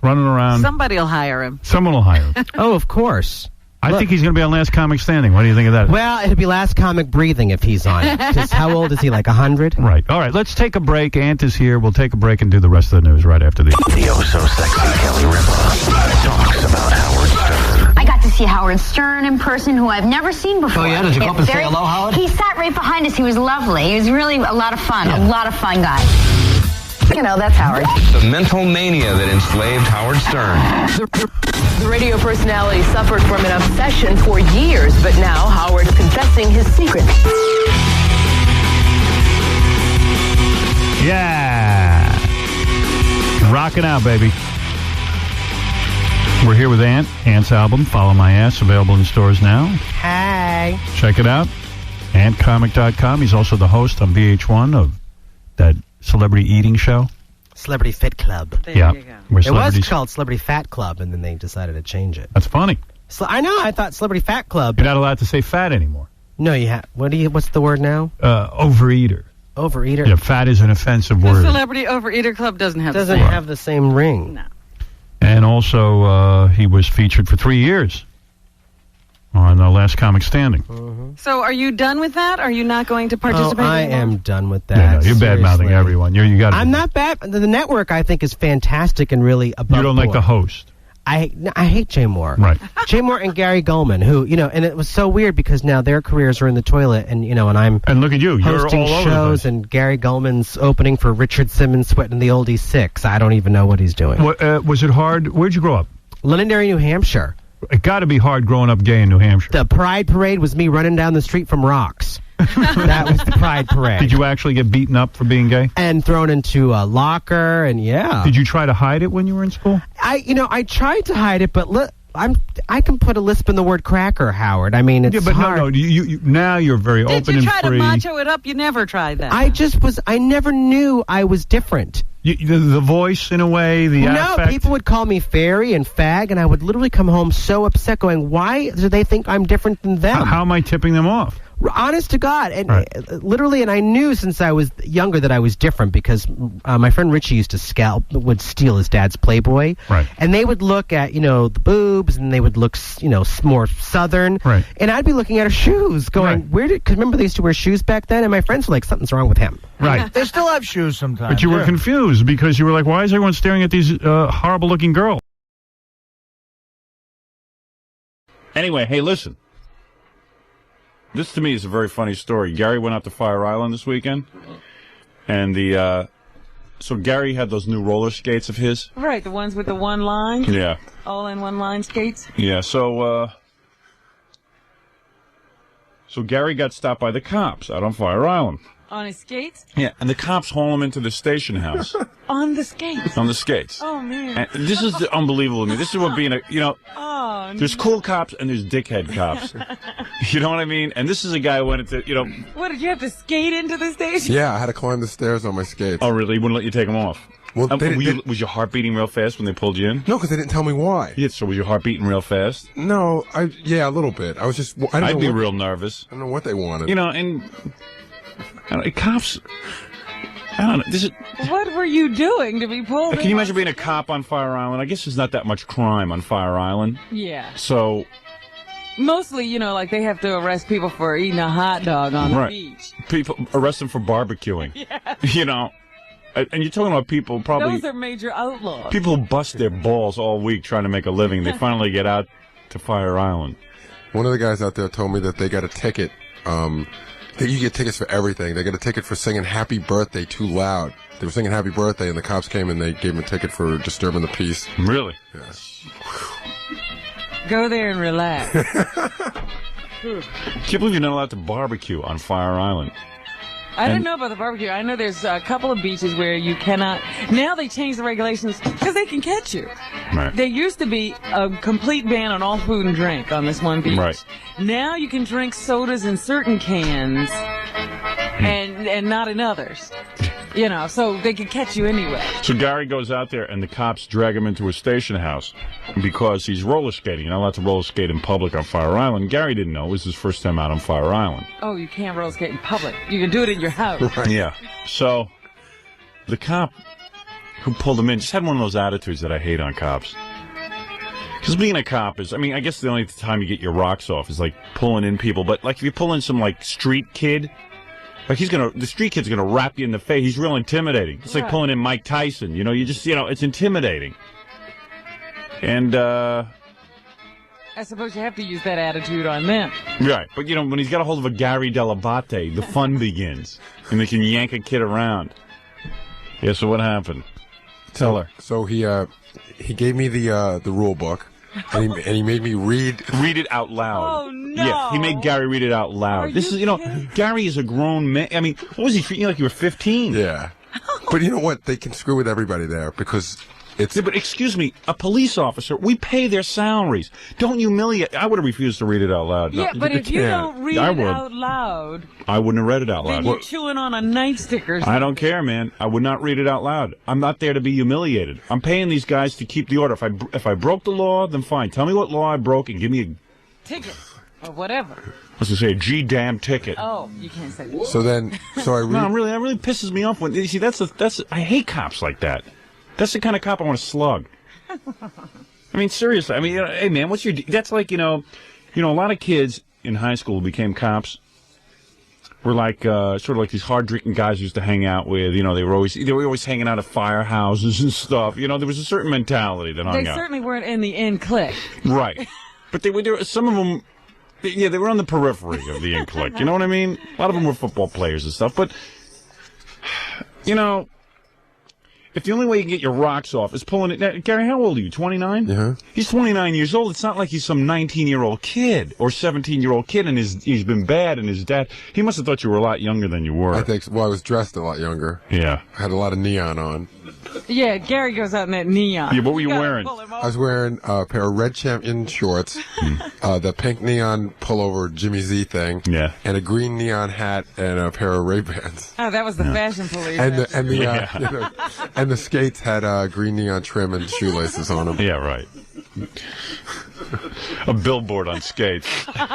Speaker 1: Running around.
Speaker 2: Somebody will hire him.
Speaker 1: Someone will hire him.
Speaker 18: Oh, of course.
Speaker 1: I think he's going to be on Last Comic Standing. What do you think of that?
Speaker 18: Well, it'll be Last Comic Breathing if he's on. Because how old is he, like 100?
Speaker 1: Right. All right, let's take a break. Ant is here. We'll take a break and do the rest of the news right after this.
Speaker 11: The oh-so-sexy Kelly Ripa talks about Howard Stern.
Speaker 10: I got to see Howard Stern in person, who I've never seen before.
Speaker 11: Oh, yeah? Did you go up and say hello, Howard?
Speaker 10: He sat right behind us. He was lovely. He was really a lot of fun. A lot of fun guy. You know, that's Howard.
Speaker 17: The mental mania that enslaved Howard Stern.
Speaker 20: The radio personality suffered from an obsession for years, but now Howard's confessing his secret.
Speaker 1: Yeah. Rocking out, baby. We're here with Ant. Ant's album, Follow My Ass, available in stores now.
Speaker 18: Hey.
Speaker 1: Check it out. AntComic.com. He's also the host on VH1 of that celebrity eating show.
Speaker 18: Celebrity Fit Club.
Speaker 2: There you go.
Speaker 1: Where
Speaker 18: it was called Celebrity Fat Club, and then they decided to change it.
Speaker 1: That's funny.
Speaker 18: So I know. I thought Celebrity Fat Club.
Speaker 1: You're not allowed to say fat anymore.
Speaker 18: No, you have. What's the word now?
Speaker 1: Overeater.
Speaker 18: Overeater.
Speaker 1: Yeah, fat is an offensive
Speaker 2: The
Speaker 1: word.
Speaker 2: Celebrity Overeater Club doesn't have
Speaker 18: the same ring.
Speaker 2: No.
Speaker 1: And also, he was featured for 3 years on the Last Comic Standing.
Speaker 2: So are you done with that? Are you not going to participate
Speaker 18: I
Speaker 2: anymore?
Speaker 18: am done with that.
Speaker 1: Yeah, no, you're bad-mouthing everyone. You got.
Speaker 18: I'm not bad. The network, I think, is fantastic and really above
Speaker 1: You don't
Speaker 18: board.
Speaker 1: like the host.
Speaker 18: I hate Jay Moore.
Speaker 1: Right.
Speaker 18: Jay Moore and Gary Goldman, who, you know, and it was so weird because now their careers are in the toilet, and, you know, and I'm
Speaker 1: look at you. You're
Speaker 18: hosting
Speaker 1: all over the
Speaker 18: shows,
Speaker 1: place.
Speaker 18: and Gary Goldman's opening for Richard Simmons sweating the oldies 6. I don't even know what he's doing.
Speaker 1: Was it hard? Where'd you grow up?
Speaker 18: Londonderry, New Hampshire.
Speaker 1: It got to be hard growing up gay in New Hampshire.
Speaker 18: The Pride Parade was me running down the street from rocks. That was the Pride Parade.
Speaker 1: Did you actually get beaten up for being gay?
Speaker 18: And thrown into a locker, and yeah.
Speaker 1: Did you try to hide it when you were in school?
Speaker 18: I tried to hide it, but I can put a lisp in the word cracker, Howard. I mean, it's hard.
Speaker 1: No. You now you're very open and free.
Speaker 2: Did you try to macho it up? You never tried that.
Speaker 18: I never knew I was different.
Speaker 1: The voice, in a way, the affect.
Speaker 18: No, people would call me fairy and fag, and I would literally come home so upset going, why do they think I'm different than them?
Speaker 1: How am I tipping them off?
Speaker 18: Honest to God, and literally, and I knew since I was younger that I was different because my friend Richie would steal his dad's Playboy,
Speaker 1: right?
Speaker 18: And they would look at the boobs, and they would look more southern,
Speaker 1: right?
Speaker 18: And I'd be looking at her shoes, going, because remember they used to wear shoes back then, and my friends were like, something's wrong with him,
Speaker 1: right?
Speaker 3: They still have shoes sometimes,
Speaker 1: but you were confused because you were like, why is everyone staring at these horrible-looking girls? Anyway, hey, listen. This, to me, is a very funny story. Gary went out to Fire Island this weekend, and so Gary had those new roller skates of his.
Speaker 2: Right, the ones with the one line?
Speaker 1: Yeah.
Speaker 2: All-in-one line skates?
Speaker 1: Yeah, so Gary got stopped by the cops out on Fire Island.
Speaker 2: On his skates?
Speaker 1: Yeah, and the cops haul him into the station house.
Speaker 2: On the skates?
Speaker 1: On the skates.
Speaker 2: Oh, man.
Speaker 1: And this is unbelievable to me. This is what being there's cool cops and there's dickhead cops. You know what I mean? And this is a guy who went into,
Speaker 2: What, did you have to skate into the station?
Speaker 4: Yeah, I had to climb the stairs on my skates.
Speaker 1: Oh, really? Wouldn't let you take them off?
Speaker 4: Well,
Speaker 1: was your heart beating real fast when they pulled you in?
Speaker 4: No, because they didn't tell me why.
Speaker 1: Yeah, so was your heart beating real fast?
Speaker 4: No, a little bit. I was just...
Speaker 1: I'd be real nervous.
Speaker 4: I don't know what they wanted.
Speaker 1: And cops... I don't know.
Speaker 2: What were you doing to be pulled in?
Speaker 1: Can you imagine being a cop on Fire Island? I guess there's not that much crime on Fire Island.
Speaker 2: Yeah.
Speaker 1: So...
Speaker 2: Mostly, like they have to arrest people for eating a hot dog on the beach.
Speaker 1: People arrest them for barbecuing.
Speaker 2: Yeah.
Speaker 1: And you're talking about people probably...
Speaker 2: Those are major outlaws.
Speaker 1: People bust their balls all week trying to make a living. They finally get out to Fire Island.
Speaker 4: One of the guys out there told me that they got a ticket. You get tickets for everything. They got a ticket for singing Happy Birthday too loud. They were singing Happy Birthday, and the cops came and they gave them a ticket for disturbing the peace.
Speaker 1: Really?
Speaker 4: Yes.
Speaker 2: Go there and relax.
Speaker 1: Can't believe you're not allowed to barbecue on Fire Island.
Speaker 2: I don't know about the barbecue. I know there's a couple of beaches where you cannot. Now they changed the regulations because they can catch you.
Speaker 1: Right.
Speaker 2: There used to be a complete ban on all food and drink on this one beach.
Speaker 1: Right.
Speaker 2: Now you can drink sodas in certain cans. And and not in others. You know, so they could catch you anyway.
Speaker 1: So Gary goes out there, and the cops drag him into a station house because he's roller skating. You're not allowed to roller skate in public on Fire Island. Gary didn't know. It was his first time out on Fire Island.
Speaker 2: Oh, you can't roller skate in public. You can do it in your house.
Speaker 1: Right. Yeah. So the cop who pulled him in just had one of those attitudes that I hate on cops. Because being a cop is, I mean, I guess the only time you get your rocks off is like pulling in people. But like if you pull in some like street kid, like the street kid's gonna rap you in the face. He's real intimidating. It's like pulling in Mike Tyson. You know, it's intimidating. And
Speaker 2: I suppose you have to use that attitude on them.
Speaker 1: Right, but you know, when he's got a hold of a Gary Delabate, the fun begins, and they can yank a kid around. Yeah. So what happened? Tell her.
Speaker 5: So he gave me the rule book. And he made me read
Speaker 1: it out loud.
Speaker 2: Oh, no.
Speaker 1: Yeah, he made Gary read it out loud. Gary is a grown man. I mean, what was he treating you like you were 15?
Speaker 5: Yeah. But you know what? They can screw with everybody there because it's...
Speaker 1: Yeah, but excuse me, a police officer, we pay their salaries. Don't humiliate. I would have refused to read it out loud.
Speaker 2: Yeah,
Speaker 1: no,
Speaker 2: but if you don't read it out loud...
Speaker 1: I wouldn't have read it out loud.
Speaker 2: Then you're chewing on a nightstick or something.
Speaker 1: I don't care, man. I would not read it out loud. I'm not there to be humiliated. I'm paying these guys to keep the order. If I broke the law, then fine. Tell me what law I broke and give me a...
Speaker 2: ticket. Or whatever.
Speaker 1: I was going to say a G-damn ticket.
Speaker 2: Oh, you can't say that.
Speaker 5: So I read...
Speaker 1: No, that really pisses me off. When you see, I hate cops like that. That's the kind of cop I want to slug. I mean, seriously. I mean, hey, man, what's your... That's like, a lot of kids in high school who became cops were like, sort of like these hard-drinking guys used to hang out with. You know, they were always hanging out at firehouses and stuff. You know, there was a certain mentality that hung out.
Speaker 2: They certainly weren't in the in clique.
Speaker 1: Right. But they were, some of them, they were on the periphery of the in clique. You know what I mean? A lot of them were football players and stuff. But, if the only way you can get your rocks off is pulling it... Gary, how old are you, 29?
Speaker 5: Yeah.
Speaker 1: He's 29 years old. It's not like he's some 19-year-old kid or 17-year-old kid and he's been bad and his dad... He must have thought you were a lot younger than you were.
Speaker 5: I think so. Well, I was dressed a lot younger.
Speaker 1: Yeah.
Speaker 5: I had a lot of neon on.
Speaker 2: Yeah, Gary goes out in that neon.
Speaker 1: Yeah, what were you wearing?
Speaker 5: I was wearing a pair of red champion shorts, the pink neon pullover Jimmy Z thing, and a green neon hat and a pair of Ray-Bans.
Speaker 2: Oh, that was the fashion police.
Speaker 5: And the skates had green neon trim and shoelaces on them.
Speaker 1: Yeah, right. A billboard on skates. Because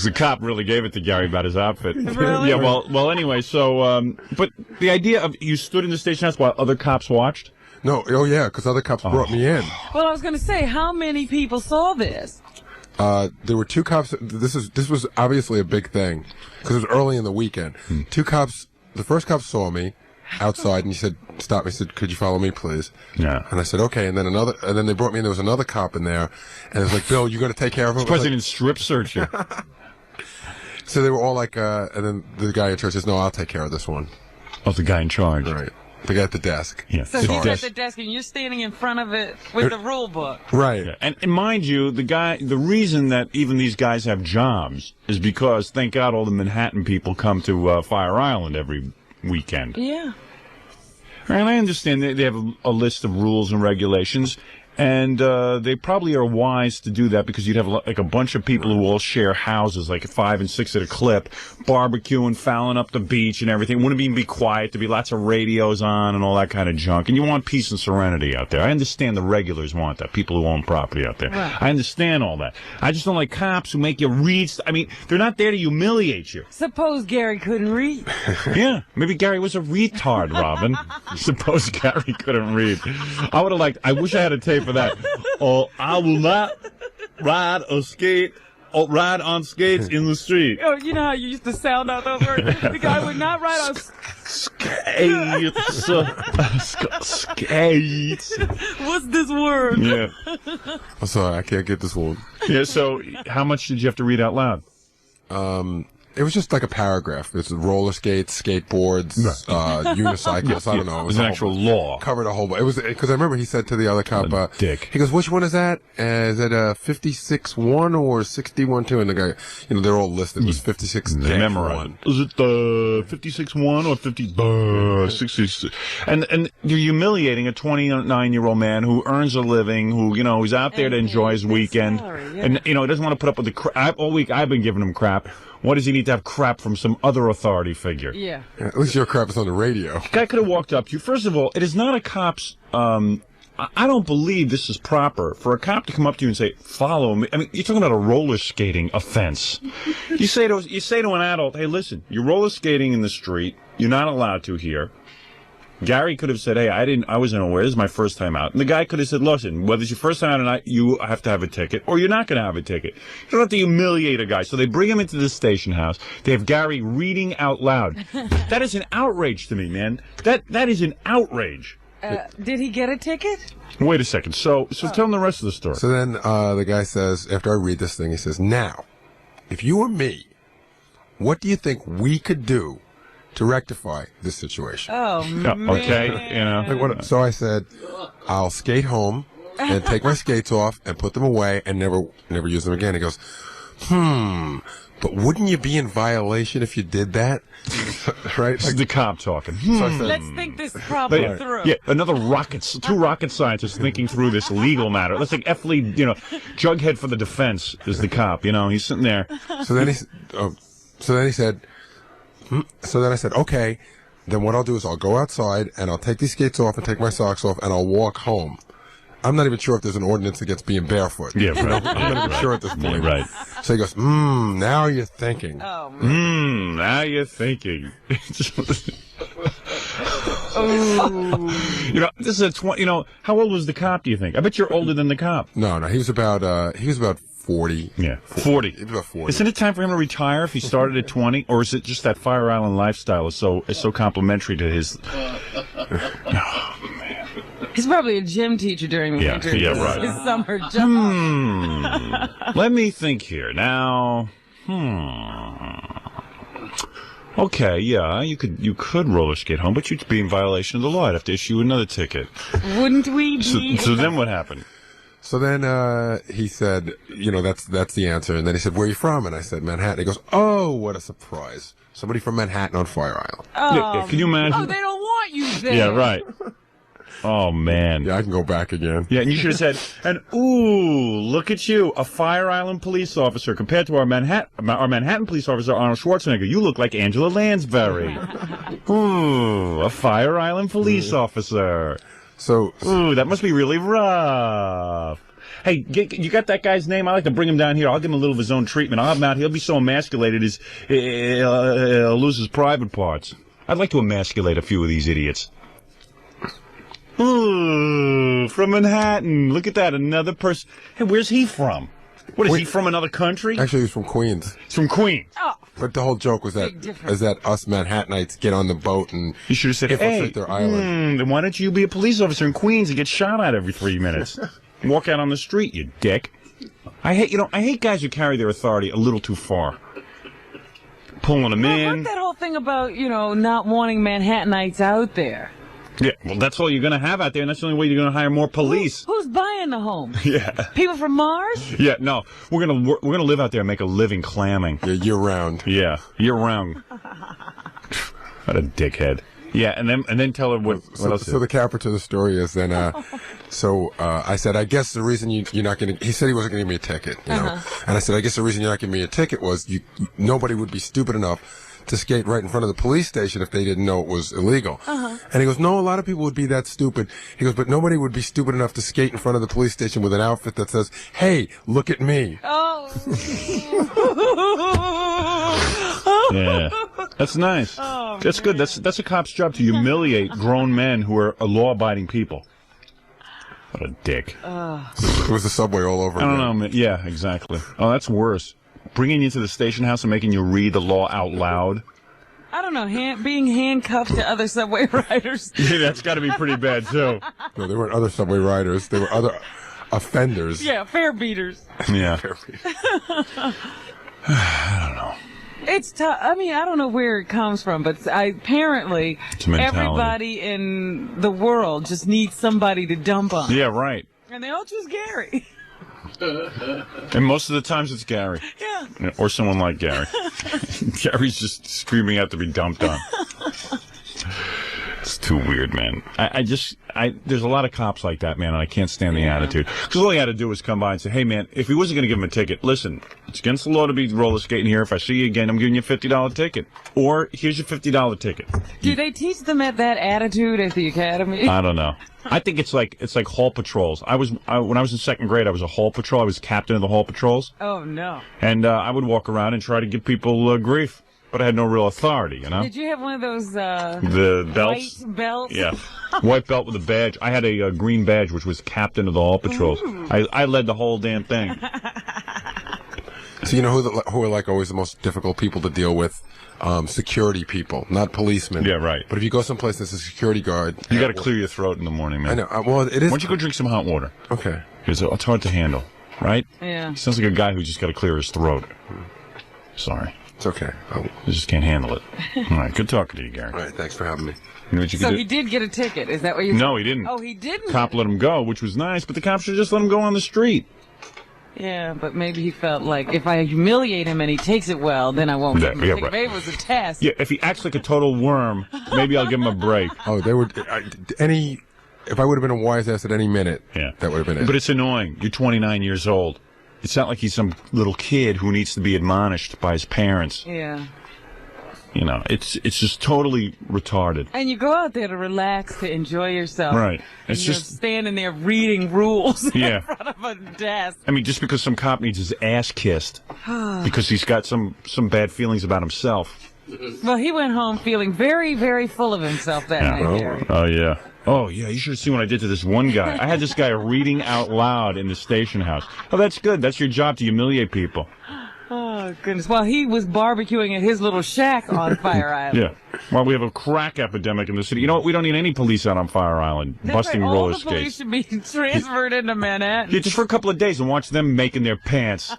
Speaker 1: the cop really gave it to Gary about his outfit.
Speaker 2: Really?
Speaker 1: Yeah, well, anyway, so, but the idea of you stood in the station house while other cops watched?
Speaker 5: No, because other cops brought me in.
Speaker 2: Well, I was going to say, how many people saw this?
Speaker 5: There were two cops. This was obviously a big thing because it was early in the weekend. Two cops. The first cop saw me outside and he said, "Stop me." He said, "Could you follow me, please?"
Speaker 1: Yeah.
Speaker 5: And I said, "Okay." And then they brought me in. There was another cop in there, and it was like, "Bill, you got to take care of him."
Speaker 1: President strip search you.
Speaker 5: So they were all like, and then the guy in charge says, "No, I'll take care of this one."
Speaker 1: Oh, the guy in charge.
Speaker 5: Right. The guy at the desk.
Speaker 1: Yeah.
Speaker 2: So he's at the desk and you're standing in front of it with the rule book.
Speaker 5: Right.
Speaker 1: Yeah. And mind you, the reason that even these guys have jobs is because, thank God, all the Manhattan people come to Fire Island every weekend.
Speaker 2: Yeah.
Speaker 1: And I understand they have a list of rules and regulations, and they probably are wise to do that because you'd have like a bunch of people who all share houses, like 5 and 6 at a clip, barbecuing, fouling up the beach and everything. Wouldn't even be quiet. There'd be lots of radios on and all that kind of junk. And you want peace and serenity out there. I understand the regulars want that, people who own property out there.
Speaker 2: Right.
Speaker 1: I understand all that. I just don't like cops who make you read. I mean, they're not there to humiliate you.
Speaker 2: Suppose Gary couldn't read.
Speaker 1: Yeah, maybe Gary was a retard, Robin. Suppose Gary couldn't read. I would have liked, I wish I had a tape for that. Oh, I will not ride on skates in the street.
Speaker 2: Oh, you know how you used to sound out those words? The guy would not ride on
Speaker 1: skates.
Speaker 2: What's this word?
Speaker 1: Yeah.
Speaker 5: I'm sorry, I can't get this one.
Speaker 1: Yeah, so how much did you have to read out loud?
Speaker 5: It was just like a paragraph. It's roller skates, skateboards, unicycles. I don't know.
Speaker 1: It was an actual law.
Speaker 5: Covered a whole bunch. It was because I remember he said to the other cop,
Speaker 1: "Dick."
Speaker 5: He goes, "Which one is that? Is it 56-1 or 61-2?" And the guy, they're all listed. It was 56-1.
Speaker 1: Is it 56-1 or 66? And you're humiliating a 29-year-old man who earns a living, who's out there to enjoy his weekend, and doesn't want to put up with the crap. All week I've been giving him crap. Why does he need to have crap from some other authority figure?
Speaker 2: Yeah.
Speaker 5: At least your crap is on the radio.
Speaker 1: Guy could have walked up to you. First of all, it is not a cop's. I don't believe this is proper for a cop to come up to you and say, "Follow me." I mean, you're talking about a roller skating offense. You say to an adult, "Hey, listen, you're roller skating in the street. You're not allowed to here." Gary could have said, "Hey, I wasn't aware. This is my first time out." And the guy could have said, "Listen, whether it's your first time out or not, you have to have a ticket, or you're not going to have a ticket. You don't have to humiliate a guy." So they bring him into the station house. They have Gary reading out loud. That is an outrage to me, man. That is an outrage.
Speaker 2: Did he get a ticket?
Speaker 1: Wait a second. So tell him the rest of the story.
Speaker 5: So then the guy says, after I read this thing, he says, "Now, if you were me, what do you think we could do to rectify this situation?"
Speaker 2: Oh, man.
Speaker 1: Okay, you know.
Speaker 5: So I said, "I'll skate home and take my skates off and put them away and never use them again." He goes, "But wouldn't you be in violation if you did that?" Right?
Speaker 1: This is the cop talking.
Speaker 5: So I said,
Speaker 2: Let's think this problem through.
Speaker 1: Yeah, two rocket scientists thinking through this legal matter. Let's think F. Lee, Jughead for the defense is the cop. He's sitting there.
Speaker 5: So then he said, so then I said, "Okay, then what I'll do is I'll go outside and I'll take these skates off and take my socks off and I'll walk home." I'm not even sure if there's an ordinance against being barefoot.
Speaker 1: Yeah, right.
Speaker 5: I'm not even sure at this point.
Speaker 1: Yeah, right.
Speaker 5: So he goes, now you're thinking.
Speaker 2: Oh, man.
Speaker 1: Now you're thinking. This is a 20. How old was the cop? Do you think? I bet you're older than the cop.
Speaker 5: No, he was about 40.
Speaker 1: Yeah, 40.
Speaker 5: He was about 40.
Speaker 1: Isn't it time for him to retire if he started at 20, or is it just that Fire Island lifestyle is so complimentary to his?
Speaker 2: He's probably a gym teacher during the winter.
Speaker 1: Yeah, right.
Speaker 2: His summer job.
Speaker 1: Let me think here now. Okay, yeah, you could roller skate home, but you'd be in violation of the law. I'd have to issue another ticket.
Speaker 2: Wouldn't we be?
Speaker 1: So then what happened?
Speaker 5: So then he said, that's the answer. And then he said, "Where are you from?" And I said, "Manhattan." He goes, "Oh, what a surprise. Somebody from Manhattan on Fire Island."
Speaker 2: Oh,
Speaker 1: can you imagine?
Speaker 2: Oh, they don't want you there.
Speaker 1: Yeah, right. Oh, man.
Speaker 5: Yeah, I can go back again.
Speaker 1: Yeah, and you should have said, ooh, look at you, a Fire Island police officer compared to our Manhattan police officer, Arnold Schwarzenegger. You look like Angela Lansbury. Ooh, a Fire Island police officer. Ooh, that must be really rough. Hey, you got that guy's name? I like to bring him down here. I'll give him a little of his own treatment. I'll have him out. He'll be so emasculated he'll lose his private parts. I'd like to emasculate a few of these idiots. Ooh, from Manhattan. Look at that, another person. Hey, where's he from? What, is he from another country?
Speaker 5: Actually, he's from Queens.
Speaker 1: He's from Queens.
Speaker 2: Oh.
Speaker 5: But the whole joke was that us Manhattanites get on the boat and
Speaker 1: you should have said,
Speaker 5: infiltrate their island.
Speaker 1: Then why don't you be a police officer in Queens and get shot at every 3 minutes? Walk out on the street, you dick. I hate guys who carry their authority a little too far. Pulling them in.
Speaker 2: What's that whole thing about, not wanting Manhattanites out there?
Speaker 1: Yeah, well, that's all you're going to have out there, and that's the only way you're going to hire more police.
Speaker 2: Who's buying the home?
Speaker 1: Yeah.
Speaker 2: People from Mars?
Speaker 1: Yeah, no. We're gonna live out there and make a living clamming.
Speaker 5: Yeah, year round.
Speaker 1: Yeah, year round. What a dickhead. Yeah, and then tell her what else.
Speaker 5: So the capper to the story is then. I said, I guess the reason you're not going to. He said he wasn't going to give me a ticket, and I said, I guess the reason you're not giving me a ticket was nobody would be stupid enough to skate right in front of the police station if they didn't know it was illegal. And he goes, no, a lot of people would be that stupid. He goes, but nobody would be stupid enough to skate in front of the police station with an outfit that says, "Hey, look at me."
Speaker 2: Oh.
Speaker 1: Yeah, that's nice.
Speaker 2: Oh,
Speaker 1: that's good. That's a cop's job, to humiliate grown men who are law-abiding people. What a dick.
Speaker 5: It was the subway all over
Speaker 1: again. I don't know, man. Yeah, exactly. Oh, that's worse. Bringing you to the station house and making you read the law out loud.
Speaker 2: I don't know, being handcuffed to other subway riders.
Speaker 1: Yeah, that's got to be pretty bad, too.
Speaker 5: No, they weren't other subway riders. They were other offenders.
Speaker 2: Yeah, fare beaters.
Speaker 1: Yeah.
Speaker 2: I don't know. It's tough. I mean, I don't know where it comes from, but apparently everybody in the world just needs somebody to dump on.
Speaker 1: Yeah, right.
Speaker 2: And they all choose Gary.
Speaker 1: And most of the times it's Gary.
Speaker 2: Yeah.
Speaker 1: Or someone like Gary. Gary's just screaming out to be dumped on. It's too weird, man. There's a lot of cops like that, man, and I can't stand the attitude. Because all he had to do was come by and say, hey, man, if he wasn't going to give him a ticket, listen, it's against the law to be roller skating here. If I see you again, I'm giving you a $50 ticket. Or here's your $50 ticket.
Speaker 2: Do they teach them at that attitude at the academy?
Speaker 1: I don't know. I think it's like hall patrols. When I was in 2nd grade, I was a hall patrol. I was captain of the hall patrols.
Speaker 2: Oh, no.
Speaker 1: And I would walk around and try to give people grief. But I had no real authority, you know?
Speaker 2: Did you have one of those
Speaker 1: the belts?
Speaker 2: White belts?
Speaker 1: Yeah. White belt with a badge. I had a green badge, which was captain of the hall patrols. I led the whole damn thing.
Speaker 5: So you know who are like always the most difficult people to deal with? Security people, not policemen.
Speaker 1: Yeah, right.
Speaker 5: But if you go someplace that's a security guard...
Speaker 1: You got to clear your throat in the morning, man.
Speaker 5: I know. Well, it is...
Speaker 1: Why don't you go drink some hot water?
Speaker 5: Okay.
Speaker 1: Because it's hard to handle, right?
Speaker 2: Yeah.
Speaker 1: He sounds like a guy who just got to clear his throat. Sorry.
Speaker 5: It's okay.
Speaker 1: I just can't handle it. All right, good talking to you, Gary.
Speaker 5: All right, thanks for having me.
Speaker 1: You know what you
Speaker 2: So
Speaker 1: could do?
Speaker 2: he did get a ticket. Is that what you said?
Speaker 1: No, he didn't.
Speaker 2: Oh, he didn't?
Speaker 1: Cop let him go, which was nice, but the cop should just let him go on the street.
Speaker 2: Yeah, but maybe he felt like if I humiliate him and he takes it well, then I won't give him a ticket.
Speaker 1: Right.
Speaker 2: Maybe it was a test.
Speaker 1: Yeah, if he acts like a total worm, maybe I'll give him a break.
Speaker 5: Oh, they would... If I would have been a wise ass at any minute, that would have been it.
Speaker 1: But it's annoying. You're 29 years old. It's not like he's some little kid who needs to be admonished by his parents.
Speaker 2: Yeah.
Speaker 1: You know, it's just totally retarded.
Speaker 2: And you go out there to relax, to enjoy yourself.
Speaker 1: Right.
Speaker 2: It's
Speaker 1: It's
Speaker 2: you're
Speaker 1: just
Speaker 2: standing there reading rules
Speaker 1: Yeah.
Speaker 2: in front of a desk.
Speaker 1: I mean, just because some cop needs his ass kissed because he's got some bad feelings about himself.
Speaker 2: Well, he went home feeling very, very full of himself that night, Gary.
Speaker 1: Oh, yeah. Oh, yeah, you should have seen what I did to this one guy. I had this guy reading out loud in the station house. Oh, that's good. That's your job, to humiliate people.
Speaker 2: Oh, goodness. Well, he was barbecuing at his little shack on Fire Island.
Speaker 1: Yeah. Well, we have a crack epidemic in the city. You know what? We don't need any police out on Fire Island busting
Speaker 2: right.
Speaker 1: roller
Speaker 2: All the police
Speaker 1: skates.
Speaker 2: should be transferred into Manhattan.
Speaker 1: Yeah, just for a couple of days and watch them making their pants.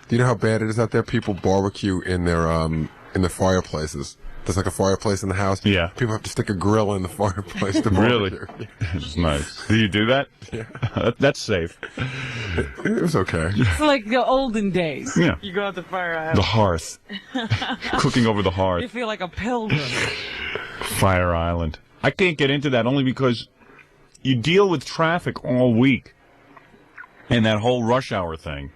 Speaker 5: Do you know how bad it is out there? People barbecue in their fireplaces. There's like a fireplace in the house.
Speaker 1: Yeah.
Speaker 5: People have to stick a grill in the fireplace to
Speaker 1: Really?
Speaker 5: barbecue.
Speaker 1: It's nice. Do you do that?
Speaker 5: Yeah.
Speaker 1: That's safe.
Speaker 5: It was okay.
Speaker 2: It's like the olden days.
Speaker 1: Yeah.
Speaker 2: You go out to Fire Island.
Speaker 1: The hearth. Cooking over the
Speaker 2: You
Speaker 1: hearth.
Speaker 2: feel like a pilgrim.
Speaker 1: Fire Island. I can't get into that only because you deal with traffic all week and that whole rush hour thing.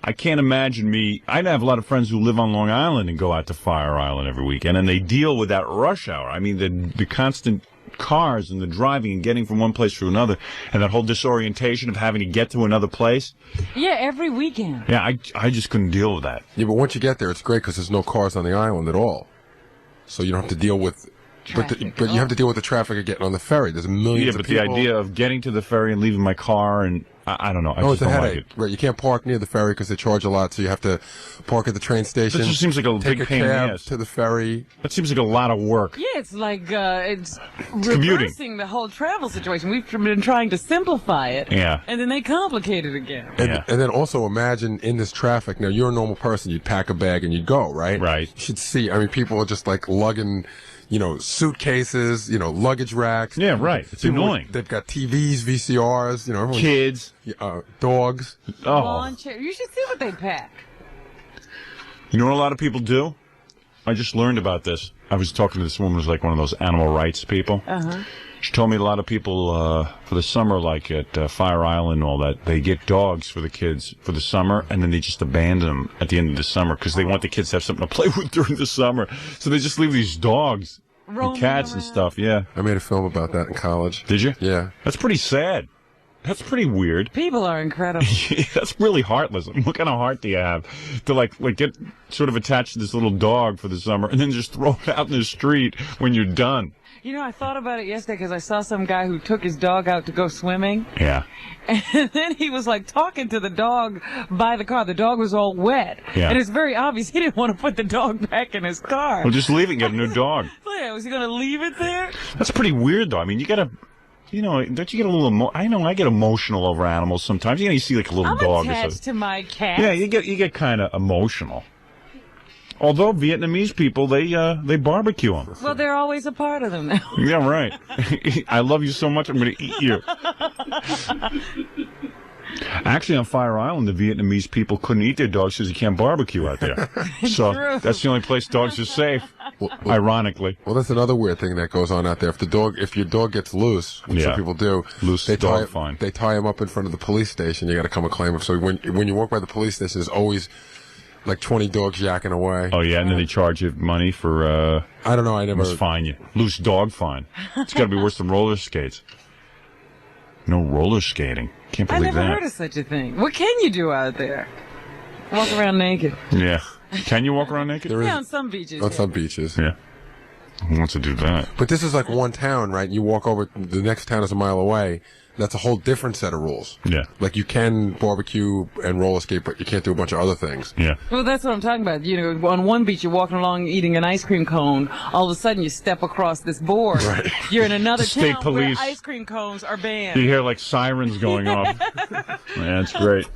Speaker 1: I can't imagine me. I have a lot of friends who live on Long Island and go out to Fire Island every weekend, and they deal with that rush hour. I mean, the constant cars and the driving and getting from one place to another, and that whole disorientation of having to get to another place.
Speaker 2: Yeah, every weekend.
Speaker 1: Yeah, I just couldn't deal with that.
Speaker 5: Yeah, but once you get there, it's great because there's no cars on the island at all. So you don't have to deal with... But you have to deal with the traffic of getting on the ferry. There's millions of people.
Speaker 1: Yeah, but the idea of getting to the ferry and leaving my car and... I don't know. I
Speaker 5: it's
Speaker 1: just
Speaker 5: a
Speaker 1: don't
Speaker 5: headache.
Speaker 1: like it.
Speaker 5: Right, you can't park near the ferry because they charge a lot, so you have to park at the train station.
Speaker 1: That just seems like a
Speaker 5: take
Speaker 1: big
Speaker 5: a
Speaker 1: pain in the
Speaker 5: cab
Speaker 1: ass.
Speaker 5: to the ferry.
Speaker 1: That seems like a lot of work.
Speaker 2: Yeah, it's like it's
Speaker 1: commuting.
Speaker 2: reversing the whole travel situation. We've been trying to simplify it.
Speaker 1: Yeah.
Speaker 2: And then they complicate it again.
Speaker 5: And then also imagine in this traffic, now you're a normal person, you'd pack a bag and you'd go, right?
Speaker 1: Right.
Speaker 5: You should see, I mean, people are just like lugging, suitcases, luggage racks.
Speaker 1: Yeah, right. It's annoying.
Speaker 5: They've got TVs, VCRs, everyone.
Speaker 1: Kids.
Speaker 5: Dogs.
Speaker 2: Lawn chair. You should see what they pack.
Speaker 1: You know what a lot of people do? I just learned about this. I was talking to this woman who's like one of those animal rights people.
Speaker 2: Uh-huh.
Speaker 1: She told me a lot of people for the summer, like at Fire Island and all that, they get dogs for the kids for the summer, and then they just abandon them at the end of the summer because they want the kids to have something to play with during the summer. So they just leave these dogs and cats and stuff. Yeah.
Speaker 5: I made a film about that in college.
Speaker 1: Did you?
Speaker 5: Yeah.
Speaker 1: That's pretty sad. That's pretty weird.
Speaker 2: People are incredible.
Speaker 1: That's really heartless. What kind of heart do you have to like get sort of attached to this little dog for the summer and then just throw it out in the street when you're done?
Speaker 2: I thought about it yesterday because I saw some guy who took his dog out to go swimming.
Speaker 1: Yeah.
Speaker 2: And then he was like talking to the dog by the car. The dog was all wet.
Speaker 1: Yeah.
Speaker 2: And it's very obvious he didn't want to put the dog back in his car.
Speaker 1: Well, just leave it and get a new dog.
Speaker 2: Yeah, was he going to leave it there?
Speaker 1: That's pretty weird, though. I mean, you got to... don't you get a little... I know I get emotional over animals sometimes. You see like a little dog.
Speaker 2: I'm attached to my cat.
Speaker 1: Yeah, you get kind of emotional. Although Vietnamese people, they barbecue them.
Speaker 2: Well, they're always a part of them now.
Speaker 1: Yeah, right. I love you so much, I'm going to eat you. Actually, on Fire Island, the Vietnamese people couldn't eat their dogs because you can't barbecue out there. So
Speaker 2: True.
Speaker 1: that's the only place dogs are safe. Ironically.
Speaker 5: Well, that's another weird thing that goes on out there. If your dog gets loose, which some people do,
Speaker 1: they
Speaker 5: tie him up in front of the police station. You got to come and claim him. So when you walk by the police station, there's always like 20 dogs yakking away.
Speaker 1: Oh yeah, and then they charge you money for.
Speaker 5: I don't know. I never
Speaker 1: must fine you. Loose dog fine. It's got to be worse than roller skates. No roller skating. Can't believe that.
Speaker 2: I never heard of such a thing. What can you do out there? Walk around naked.
Speaker 1: Yeah. Can you walk around naked?
Speaker 2: Yeah, on some beaches.
Speaker 5: On some beaches.
Speaker 1: Yeah. Who wants to do that?
Speaker 5: But this is like one town, right? You walk over, the next town is a mile away. That's a whole different set of rules.
Speaker 1: Yeah.
Speaker 5: Like you can barbecue and roller skate, but you can't do a bunch of other things.
Speaker 1: Yeah.
Speaker 2: Well, that's what I'm talking about. You know, on one beach, you're walking along eating an ice cream cone. All of a sudden, you step across this board.
Speaker 5: Right.
Speaker 2: You're in another
Speaker 1: State
Speaker 2: town
Speaker 1: police.
Speaker 2: where ice cream cones are banned.
Speaker 1: You hear like sirens going off. Man, it's great.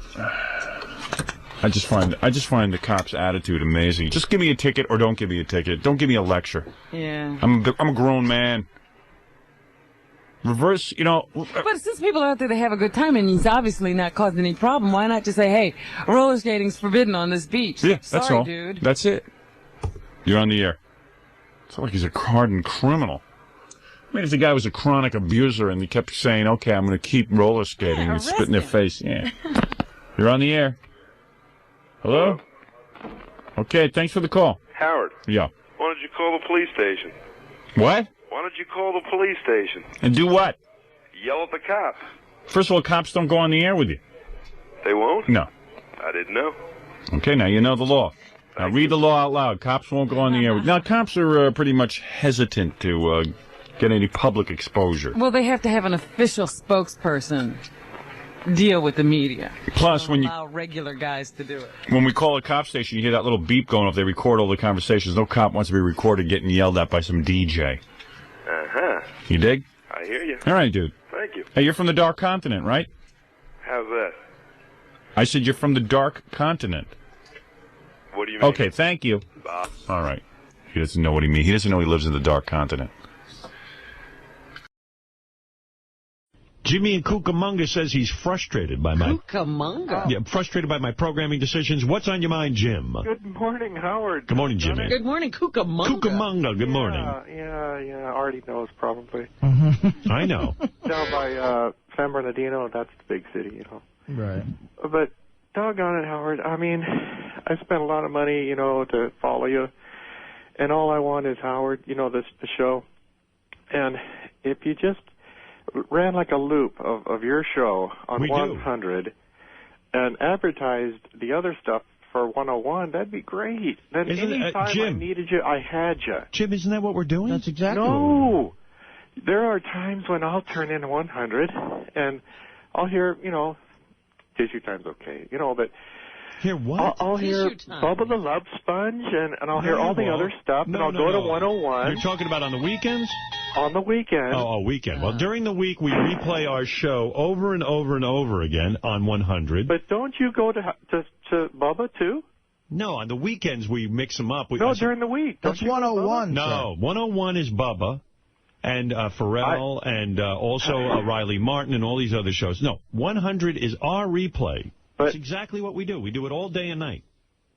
Speaker 1: I just find the cops' attitude amazing. Just give me a ticket or don't give me a ticket. Don't give me a lecture.
Speaker 2: Yeah.
Speaker 1: I'm a grown man. Reverse, you know.
Speaker 2: But since people are out there, they have a good time, and he's obviously not causing any problem. Why not just say, "Hey, roller skating's forbidden on this beach"?
Speaker 1: Yeah, that's
Speaker 2: Sorry,
Speaker 1: all.
Speaker 2: dude.
Speaker 1: That's it. You're on the air. It's not like he's a hardened criminal. I mean, if the guy was a chronic abuser and he kept saying, "Okay, I'm going to keep roller skating," and spit in their face. Yeah. You're on the air. Hello? Okay, thanks for the call.
Speaker 8: Howard.
Speaker 1: Yeah.
Speaker 8: Why don't you call the police station?
Speaker 1: What?
Speaker 8: Why don't you call the police station?
Speaker 1: And do what?
Speaker 8: Yell at the cops.
Speaker 1: First of all, cops don't go on the air with you.
Speaker 8: They won't?
Speaker 1: No.
Speaker 8: I didn't know.
Speaker 1: Okay, now you know the law. Now read the law out loud. Cops won't go on the air with you. Now, cops are pretty much hesitant to get any public exposure.
Speaker 2: Well, they have to have an official spokesperson deal with the media.
Speaker 1: Plus, when
Speaker 2: allow regular guys to do it.
Speaker 1: When we call a cop station, you hear that little beep going off. They record all the conversations. No cop wants to be recorded getting yelled at by some DJ.
Speaker 8: Uh-huh.
Speaker 1: You dig?
Speaker 8: I hear you.
Speaker 1: All right, dude.
Speaker 8: Thank you.
Speaker 1: Hey, you're from the Dark Continent, right?
Speaker 8: How's that?
Speaker 1: I said you're from the Dark Continent.
Speaker 8: What do you mean?
Speaker 1: Okay, thank you. All right. He doesn't know what he means. He doesn't know he lives in the Dark Continent.
Speaker 9: Jimmy in Cucamonga says he's frustrated by my...
Speaker 2: Cucamonga?
Speaker 9: Yeah, frustrated by my programming decisions. What's on your mind, Jim?
Speaker 21: Good morning, Howard.
Speaker 9: Good morning, Jimmy.
Speaker 2: Good morning, Cucamonga.
Speaker 9: Cucamonga, good morning.
Speaker 21: Yeah, Artie knows probably.
Speaker 9: I know.
Speaker 21: Down by San Bernardino, that's the big city, you know.
Speaker 3: Right.
Speaker 21: But doggone it, Howard, I mean, I spent a lot of money, you know, to follow you. And all I want is, Howard, you know, the show. And if you just ran like a loop of your show on 100 and advertised the other stuff for 101, that'd be great. Then anytime I needed you, I had you.
Speaker 9: Jim, isn't that what we're doing?
Speaker 3: That's exactly
Speaker 21: No. There are times when I'll turn in 100 and I'll hear, you know, Tissue Time's okay, you know, but
Speaker 9: hear what?
Speaker 21: I'll hear Bubba the Love Sponge, and I'll hear all the other stuff, and I'll go to 101.
Speaker 9: You're talking about on the weekends?
Speaker 21: On the weekend.
Speaker 9: Oh, weekend. Well, during the week, we replay our show over and over and over again on 100.
Speaker 21: But don't you go to Bubba, too?
Speaker 9: No, on the weekends, we mix them up.
Speaker 21: No, during the week.
Speaker 3: That's 101.
Speaker 9: No, 101 is Bubba. And Pharrell, and also Riley Martin, and all these other shows. No, 100 is our replay. That's exactly what we do. We do it all day and night.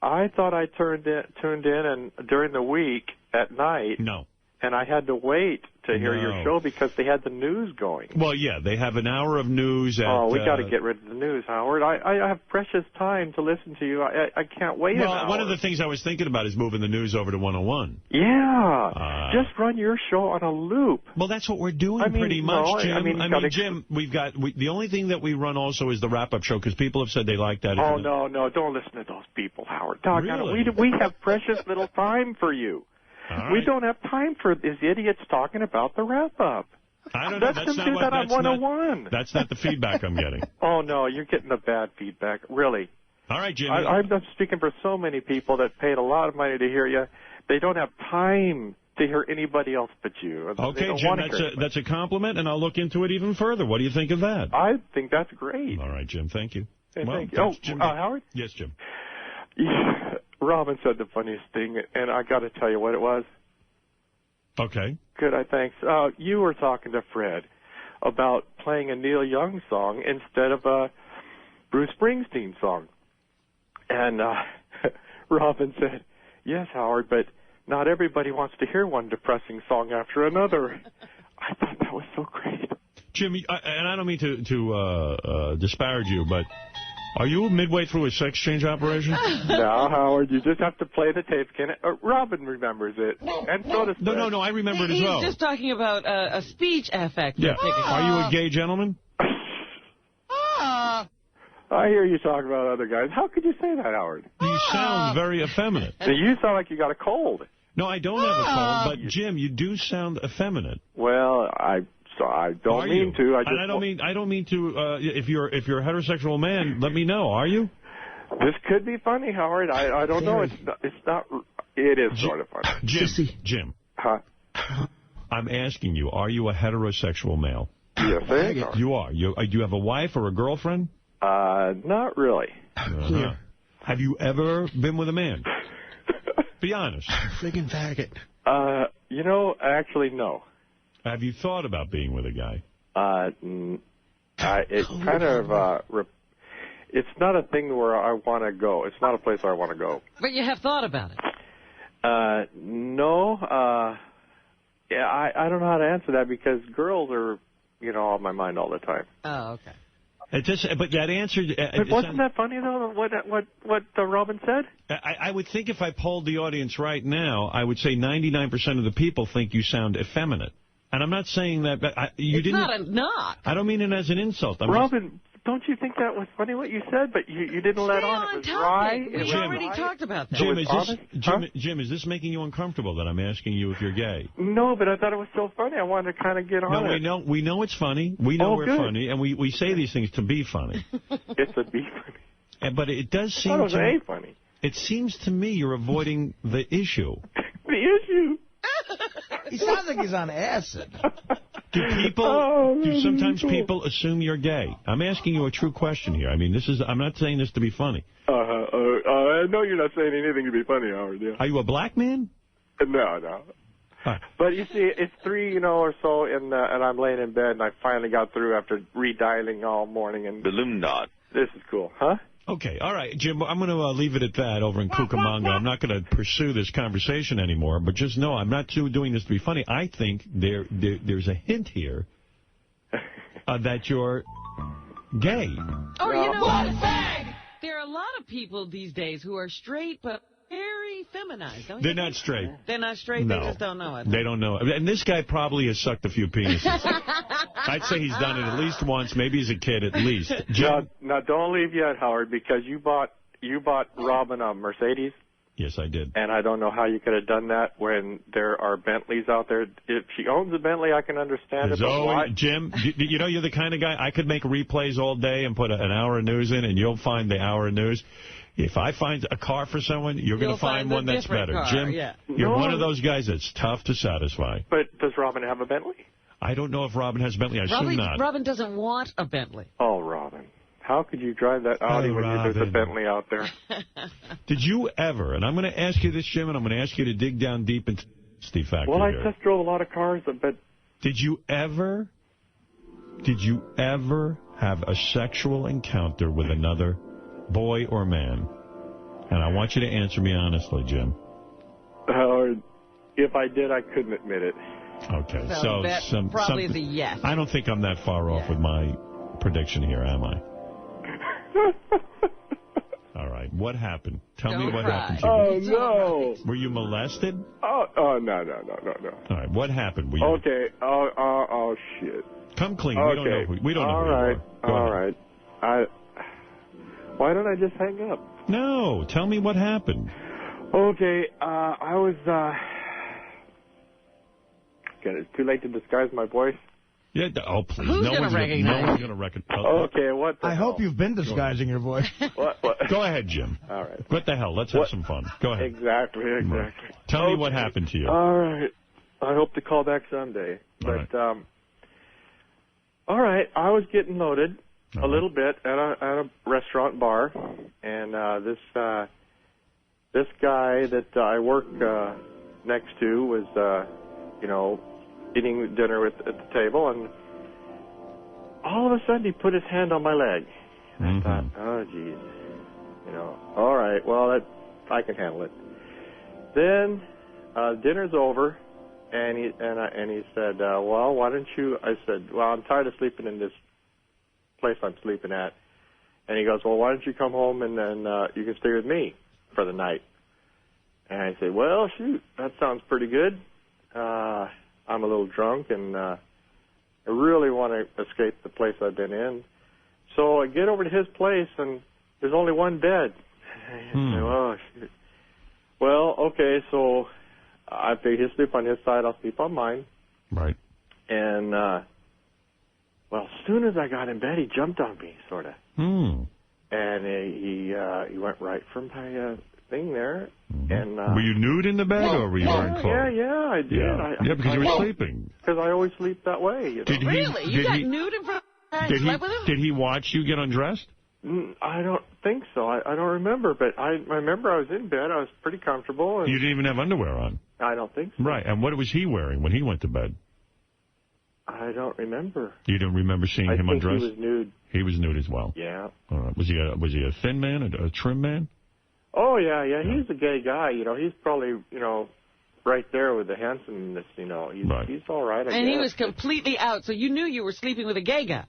Speaker 21: I thought I tuned in and during the week at night.
Speaker 9: No.
Speaker 21: And I had to wait to hear your show because they had the news going.
Speaker 9: Well, yeah, they have an hour of news.
Speaker 21: We got to get rid of the news, Howard. I have precious time to listen to you. I can't wait an hour.
Speaker 9: One of the things I was thinking about is moving the news over to 101.
Speaker 21: Yeah. Just run your show on a loop.
Speaker 9: Well, that's what we're doing pretty much, Jim. Jim, we've got the only thing that we run also is the wrap-up show because people have said they like that.
Speaker 21: Oh, no, don't listen to those people, Howard.
Speaker 9: Really?
Speaker 21: We have precious little time for you.
Speaker 9: Right.
Speaker 21: We don't have time for these idiots talking about the wrap-up.
Speaker 9: I don't know.
Speaker 21: Let them do that on 101.
Speaker 9: That's not the feedback I'm getting.
Speaker 21: Oh, no, you're getting the bad feedback, really.
Speaker 9: All right, Jimmy.
Speaker 21: I'm speaking for so many people that paid a lot of money to hear you. They don't have time to hear anybody else but you.
Speaker 9: Okay, Jim, that's a compliment, and I'll look into it even further. What do you think of that?
Speaker 21: I think that's great.
Speaker 9: All right, Jim, thank you.
Speaker 21: Hey, thank you. Howard?
Speaker 9: Yes, Jim.
Speaker 21: Yeah, Robin said the funniest thing, and I got to tell you what it was.
Speaker 9: Okay.
Speaker 21: Good, thanks. You were talking to Fred about playing a Neil Young song instead of a Bruce Springsteen song. And Robin said, yes, Howard, but not everybody wants to hear one depressing song after another. I thought that was so great.
Speaker 9: Jim, and I don't mean to disparage you, but are you midway through a sex change operation?
Speaker 21: No, Howard, you just have to play the tape. Robin remembers it, and so does Fred.
Speaker 9: No, I remember it as well.
Speaker 2: He's just talking about a speech effect.
Speaker 9: Yeah. Are you a gay gentleman?
Speaker 21: I hear you talk about other guys. How could you say that, Howard?
Speaker 9: You sound very effeminate.
Speaker 21: You sound like you got a cold.
Speaker 9: No, I don't have a cold, but Jim, you do sound effeminate.
Speaker 21: Well, I don't mean to.
Speaker 9: I don't mean to. If you're a heterosexual man, let me know. Are you?
Speaker 21: This could be funny, Howard. I don't know. It's not. It is sort of funny.
Speaker 9: Jim.
Speaker 21: Huh?
Speaker 9: I'm asking you. Are you a heterosexual male?
Speaker 21: Yes, I am.
Speaker 9: You are. Do you have a wife or a girlfriend?
Speaker 21: Not really.
Speaker 9: Have you ever been with a man? Be honest.
Speaker 13: Friggin' faggot.
Speaker 21: Actually, no.
Speaker 9: Have you thought about being with a guy?
Speaker 21: It's kind of, it's not a thing where I want to go. It's not a place where I want to go.
Speaker 2: But you have thought about it.
Speaker 21: No. Yeah, I don't know how to answer that because girls are, on my mind all the time.
Speaker 2: Oh, okay.
Speaker 9: But that answer...
Speaker 21: But wasn't that funny, though, what Robin said?
Speaker 9: I would think if I polled the audience right now, I would say 99% of the people think you sound effeminate. And I'm not saying that... But
Speaker 2: it's not a knock.
Speaker 9: I don't mean it as an insult.
Speaker 21: Robin, don't you think that was funny what you said? But you didn't let on. It was dry.
Speaker 2: We already talked about that.
Speaker 9: Jim, is this making you uncomfortable that I'm asking you if you're gay?
Speaker 21: No, but I thought it was so funny. I wanted to kind of get on it.
Speaker 9: No, we know it's funny. We know we're funny, and we say these things to be funny.
Speaker 21: It's to be funny.
Speaker 9: But it does seem
Speaker 21: I thought it was funny.
Speaker 9: It seems to me you're avoiding the issue.
Speaker 21: The issue?
Speaker 3: He sounds like he's on acid.
Speaker 9: Do sometimes people assume you're gay? I'm asking you a true question here. I mean, I'm not saying this to be funny.
Speaker 21: No, you're not saying anything to be funny, Howard. Yeah.
Speaker 9: Are you a black man?
Speaker 21: No. But you see, it's 3, or so, and I'm laying in bed, and I finally got through after redialing all morning. And
Speaker 8: Balloon knot.
Speaker 21: This is cool, huh?
Speaker 9: Okay, all right, Jim, I'm going to leave it at that over in Cucamonga. I'm not going to pursue this conversation anymore, but just know I'm not doing this to be funny. I think there's a hint here that you're gay.
Speaker 2: Oh, you know what? There are a lot of people these days who are straight, but very feminized.
Speaker 9: They're not straight.
Speaker 2: They're not straight.
Speaker 9: No.
Speaker 2: They just don't know it.
Speaker 9: They don't know it. And this guy probably has sucked a few penises. I'd say he's done it at least once, maybe as a kid at least.
Speaker 21: Now, don't leave yet, Howard, because you bought Robin a Mercedes.
Speaker 9: Yes, I did.
Speaker 21: And I don't know how you could have done that when there are Bentleys out there. If she owns a Bentley, I can understand it. But
Speaker 9: Jim, you're the kind of guy, I could make replays all day and put an hour of news in, and you'll find the hour of news. If I find a car for someone, you're going to find one that's better.
Speaker 2: Car,
Speaker 9: Jim,
Speaker 2: yeah.
Speaker 9: You're one of those guys that's tough to satisfy.
Speaker 21: But does Robin have a Bentley?
Speaker 9: I don't know if Robin has a Bentley. I assume not.
Speaker 2: Robin doesn't want a Bentley.
Speaker 21: Oh, Robin. How could you drive that Audi when there's a Bentley out there?
Speaker 9: Did you ever, and I'm going to ask you this, Jim, and I'm going to ask you to dig down deep into the factor
Speaker 21: Well, I
Speaker 9: here.
Speaker 21: test drove a lot of cars, but...
Speaker 9: Did you ever have a sexual encounter with another boy or man? And I want you to answer me honestly, Jim.
Speaker 21: If I did, I couldn't admit it.
Speaker 9: Okay,
Speaker 2: so that probably is a yes.
Speaker 9: I don't think I'm that far off with my prediction here, am I? All right, what happened? Tell me what happened to you.
Speaker 21: Oh, no.
Speaker 9: Were you molested?
Speaker 21: Oh, no.
Speaker 9: All right, what happened? Were you...
Speaker 21: Okay, oh, shit.
Speaker 9: Come clean.
Speaker 21: Okay.
Speaker 9: We don't know who you are.
Speaker 21: All right. Why don't I just hang up?
Speaker 9: No, tell me what happened.
Speaker 21: Okay, I was, it's too late to disguise my voice.
Speaker 9: Yeah, oh, please.
Speaker 2: Who's going to recognize?
Speaker 9: No one's going to recognize.
Speaker 21: Okay, what the hell?
Speaker 3: Hope you've been disguising your voice.
Speaker 21: What?
Speaker 9: Go ahead, Jim.
Speaker 21: All right.
Speaker 9: What the hell? Let's have some fun. Go ahead.
Speaker 21: Exactly.
Speaker 9: Right. Tell me what happened to you.
Speaker 21: All right. I hope to call back someday. But, all right, I was getting loaded a little bit at a restaurant bar, and this guy that I work next to was, eating dinner at the table, and all of a sudden he put his hand on my leg. And I thought, oh, geez. All right, well, I can handle it. Then dinner's over, and he said, well, why don't you? I said, well, I'm tired of sleeping in this place I'm sleeping at. And he goes, well, why don't you come home and then you can stay with me for the night? And I said, well, shoot, that sounds pretty good. I'm a little drunk, and I really want to escape the place I've been in. So I get over to his place, and there's only one bed. I say, oh, shoot. Well, okay, so I figure he'll sleep on his side, I'll sleep on mine.
Speaker 1: Right.
Speaker 21: And, well, as soon as I got in bed, he jumped on me, sort of. And he went right from my thing there. And
Speaker 1: were you nude in the bed, or were you wearing clothes?
Speaker 21: Yeah, I did.
Speaker 1: Yeah, because you were sleeping.
Speaker 21: Because I always sleep that way. You know?
Speaker 2: Really? You got nude in front of him? Slept with him?
Speaker 1: Did he watch you get undressed?
Speaker 21: I don't think so. I don't remember, but I remember I was in bed. I was pretty comfortable. And
Speaker 1: you didn't even have underwear on?
Speaker 21: I don't think so.
Speaker 1: Right, and what was he wearing when he went to bed?
Speaker 21: I don't remember.
Speaker 1: You don't remember seeing him undressed?
Speaker 21: He was nude.
Speaker 1: He was nude as well?
Speaker 21: Yeah.
Speaker 1: All right. Was he a thin man, a trim man?
Speaker 21: Oh, yeah. He's a gay guy. You know, he's probably, right there with the handsomeness, He's all right, I guess.
Speaker 2: And he was completely out, so you knew you were sleeping with a gay guy.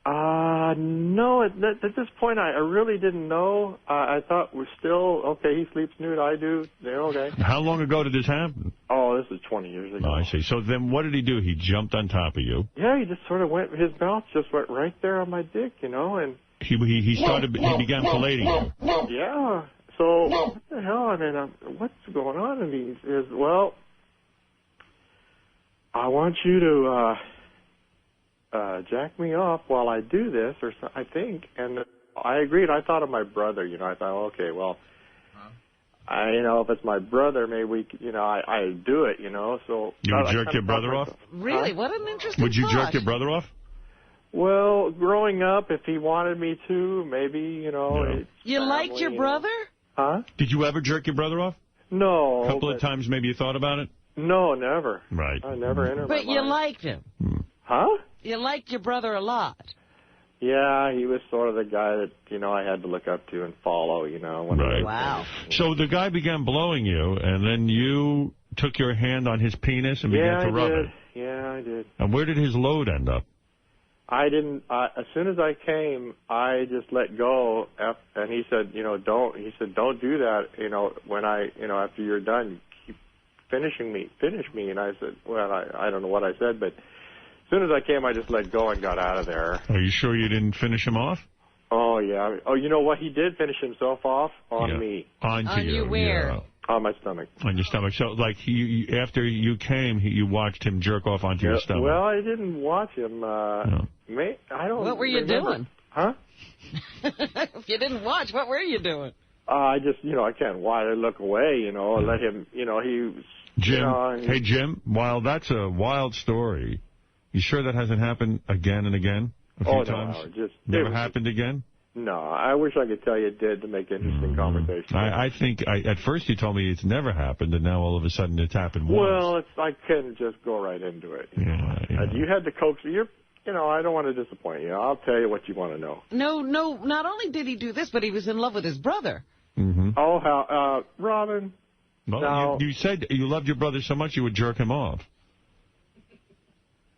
Speaker 21: No, at this point, I really didn't know. I thought we're still, okay, he sleeps nude, I do, okay.
Speaker 1: How long ago did this happen?
Speaker 21: Oh, this is 20 years ago.
Speaker 1: Oh, I see. So then what did he do? He jumped on top of you?
Speaker 21: Yeah, he just sort of his mouth just went right there on my dick, and... He
Speaker 1: began filleting you?
Speaker 21: Yeah. So, what the hell? I mean, what's going on? And he says, well, I want you to, jack me off while I do this, or so, I think. And I agreed. I thought of my brother, I thought, okay, well, if it's my brother, maybe we, I do it, so.
Speaker 1: You would jerk your brother off?
Speaker 2: Really? What an interesting
Speaker 1: Would you
Speaker 2: thought.
Speaker 1: jerk your brother off?
Speaker 21: Well, growing up, if he wanted me to, maybe,
Speaker 2: You liked your brother?
Speaker 21: Huh?
Speaker 1: Did you ever jerk your brother off?
Speaker 21: No.
Speaker 1: A couple of times maybe you thought about it?
Speaker 21: No, never.
Speaker 1: Right.
Speaker 21: I never entered
Speaker 2: But
Speaker 21: my
Speaker 2: you
Speaker 21: mind.
Speaker 2: liked him.
Speaker 21: Huh?
Speaker 2: You liked your brother a lot.
Speaker 21: Yeah, he was sort of the guy that, I had to look up to and follow,
Speaker 1: Right.
Speaker 2: Wow.
Speaker 1: So the guy began blowing you, and then you took your hand on his penis and began to rub it.
Speaker 21: Yeah, I did.
Speaker 1: And where did his load end up?
Speaker 21: I didn't, as soon as I came, I just let go, and he said, don't do that, when after you're done, keep finish me. And I said, well, I don't know what I said, but as soon as I came, I just let go and got out of there.
Speaker 1: Are you sure you didn't finish him off?
Speaker 21: Oh, yeah. Oh, you know what? He did finish himself off on me.
Speaker 1: On you
Speaker 2: where?
Speaker 1: Yeah.
Speaker 21: On my stomach.
Speaker 1: On your stomach. So, like, after you came, you watched him jerk off onto your stomach.
Speaker 21: Well, I didn't watch him. I don't
Speaker 2: What were you doing?
Speaker 21: Huh?
Speaker 2: If you didn't watch, what were you doing?
Speaker 21: I just, I can't look away, let him, he was...
Speaker 1: Jim, hey, Jim, while that's a wild story, you sure that hasn't happened again and again? A few times?
Speaker 21: No,
Speaker 1: never happened again?
Speaker 21: No, I wish I could tell you it did to make interesting conversation.
Speaker 1: I think, at first you told me it's never happened, and now all of a sudden it's happened once.
Speaker 21: Well, I couldn't just go right into it. You had to coax me. I don't want to disappoint you. I'll tell you what you want to know.
Speaker 2: No, not only did he do this, but he was in love with his brother.
Speaker 1: Mm-hmm.
Speaker 21: Oh, how, Robin.
Speaker 1: Well, you said you loved your brother so much you would jerk him off.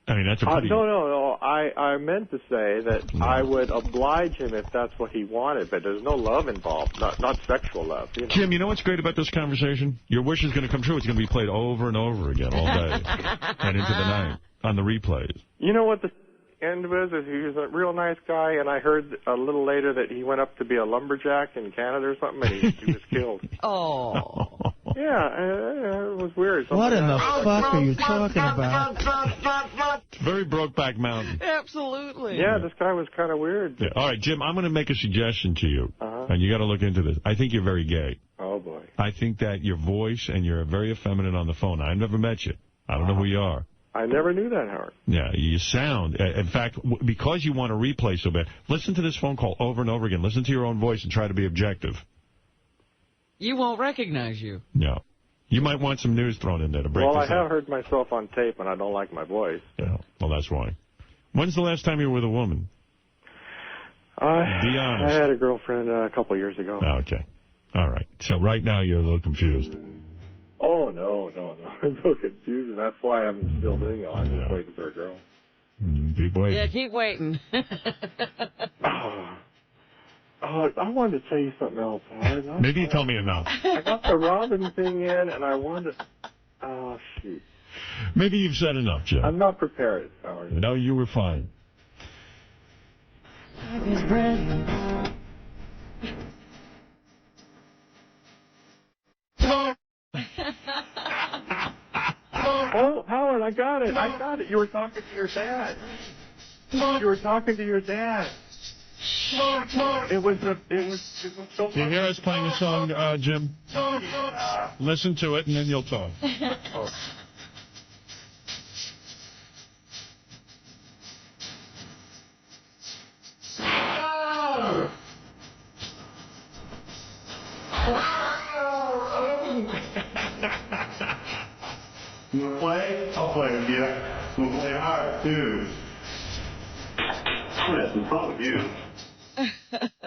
Speaker 1: I mean, that's a pretty...
Speaker 21: No. I meant to say that I would oblige him if that's what he wanted, but there's no love involved, not sexual love.
Speaker 1: Jim, you know what's great about this conversation? Your wish is going to come true. It's going to be played over and over again all day and into the night on the replays.
Speaker 21: You know what the end was? Is he was a real nice guy, and I heard a little later that he went up to be a lumberjack in Canada or something, and he was killed.
Speaker 2: Oh.
Speaker 21: Yeah, it was weird.
Speaker 3: What in the fuck are you talking about?
Speaker 1: It's very Brokeback Mountain.
Speaker 2: Absolutely.
Speaker 21: Yeah, this guy was kind of weird.
Speaker 1: Yeah. All right, Jim, I'm going to make a suggestion to you, and you got to look into this. I think you're very gay.
Speaker 21: Oh, boy.
Speaker 1: I think that your voice, and you're very effeminate on the phone. I've never met you. I don't know who you are.
Speaker 21: I never knew that, Howard.
Speaker 1: Yeah, you sound, in fact, because you want to replay so bad, listen to this phone call over and over again. Listen to your own voice and try to be objective.
Speaker 2: You won't recognize you.
Speaker 1: No. You might want some news thrown in there to break this up.
Speaker 21: Well, I have heard myself on tape, and I don't like my voice.
Speaker 1: Yeah, well, that's why. When's the last time you were with a woman? Be honest.
Speaker 21: I had a girlfriend a couple years ago.
Speaker 1: Oh, okay. All right. So right now you're a little confused.
Speaker 21: Oh, no. I'm so confused. That's why I'm still doing it. I'm just waiting for a girl.
Speaker 1: Keep waiting.
Speaker 2: Yeah, keep waiting.
Speaker 21: I wanted to tell you something else, Howard.
Speaker 1: Maybe you tell me enough.
Speaker 21: I got the Robin thing in, and I wanted to... Oh, shoot.
Speaker 1: Maybe you've said enough, Jim.
Speaker 21: I'm not prepared, Howard.
Speaker 1: No, you were fine.
Speaker 21: Oh, Howard, I got it. You were talking to your dad. It was so
Speaker 1: Do you hear us playing a song, Jim? Listen to it, and then you'll talk.
Speaker 21: You want to play? I'll play with you. We'll play hard, too. What's wrong with you?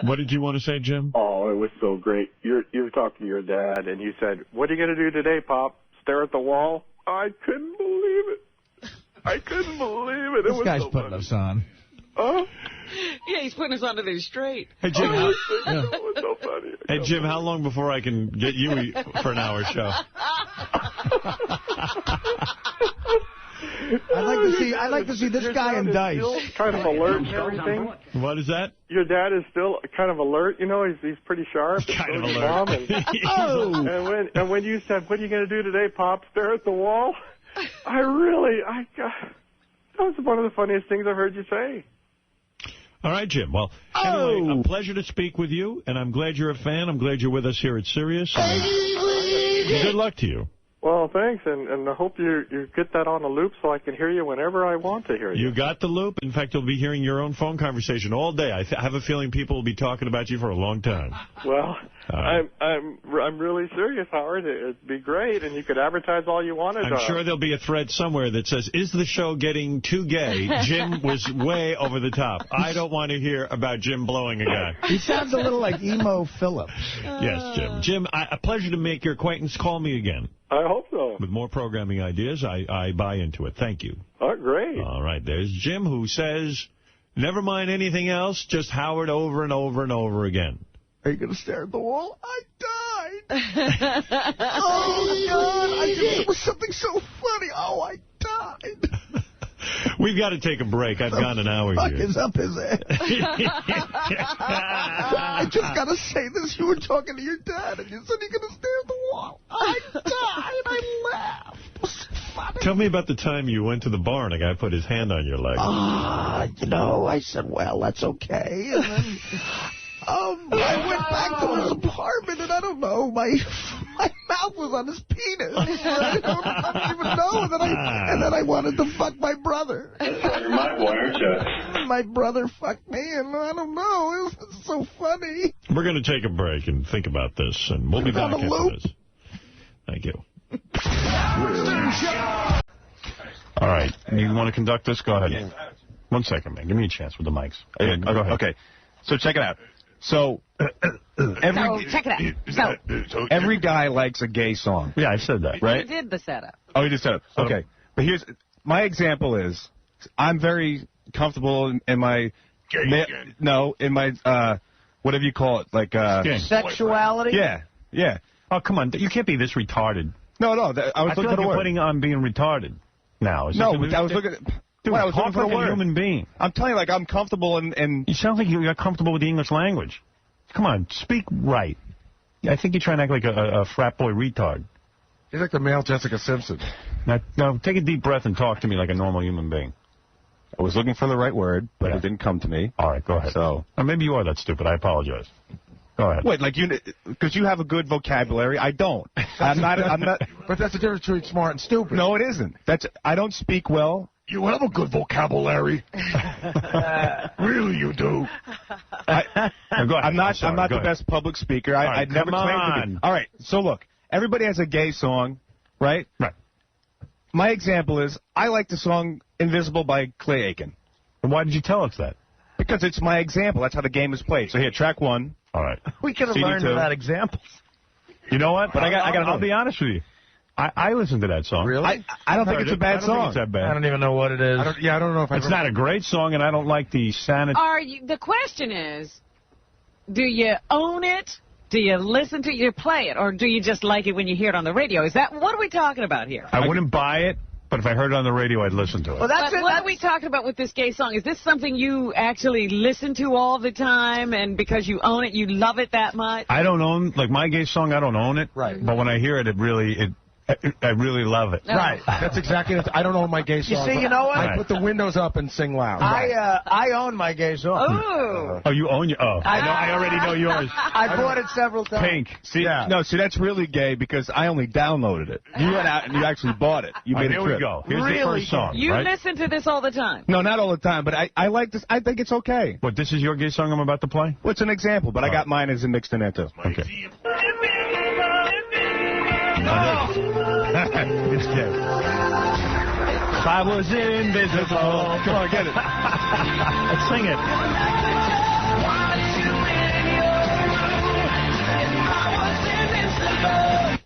Speaker 1: What did you want to say, Jim?
Speaker 21: Oh, it was so great. You were talking to your dad, and you said, "What are you going to do today, Pop? Stare at the wall?" I couldn't believe it.
Speaker 13: This guy's putting us on.
Speaker 21: Huh?
Speaker 2: Yeah, he's putting us on to this straight.
Speaker 1: Hey, Jim.
Speaker 21: It was so funny.
Speaker 1: Hey, Jim, how long before I can get you for an hour show?
Speaker 3: I'd like to see this guy in Dice.
Speaker 21: Kind of alert and everything.
Speaker 1: What is that?
Speaker 21: Your dad is still kind of alert, you know. He's pretty sharp.
Speaker 1: Kind of alert.
Speaker 21: Mom, and when you said, "What are you going to do today, Pop? Stare at the wall?" that was one of the funniest things I've heard you say.
Speaker 1: All right, Jim. Well, anyway, a pleasure to speak with you, and I'm glad you're a fan. I'm glad you're with us here at Sirius. Good luck to you.
Speaker 21: Well, thanks, and I hope you get that on a loop so I can hear you whenever I want to hear you.
Speaker 1: You got the loop. In fact, you'll be hearing your own phone conversation all day. I have a feeling people will be talking about you for a long time.
Speaker 21: Well, I'm really serious, Howard. It'd be great, and you could advertise all you wanted.
Speaker 1: I'm sure there'll be a thread somewhere that says, "Is the show getting too gay? Jim was way over the top. I don't want to hear about Jim blowing a guy."
Speaker 3: He sounds a little like Emo Phillips.
Speaker 1: Yes, Jim. Jim, a pleasure to make your acquaintance. Call me again.
Speaker 21: I hope so.
Speaker 1: With more programming ideas, I buy into it. Thank you.
Speaker 21: Oh, great.
Speaker 1: All right, there's Jim, who says, never mind anything else, just Howard over and over and over again.
Speaker 3: Are you going to stare at the wall? I died. Oh, God. It was something so funny. Oh, I died.
Speaker 1: We've got to take a break. I've gone an hour here.
Speaker 3: Is up his ass. I just got to say this. You were talking to your dad, and you said you're going to stare at the wall. I died. I laughed. It was so funny.
Speaker 1: Tell me about the time you went to the bar and a guy put his hand on your leg.
Speaker 3: I said, well, that's okay. And then I went back to his apartment, and I don't know, my mouth was on his penis. I don't even know. And then I wanted to fuck my brother.
Speaker 21: You're my boy, aren't you?
Speaker 3: My brother fucked me, and I don't know. It was so funny.
Speaker 1: We're going to take a break and think about this, and we'll be back after this. Thank you. All right. You want to conduct this? Go ahead. Yeah. 1 second, man. Give me a chance with the mics. Go ahead.
Speaker 7: Okay. So check it out. So,
Speaker 2: check it out.
Speaker 7: Every guy likes a gay song.
Speaker 1: Yeah, I said that.
Speaker 7: Right?
Speaker 2: You did the setup.
Speaker 7: Oh, you did setup. Okay. But here's my example is I'm very comfortable in my whatever you call it, like
Speaker 3: sexuality.
Speaker 7: Yeah.
Speaker 1: Oh, come on. You can't be this retarded.
Speaker 7: No. I was
Speaker 1: looking for the word. Putting on being retarded now.
Speaker 7: I was looking. Dude, I was looking for
Speaker 1: a human being.
Speaker 7: I'm telling you, like, I'm comfortable and
Speaker 1: you sound like you got comfortable with the English language. Come on, speak right. I think you're trying to act like a frat boy retard.
Speaker 4: You're like the male Jessica Simpson.
Speaker 1: Now, take a deep breath and talk to me like a normal human being.
Speaker 7: I was looking for the right word, but it didn't come to me.
Speaker 1: All right, go ahead.
Speaker 7: So,
Speaker 1: or maybe you are that stupid. I apologize. Go ahead.
Speaker 7: Wait, like because you have a good vocabulary. I don't. I'm not.
Speaker 4: But that's the difference between smart and stupid.
Speaker 7: No, it isn't. I don't speak well.
Speaker 4: You have a good vocabulary. Really, you do.
Speaker 7: I'm not the best public speaker. I'd never claimed to be. All right. So look, everybody has a gay song, right?
Speaker 1: Right.
Speaker 7: My example is I like the song "Invisible" by Clay Aiken.
Speaker 1: And why did you tell us that?
Speaker 7: Because it's my example. That's how the game is played. So here, track 1.
Speaker 1: All right.
Speaker 3: We could have learned that example.
Speaker 1: You know what?
Speaker 7: But I'll
Speaker 1: be honest with you.
Speaker 9: I listen to that song.
Speaker 7: Really? I don't think it's a bad song.
Speaker 9: I don't think it's that bad.
Speaker 6: I don't even know what it is.
Speaker 4: I don't know if
Speaker 9: it's not a great song, and I don't like the
Speaker 2: The question is, do you own it? Do you listen to it? You play it? Or do you just like it when you hear it on the radio? What are we talking about here?
Speaker 9: I wouldn't buy it, but if I heard it on the radio, I'd listen to it.
Speaker 2: Well, what are we talking about with this gay song? Is this something you actually listen to all the time, and because you own it, you love it that much?
Speaker 9: I don't own, like my gay song, I don't own it. Right. But when I hear it, I really love it.
Speaker 4: Right. That's exactly it. I don't own my gay song.
Speaker 6: You see, you know what?
Speaker 4: I put the windows up and sing loud.
Speaker 6: I own my gay song.
Speaker 2: Oh.
Speaker 9: Oh, you own your... Oh, I already know yours.
Speaker 6: I bought it several times.
Speaker 7: Pink. See, no, that's really gay because I only downloaded it. You went out and you actually bought it. You made a trip.
Speaker 9: Here we go. Here's the first song.
Speaker 2: You listen to this all the time?
Speaker 7: No, not all the time, but I like this. I think it's okay.
Speaker 9: What, this is your gay song I'm about to play?
Speaker 7: Well, it's an example, but I got mine as a mixed in there, too.
Speaker 9: Okay. It's gay. If I was invisible.
Speaker 7: Come on, get it.
Speaker 9: Let's sing it.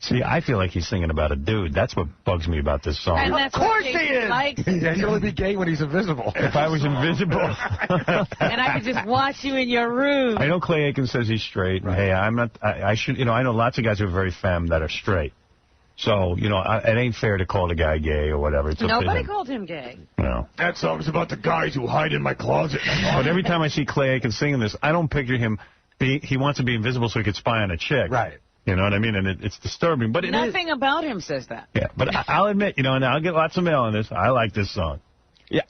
Speaker 9: See, I feel like he's singing about a dude. That's what bugs me about this song.
Speaker 2: And that's
Speaker 4: of course
Speaker 2: what
Speaker 4: he is. Yeah, he'll only be gay when he's invisible.
Speaker 9: If I was invisible.
Speaker 2: And I could just watch you in your room.
Speaker 9: I know Clay Aiken says he's straight. Right. Hey, I'm not. I should. You know, I know lots of guys who are very femme that are straight. So, you know, it ain't fair to call the guy gay or whatever. It's
Speaker 2: Nobody called him gay.
Speaker 9: No.
Speaker 4: That song's about the guys who hide in my closet.
Speaker 9: But every time I see Clay Aiken singing this, I don't picture him. He wants to be invisible so he could spy on a chick.
Speaker 4: Right.
Speaker 9: You know what I mean? And it's disturbing. But
Speaker 2: Nothing about him says that.
Speaker 9: Yeah, but I'll admit, you know, and I'll get lots of mail on this. I like this song.
Speaker 7: Yeah,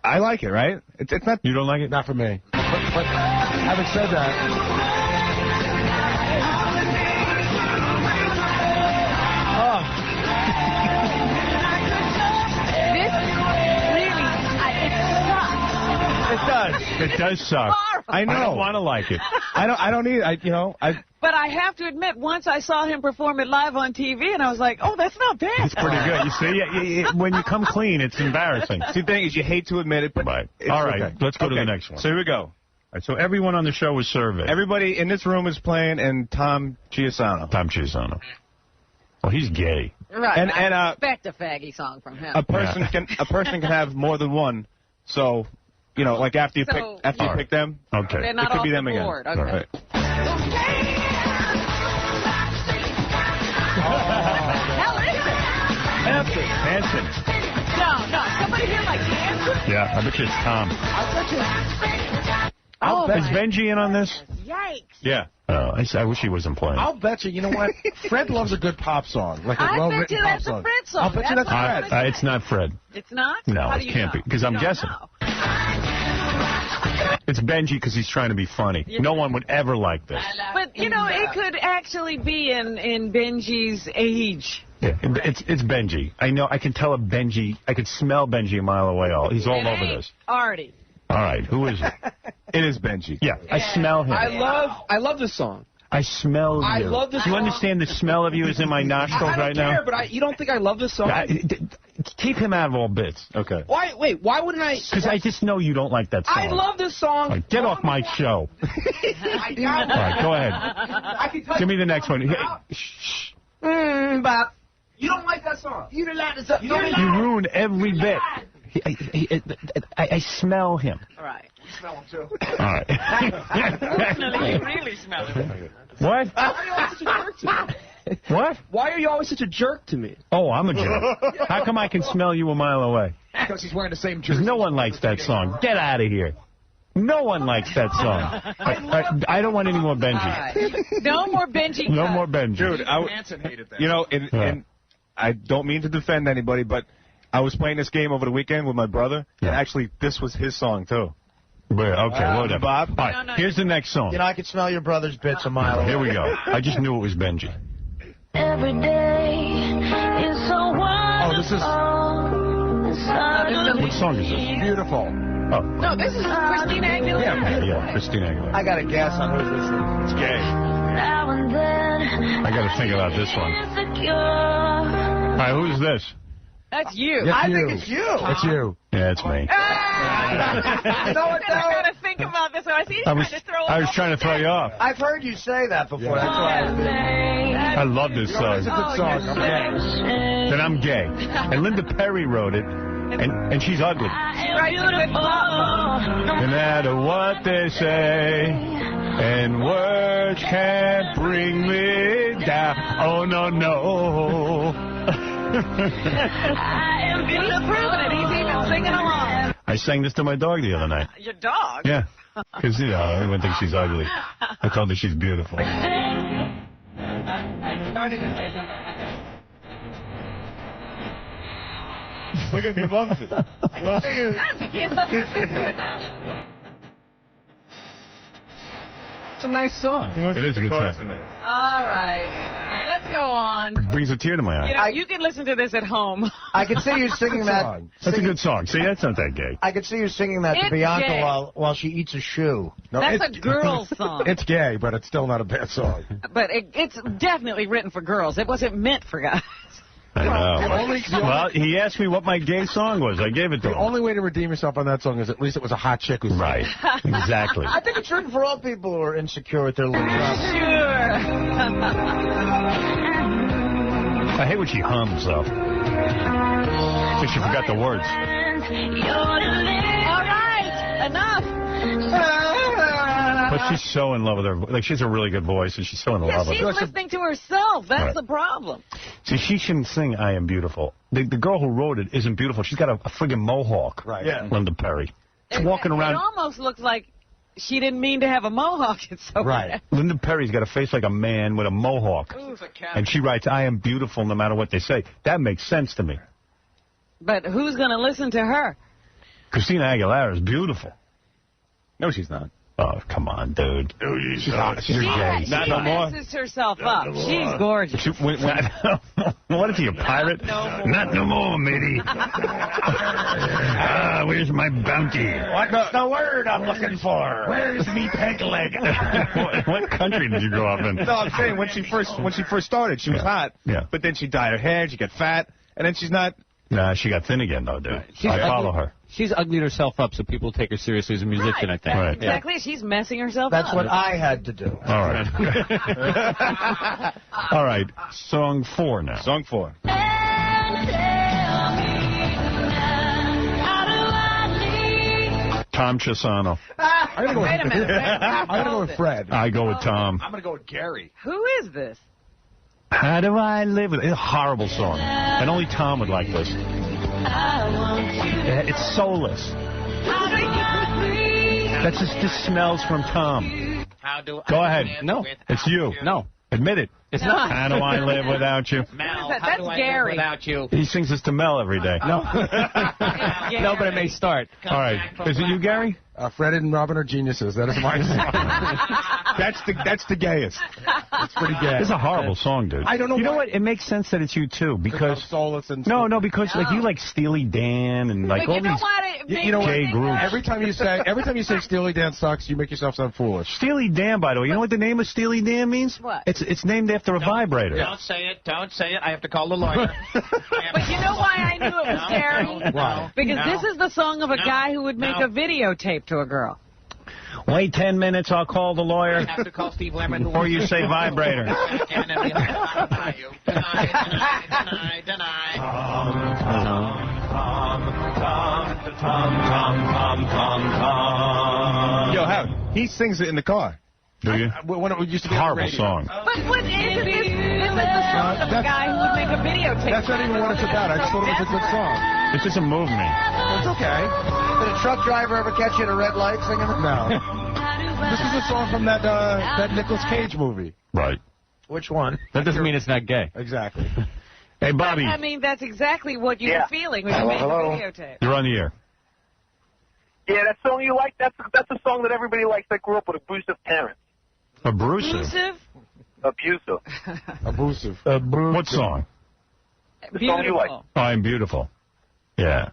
Speaker 7: I like it, right? It's not.
Speaker 9: You don't like it?
Speaker 4: Not for me. But having said that.
Speaker 9: It does suck.
Speaker 7: I know.
Speaker 9: I don't want to like it.
Speaker 7: I don't need.
Speaker 2: But I have to admit, once I saw him perform it live on TV, and I was like, oh, that's not bad.
Speaker 9: It's pretty good. You see, when you come clean, it's embarrassing.
Speaker 7: See, the thing is, you hate to admit it, but
Speaker 9: all right,
Speaker 7: okay.
Speaker 9: Let's go to the next one.
Speaker 7: So here we go.
Speaker 9: All right, so everyone on the show was surveyed.
Speaker 7: Everybody in this room is playing, and Tom Chiusano.
Speaker 9: Tom Chiusano. Well, he's gay.
Speaker 2: Right.
Speaker 7: And
Speaker 2: I expect a faggy song from him.
Speaker 7: A person can have more than one. So, you know, like after you pick them,
Speaker 9: okay,
Speaker 2: they're not
Speaker 7: it could
Speaker 2: off
Speaker 7: be them
Speaker 2: the
Speaker 7: again.
Speaker 2: board. Okay.
Speaker 7: All right.
Speaker 2: Hell is it?
Speaker 9: Hanson.
Speaker 2: No. Somebody here like Hanson?
Speaker 9: Yeah, I bet you it's Tom.
Speaker 2: I bet
Speaker 9: is Benjy in on this?
Speaker 2: Yikes.
Speaker 9: Yeah. I wish he wasn't playing.
Speaker 4: I'll bet you know what? Fred loves a good pop song. Like a
Speaker 2: I
Speaker 4: well-written
Speaker 2: bet you
Speaker 4: pop
Speaker 2: that's
Speaker 4: song.
Speaker 2: a Fred song.
Speaker 4: I'll bet you that's Fred.
Speaker 9: It's not Fred.
Speaker 2: It's not?
Speaker 9: No,
Speaker 2: How
Speaker 9: it
Speaker 2: do you
Speaker 9: can't
Speaker 2: know?
Speaker 9: be. Because I'm guessing. It's Benjy because he's trying to be funny. Yeah. No one would ever like this.
Speaker 2: But, you know, it could actually be in Benjy's age.
Speaker 9: Yeah, it's Benjy. I know. I can tell a Benjy. I could smell Benjy a mile away. He's all over this.
Speaker 2: Artie.
Speaker 9: All right, who is it?
Speaker 7: It is Benjy.
Speaker 9: Yeah, I smell him.
Speaker 12: I love this song.
Speaker 9: I smell you.
Speaker 12: I love this
Speaker 9: Do you
Speaker 12: song.
Speaker 9: understand the smell of you is in my nostrils right now?
Speaker 12: I don't care, but you don't think I love this song?
Speaker 9: Keep him out of all bits. Okay.
Speaker 12: Why wouldn't I?
Speaker 9: Because I just know you don't like that song.
Speaker 12: I love this song.
Speaker 9: Right, get off my show.
Speaker 12: I do.
Speaker 9: All right, go ahead. Give me the next one.
Speaker 12: But you don't like that song. You
Speaker 9: ruined every bit. I smell him.
Speaker 2: All right.
Speaker 12: You smell him, too.
Speaker 9: All right.
Speaker 2: Unfortunately, you really smell him.
Speaker 9: What?
Speaker 12: Why are you always such a jerk to me?
Speaker 9: What?
Speaker 12: Why are you always such a jerk to me?
Speaker 9: Oh, I'm a jerk. How come I can smell you a mile away?
Speaker 4: Because he's wearing the same jersey.
Speaker 9: Because no one likes that song. Get out of here. No one likes that song. I don't want any more Benjy.
Speaker 2: Right. No more Benjy.
Speaker 9: No more Benjy.
Speaker 7: Dude,
Speaker 4: Hanson hated that.
Speaker 7: You know, and I don't mean to defend anybody, but I was playing this game over the weekend with my brother, and actually this was his song, too. Okay, whatever. Bob?
Speaker 9: All right, here's the next song.
Speaker 6: You know, I can smell your brother's bits a mile away.
Speaker 9: Here we go. I just knew it was Benjy.
Speaker 22: Every day is so wonderful.
Speaker 9: Oh, this is... What song is this?
Speaker 4: Beautiful.
Speaker 9: Oh.
Speaker 2: No, this is Christina Aguilera.
Speaker 9: Yeah, Christina Aguilera.
Speaker 6: I got a guess on who this is.
Speaker 9: It's gay.
Speaker 22: Now and then,
Speaker 9: I got to think about this one. All right, who's this?
Speaker 2: That's you.
Speaker 6: I think it's you.
Speaker 4: It's you.
Speaker 9: Yeah, it's me.
Speaker 6: You know what, though?
Speaker 2: about this one. I see you trying to throw
Speaker 7: I was trying to throw you off.
Speaker 6: I've heard you say that before. That's why.
Speaker 7: I love this song.
Speaker 6: It's a good song. I'm gay.
Speaker 7: Then I'm gay. And Linda Perry wrote it, and she's ugly. No matter what they say, and words can't bring me down. Oh, no, no.
Speaker 2: He's proving it. He's even singing along.
Speaker 7: I sang this to my dog the other night.
Speaker 2: Your dog?
Speaker 7: Yeah. Because, you know, everyone thinks she's ugly. I told her she's beautiful.
Speaker 6: Look at me, loves it.
Speaker 7: It's a nice song. It is a good song.
Speaker 2: All right. Let's go on.
Speaker 7: Brings a tear to my eye.
Speaker 2: You know, you can listen to this at home.
Speaker 6: I could see you singing that.
Speaker 7: That's a good song. See, that's not that gay.
Speaker 6: I could see you singing that to
Speaker 2: It's
Speaker 6: Bianca
Speaker 2: gay.
Speaker 6: while she eats a shoe.
Speaker 4: No,
Speaker 2: That's a girl's song.
Speaker 4: It's gay, but it's still not a bad song.
Speaker 2: But it's definitely written for girls. It wasn't meant for guys.
Speaker 7: I know. Well, he asked me what my gay song was. I gave it to him.
Speaker 4: The only way to redeem yourself on that song is at least it was a hot chick who sang.
Speaker 7: Right. Exactly.
Speaker 6: I think it's written for all people who are insecure with their looks.
Speaker 2: Sure.
Speaker 7: I hate when she hums, though. I think she forgot the words.
Speaker 2: All right. Enough.
Speaker 7: But she's so in love with her. Like, she has a really good voice, and she's so in love with
Speaker 2: She's
Speaker 7: her.
Speaker 2: listening to herself. That's
Speaker 7: Right.
Speaker 2: the problem.
Speaker 7: See, she shouldn't sing I Am Beautiful. The girl who wrote it isn't beautiful. She's got a friggin' mohawk.
Speaker 6: Right.
Speaker 7: Yeah. Linda Perry. She's walking around.
Speaker 2: It almost looks like she didn't mean to have a mohawk. It's so bad.
Speaker 7: Linda Perry's got a face like a man with a mohawk.
Speaker 2: Ooh.
Speaker 7: And she writes, I am beautiful no matter what they say. That makes sense to me.
Speaker 2: But who's going to listen to her?
Speaker 7: Christina Aguilera is beautiful.
Speaker 9: No, she's not.
Speaker 7: Oh, come on, dude.
Speaker 9: No,
Speaker 7: she's not. You're gay.
Speaker 2: She messes herself up. She's gorgeous.
Speaker 7: What is he, a pirate? Not no more, matey. Where's my bounty?
Speaker 6: What's the word I'm looking for?
Speaker 7: Where's me peg leg? What country did you grow up in?
Speaker 9: No, I'm saying when she first started, she was hot.
Speaker 7: Yeah.
Speaker 9: But then she dyed her hair, she got fat, and then she's not.
Speaker 7: Nah, she got thin again, though, dude. I follow her.
Speaker 14: She's uglied herself up, so people take her seriously as a musician, I think.
Speaker 7: Right.
Speaker 2: Exactly. She's messing herself
Speaker 6: That's
Speaker 2: up.
Speaker 6: what I had to do.
Speaker 7: All right. All right. Song 4 now.
Speaker 9: Song 4.
Speaker 7: Tom Chisano.
Speaker 4: I'm gonna go
Speaker 2: Wait a minute.
Speaker 4: I'm going to go with Fred.
Speaker 7: I go with Tom.
Speaker 6: I'm going to go with Gary.
Speaker 2: Who is this?
Speaker 7: How do I live with it? It's a horrible song. And only Tom would like this. It's soulless. That's just, this smells from Tom. Go ahead.
Speaker 14: No.
Speaker 7: It's you.
Speaker 14: No.
Speaker 7: Admit it.
Speaker 14: It's not.
Speaker 7: How do I live without you?
Speaker 14: Mel,
Speaker 2: That's Gary.
Speaker 14: without you?
Speaker 7: He sings this to Mel every day.
Speaker 14: No. No, but it may start.
Speaker 7: All right. Is it you, Gary?
Speaker 4: Fred and Robin are geniuses. That is my song.
Speaker 7: That's the gayest.
Speaker 4: It's pretty gay.
Speaker 7: It's a horrible song, dude.
Speaker 4: I don't know.
Speaker 7: You know what? It makes sense that it's you too, because
Speaker 4: soulless and
Speaker 7: because like you like Steely Dan and like
Speaker 2: But
Speaker 7: all
Speaker 2: you know
Speaker 7: these
Speaker 2: what?
Speaker 4: you know
Speaker 7: gay
Speaker 4: what?
Speaker 7: groups.
Speaker 4: Every time you say Steely Dan sucks, you make yourself sound foolish.
Speaker 7: Steely Dan, by the way, you know what the name of Steely Dan means?
Speaker 2: What?
Speaker 7: It's named after a vibrator.
Speaker 14: Don't say it. Don't say it. I have to call the lawyer.
Speaker 2: But you know why I knew it was Gary?
Speaker 4: Why?
Speaker 2: Because this is the song of a guy who would make a videotape to a girl.
Speaker 7: Wait 10 minutes, I'll call the lawyer.
Speaker 14: I have to call Steve Lemon.
Speaker 7: Or you say vibrator.
Speaker 9: Yo, Howard, he sings it in the car.
Speaker 7: Do you?
Speaker 4: When it used to be
Speaker 7: Horrible
Speaker 4: on the radio.
Speaker 7: song.
Speaker 2: But what is this? This is the song of a guy who would make a videotape.
Speaker 4: That's not even what it's about. I just thought it was a good song.
Speaker 7: It doesn't move me.
Speaker 6: It's okay. Did a truck driver ever catch you at a red light singing it?
Speaker 4: No. This is a song from that Nicolas Cage movie.
Speaker 7: Right.
Speaker 6: Which one?
Speaker 14: That doesn't mean it's not gay.
Speaker 4: Exactly.
Speaker 7: Hey, Bobby.
Speaker 2: I mean, that's exactly what you were feeling when you made the videotape.
Speaker 7: You're on the air.
Speaker 8: Yeah, that song you like, that's a song that everybody likes that grew up with abusive parents.
Speaker 7: Abusive?
Speaker 8: Abusive.
Speaker 7: What song?
Speaker 8: The song you like.
Speaker 2: Beautiful.
Speaker 7: Oh, I'm Beautiful. Yeah.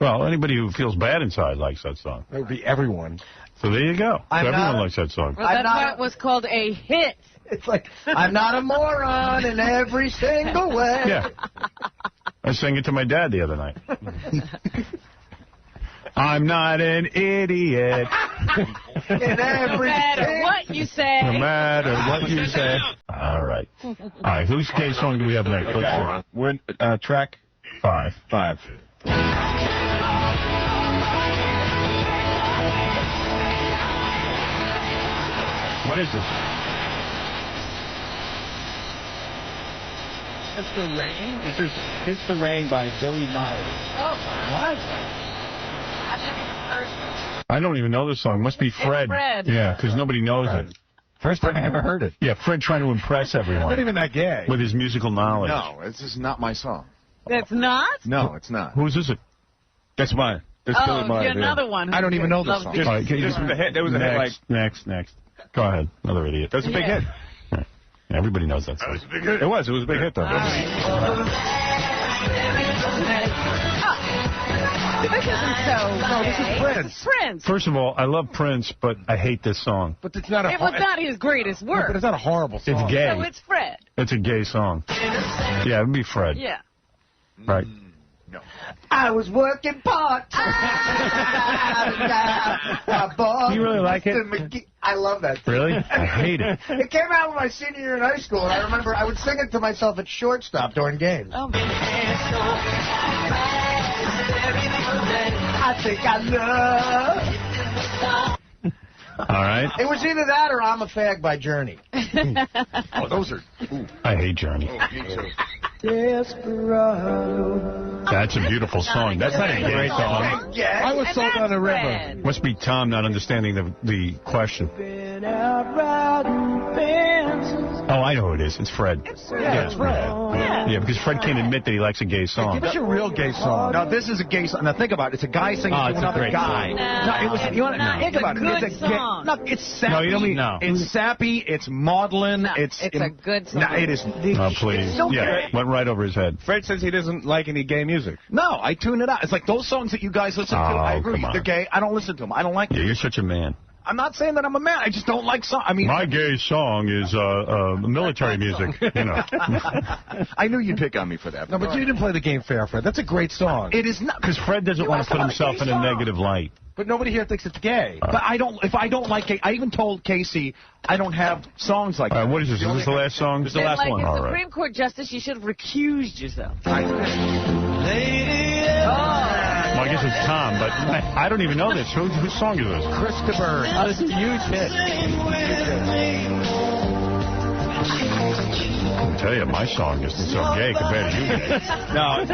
Speaker 7: Well, anybody who feels bad inside likes that song.
Speaker 4: That would be everyone.
Speaker 7: So there you go.
Speaker 6: I'm
Speaker 7: Everyone
Speaker 6: not-
Speaker 7: likes that song.
Speaker 2: Well, that's why it was called a hit.
Speaker 6: It's like, I'm not a moron in every single way.
Speaker 7: Yeah. I sang it to my dad the other night.
Speaker 9: I'm not an idiot.
Speaker 6: In
Speaker 2: No matter what you say.
Speaker 9: No matter what you say. All right. All right, whose gay song do we have next?
Speaker 7: Okay. We're in track
Speaker 9: 5.
Speaker 7: 5.
Speaker 9: What is this?
Speaker 14: It's the Rain. This is It's the Rain by Billy Myers.
Speaker 2: Oh,
Speaker 14: what?
Speaker 9: I don't even know this song. Must be Fred.
Speaker 2: Fred.
Speaker 9: Yeah, because nobody knows it.
Speaker 14: First time I ever heard it.
Speaker 9: Yeah, Fred trying to impress everyone.
Speaker 7: Not even that gay.
Speaker 9: With his musical knowledge.
Speaker 7: No, this is not my song.
Speaker 2: That's not?
Speaker 7: No, it's not.
Speaker 9: Whose is it?
Speaker 7: That's mine. That's Billy Myers.
Speaker 2: You're another one.
Speaker 7: I don't even know this song.
Speaker 9: All right,
Speaker 7: Just the hit. There was a hit like...
Speaker 9: Next. Go ahead. Another idiot.
Speaker 7: That's a big hit.
Speaker 9: Right. Everybody knows that song.
Speaker 7: It was a big hit. It was a big hit, though.
Speaker 2: This isn't so.
Speaker 7: No, this is Prince.
Speaker 2: Prince.
Speaker 9: First of all, I love Prince, but I hate this song.
Speaker 7: But it's not a...
Speaker 2: It was not his greatest work.
Speaker 7: But it's not a horrible song.
Speaker 9: It's gay.
Speaker 2: So it's Fred.
Speaker 9: It's a gay song. Yeah, it would be Fred.
Speaker 2: Yeah.
Speaker 9: Right.
Speaker 6: No. I was working part-time.
Speaker 9: You really like it?
Speaker 6: I love that.
Speaker 9: Really? I hate it.
Speaker 6: It came out when my senior year in high school, and I remember I would sing it to myself at shortstop during games.
Speaker 2: Oh,
Speaker 6: I think I love.
Speaker 9: All right.
Speaker 6: It was either that or I'm a Fag by Journey.
Speaker 7: Oh, those are... Ooh.
Speaker 9: I hate Journey.
Speaker 7: Oh, me too.
Speaker 6: Desperado.
Speaker 9: That's a beautiful song. That's not a gay song.
Speaker 6: I
Speaker 7: was sold on a river.
Speaker 9: Must be Tom not understanding the question. Oh, I know who it is. It's Fred.
Speaker 6: Yeah, it's Fred.
Speaker 9: Yeah, because Fred can't admit that he likes a gay song.
Speaker 7: Give us your real gay song. Now, this is a gay song. Now, think about it. It's a guy singing to another guy.
Speaker 2: No,
Speaker 7: it was, you want to think about it.
Speaker 2: It's a
Speaker 7: It's
Speaker 2: good song.
Speaker 7: No, it's sappy.
Speaker 9: No, you don't mean... No.
Speaker 7: It's sappy. It's maudlin.
Speaker 2: No, it's a good song.
Speaker 7: No, it is...
Speaker 9: Oh, please.
Speaker 7: So
Speaker 9: yeah, went right over his head.
Speaker 7: Fred says he doesn't like any gay music. No, I tune it out. It's like those songs that you guys listen to. I agree.
Speaker 9: Come on.
Speaker 7: They're gay. I don't listen to them. I don't like them.
Speaker 9: Yeah, you're such a man.
Speaker 7: I'm not saying that I'm a man. I just don't like songs. I mean,
Speaker 9: my gay song is military music. You know.
Speaker 7: I knew you'd pick on me for that.
Speaker 4: No, but you didn't play the game fair, Fred. That's a great song.
Speaker 7: It is not,
Speaker 9: because Fred doesn't want to put himself in a negative light.
Speaker 4: But nobody here thinks it's gay.
Speaker 7: But I don't. If I don't like it, I even told Casey I don't have songs like that.
Speaker 9: What is this? Is this the last song?
Speaker 7: This is the last one.
Speaker 2: Like a Supreme Court justice, you should have recused yourself.
Speaker 9: Well, I guess it's Tom, but I don't even know this. Whose song is this?
Speaker 7: Christopher.
Speaker 14: Oh, this is a huge hit.
Speaker 9: I can tell you, my song isn't so gay compared to you guys.
Speaker 7: No,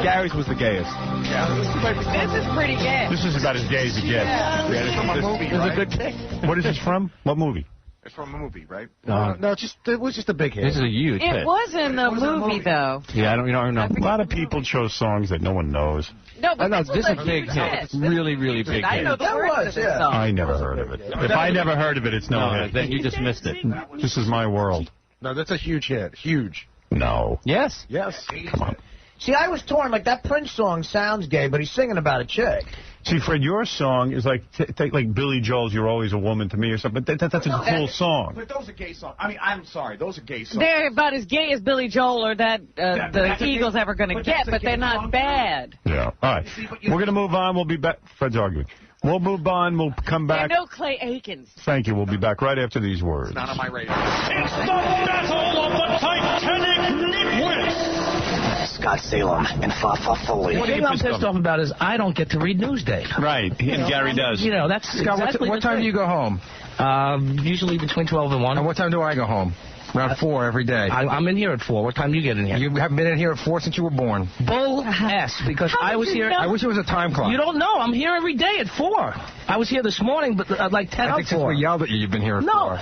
Speaker 7: Gary's was the gayest.
Speaker 2: This is pretty gay.
Speaker 9: This is about as gay as it gets.
Speaker 7: Yeah, this is from a movie, right?
Speaker 9: a good kick. What is this from? What movie?
Speaker 7: It's from a movie, right?
Speaker 4: No, it was just a big hit.
Speaker 14: This is a huge hit.
Speaker 2: It was in the movie, though.
Speaker 9: Yeah, I don't know. A lot of people chose songs that no one knows.
Speaker 2: No, but
Speaker 14: this is a big hit. It's really, really big
Speaker 2: I
Speaker 14: hit.
Speaker 2: know the words of this song.
Speaker 9: I never heard of it. If I never heard of it, it's no hit.
Speaker 14: Then you just missed it.
Speaker 9: This is my world.
Speaker 4: No, that's a huge hit. Huge.
Speaker 9: No.
Speaker 14: Yes.
Speaker 4: Yes.
Speaker 9: Come on.
Speaker 6: See, I was torn. Like, that Prince song sounds gay, but he's singing about a chick.
Speaker 9: See, Fred, your song is like like Billy Joel's "You're Always a Woman to Me" or something. But that's a cool song.
Speaker 7: But those are gay songs. I mean, I'm sorry. Those are gay songs.
Speaker 2: They're about as gay as Billy Joel or the Eagles ever going to get, but they're not bad.
Speaker 9: Yeah. All right. We're going to move on. We'll be back. Fred's arguing. We'll move on. We'll come back.
Speaker 2: No Clay Aikens.
Speaker 9: Thank you. We'll be back right after these words.
Speaker 7: It's not on my radar.
Speaker 15: It's the battle of the Titanic nitwits.
Speaker 11: Scott Salem and Fa Foley.
Speaker 16: The thing I'm pissed off about is I don't get to read Newsday.
Speaker 9: Right, and Gary does.
Speaker 16: You know, that's
Speaker 4: Scott,
Speaker 16: exactly
Speaker 4: what time do you go home?
Speaker 16: Usually between 12 and 1.
Speaker 4: And what time do I go home? Around 4 every day.
Speaker 16: I'm in here at 4. What time do you get in here?
Speaker 4: You haven't been in here at 4 since you were born.
Speaker 16: Bull ass, because I was here.
Speaker 4: I wish it was a time clock.
Speaker 16: You don't know. I'm here every day at 4. I was here this morning, but like 10
Speaker 4: I think since we yelled at you, you've been here at 4.
Speaker 16: No,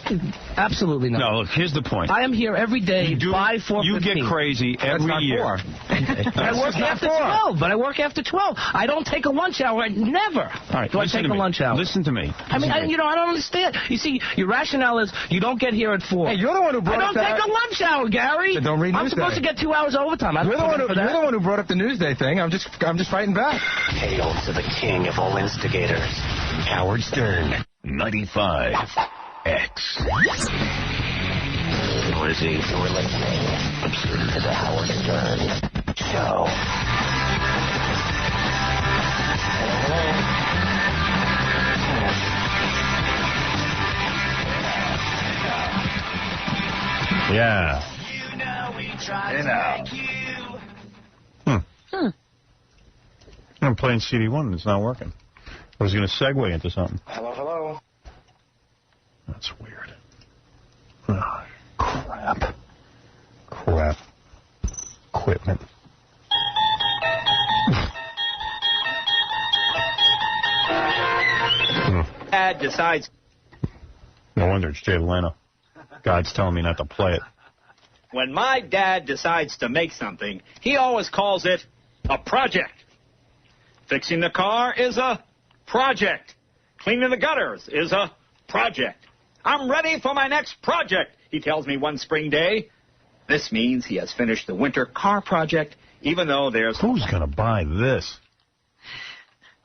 Speaker 16: absolutely not.
Speaker 9: No, look, here's the point.
Speaker 16: I am here every day by 4:15.
Speaker 9: You get crazy every year.
Speaker 16: I work after 12, but I work after 12. I don't take a lunch hour. Never.
Speaker 9: All right,
Speaker 16: do I take a lunch hour.
Speaker 9: Listen to me.
Speaker 16: I mean, I don't understand. You see, your rationale is you don't get here at 4.
Speaker 4: Hey, you're the one who brought up that.
Speaker 16: I don't take a lunch hour, Gary.
Speaker 4: Then don't read
Speaker 16: I'm
Speaker 4: Newsday.
Speaker 16: supposed to get 2 hours overtime.
Speaker 4: You're the one who brought up the Newsday thing. I'm just fighting back.
Speaker 11: Hail to the king of all instigators, Howard Stern, 95X. You're listening to the Howard Stern Show.
Speaker 9: Yeah. I'm playing CD1 and it's not working. I was going to segue into something.
Speaker 6: Hello.
Speaker 9: That's weird. Oh, crap. Equipment.
Speaker 10: Dad decides.
Speaker 9: No wonder it's Jay Leno. God's telling me not to play it.
Speaker 10: When my dad decides to make something, he always calls it a project. Fixing the car is a project. Cleaning the gutters is a project. I'm ready for my next project, he tells me one spring day. This means he has finished the winter car project, even though there's...
Speaker 9: Who's going to buy this?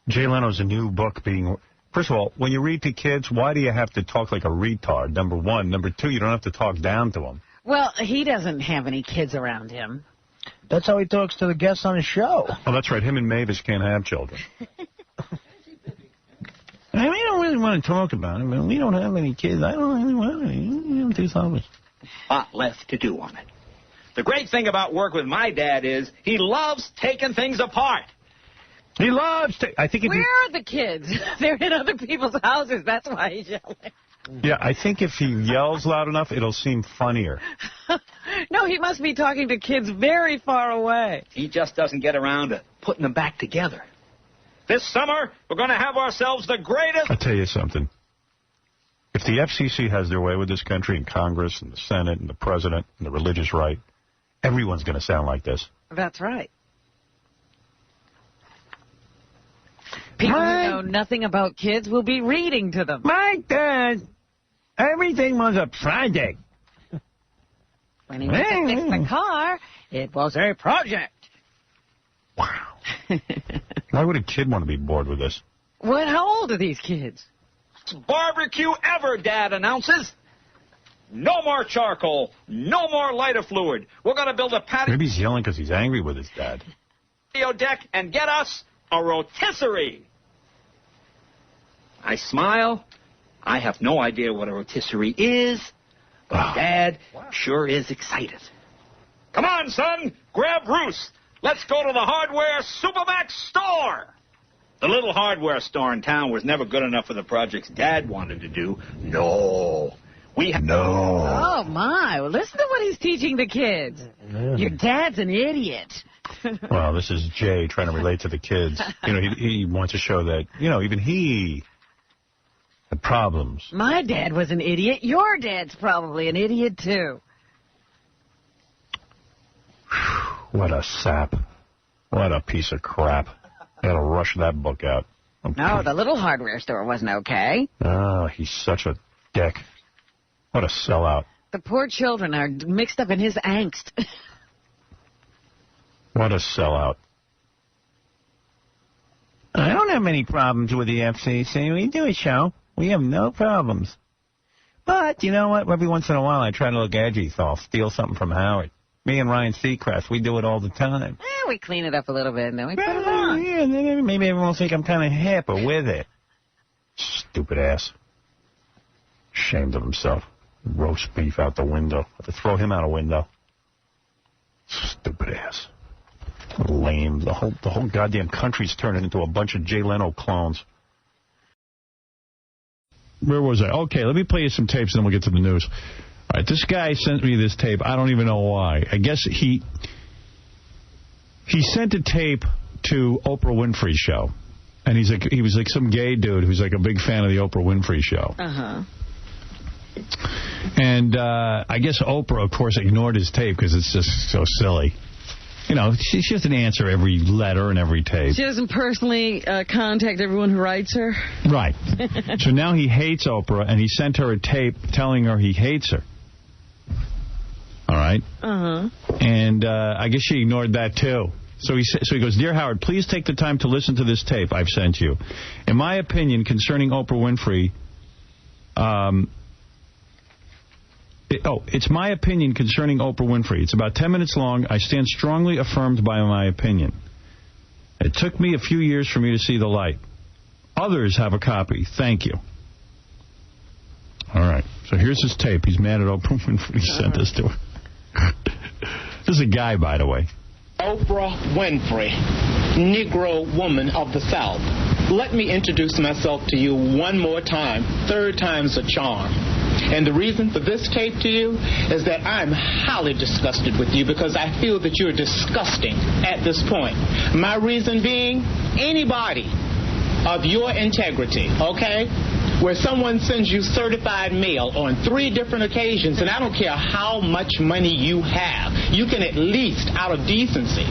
Speaker 9: Jay Leno's a new book being... First of all, when you read to kids, why do you have to talk like a retard, number one? Number two, you don't have to talk down to them.
Speaker 2: Well, he doesn't have any kids around him.
Speaker 6: That's how he talks to the guests on his show.
Speaker 9: Oh, that's right. Him and Mavis can't have children. I mean, we don't really want to talk about it. I mean, we don't have any kids. I don't really want any. We don't do something.
Speaker 10: Lot left to do on it. The great thing about work with my dad is he loves taking things apart.
Speaker 9: He loves to... I think
Speaker 2: Where are the kids? They're in other people's houses. That's why he's yelling.
Speaker 9: Yeah, I think if he yells loud enough, it'll seem funnier.
Speaker 2: No, he must be talking to kids very far away.
Speaker 10: He just doesn't get around to putting them back together. This summer, we're going to have ourselves the greatest...
Speaker 9: I'll tell you something. If the FCC has their way with this country, and Congress, and the Senate, and the President, and the religious right, everyone's going to sound like this.
Speaker 2: That's right. People who know nothing about kids will be reading to them.
Speaker 10: My dad, everything was a project.
Speaker 2: When he went to fix the car, it was a project.
Speaker 9: Wow. Why would a kid want to be bored with this?
Speaker 2: What? How old are these kids?
Speaker 10: Barbecue ever, Dad announces. No more charcoal. No more lighter fluid. We're going to build a patio...
Speaker 9: Maybe he's yelling because he's angry with his dad.
Speaker 10: ...deck and get us a rotisserie. I smile. I have no idea what a rotisserie is, but Dad sure is excited. Come on, son. Grab Bruce. Let's go to the hardware Supermax store. The little hardware store in town was never good enough for the projects Dad wanted to do. No.
Speaker 2: Oh, my. Well, listen to what he's teaching the kids. Your dad's an idiot.
Speaker 9: Well, this is Jay trying to relate to the kids. You know, he wants to show that, you know, even he had problems.
Speaker 2: My dad was an idiot. Your dad's probably an idiot, too.
Speaker 9: What a sap. What a piece of crap. I gotta rush that book out.
Speaker 2: No, the little hardware store wasn't okay.
Speaker 9: Oh, he's such a dick. What a sellout.
Speaker 2: The poor children are mixed up in his angst.
Speaker 9: What a sellout.
Speaker 19: I don't have any problems with the FCC. We do a show. We have no problems. But, you know what? Every once in a while, I try to look edgy, so I'll steal something from Howard. Me and Ryan Seacrest, we do it all the time.
Speaker 2: We clean it up a little bit, and then we put it on.
Speaker 19: Yeah, maybe everyone will think I'm kind of hip or with it.
Speaker 9: Stupid ass. Ashamed of himself. Roast beef out the window. Have to throw him out a window. Stupid ass. Lame. The whole goddamn country's turning into a bunch of Jay Leno clones. Where was I? Okay, let me play you some tapes and then we'll get to the news. All right, this guy sent me this tape. I don't even know why. I guess he sent a tape to Oprah Winfrey's show. And he was like some gay dude who's like a big fan of the Oprah Winfrey show.
Speaker 2: Uh-huh.
Speaker 9: And I guess Oprah, of course, ignored his tape because it's just so silly. You know, she doesn't answer every letter and every tape.
Speaker 2: She doesn't personally contact everyone who writes her?
Speaker 9: Right. So now he hates Oprah, and he sent her a tape telling her he hates her. All right?
Speaker 2: Uh-huh.
Speaker 9: And I guess she ignored that, too. So he goes, Dear Howard, please take the time to listen to this tape I've sent you. In my opinion, concerning Oprah Winfrey... it's my opinion concerning Oprah Winfrey. It's about 10 minutes long. I stand strongly affirmed by my opinion. It took me a few years for me to see the light. Others have a copy. Thank you. All right. So here's his tape. He's mad at Oprah Winfrey. He sent this to her. This is a guy, by the way.
Speaker 17: Oprah Winfrey, Negro woman of the South. Let me introduce myself to you one more time. Third time's a charm. And the reason for this tape to you is that I'm highly disgusted with you because I feel that you're disgusting at this point. My reason being, anybody of your integrity, okay, where someone sends you certified mail on 3 different occasions, and I don't care how much money you have, you can at least, out of decency,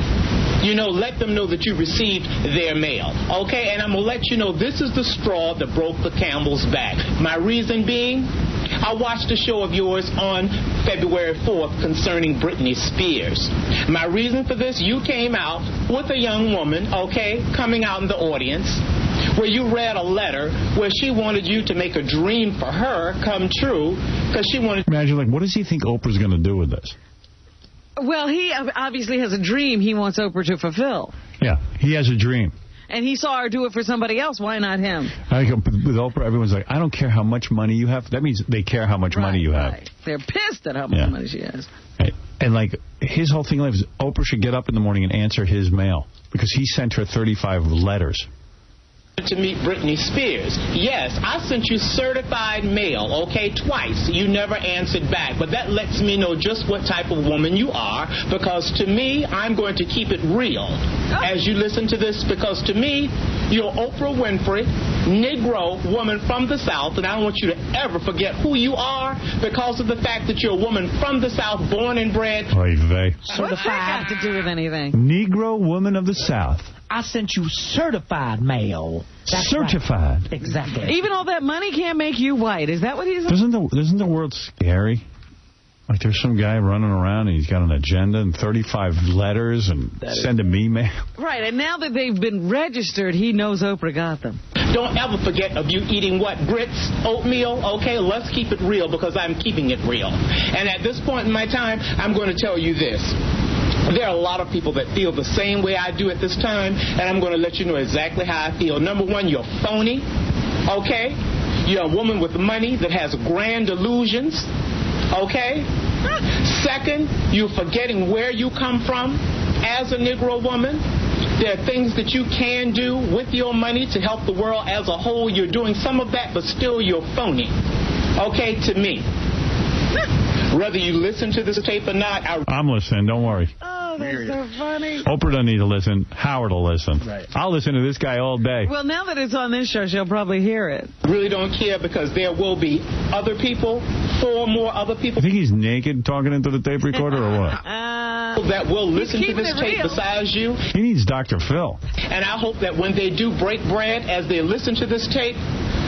Speaker 17: let them know that you received their mail, okay? And I'm going to let you know this is the straw that broke the camel's back. My reason being, I watched a show of yours on February 4th concerning Britney Spears. My reason for this, you came out with a young woman, okay, coming out in the audience, where you read a letter where she wanted you to make a dream for her come true because she wanted...
Speaker 9: Imagine, what does he think Oprah's going to do with this?
Speaker 2: Well, he obviously has a dream he wants Oprah to fulfill.
Speaker 9: Yeah, he has a dream.
Speaker 2: And he saw her do it for somebody else. Why not him?
Speaker 9: I think with Oprah, everyone's like, I don't care how much money you have. That means they care how much money you have.
Speaker 2: Right. They're pissed at how much money she has.
Speaker 9: Right. And, his whole thing is Oprah should get up in the morning and answer his mail because he sent her 35 letters.
Speaker 17: To meet Britney Spears. Yes, I sent you certified mail, okay, twice. You never answered back, but that lets me know just what type of woman you are, because to me, I'm going to keep it real as you listen to this, because to me, you're Oprah Winfrey, Negro woman from the South, and I don't want you to ever forget who you are because of the fact that you're a woman from the South, born and bred.
Speaker 9: Oy vey.
Speaker 2: What's that got to do with anything?
Speaker 9: Negro woman of the South.
Speaker 16: I sent you certified mail. That's
Speaker 9: certified.
Speaker 16: Right. Exactly.
Speaker 2: Even all that money can't make you white. Is that what he's...
Speaker 9: Isn't the world scary? There's some guy running around and he's got an agenda and 35 letters and send him email.
Speaker 2: Right, and now that they've been registered, he knows Oprah got them.
Speaker 17: Don't ever forget of you eating what? Grits, oatmeal? Okay, let's keep it real because I'm keeping it real. And at this point in my time, I'm going to tell you this. There are a lot of people that feel the same way I do at this time, and I'm going to let you know exactly how I feel. Number one, you're phony, okay? You're a woman with money that has grand illusions, okay? Second, you're forgetting where you come from as a Negro woman. There are things that you can do with your money to help the world as a whole. You're doing some of that, but still you're phony, okay, to me. Whether you listen to this tape or not,
Speaker 9: I'm listening, don't worry.
Speaker 2: Oh, that's so funny.
Speaker 9: Oprah doesn't need to listen. Howard will listen. Right. I'll listen to this guy all day.
Speaker 2: Well, now that it's on this show, she'll probably hear it.
Speaker 17: Really don't care because there will be other people, 4 more other people.
Speaker 9: You think he's naked talking into the tape recorder or what?
Speaker 17: That will listen to this tape besides you.
Speaker 9: He needs Dr. Phil.
Speaker 17: And I hope that when they do break bread, as they listen to this tape,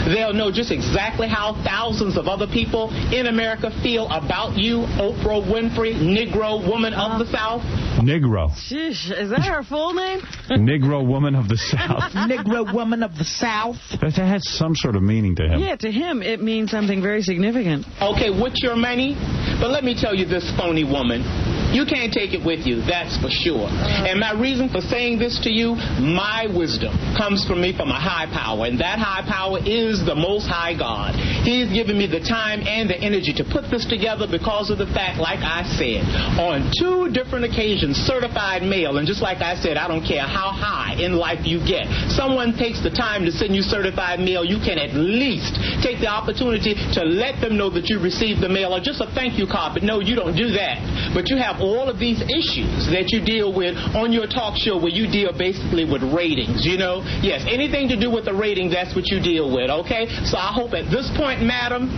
Speaker 17: they'll know just exactly how thousands of other people in America feel about you, Oprah Winfrey, Negro woman of the South.
Speaker 9: Negro.
Speaker 2: Sheesh, is that her full name?
Speaker 9: Negro woman of the South.
Speaker 16: Negro woman of the South.
Speaker 9: That has some sort of meaning to him.
Speaker 2: Yeah, to him it means something very significant.
Speaker 17: Okay, with your money, but let me tell you this, phony woman. You can't take it with you, that's for sure. And my reason for saying this to you, my wisdom comes from me from a high power, and that high power is the Most High God. He's given me the time and the energy to put this together because of the fact, like I said, on 2 different occasions, certified mail, and just like I said, I don't care how high in life you get. Someone takes the time to send you certified mail, you can at least take the opportunity to let them know that you received the mail, or just a thank you card, but no, you don't do that. But you have all of these issues that you deal with on your talk show where you deal basically with ratings, Yes, anything to do with the rating, that's what you deal with, okay? So I hope at this point, madam,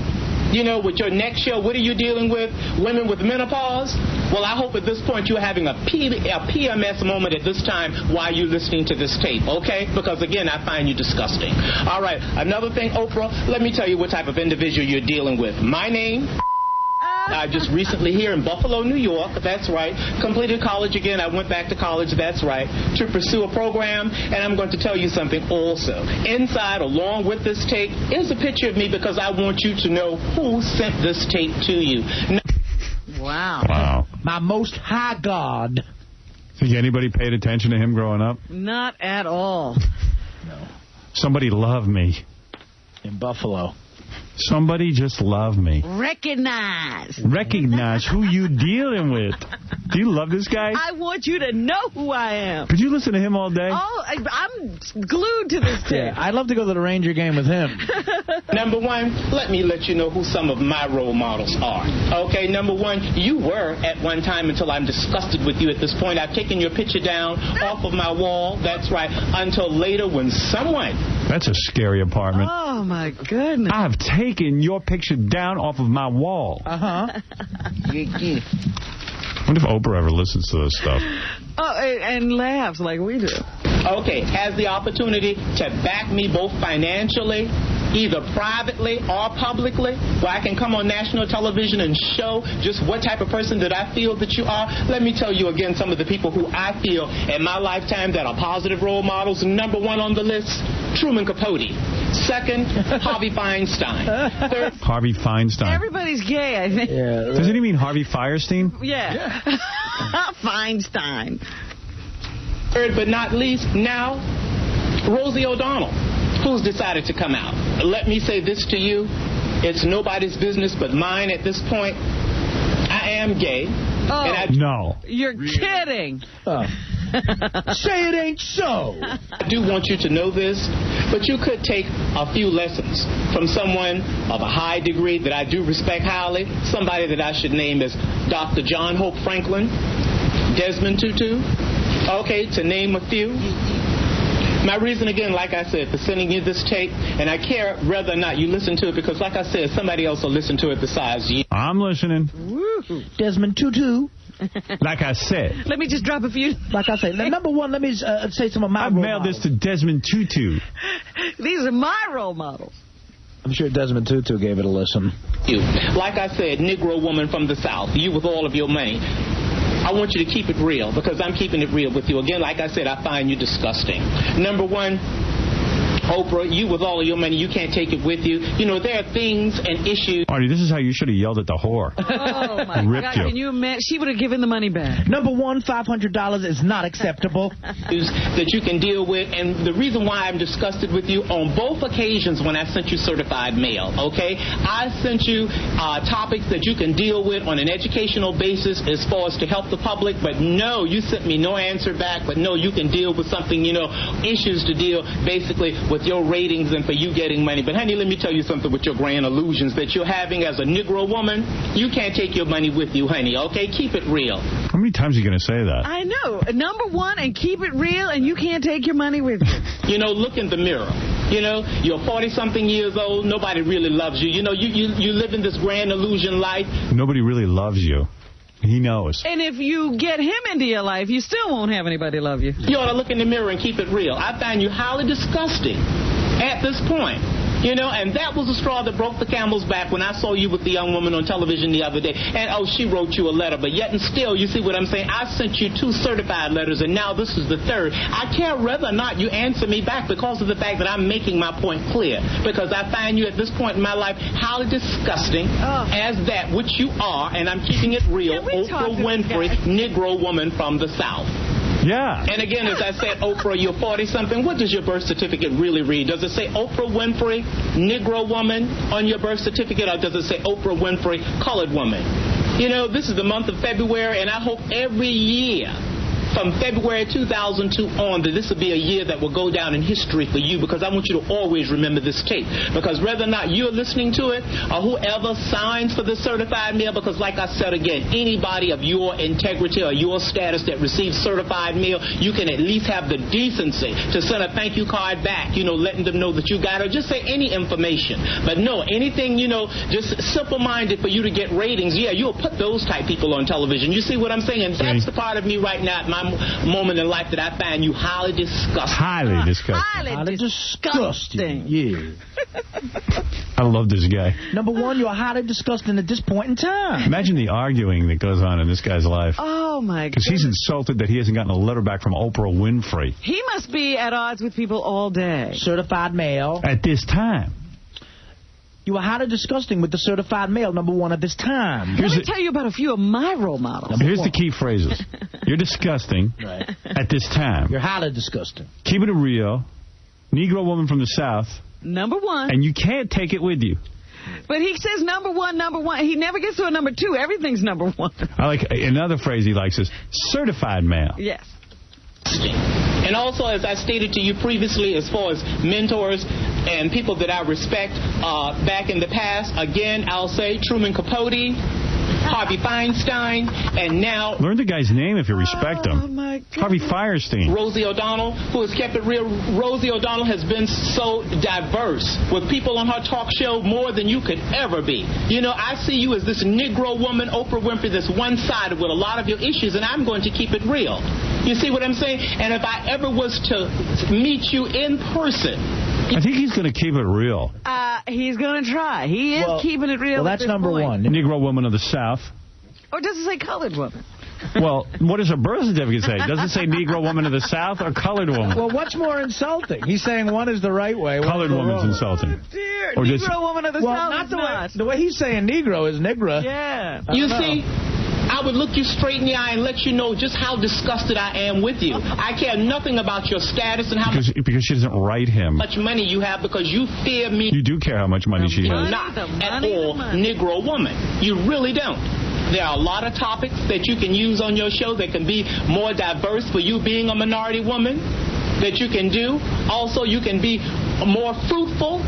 Speaker 17: with your next show, what are you dealing with? Women with menopause? Well, I hope at this point you're having a PMS moment at this time while you're listening to this tape, okay? Because, again, I find you disgusting. All right, another thing, Oprah, let me tell you what type of individual you're dealing with. My name... just recently here in Buffalo, New York, that's right, completed college again. I went back to college, that's right, to pursue a program, and I'm going to tell you something also. Inside, along with this tape, is a picture of me because I want you to know who sent this tape to you.
Speaker 2: Wow.
Speaker 16: My Most High God.
Speaker 9: Think anybody paid attention to him growing up?
Speaker 2: Not at all.
Speaker 16: No.
Speaker 9: Somebody loved me.
Speaker 16: In Buffalo.
Speaker 9: Somebody just love me.
Speaker 2: Recognize.
Speaker 9: Recognize who you dealing with. Do you love this guy?
Speaker 2: I want you to know who I am.
Speaker 9: Could you listen to him all day?
Speaker 2: Oh, I'm glued to this tape.
Speaker 18: Yeah, I'd love to go to the Ranger game with him.
Speaker 17: Number one, let me let you know who some of my role models are. Okay, number one, you were at one time, until I'm disgusted with you at this point. I've taken your picture down off of my wall. That's right. Until later when someone...
Speaker 9: That's a scary apartment.
Speaker 2: Oh, my goodness.
Speaker 9: I've taken your picture down off of my wall.
Speaker 18: Uh-huh.
Speaker 9: I wonder if Oprah ever listens to this stuff.
Speaker 2: Oh, and laughs like we do.
Speaker 17: Okay, has the opportunity to back me both financially, either privately or publicly, where I can come on national television and show just what type of person that I feel that you are. Let me tell you again some of the people who I feel in my lifetime that are positive role models. Number one on the list, Truman Capote. Second, Harvey Feinstein. Third,
Speaker 9: Harvey Feinstein.
Speaker 2: Everybody's gay, I think.
Speaker 18: Yeah, right.
Speaker 9: Doesn't he mean Harvey Firestein?
Speaker 2: Yeah. Feinstein.
Speaker 17: Third but not least, now, Rosie O'Donnell, who's decided to come out. Let me say this to you. It's nobody's business but mine at this point. I am gay.
Speaker 2: Oh,
Speaker 9: no.
Speaker 2: You're kidding.
Speaker 18: Say it ain't so.
Speaker 17: I do want you to know this, but you could take a few lessons from someone of a high degree that I do respect highly, somebody that I should name as Dr. John Hope Franklin, Desmond Tutu, okay, to name a few. My reason, again, like I said, for sending you this tape, and I care whether or not you listen to it, because like I said, somebody else will listen to it besides you.
Speaker 9: I'm listening.
Speaker 2: Woo.
Speaker 18: Desmond Tutu.
Speaker 9: Like I said.
Speaker 2: Let me just drop a few.
Speaker 18: Like I say, number one, let me say some of my
Speaker 9: I've mailed this to Desmond Tutu.
Speaker 2: These are my role models.
Speaker 18: I'm sure Desmond Tutu gave it a listen.
Speaker 17: You, like I said, Negro woman from the South, you with all of your money. I want you to keep it real, because I'm keeping it real with you. Again, like I said, I find you disgusting. Number one, Oprah, you with all of your money, you can't take it with you. You know, there are things and issues.
Speaker 9: Artie, this is how you should have yelled at the whore.
Speaker 2: Oh, my
Speaker 9: Ripped
Speaker 2: God.
Speaker 9: you.
Speaker 2: Can you imagine? She would have given the money back.
Speaker 18: Number one, $500 is not acceptable.
Speaker 17: That you can deal with. And the reason why I'm disgusted with you, on both occasions when I sent you certified mail, okay, I sent you topics that you can deal with on an educational basis as far as to help the public. But no, you sent me no answer back. But no, you can deal with something, you know, issues to deal basically with your ratings and for you getting money. But honey, let me tell you something with your grand illusions that you're having as a Negro woman. You can't take your money with you, honey, okay? Keep it real.
Speaker 9: How many times are you going to say that?
Speaker 2: I know. Number one, and keep it real, and you can't take your money with you.
Speaker 17: You know, look in the mirror. You know, you're 40-something years old. Nobody really loves you. You know, you live in this grand illusion life.
Speaker 9: Nobody really loves you. He knows.
Speaker 2: And if you get him into your life, you still won't have anybody love you.
Speaker 17: You ought to look in the mirror and keep it real. I find you highly disgusting at this point. You know, and that was the straw that broke the camel's back when I saw you with the young woman on television the other day. And, oh, she wrote you a letter. But yet and still, you see what I'm saying? I sent you 2 certified letters, and now this is the 3rd. I care whether or not you answer me back because of the fact that I'm making my point clear. Because I find you at this point in my life highly disgusting as that which you are, and I'm keeping it real, Oprah Winfrey, Negro woman from the South.
Speaker 9: Yeah.
Speaker 17: And again, as I said, Oprah, you're 40-something. What does your birth certificate really read? Does it say Oprah Winfrey, Negro woman on your birth certificate, or does it say Oprah Winfrey, colored woman? You know, this is the month of February, and I hope every year from February 2002 on that this will be a year that will go down in history for you, because I want you to always remember this tape. Because whether or not you're listening to it or whoever signs for the certified mail, because like I said again, anybody of your integrity or your status that receives certified mail, you can at least have the decency to send a thank you card back, you know, letting them know that you got it, or just say any information. But no, anything, you know, just simple-minded for you to get ratings, yeah, you'll put those type people on television. You see what I'm saying? And that's the part of me right now at my moment in life that I find you highly disgusting.
Speaker 9: Highly disgusting.
Speaker 2: Highly disgusting.
Speaker 18: Yeah.
Speaker 9: I love this guy.
Speaker 18: Number one, you're highly disgusting at this point in time.
Speaker 9: Imagine the arguing that goes on in this guy's life.
Speaker 2: Oh, my God.
Speaker 9: Because he's insulted that he hasn't gotten a letter back from Oprah Winfrey.
Speaker 2: He must be at odds with people all day.
Speaker 18: Certified mail.
Speaker 9: At this time.
Speaker 18: You were highly disgusting with the certified mail, number one, at this time.
Speaker 2: Let me tell you about a few of my role models.
Speaker 9: Here's the key phrases. You're disgusting at this time.
Speaker 18: You're highly disgusting.
Speaker 9: Keeping it real. Negro woman from the South.
Speaker 2: Number one.
Speaker 9: And you can't take it with you.
Speaker 2: But he says number one. He never gets to a number 2. Everything's number 1.
Speaker 5: I like another phrase he likes is certified male.
Speaker 2: Yes.
Speaker 17: And also, as I stated to you previously, as far as mentors and people that I respect back in the past, again, I'll say Truman Capote, Harvey Feinstein, and now...
Speaker 5: Learn the guy's name if you respect him.
Speaker 2: My God.
Speaker 5: Harvey Firestein.
Speaker 17: Rosie O'Donnell, who has kept it real. Rosie O'Donnell has been so diverse with people on her talk show more than you could ever be. You know, I see you as this Negro woman, Oprah Winfrey, that's one-sided with a lot of your issues, and I'm going to keep it real. You see what I'm saying? And if I ever was to meet you in person...
Speaker 5: I think he's going to keep it real.
Speaker 2: He's going to try. He is keeping it real.
Speaker 18: Well, that's number 1.
Speaker 5: Negro woman of the South.
Speaker 2: Or does it say colored woman?
Speaker 5: Well, what does her birth certificate say? Does it say Negro woman of the South or colored woman?
Speaker 18: Well, what's more insulting? He's saying one is the right way.
Speaker 5: Colored woman's insulting.
Speaker 2: Oh, dear.
Speaker 5: Or
Speaker 2: Negro woman of the South
Speaker 18: not
Speaker 2: is
Speaker 18: the
Speaker 2: not.
Speaker 18: way. The way he's saying Negro is Negra.
Speaker 2: Yeah.
Speaker 17: You see, I would look you straight in the eye and let you know just how disgusted I am with you. I care nothing about your status and how
Speaker 5: because she doesn't write him.
Speaker 17: much money you have because you fear me.
Speaker 5: You do care how much money she has.
Speaker 17: Not at all Negro woman. You really don't. There are a lot of topics that you can use on your show that can be more diverse for you being a minority woman that you can do. Also, you can be more fruitful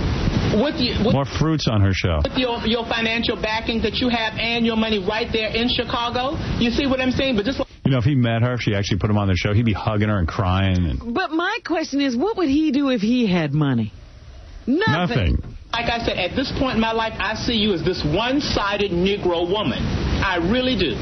Speaker 17: with
Speaker 5: more fruits on her show.
Speaker 17: With your financial backing that you have and your money right there in Chicago. You see what I'm saying? But just
Speaker 5: you know, if he met her, if she actually put him on the show, he'd be hugging her and crying. And...
Speaker 2: But my question is, what would he do if he had money? Nothing.
Speaker 17: Like I said, at this point in my life, I see you as this one-sided Negro woman. I really do.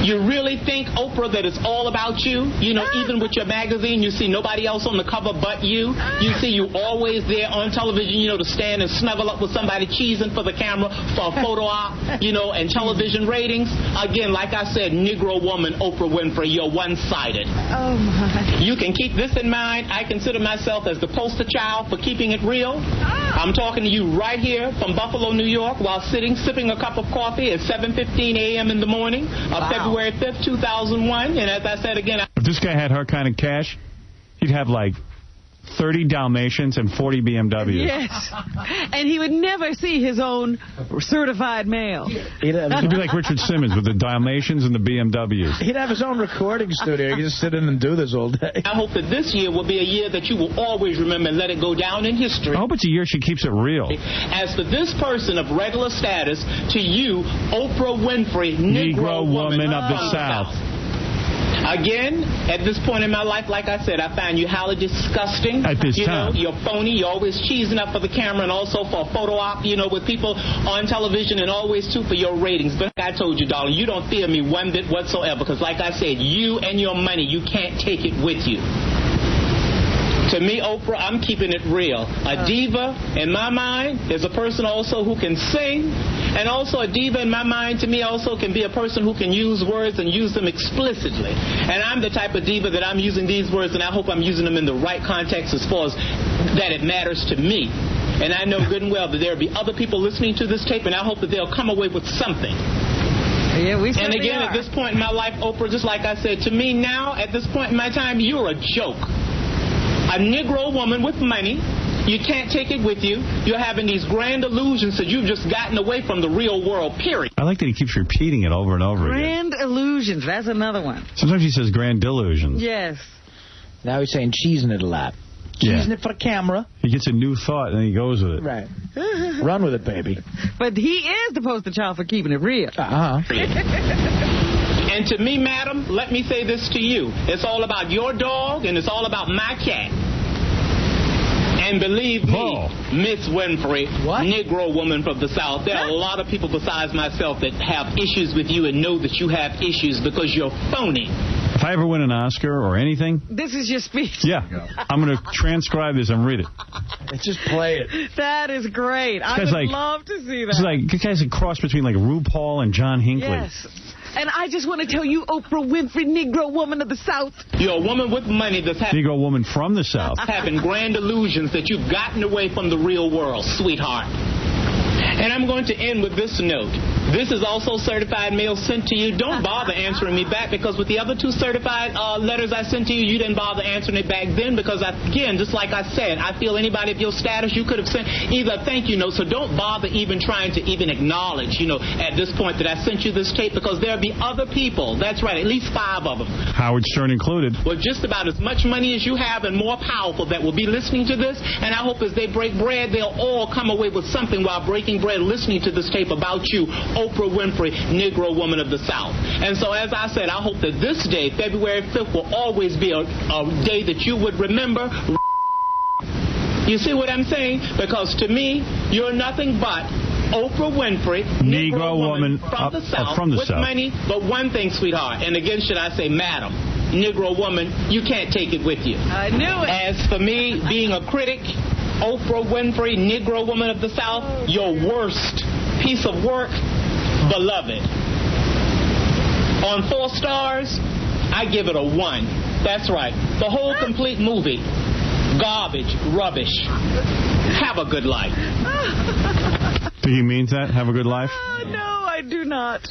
Speaker 17: You really think, Oprah, that it's all about you? You know, even with your magazine, you see nobody else on the cover but you. You see you always there on television, you know, to stand and snuggle up with somebody cheesing for the camera for a photo op, you know, and television ratings. Again, like I said, Negro woman, Oprah Winfrey, you're one-sided.
Speaker 2: Oh, my.
Speaker 17: You can keep this in mind. I consider myself as the poster child for keeping it real. I'm talking to you right here from Buffalo, New York, while sipping a cup of coffee at 7:15 a.m. in the morning of February 5th, 2001. And as I said again...
Speaker 5: If this guy had her kind of cash, he'd have like 30 Dalmatians and 40 BMWs.
Speaker 2: Yes. And he would never see his own certified mail.
Speaker 5: He'd be like Richard Simmons with the Dalmatians and the BMWs.
Speaker 18: He'd have his own recording studio. He could just sit in and do this all day.
Speaker 17: I hope that this year will be a year that you will always remember and let it go down in history.
Speaker 5: I hope it's a year she keeps it real.
Speaker 17: As for this person of regular status, to you, Oprah Winfrey, Negro woman
Speaker 5: of the South.
Speaker 17: Again, at this point in my life, like I said, I find you highly disgusting.
Speaker 5: At this
Speaker 17: You know,
Speaker 5: time.
Speaker 17: you're phony. You're always cheesing up for the camera and also for a photo op, you know, with people on television and always, too, for your ratings. But I told you, darling, you don't fear me one bit whatsoever because, like I said, you and your money, you can't take it with you. To me, Oprah, I'm keeping it real. A diva, in my mind, is a person also who can sing. And also a diva, in my mind, to me, also can be a person who can use words and use them explicitly. And I'm the type of diva that I'm using these words, and I hope I'm using them in the right context as far as that it matters to me. And I know good and well that there'll be other people listening to this tape, and I hope that they'll come away with something.
Speaker 2: Yeah, we
Speaker 17: and again, at this point in my life, Oprah, just like I said, to me now, at this point in my time, you're a joke. A Negro woman with money. You can't take it with you. You're having these grand illusions that you've just gotten away from the real world, period.
Speaker 5: I like that he keeps repeating it over and over again.
Speaker 2: Grand illusions. That's another one.
Speaker 5: Sometimes he says grand delusions.
Speaker 2: Yes.
Speaker 18: Now he's saying cheesing it a lot. Cheesing it for the camera.
Speaker 5: He gets a new thought and then he goes with it.
Speaker 18: Right. Run with it, baby.
Speaker 2: But he is the poster child for keeping it real.
Speaker 17: And to me, madam, let me say this to you. It's all about your dog and it's all about my cat. And believe me, Miss Winfrey, Negro woman from the South, there are a lot of people besides myself that have issues with you and know that you have issues because you're phony.
Speaker 5: If I ever win an Oscar or anything...
Speaker 2: This is your speech.
Speaker 5: Yeah. I'm going to transcribe this and read it.
Speaker 18: Just play it.
Speaker 2: That is great. I would love to see that.
Speaker 5: It's like, this guy's a cross between like RuPaul and John Hinckley.
Speaker 2: Yes. And I just want to tell you, Oprah Winfrey, Negro woman of the South.
Speaker 17: You're a woman with money that's
Speaker 5: Negro woman from the South.
Speaker 17: Having grand illusions that you've gotten away from the real world, sweetheart. And I'm going to end with this note. This is also certified mail sent to you. Don't bother answering me back, because with the other 2 certified letters I sent to you, you didn't bother answering it back then, because, again, just like I said, I feel anybody of your status, you could have sent either a thank you note. So don't bother even trying to even acknowledge, at this point that I sent you this tape, because there'll be other people. That's right, at least 5 of them.
Speaker 5: Howard Stern included.
Speaker 17: With just about as much money as you have and more powerful that will be listening to this. And I hope as they break bread, they'll all come away with something while breaking bread listening to this tape about you, Oprah Winfrey, Negro woman of the South. And so, as I said, I hope that this day, February 5th, will always be a day that you would remember. You see what I'm saying? Because to me, you're nothing but Oprah Winfrey, Negro woman from the South, with money. But one thing, sweetheart, and again, should I say, madam, Negro woman, you can't take it with you.
Speaker 2: I knew it. As
Speaker 17: for me, being a critic, Oprah Winfrey, Negro woman of the South, your worst piece of work, Beloved. On 4 stars, I give it a 1. That's right. The whole complete movie, garbage, rubbish. Have a good life.
Speaker 5: Do you mean that? Have a good life?
Speaker 2: No, I do not.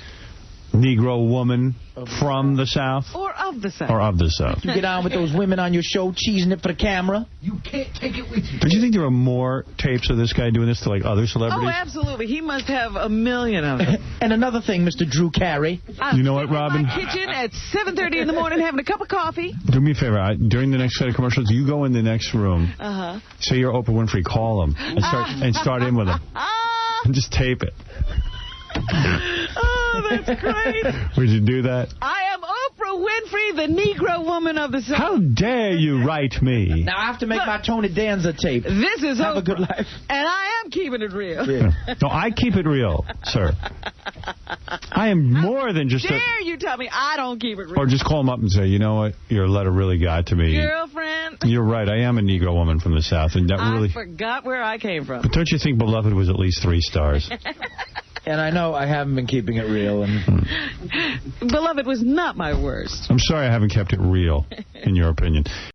Speaker 5: Negro woman from the South?
Speaker 2: Or of the South.
Speaker 5: Or of the South.
Speaker 18: You get on with those women on your show, cheesing it for the camera.
Speaker 6: You can't take it with you.
Speaker 5: Don't you think there are more tapes of this guy doing this to, like, other celebrities?
Speaker 2: Oh, absolutely. He must have a million of them.
Speaker 18: And another thing, Mr. Drew Carey.
Speaker 5: You know what, Robin?
Speaker 2: In my kitchen at 7:30 in the morning having a cup of coffee.
Speaker 5: Do me a favor. During the next set of commercials, you go in the next room.
Speaker 2: Uh-huh.
Speaker 5: Say you're Oprah Winfrey. Call him. And start in with him. And just tape it.
Speaker 2: Oh, that's great.
Speaker 5: Would you do that?
Speaker 2: I am Oprah Winfrey, the Negro woman of the South.
Speaker 5: How dare you write me?
Speaker 18: Now I have to make my Tony Danza tape.
Speaker 2: This is
Speaker 18: Have
Speaker 2: Oprah,
Speaker 18: a good life.
Speaker 2: and I am keeping it real.
Speaker 5: Yeah. No, I keep it real, sir. I am more than just
Speaker 2: Dare you tell me I don't keep it real?
Speaker 5: Or just call him up and say, you know what, your letter really got to me.
Speaker 2: Girlfriend.
Speaker 5: You're right, I am a Negro woman from the South, and that really.
Speaker 2: I forgot where I came from.
Speaker 5: But don't you think Beloved was at least 3 stars?
Speaker 18: And I know I haven't been keeping it real. And
Speaker 2: Beloved was not my worst.
Speaker 5: I'm sorry I haven't kept it real, in your opinion.